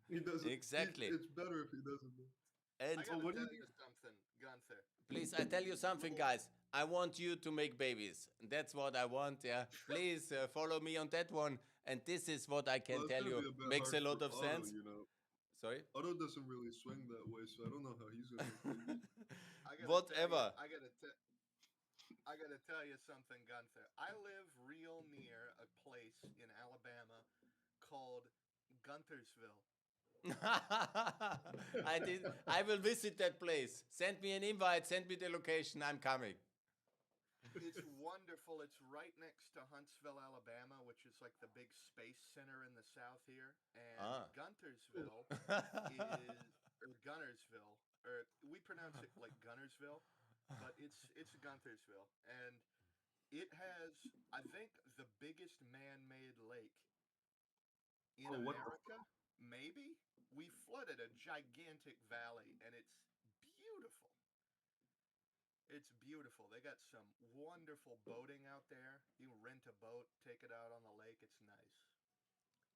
He doesn't. Exactly. It's better if he doesn't know. And I gotta tell you something, Gunther. Please, I tell you something, guys. I want you to make babies. That's what I want, yeah. Please follow me on that one. And this is what I can tell you. Makes a lot of sense. You know? Sorry? Otto doesn't really swing that way, so I don't know how he's going to Whatever. I gotta tell you something, Gunther. I live real near a place in Alabama called Guntersville. I will visit that place. Send me an invite. Send me the location. I'm coming. It's wonderful. It's right next to Huntsville, Alabama, which is like the big space center in the south here. And Guntersville or Gunnersville, or we pronounce it like Gunnersville, but it's Guntersville. And it has, I think, the biggest man-made lake in America. Maybe. We flooded a gigantic valley, and it's beautiful. It's beautiful. They got some wonderful boating out there. You can rent a boat, take it out on the lake. It's nice.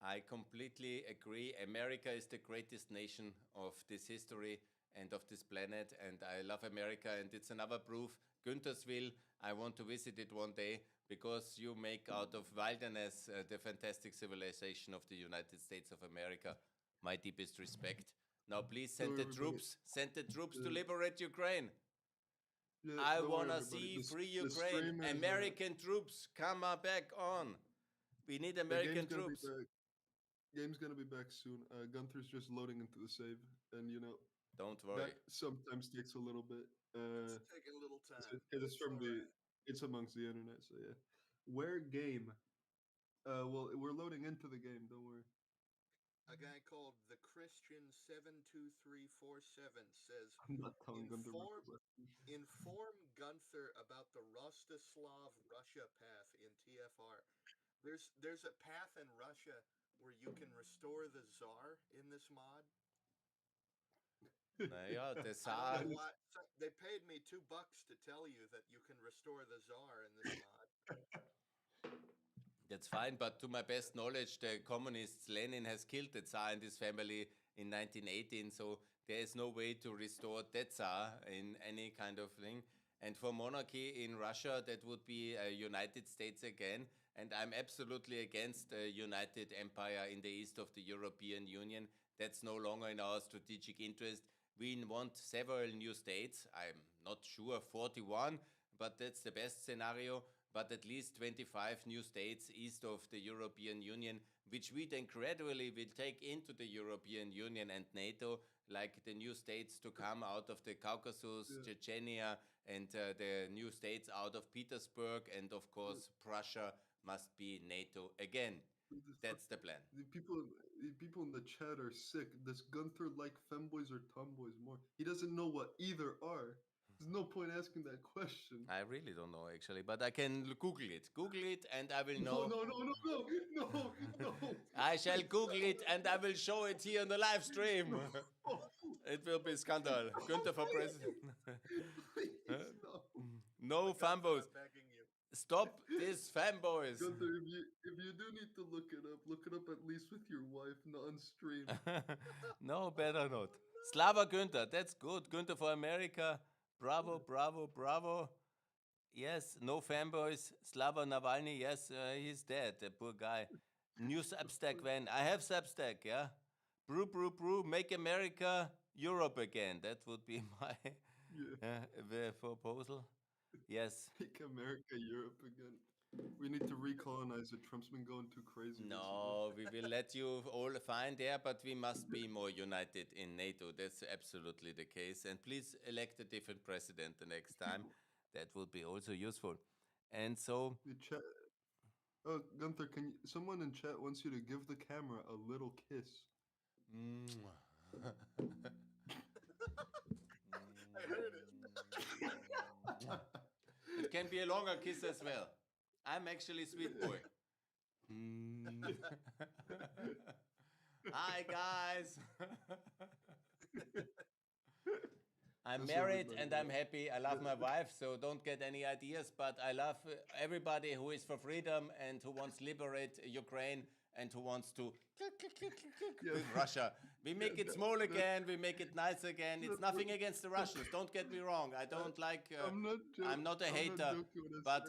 I completely agree. America is the greatest nation of this history and of this planet, and I love America, and it's another proof. Guntersville, I want to visit it one day because you make out of wilderness the fantastic civilization of the United States of America. My deepest respect. Now please send the troops. Send the troops to liberate Ukraine. Yeah, I want to see free Ukraine. American troops, come back on. We need American troops. Game's gonna be back soon. Gunther's just loading into the save, and you know, don't worry. That sometimes takes a little bit. It's taking a little time. It's amongst the internet, so yeah. Where game? Well, we're loading into the game. Don't worry. A guy called the Christian 72347 says, I'm not telling Gunther. Inform Gunther about the Rostislav Russia path in TFR. There's a path in Russia where you can restore the Tsar in this mod. Naja, the Tsar. They paid me $2 to tell you that you can restore the Tsar in this mod. That's fine, but to my best knowledge, the communists, Lenin has killed the Tsar and his family in 1918, so there is no way to restore that Tsar in any kind of thing. And for monarchy in Russia, that would be a United States again, and I'm absolutely against a united empire in the east of the European Union. That's no longer in our strategic interest. We want several new states. I'm not sure 41, but that's the best scenario. But at least 25 new states east of the European Union, which we then gradually will take into the European Union and NATO, like the new states to come out of the Caucasus, Chechnya, and the new states out of Petersburg, and of course, Prussia must be NATO again. That's the plan. The people in the chat are sick. Does Gunther like femboys or tomboys more? He doesn't know what either are. There's no point asking that question. I really don't know actually, but I can Google it. Google it and I will No, know. no. I shall Google it and I will show it here on the live stream. It will be scandal. Gunther for president. No fanboys. I'm begging you. Stop this fanboys. Gunther, if you do need to look it up at least with your wife, not on stream. No, better not. Slava Günther, that's good. Günther for America. Bravo, bravo, bravo. Yes, no fanboys. Slava Navalny, yes, he's dead, the poor guy. New Substack when? I have Substack, yeah. Brew, make America Europe again. That would be my the proposal. Yes. Make America Europe again. We need to recolonize it. Trump's been going too crazy. No, we will let you all find there, but we must be more united in NATO. That's absolutely the case. And please elect a different president the next time. That would be also useful. And so, The chat. Oh, Gunther, someone in chat wants you to give the camera a little kiss. I heard it. It can be a longer kiss as well. I'm actually sweet boy. Hi guys. I'm married and I'm happy. I love my wife, so don't get any ideas. But I love everybody who is for freedom and who wants to liberate Ukraine and who wants to with Russia. We make it small again. We make it nice again. It's nothing against the Russians. Don't get me wrong. I don't like. I'm not a hater, but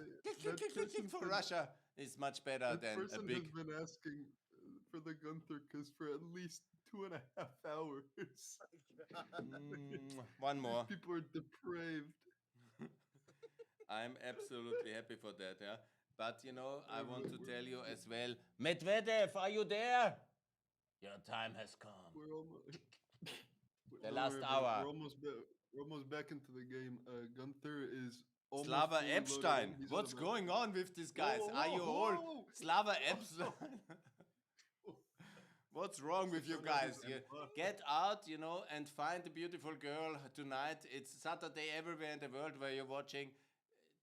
for Russia is much better than a person big. has been asking for the Gunther kiss for at least 2.5 hours. One more. These people are depraved. I'm absolutely happy for that, yeah. But you know, I want to tell you as well, Medvedev, are you there? Your time has come. We're almost. The last hour. We're almost back into the game. Gunther is almost Slava fully Epstein. loaded. He's What's on the- going on with these guys? Whoa, Are you whoa, all whoa. Slava Epstein? What's wrong with you guys? You get out, you know, and find a beautiful girl tonight. It's Saturday everywhere in the world where you're watching.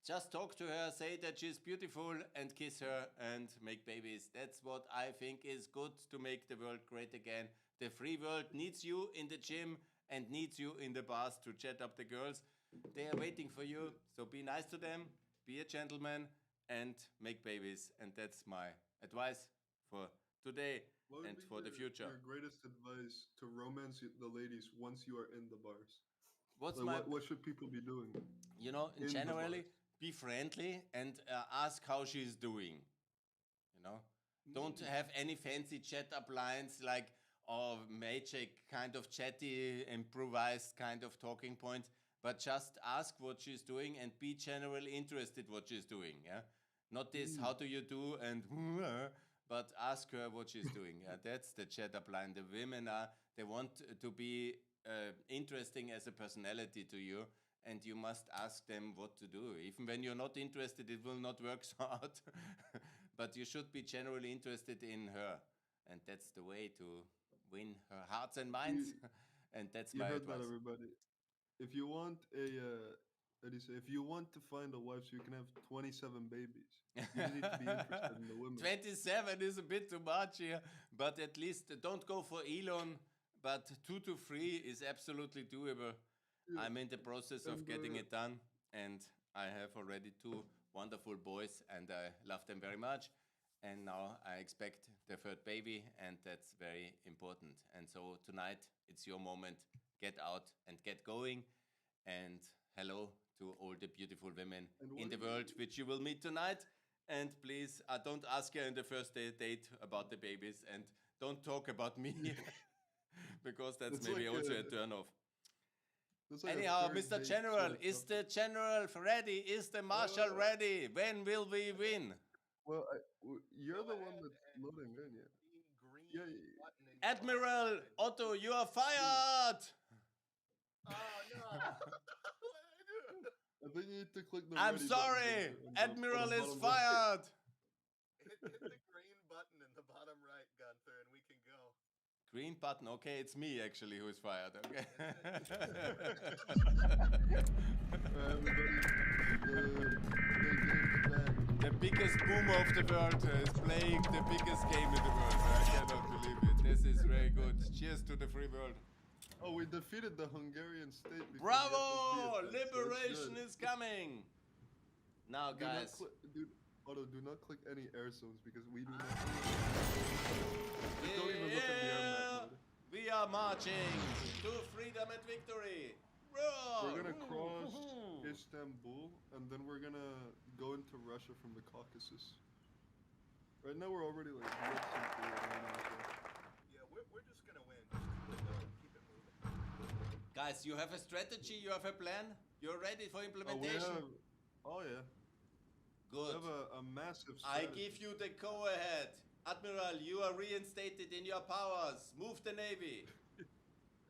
Just talk to her, say that she's beautiful, and kiss her and make babies. That's what I think is good to make the world great again. The free world needs you in the gym and needs you in the bars to chat up the girls. They are waiting for you, so be nice to them, be a gentleman, and make babies. And that's my advice for today What would and be for the future. Your greatest advice to romance the ladies once you are in the bars. What's Like, what should people be doing? You know, in the generally, bars? be friendly and ask how she's doing. You know, don't have any fancy chat up lines like or major kind of chatty, improvised kind of talking points, but just ask what she's doing and be generally interested what she's doing. Yeah, not this how do you do and but ask her what she's doing. Yeah, that's the chat up line. The women they want to be interesting as a personality to you. And you must ask them what to do. Even when you're not interested, it will not work so out. But you should be generally interested in her. And that's the way to win her hearts and minds. And that's my heard advice. that, everybody. If you want if you want to find a wife so you can have 27 babies, you need to be interested in the women. 27 is a bit too much here. But at least don't go for Elon. But 2 to 3 is absolutely doable. Yeah. I'm in the process of getting it done, and I have already 2 wonderful boys, and I love them very much. And now I expect the 3rd baby, and that's very important. And so tonight, it's your moment. Get out and get going. And hello to all the beautiful women in the world, which you will meet tonight. And please, don't ask her in the first date about the babies, and don't talk about me, because that's It's maybe like also a turn off. That's like a Anyhow, third Mr. base General, sort of is stuff. the general ready? Is the marshal ready? When will we win? Well, you're Go the one ahead that's and loading in, yeah. the green Yeah, button in your Admiral bottom side. Otto, you are fired! Oh no! What did I do? I think you need to click the I'm ready sorry! button. on Admiral the is bottom right. fired! Hit the green button in the bottom right, Gunther, and we can go. Green button, okay, it's me actually who is fired, okay? Everybody, the game's back. The biggest boomer of the world is playing the biggest game in the world. I cannot believe it. This is very good. Cheers to the free world. Oh, we defeated the Hungarian state. before the Bravo! FSB attack, so that's Liberation good. is coming! Now, Do not guys. dude, Otto, do not click any air zones because we do not. Yeah, Don't even look at the air map mode. we are marching to freedom and victory. We're gonna cross Istanbul and then we're gonna go into Russia from the Caucasus. Right now we're already like blitzing through Armenia as well. Yeah, we're just gonna win. Just keep it moving. Guys, you have a strategy, you have a plan, you're ready for Oh, we implementation. have. Oh yeah. We Good. have a massive. I Strategy. give you the go-ahead. Admiral, you are reinstated in your powers. Move the Navy.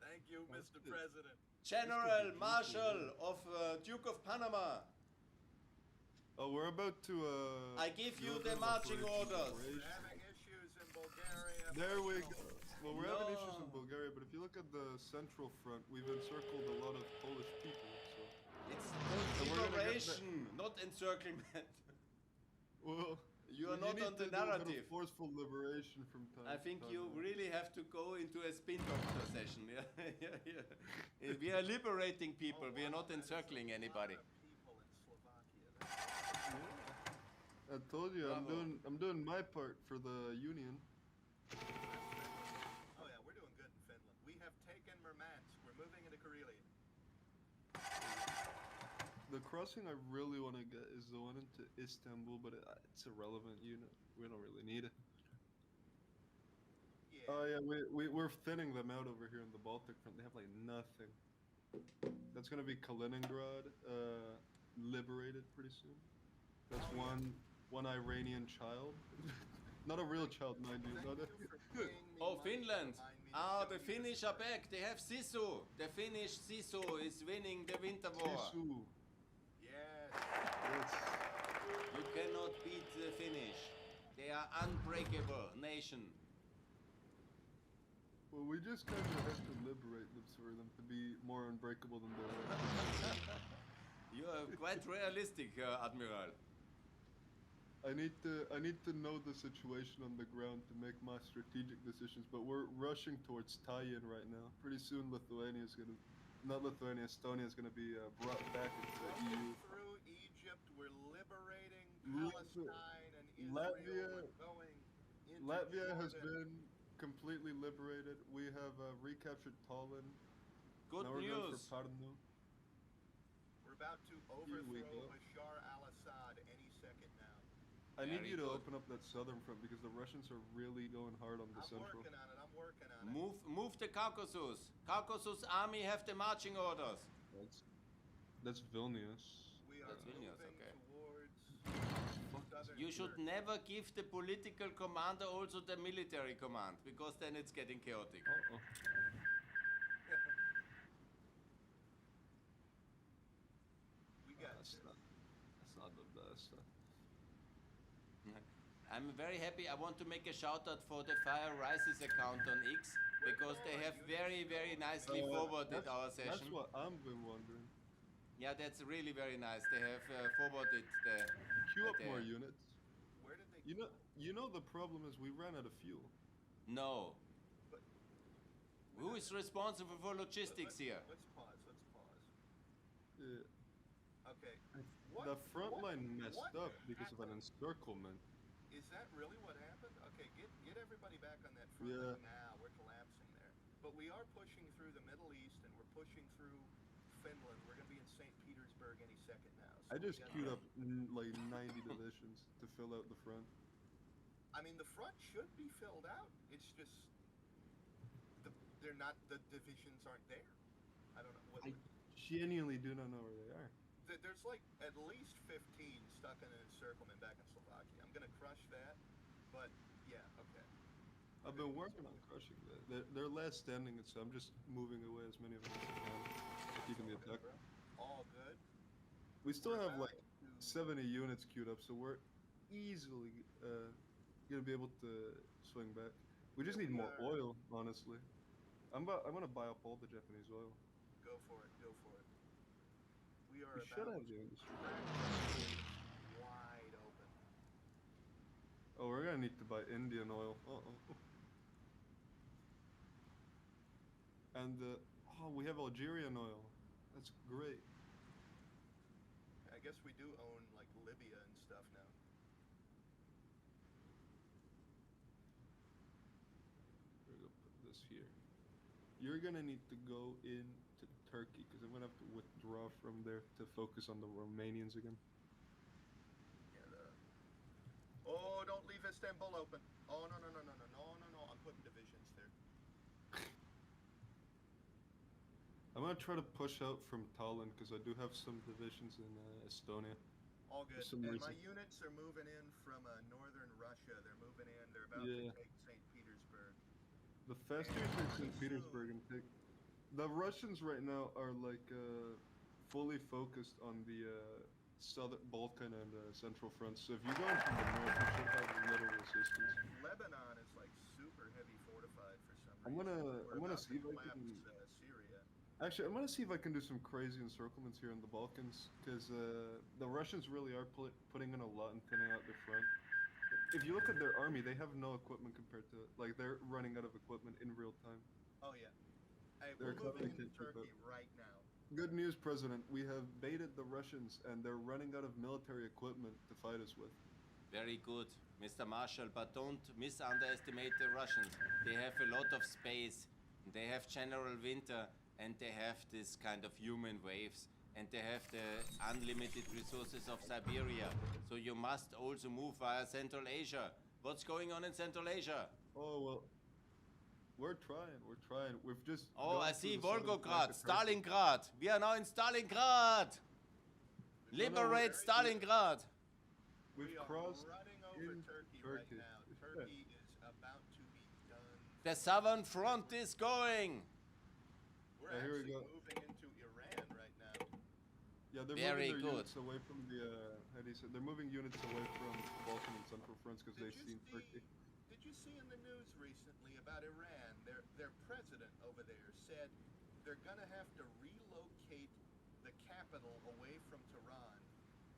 Thank you, Mr. President. General Marshal of Duke of Panama. Oh, we're about to. I give you do a the bit of marching Operation orders. We're Liberation. having issues in Bulgaria. There we go. Well, we're having issues in No. Bulgaria, but if you look at the central front, we've encircled a lot of Polish people. So, It's So we're gonna get liberation, not encirclement. well, You are not need on to the do a bit of narrative. forceful liberation from time. I to think time, you yeah. really have to go into a spin doctor session. Yeah. We are liberating people. We are not encircling anybody. People in Slovakia. I told you, Bravo. I'm doing my part for the Union. Oh yeah, we're doing good in Finland. We have taken Murmansk. We're moving into Karelia. The crossing I really want to get is the one into Istanbul, but it's irrelevant. We don't really need it. Yeah. Oh yeah, we're thinning them out over here in the Baltic front. They have like nothing. That's gonna be Kaliningrad, liberated pretty soon. That's Oh, yeah. one Iranian child, not a real child, mind you. Thank Not a, you for paying me Oh, money to Finland. remind me to Ah, show the you Finnish this. are back. They have Sisu. The Finnish Sisu is winning the winter war. Sisu. Yes. Yes. You cannot beat the Finnish. They are unbreakable nation. Well, we just kind of have to liberate them for them to be more unbreakable than they are. You are quite realistic, Admiral. I need to know the situation on the ground to make my strategic decisions, but we're rushing towards tie-in right now. Pretty soon Estonia is gonna be brought back into the EU. Going through Egypt, we're liberating Palestine and Israel. Latvia- We're going into Latvia has Jordan. been completely liberated. We have recaptured Tallinn. Good Now we're going news. for Pardno. We're about to Here we overthrow go. Bashar al-Assad any second now. I need Very you to good. open up that southern front because the Russians are really going hard on the I'm central. working on it. I'm working on it. Move the Caucasus. Caucasus army have the marching orders. That's Vilnius. We are That's Vilnius, moving okay. towards southern You should Turkey. never give the political commander also the military command, because then it's getting chaotic. Uh-oh. We got That's this. not the best. I'm very happy. I want to make a shout out for the Fire Rises account on X, because they have very, very nicely forwarded our That's session. what I've been wondering. Yeah, that's really very nice. They have forwarded the. Queue up Okay. more units. Where did they? You know the problem is we ran out of fuel. No. But- Who is responsible for logistics here? Let's pause. Let's pause. Okay. The front line messed what up because of an happened? encirclement. Is that really what happened? Okay, get everybody back on that front Yeah. line now. We're collapsing there. But we are pushing through the Middle East and we're pushing through Finland. We're going to be in St. Petersburg any second now. So I we just gotta- queued up like 90 divisions to fill out the front. I mean, the front should be filled out. It's just they're not. The divisions aren't there. I don't know. genuinely do not know where they are. There's like at least 15 stuck in an encirclement back in Slovakia. I'm gonna crush that, but yeah, okay. I've been working on crushing that. They're last standing, so I'm just moving away as many of them as I can to keep in the attack. All good. We still We're have like about to- 70 units queued up, so we're easily gonna be able to swing back. We just Yeah, need we more are- oil, honestly. I'm gonna buy up all the Japanese oil. Go for it. Go for it. We are We should about have the industry. wide open. Oh, we're gonna need to buy Indian oil. Uh-oh. And oh, we have Algerian oil. That's great. I guess we do own like Libya and stuff now. We're gonna put this here. You're gonna need to go into Turkey because I'm gonna have to withdraw from there to focus on the Romanians again. Yeah. Oh, don't leave Istanbul open. Oh no. I'm putting divisions there. I'm gonna try to push out from Tallinn because I do have some divisions in Estonia. All good. some And reason. my units are moving in from northern Russia. They're moving in. They're about Yeah. to take St. Petersburg. The faster you take St. Petersburg and take, the Russians right now are like fully focused on the southern Balkan and Central fronts. So if you go in from the north, you should have little resistance. Lebanon is like super heavy fortified for some reason. I'm We're gonna about see to if I collapse, can. Syria. Actually, I'm gonna see if I can do some crazy encirclements here in the Balkans because the Russians really are putting in a lot and thinning out their front. If you look at their army, they have no equipment compared to like they're running out of equipment in real time. Oh yeah. Hey, Their we're moving economy into can't keep up. Turkey right now. Good news, President. We have baited the Russians, and they're running out of military equipment to fight us with. Very good, Mr. Marshall, but don't misunderestimate the Russians. They have a lot of space. They have general winter, and they have this kind of human waves, and they have the unlimited resources of Siberia. So you must also move via Central Asia. What's going on in Central Asia? Oh well, we're trying. We're trying. We've just. Oh, gone I through see the southern flank Volgograd, of Turkey. Stalingrad. We are now in Stalingrad. Liberate Stalingrad. We've We are crossed running over in Turkey, Turkey. right now. Turkey is about to be done. The southern front is going. We're Here we actually go. moving into Iran right now. Yeah, they're Very moving their good. units away from the. How do you say? They're moving units away from Balkan and Central fronts because they've seen Turkey. Did you see in the news recently about Iran? Their president over there said they're gonna have to relocate the capital away from Tehran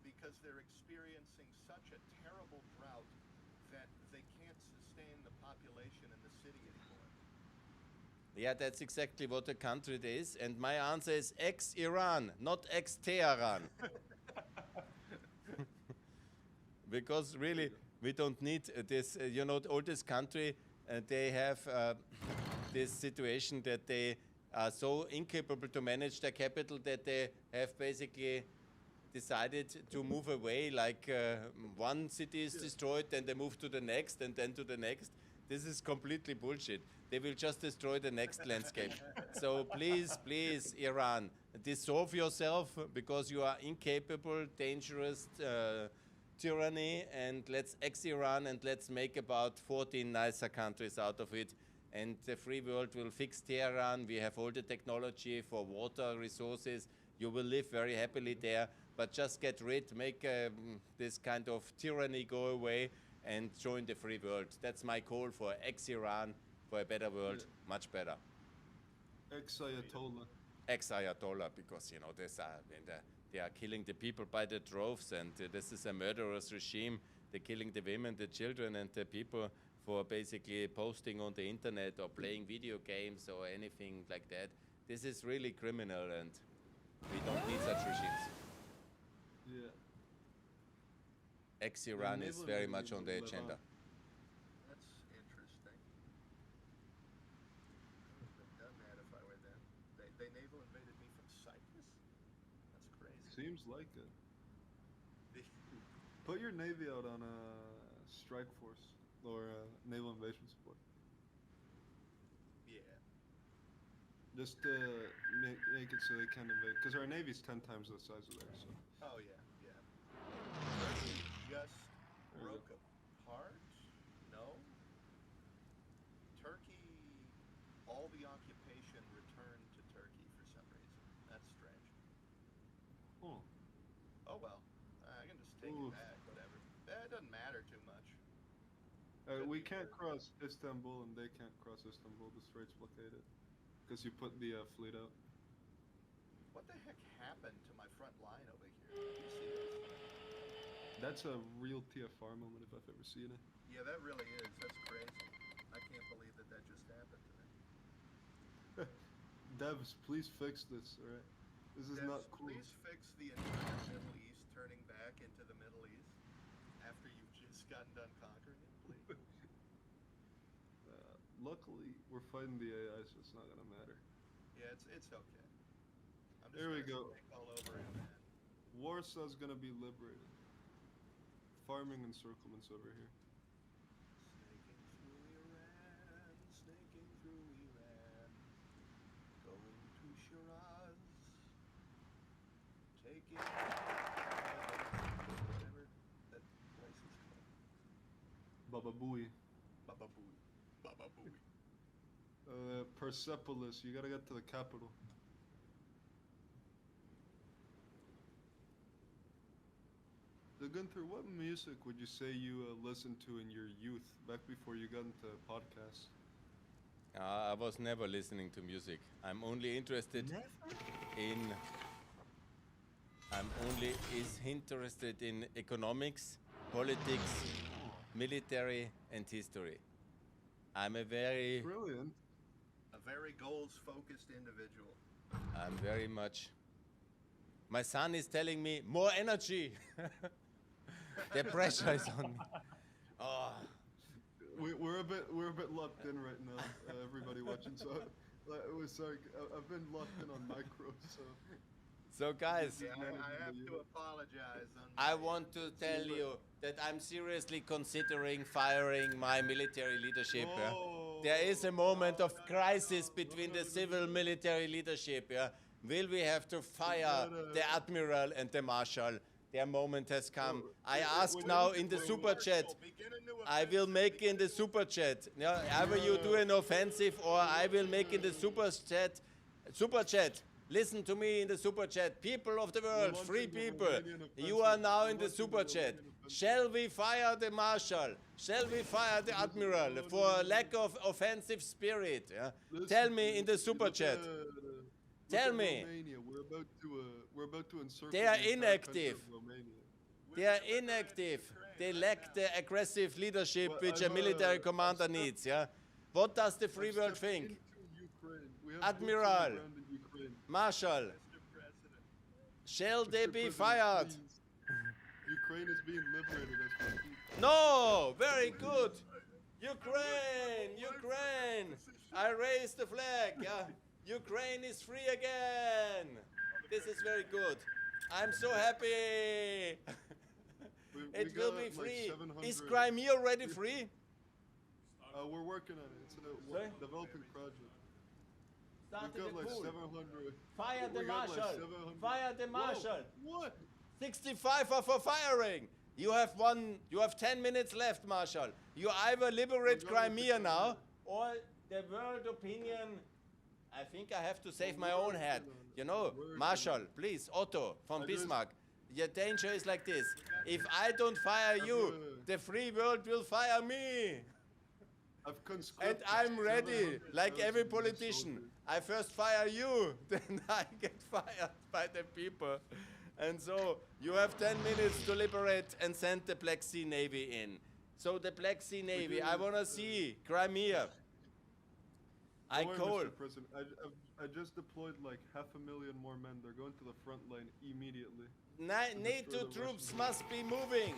because they're experiencing such a terrible drought that they can't sustain the population in the city anymore. Yeah, that's exactly what the country is. And my answer is ex-Iran, not ex-Tehran. Because really, we don't need this, all this country, they have this situation that they are so incapable to manage their capital that they have basically decided to move away, like one city is destroyed, then they move to the next, and then to the next. This is completely bullshit. They will just destroy the next landscape. So please, please, Iran, dissolve yourself because you are incapable, dangerous tyranny, and let's ex-Iran and let's make about 14 nicer countries out of it. And the free world will fix Tehran. We have all the technology for water resources. You will live very happily there, but just get rid, make this kind of tyranny go away and join the free world. That's my call for ex-Iran, for a better world, much better. Ex-Ayatollah. Ex-Ayatollah, because, they are killing the people by the droves, and this is a murderous regime. They're killing the women, the children, and the people for basically posting on the internet or playing video games or anything like that. This is really criminal, and we don't need such regimes. Yeah. Ex-Iran is naval very invasion much on the of agenda. Lebanon. That's interesting. I would have done that if I were them. They naval invaded me from Cyprus? That's crazy. Seems like it. Put your navy out on a strike force or naval invasion support. Yeah. just to make it so they can't invade. Because our navy's 10 times the size of theirs. So. Oh yeah, yeah. Turkey just There we broke apart? No? Turkey, all the occupation returned to Turkey for some reason. That's strange. Oh. Oh well, I can just take it Oof. back, whatever. It doesn't matter too much. We can't cross Istanbul and they can't cross Istanbul. The strait's blockaded. Because you put the fleet out. What the heck happened to my front line over here? Did you see this? That's a real TFR moment if I've ever seen it. Yeah, that really is. That's crazy. I can't believe that that just happened to me. Devs, please fix this, alright? This is not cool. Please fix the entire Middle East turning back into the Middle East after you've just gotten done conquering it, please. Luckily, we're fighting the AI, so it's not gonna matter. Yeah, it's okay. I'm just There we gonna go. snake all over it, man. Warsaw's gonna be liberated. Farming encirclements over here. Snaking through Iran, snaking through Iran, going to Shiraz, taking whatever that place is called. Baba Booey. Baba Booey. Baba Booey. Persepolis, you gotta get to the capital. So Gunther, what music would you say you listened to in your youth, back before you got into podcasts? I was never listening to music. I'm only interested in economics, politics, military, and history. I'm a very Brilliant. A very goals-focused individual. I'm very much. My son is telling me more energy. The pressure is on me. Oh, We're a bit locked in right now. Everybody watching, so sorry. I've been locked in on micro, so. so guys, Yeah, I have to apologize. I want to tell you that I'm seriously considering firing my military leadership. Yeah? There is a moment of crisis between the civil military leadership. Yeah? Will we have to fire the admiral and the marshal? Their moment has come. I ask now in the super chat. I will make in the super chat. Yeah, either you do an offensive or I will make in the super chat. Super chat. Listen to me in the super chat. People of the world, free people. You are now in the super chat. Shall we fire the marshal? Shall we fire the admiral for lack of offensive spirit? Yeah? Tell me in the super chat. Tell me. Romania. We're about to encircle. They are the entire country inactive. of Romania. They are inactive. They lack the aggressive leadership Well, which a I've, military commander I've stepped- needs. Yeah. What does the free I've world stepped think? into Ukraine. We have Admiral. boots on the ground in Ukraine. Marshal, Mr. President. shall they Mr. be President, fired? please. Ukraine is being liberated as we speak. No, very good. Ukraine, Ukraine. I raise the flag. Yeah. Ukraine is free again. This is very good. I'm so happy. It We will got, be like, free. 700 Is Crimea already free? We're working on it. It's a Sorry? developing project. Start We've in got the like pool. 700. Fire the we got, like, marshal. 700 Fire the Whoa, marshal. What? 65 are for firing. You have 10 minutes left, Marshal. You either liberate We're going to Crimea Crimea. now, or the world opinion. I think I have to save my own head. You know, We're Marshal, please, Otto from I just- Bismarck. Your danger is like this. If I don't fire you, the free world will fire me. I've And conscripted I'm ready, 700,000 like every new politician. soldiers. I first fire you, then I get fired by the people. And so you have 10 minutes to liberate and send the Black Sea Navy in. So the Black Sea Navy, I want to see Crimea. I Don't worry, call. Mr. President. I just deployed like 500,000 more men. They're going to the front line immediately. NATO the troops Russian must be moving.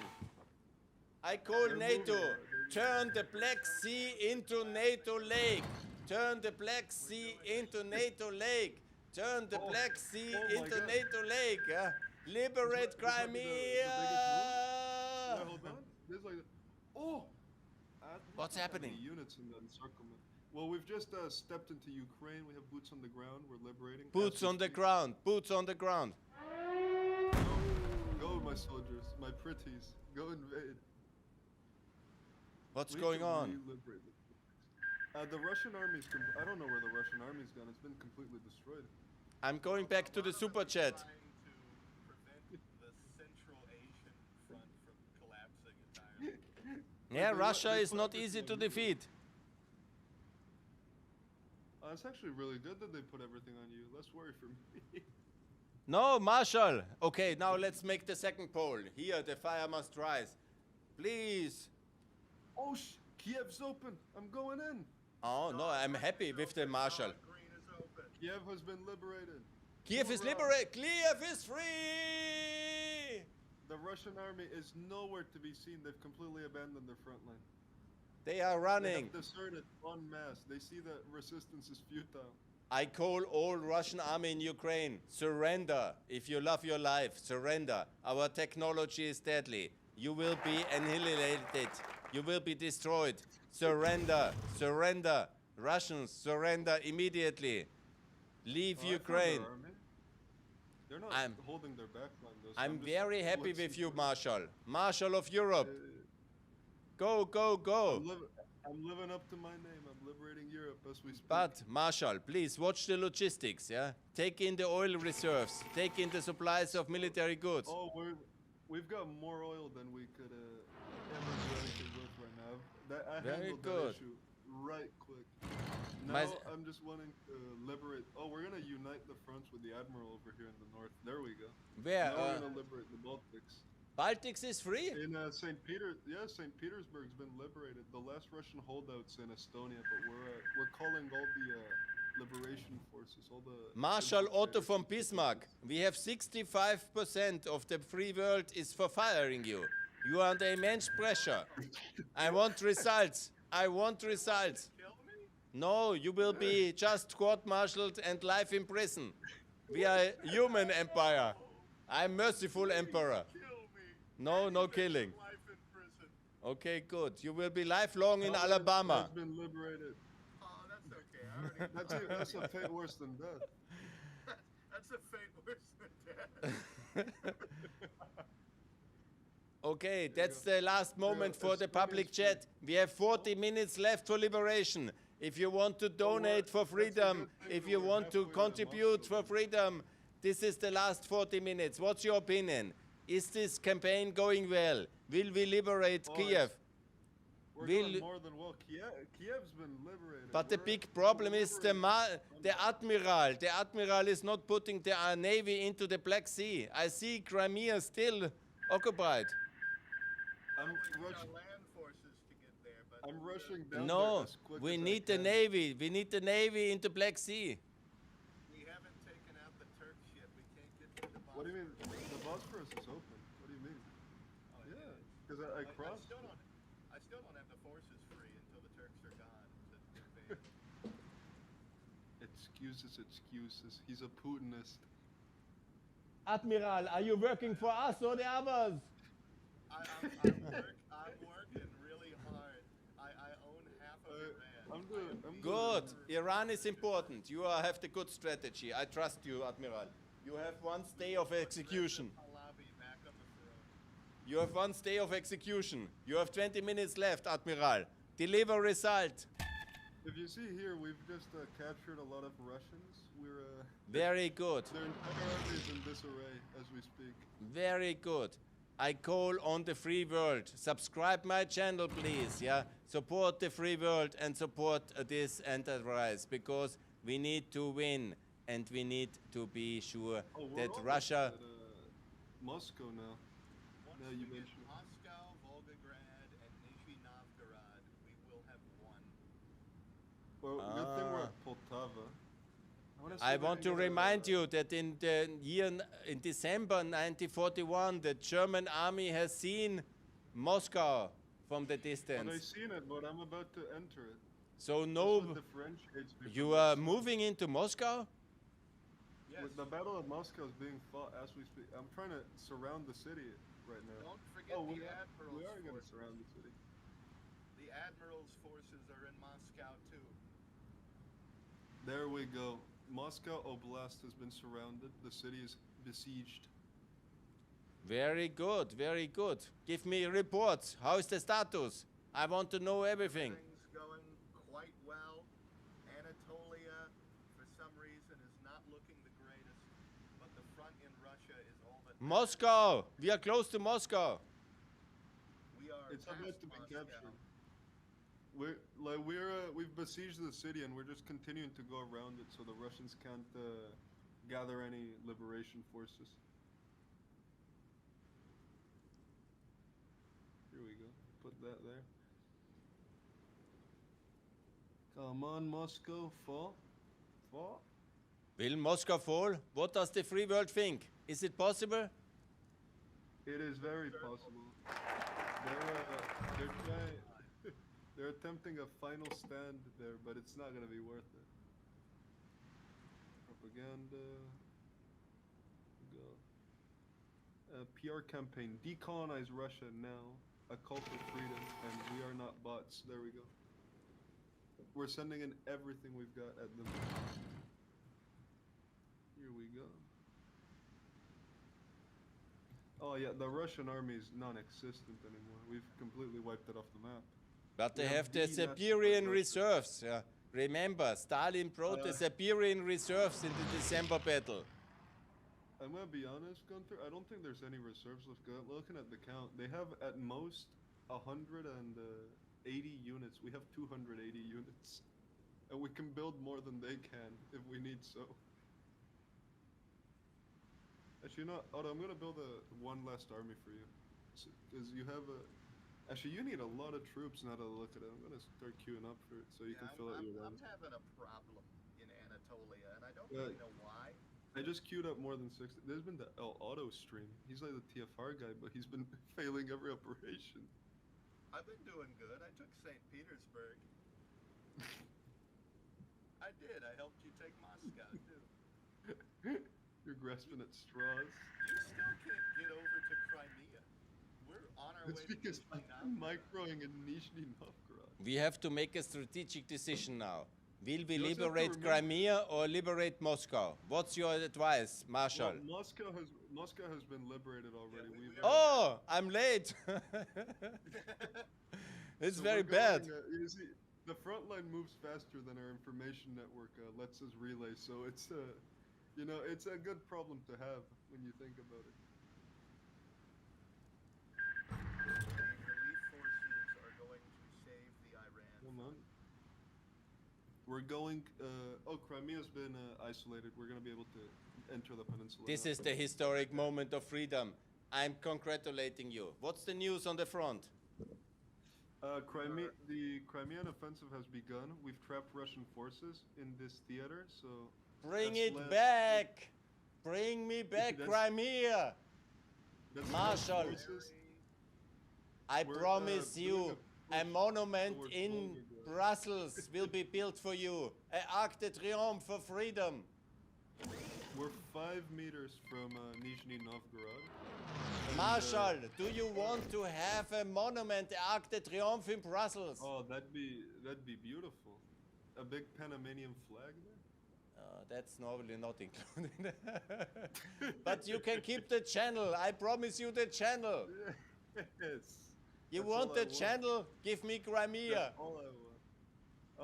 I call They're NATO. moving. Turn the Black Sea into NATO Lake. Turn the Black Sea into NATO Lake. Turn the Oh, Black Sea oh my into God. NATO Lake. Liberate This might be the biggest Crimea. Wait, hold on. There's like, oh! What's happening? Units in the encirclement. Well, we've just stepped into Ukraine. We have boots on the ground. We're liberating. Boots on the ground. Boots on the ground. Go, my soldiers, my pretties. Go invade. What's We going can on? re-liberate the Russian army's. I don't know where the Russian army's gone. It's been completely destroyed. I'm going back to the super chat. Trying to prevent the Central Asian front from collapsing entirely. Yeah, They Russia they is put not everything easy on to you. defeat. It's actually really good that they put everything on you. Less worry for me. No, Marshall. Okay, now let's make the second poll. Here, the fire must rise. Please. Oh, Kiev's open. I'm going in. Oh, no, I'm happy with the Marshall. Green is open. Kiev has been liberated. Kiev is Hoorah. liberated. Kiev is free. The Russian army is nowhere to be seen. They've completely abandoned their front line. They are They running. have deserted en masse. They see that resistance is futile. I call all Russian army in Ukraine. Surrender. If you love your life, surrender. Our technology is deadly. You will be annihilated. You will be destroyed. Surrender. Surrender. Russians, surrender immediately. Leave Oh, I found Ukraine. their army. They're not I'm- holding their back line, though. So I'm just very happy looking with you, for- Marshall. Marshall of Europe. Uh, Go, go, go. I'm living up to my name. I'm liberating Europe as we speak. But, Marshall, please watch the logistics, yeah? Take in the oil reserves. Take in the supplies of military goods. Oh, we've got more oil than we could ever do anything with right now. I Very handled good. that issue right quick. Now My- I'm just wanting to liberate. Oh, we're gonna unite the fronts with the admiral over here in the north. There we go. Where? Now we're gonna liberate the Baltics. Baltics is free? In St. Petersburg's been liberated. The last Russian holdouts in Estonia, but we're calling all the liberation forces, all the Marshal Otto infiltrators. von Bismarck, we have 65% of the free world is for firing you. You are under immense pressure. I want results. I want results. Kill me? No, you will be just court-martialed and life in prison. We are a human empire. I'm merciful emperor. Kill me. No, no killing. Life in prison. Okay, good. You will be lifelong in Holland Alabama. has been liberated. Oh, that's okay. I already. That's a fate worse than death. That's a fate worse than death. Okay, that's the last moment for the Estonia's public free. chat. We have 40 minutes left for liberation. If you want to donate for that's a freedom, good thing if that you we're want to halfway to contribute Moscow. for freedom, this is the last 40 minutes. What's your opinion? Is this campaign going well? Will we liberate Oh, Kiev? We're Will- doing more than well. Kiev's been liberated. But the We're- big problem we're is the liberating admiral. The admiral is not putting the navy into the Black Sea. I see Crimea still occupied. I'm We've got rushing. land forces to get there, but I'm rushing down there No, as quick we as I need the can. navy. We need the navy into Black Sea. we haven't taken out the Turks yet. We can't get to the What do you mean? Bosphorus. The Bosphorus is open. What do you mean? Oh, it Yeah, is. because I crossed. I still don't have the forces free until the Turks are gone to invade. Excuses. He's a Putinist. Admiral, are you working for us or the others? I'm working really hard. I own half of Iran. I'm doing. Good. Iran is important. You have the good strategy. I trust you, Admiral. You have one stay of execution. Pahlavi back on the throne. You have one stay of execution. You have 20 minutes left, Admiral. Deliver result. If you see here, we've just captured a lot of Russians. We're Very good. their entire army is in disarray as we speak. Very good. I call on the free world. Subscribe my channel, please. Yeah, support the free world and support this enterprise because we need to win and we need to be sure Oh, we're that almost Russia. at, Moscow now. Once No, we you get mentioned- Moscow, Volgograd, and Nizhny Novgorod, we will have won. Well, good thing we're Ah. at Poltava. I want to remind you that in the year in December 1941, the German army has seen Moscow from the But I've distance. seen it, but I'm about to enter it. So That's no, what differentiates me you from are the- moving into Moscow. Yes. With the Battle of Moscow is being fought as we speak. I'm trying to surround the city right now. Don't forget we the are admiral's going to forces. surround the city. The admiral's forces are in Moscow too. There we go. Moscow Oblast has been surrounded. The city is besieged. Very good, very good. Give me reports. How is the status? I want to know everything. Everything's going quite well. Anatolia, for some reason, is not looking the greatest, but the front in Russia is all that matters. Moscow! We are close to Moscow. We are It's past about to be Moscow. captured. We've besieged the city and we're just continuing to go around it so the Russians can't gather any liberation forces. Here we go. Put that there. Come on, Moscow, fall. Fall. Will Moscow fall? What does the free world think? Is it possible? It is very possible. They're trying. They're attempting a final stand there, but it's not gonna be worth it. Propaganda. Go. PR campaign. Decolonize Russia now. A call for freedom, and we are not bots. There we go. We're sending in everything we've got at them. Here we go. Oh yeah, the Russian army is non-existent anymore. We've completely wiped it off the map. But they We have the National Siberian Guard. reserves. Yeah. Remember, Stalin brought the Siberian reserves in the December battle. I'm gonna be honest, Gunther. I don't think there's any reserves left. Looking at the count, they have at most 180 units. We have 280 units, and we can build more than they can if we need so. Actually, you know, Otto, I'm gonna build one last army for you, because you have a. Actually, you need a lot of troops now to look at it. I'm gonna start queuing up for it so you can fill out your I'm army. having a problem in Anatolia, and I don't Yeah. really know why. I just queued up more than 60. There's been the El Auto stream. He's like the TFR guy, but he's been failing every operation. I've been doing good. I took St. Petersburg. I did. I helped you take Moscow, too. You're grasping at straws. You still can't get over to Crimea. We're on our It's way to because Nizhny I'm Novgorod. microing in Nizhny Novgorod. We have to make a strategic decision now. Will we You also have to liberate remember- Crimea or liberate Moscow? What's your advice, Marshal? Well, Moscow has been liberated already. we- We've, we Oh, I'm late. It's so very we're bad. going, you see, the front line moves faster than our information network lets us relay. So it's you know, it's a good problem to have when you think about it. The relief forces are going to save the Iran. Come on. We're going. Oh, Crimea's been isolated. We're gonna be able to enter the peninsula. This now. is the historic moment of freedom. I'm congratulating you. What's the news on the front? The Crimean offensive has begun. We've trapped Russian forces in this theater, so. Bring that's it last- back! Bring me back That's- Crimea! that's Marshal. last forces. I We're, promise doing you, a a push monument towards in Volgograd. Brussels will be built for you. An Arc de Triomphe for freedom. We're 5 meters from Nizhny Novgorod. And, Marshal, do you want to have a monument, the Arc de Triomphe in Brussels? Oh, that'd be beautiful. A big Panamanian flag there. That's normally not included. But you can keep the channel. I promise you the channel. Yes. You That's want all the I want. channel? Give me Crimea. That's all I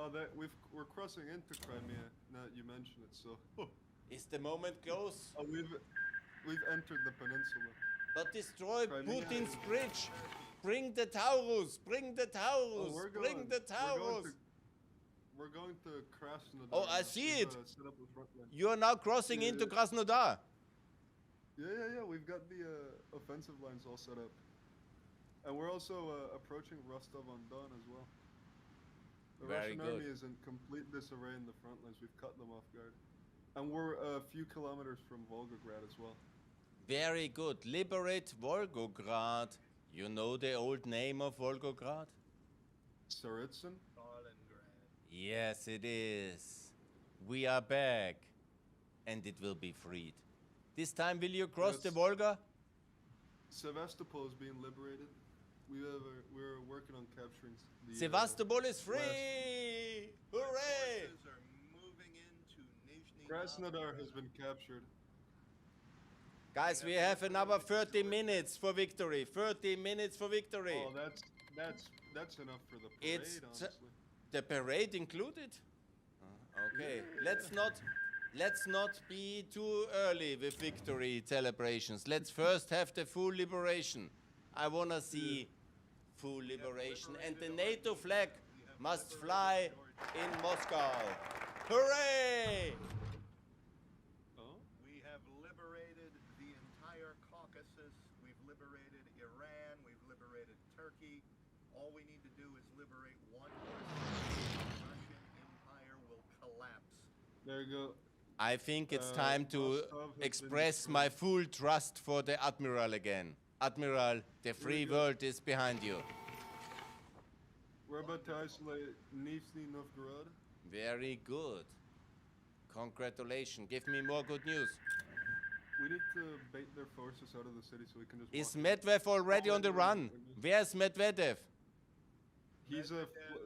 want. Oh, we're crossing into Crimea. Now that you mention it, so. Is the moment close? Oh, we've entered the peninsula. But destroy Crimea. Putin's bridge. Bring the Taurus. Bring the Taurus. Bring the Taurus. We're going to Krasnodar. Oh, I now. see We've, it. Set up a front line. You are now crossing Yeah, into yeah. Krasnodar. Yeah. We've got the offensive lines all set up, and we're also approaching Rostov-on-Don as well. The Very Russian good. army is in complete disarray in the front lines. We've cut them off guard, and we're a few kilometers from Volgograd as well. Very good. Liberate Volgograd. You know the old name of Volgograd? Tsaritsyn? Stalingrad. Yes, it is. We are back. And it will be freed. This time, will you cross the Yes. Volga? Sevastopol is being liberated. We're working on capturing the. Sevastopol is free! Our Hooray! forces are moving in Krasnodar has been captured. Guys, we have another 30 minutes for victory. 30 minutes for victory. Oh, that's enough for the parade, It's honestly. the parade included? Okay, let's not be too early with victory celebrations. Let's first have the full liberation. I wanna see full liberation, and the NATO flag must fly in Moscow. Hooray! Oh? We have liberated the entire Caucasus. We've liberated Iran. We've liberated Turkey. All we need to do is liberate one more city. The Russian Empire will collapse. There you go. I think it's time to Moscow has been express my full trust for the Admiral again. Admiral, the free world is behind you. We're about to isolate Nizhny Novgorod. Very good. Congratulations. Give me more good news. We need to bait their forces out of the city so we can just Is walk Medvedev already on the run? Where's Medvedev?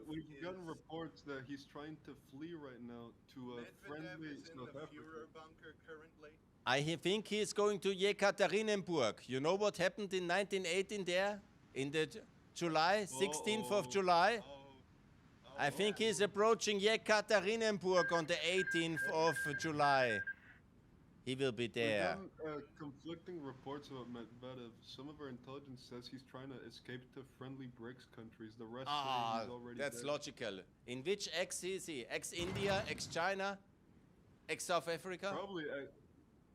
We've gotten reports that he's trying to flee right now to a Medvedev friendly is in South the Africa. Führer bunker currently. I think he's going to Yekaterinenburg. You know what happened in 1918 there? In the July, 16th of July? I think he's approaching Yekaterinenburg on the 18th of July. He will be We've there. gotten conflicting reports about Medvedev. Some of our intelligence says he's trying to escape to friendly BRICS countries. The rest say he's already That's dead. logical. In which ex is he? Ex-India, ex-China, ex-South Africa? Probably,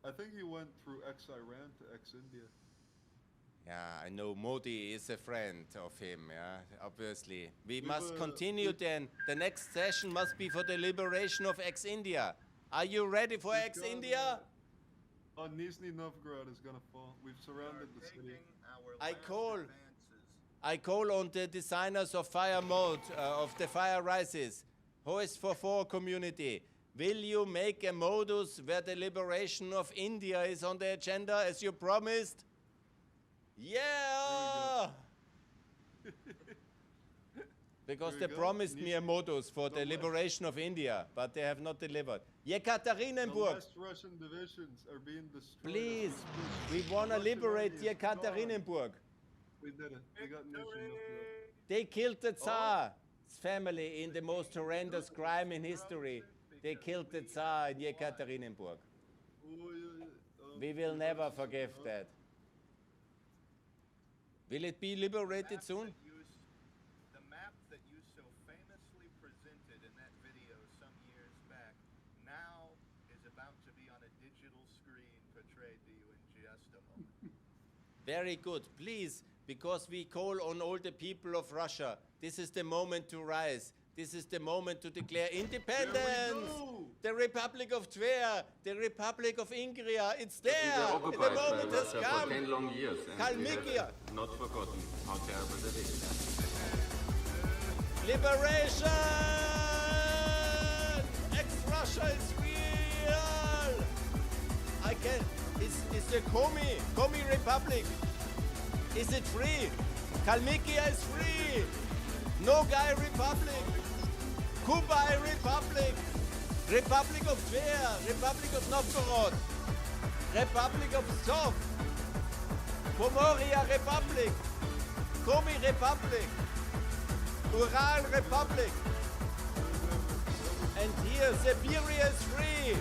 I think he went through ex-Iran to ex-India. Yeah, I know Modi is a friend of him, yeah, obviously. We We must were- continue then. The next session must be for the liberation of ex-India. Are you ready for We've ex-India? Oh, Nizhny Novgorod is gonna fall. We've surrounded the city. Taking our I last call- advances. I call on the designers of Fire Mode, of the Fire Rises, HoI4 community. Will you make a modus where the liberation of India is on the agenda as you promised? Yeah! Because Here they we go. promised me a modus for the last- liberation of India, but they have not delivered. The Yekaterinenburg, last Russian divisions are being destroyed. please, as we speak. we want to Russian liberate army is Yekaterinenburg. We did it. We got Nizhny Novgorod. They killed the Tsar's family in the most horrendous crime in history. They killed the Tsar in Yekaterinenburg. We will never forgive that. Will it be liberated soon? The map that you so famously presented in that video some years back now is about to be on a digital screen portrayed to you in just a moment. Very good. Please, because we call on all the people of Russia, this is the moment to rise. This is the moment to declare independence. go. The Republic of Tver, the Republic of Ingria, it's there. We were The occupied by moment has Russia for come. 10 long years, and we Kalmykia. have not forgotten how terrible that is. Liberation! Ex-Russia is real! I can. Is the Komi Republic? Is it free? Kalmykia is free! Nogai Republic! Kubai Republic! Republic of Tver! Republic of Novgorod! Republic of Pskov! Pomoria Republic! Komi Republic! Ural Republic! And here Siberia is free!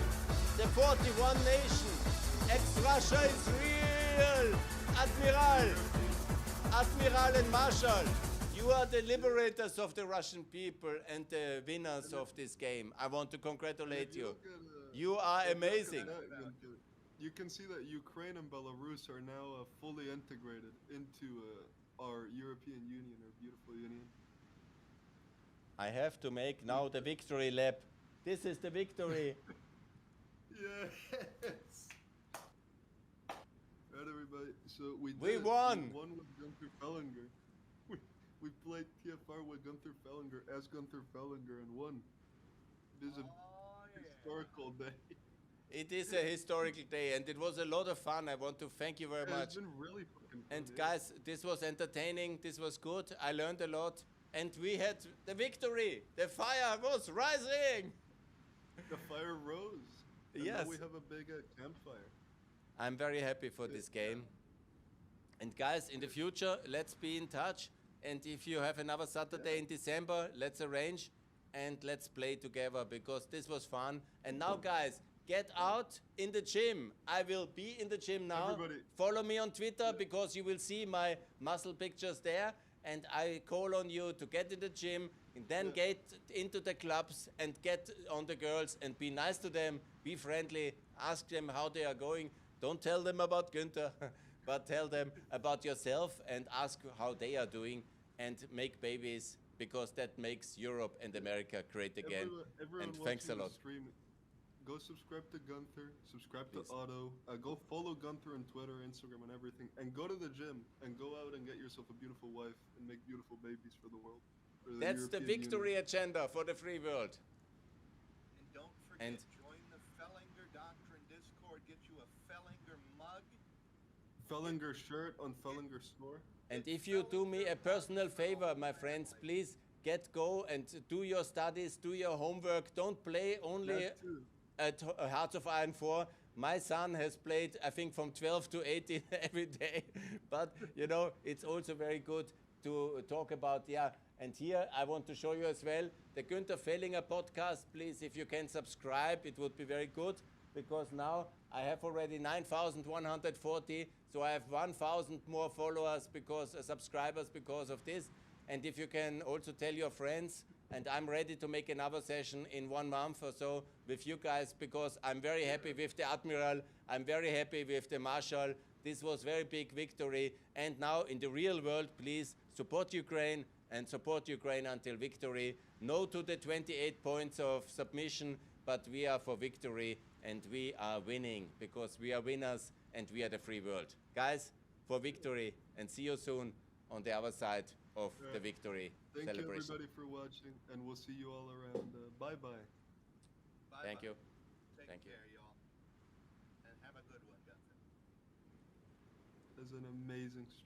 The 41 nation! Ex-Russia is real! Admiral and Marshal! You are the liberators of the Russian people and the winners of this game. I want to congratulate you. You are amazing. You can see that Ukraine and Belarus are now fully integrated into our European Union, our beautiful union. I have to make now the victory lap. This is the victory. Yes! Right, everybody. So we We did it. won! We won with Gunther Fehlinger. We played TFR with Gunther Fehlinger as Gunther Fehlinger and won. It is a historical day. It is a historical day and it was a lot of fun. I want to thank you very It's much. been really fucking fun. And yeah. guys, this was entertaining. This was good. I learned a lot. And we had the victory. The fire was rising. The fire rose. And Yes. now we have a big campfire. I'm very happy for this game. And guys, in the future, let's be in touch. And if you have another Saturday in December, let's arrange and let's play together because this was fun. And now, guys, get out in the gym. I will be in the gym now. Everybody. Follow me on Twitter because you will see my muscle pictures there. And I call on you to get in the gym and then get into the clubs and get on the girls and be nice to them, be friendly, ask them how they are going. Don't tell them about Gunther, but tell them about yourself and ask how they are doing and make babies because that makes Europe and America great again. Everyone And thanks a watching the lot. stream, go subscribe to Gunther, subscribe Please. to Otto, go follow Gunther on Twitter, Instagram, and everything, and go to the gym and go out and get yourself a beautiful wife and make beautiful babies for the world. For the That's the European victory Union. agenda for the free world. And don't forget, And- join the Fehlinger Doctrine Discord. Get you a Fehlinger mug. Fellinger shirt on Fellinger store. And if you do me a personal favor, my friends, please go and do your studies, do your homework. Don't play only That too. at Hearts of Iron 4. My son has played, I think, from 12 to 18 every day. But, you know, it's also very good to talk about, And here I want to show you as well the Gunther Fehlinger podcast. Please, if you can subscribe, it would be very good. Because now I have already 9,140, so I have 1,000 more followers subscribers because of this. And if you can also tell your friends, and I'm ready to make another session in 1 month or so with you guys because I'm very happy with the Admiral, I'm very happy with the Marshal. This was very big victory. And now in the real world, please support Ukraine and support Ukraine until victory. No to the 28 points of submission, but we are for victory and we are winning because we are winners and we are the free world. Guys, for victory and see you soon on the other side of the victory Thank celebration. you everybody for watching, and we'll see you all around. Bye bye. Bye-bye. Thank you. Take Thank you. care, y'all. And have a good one, Gunther. That's an amazing stream.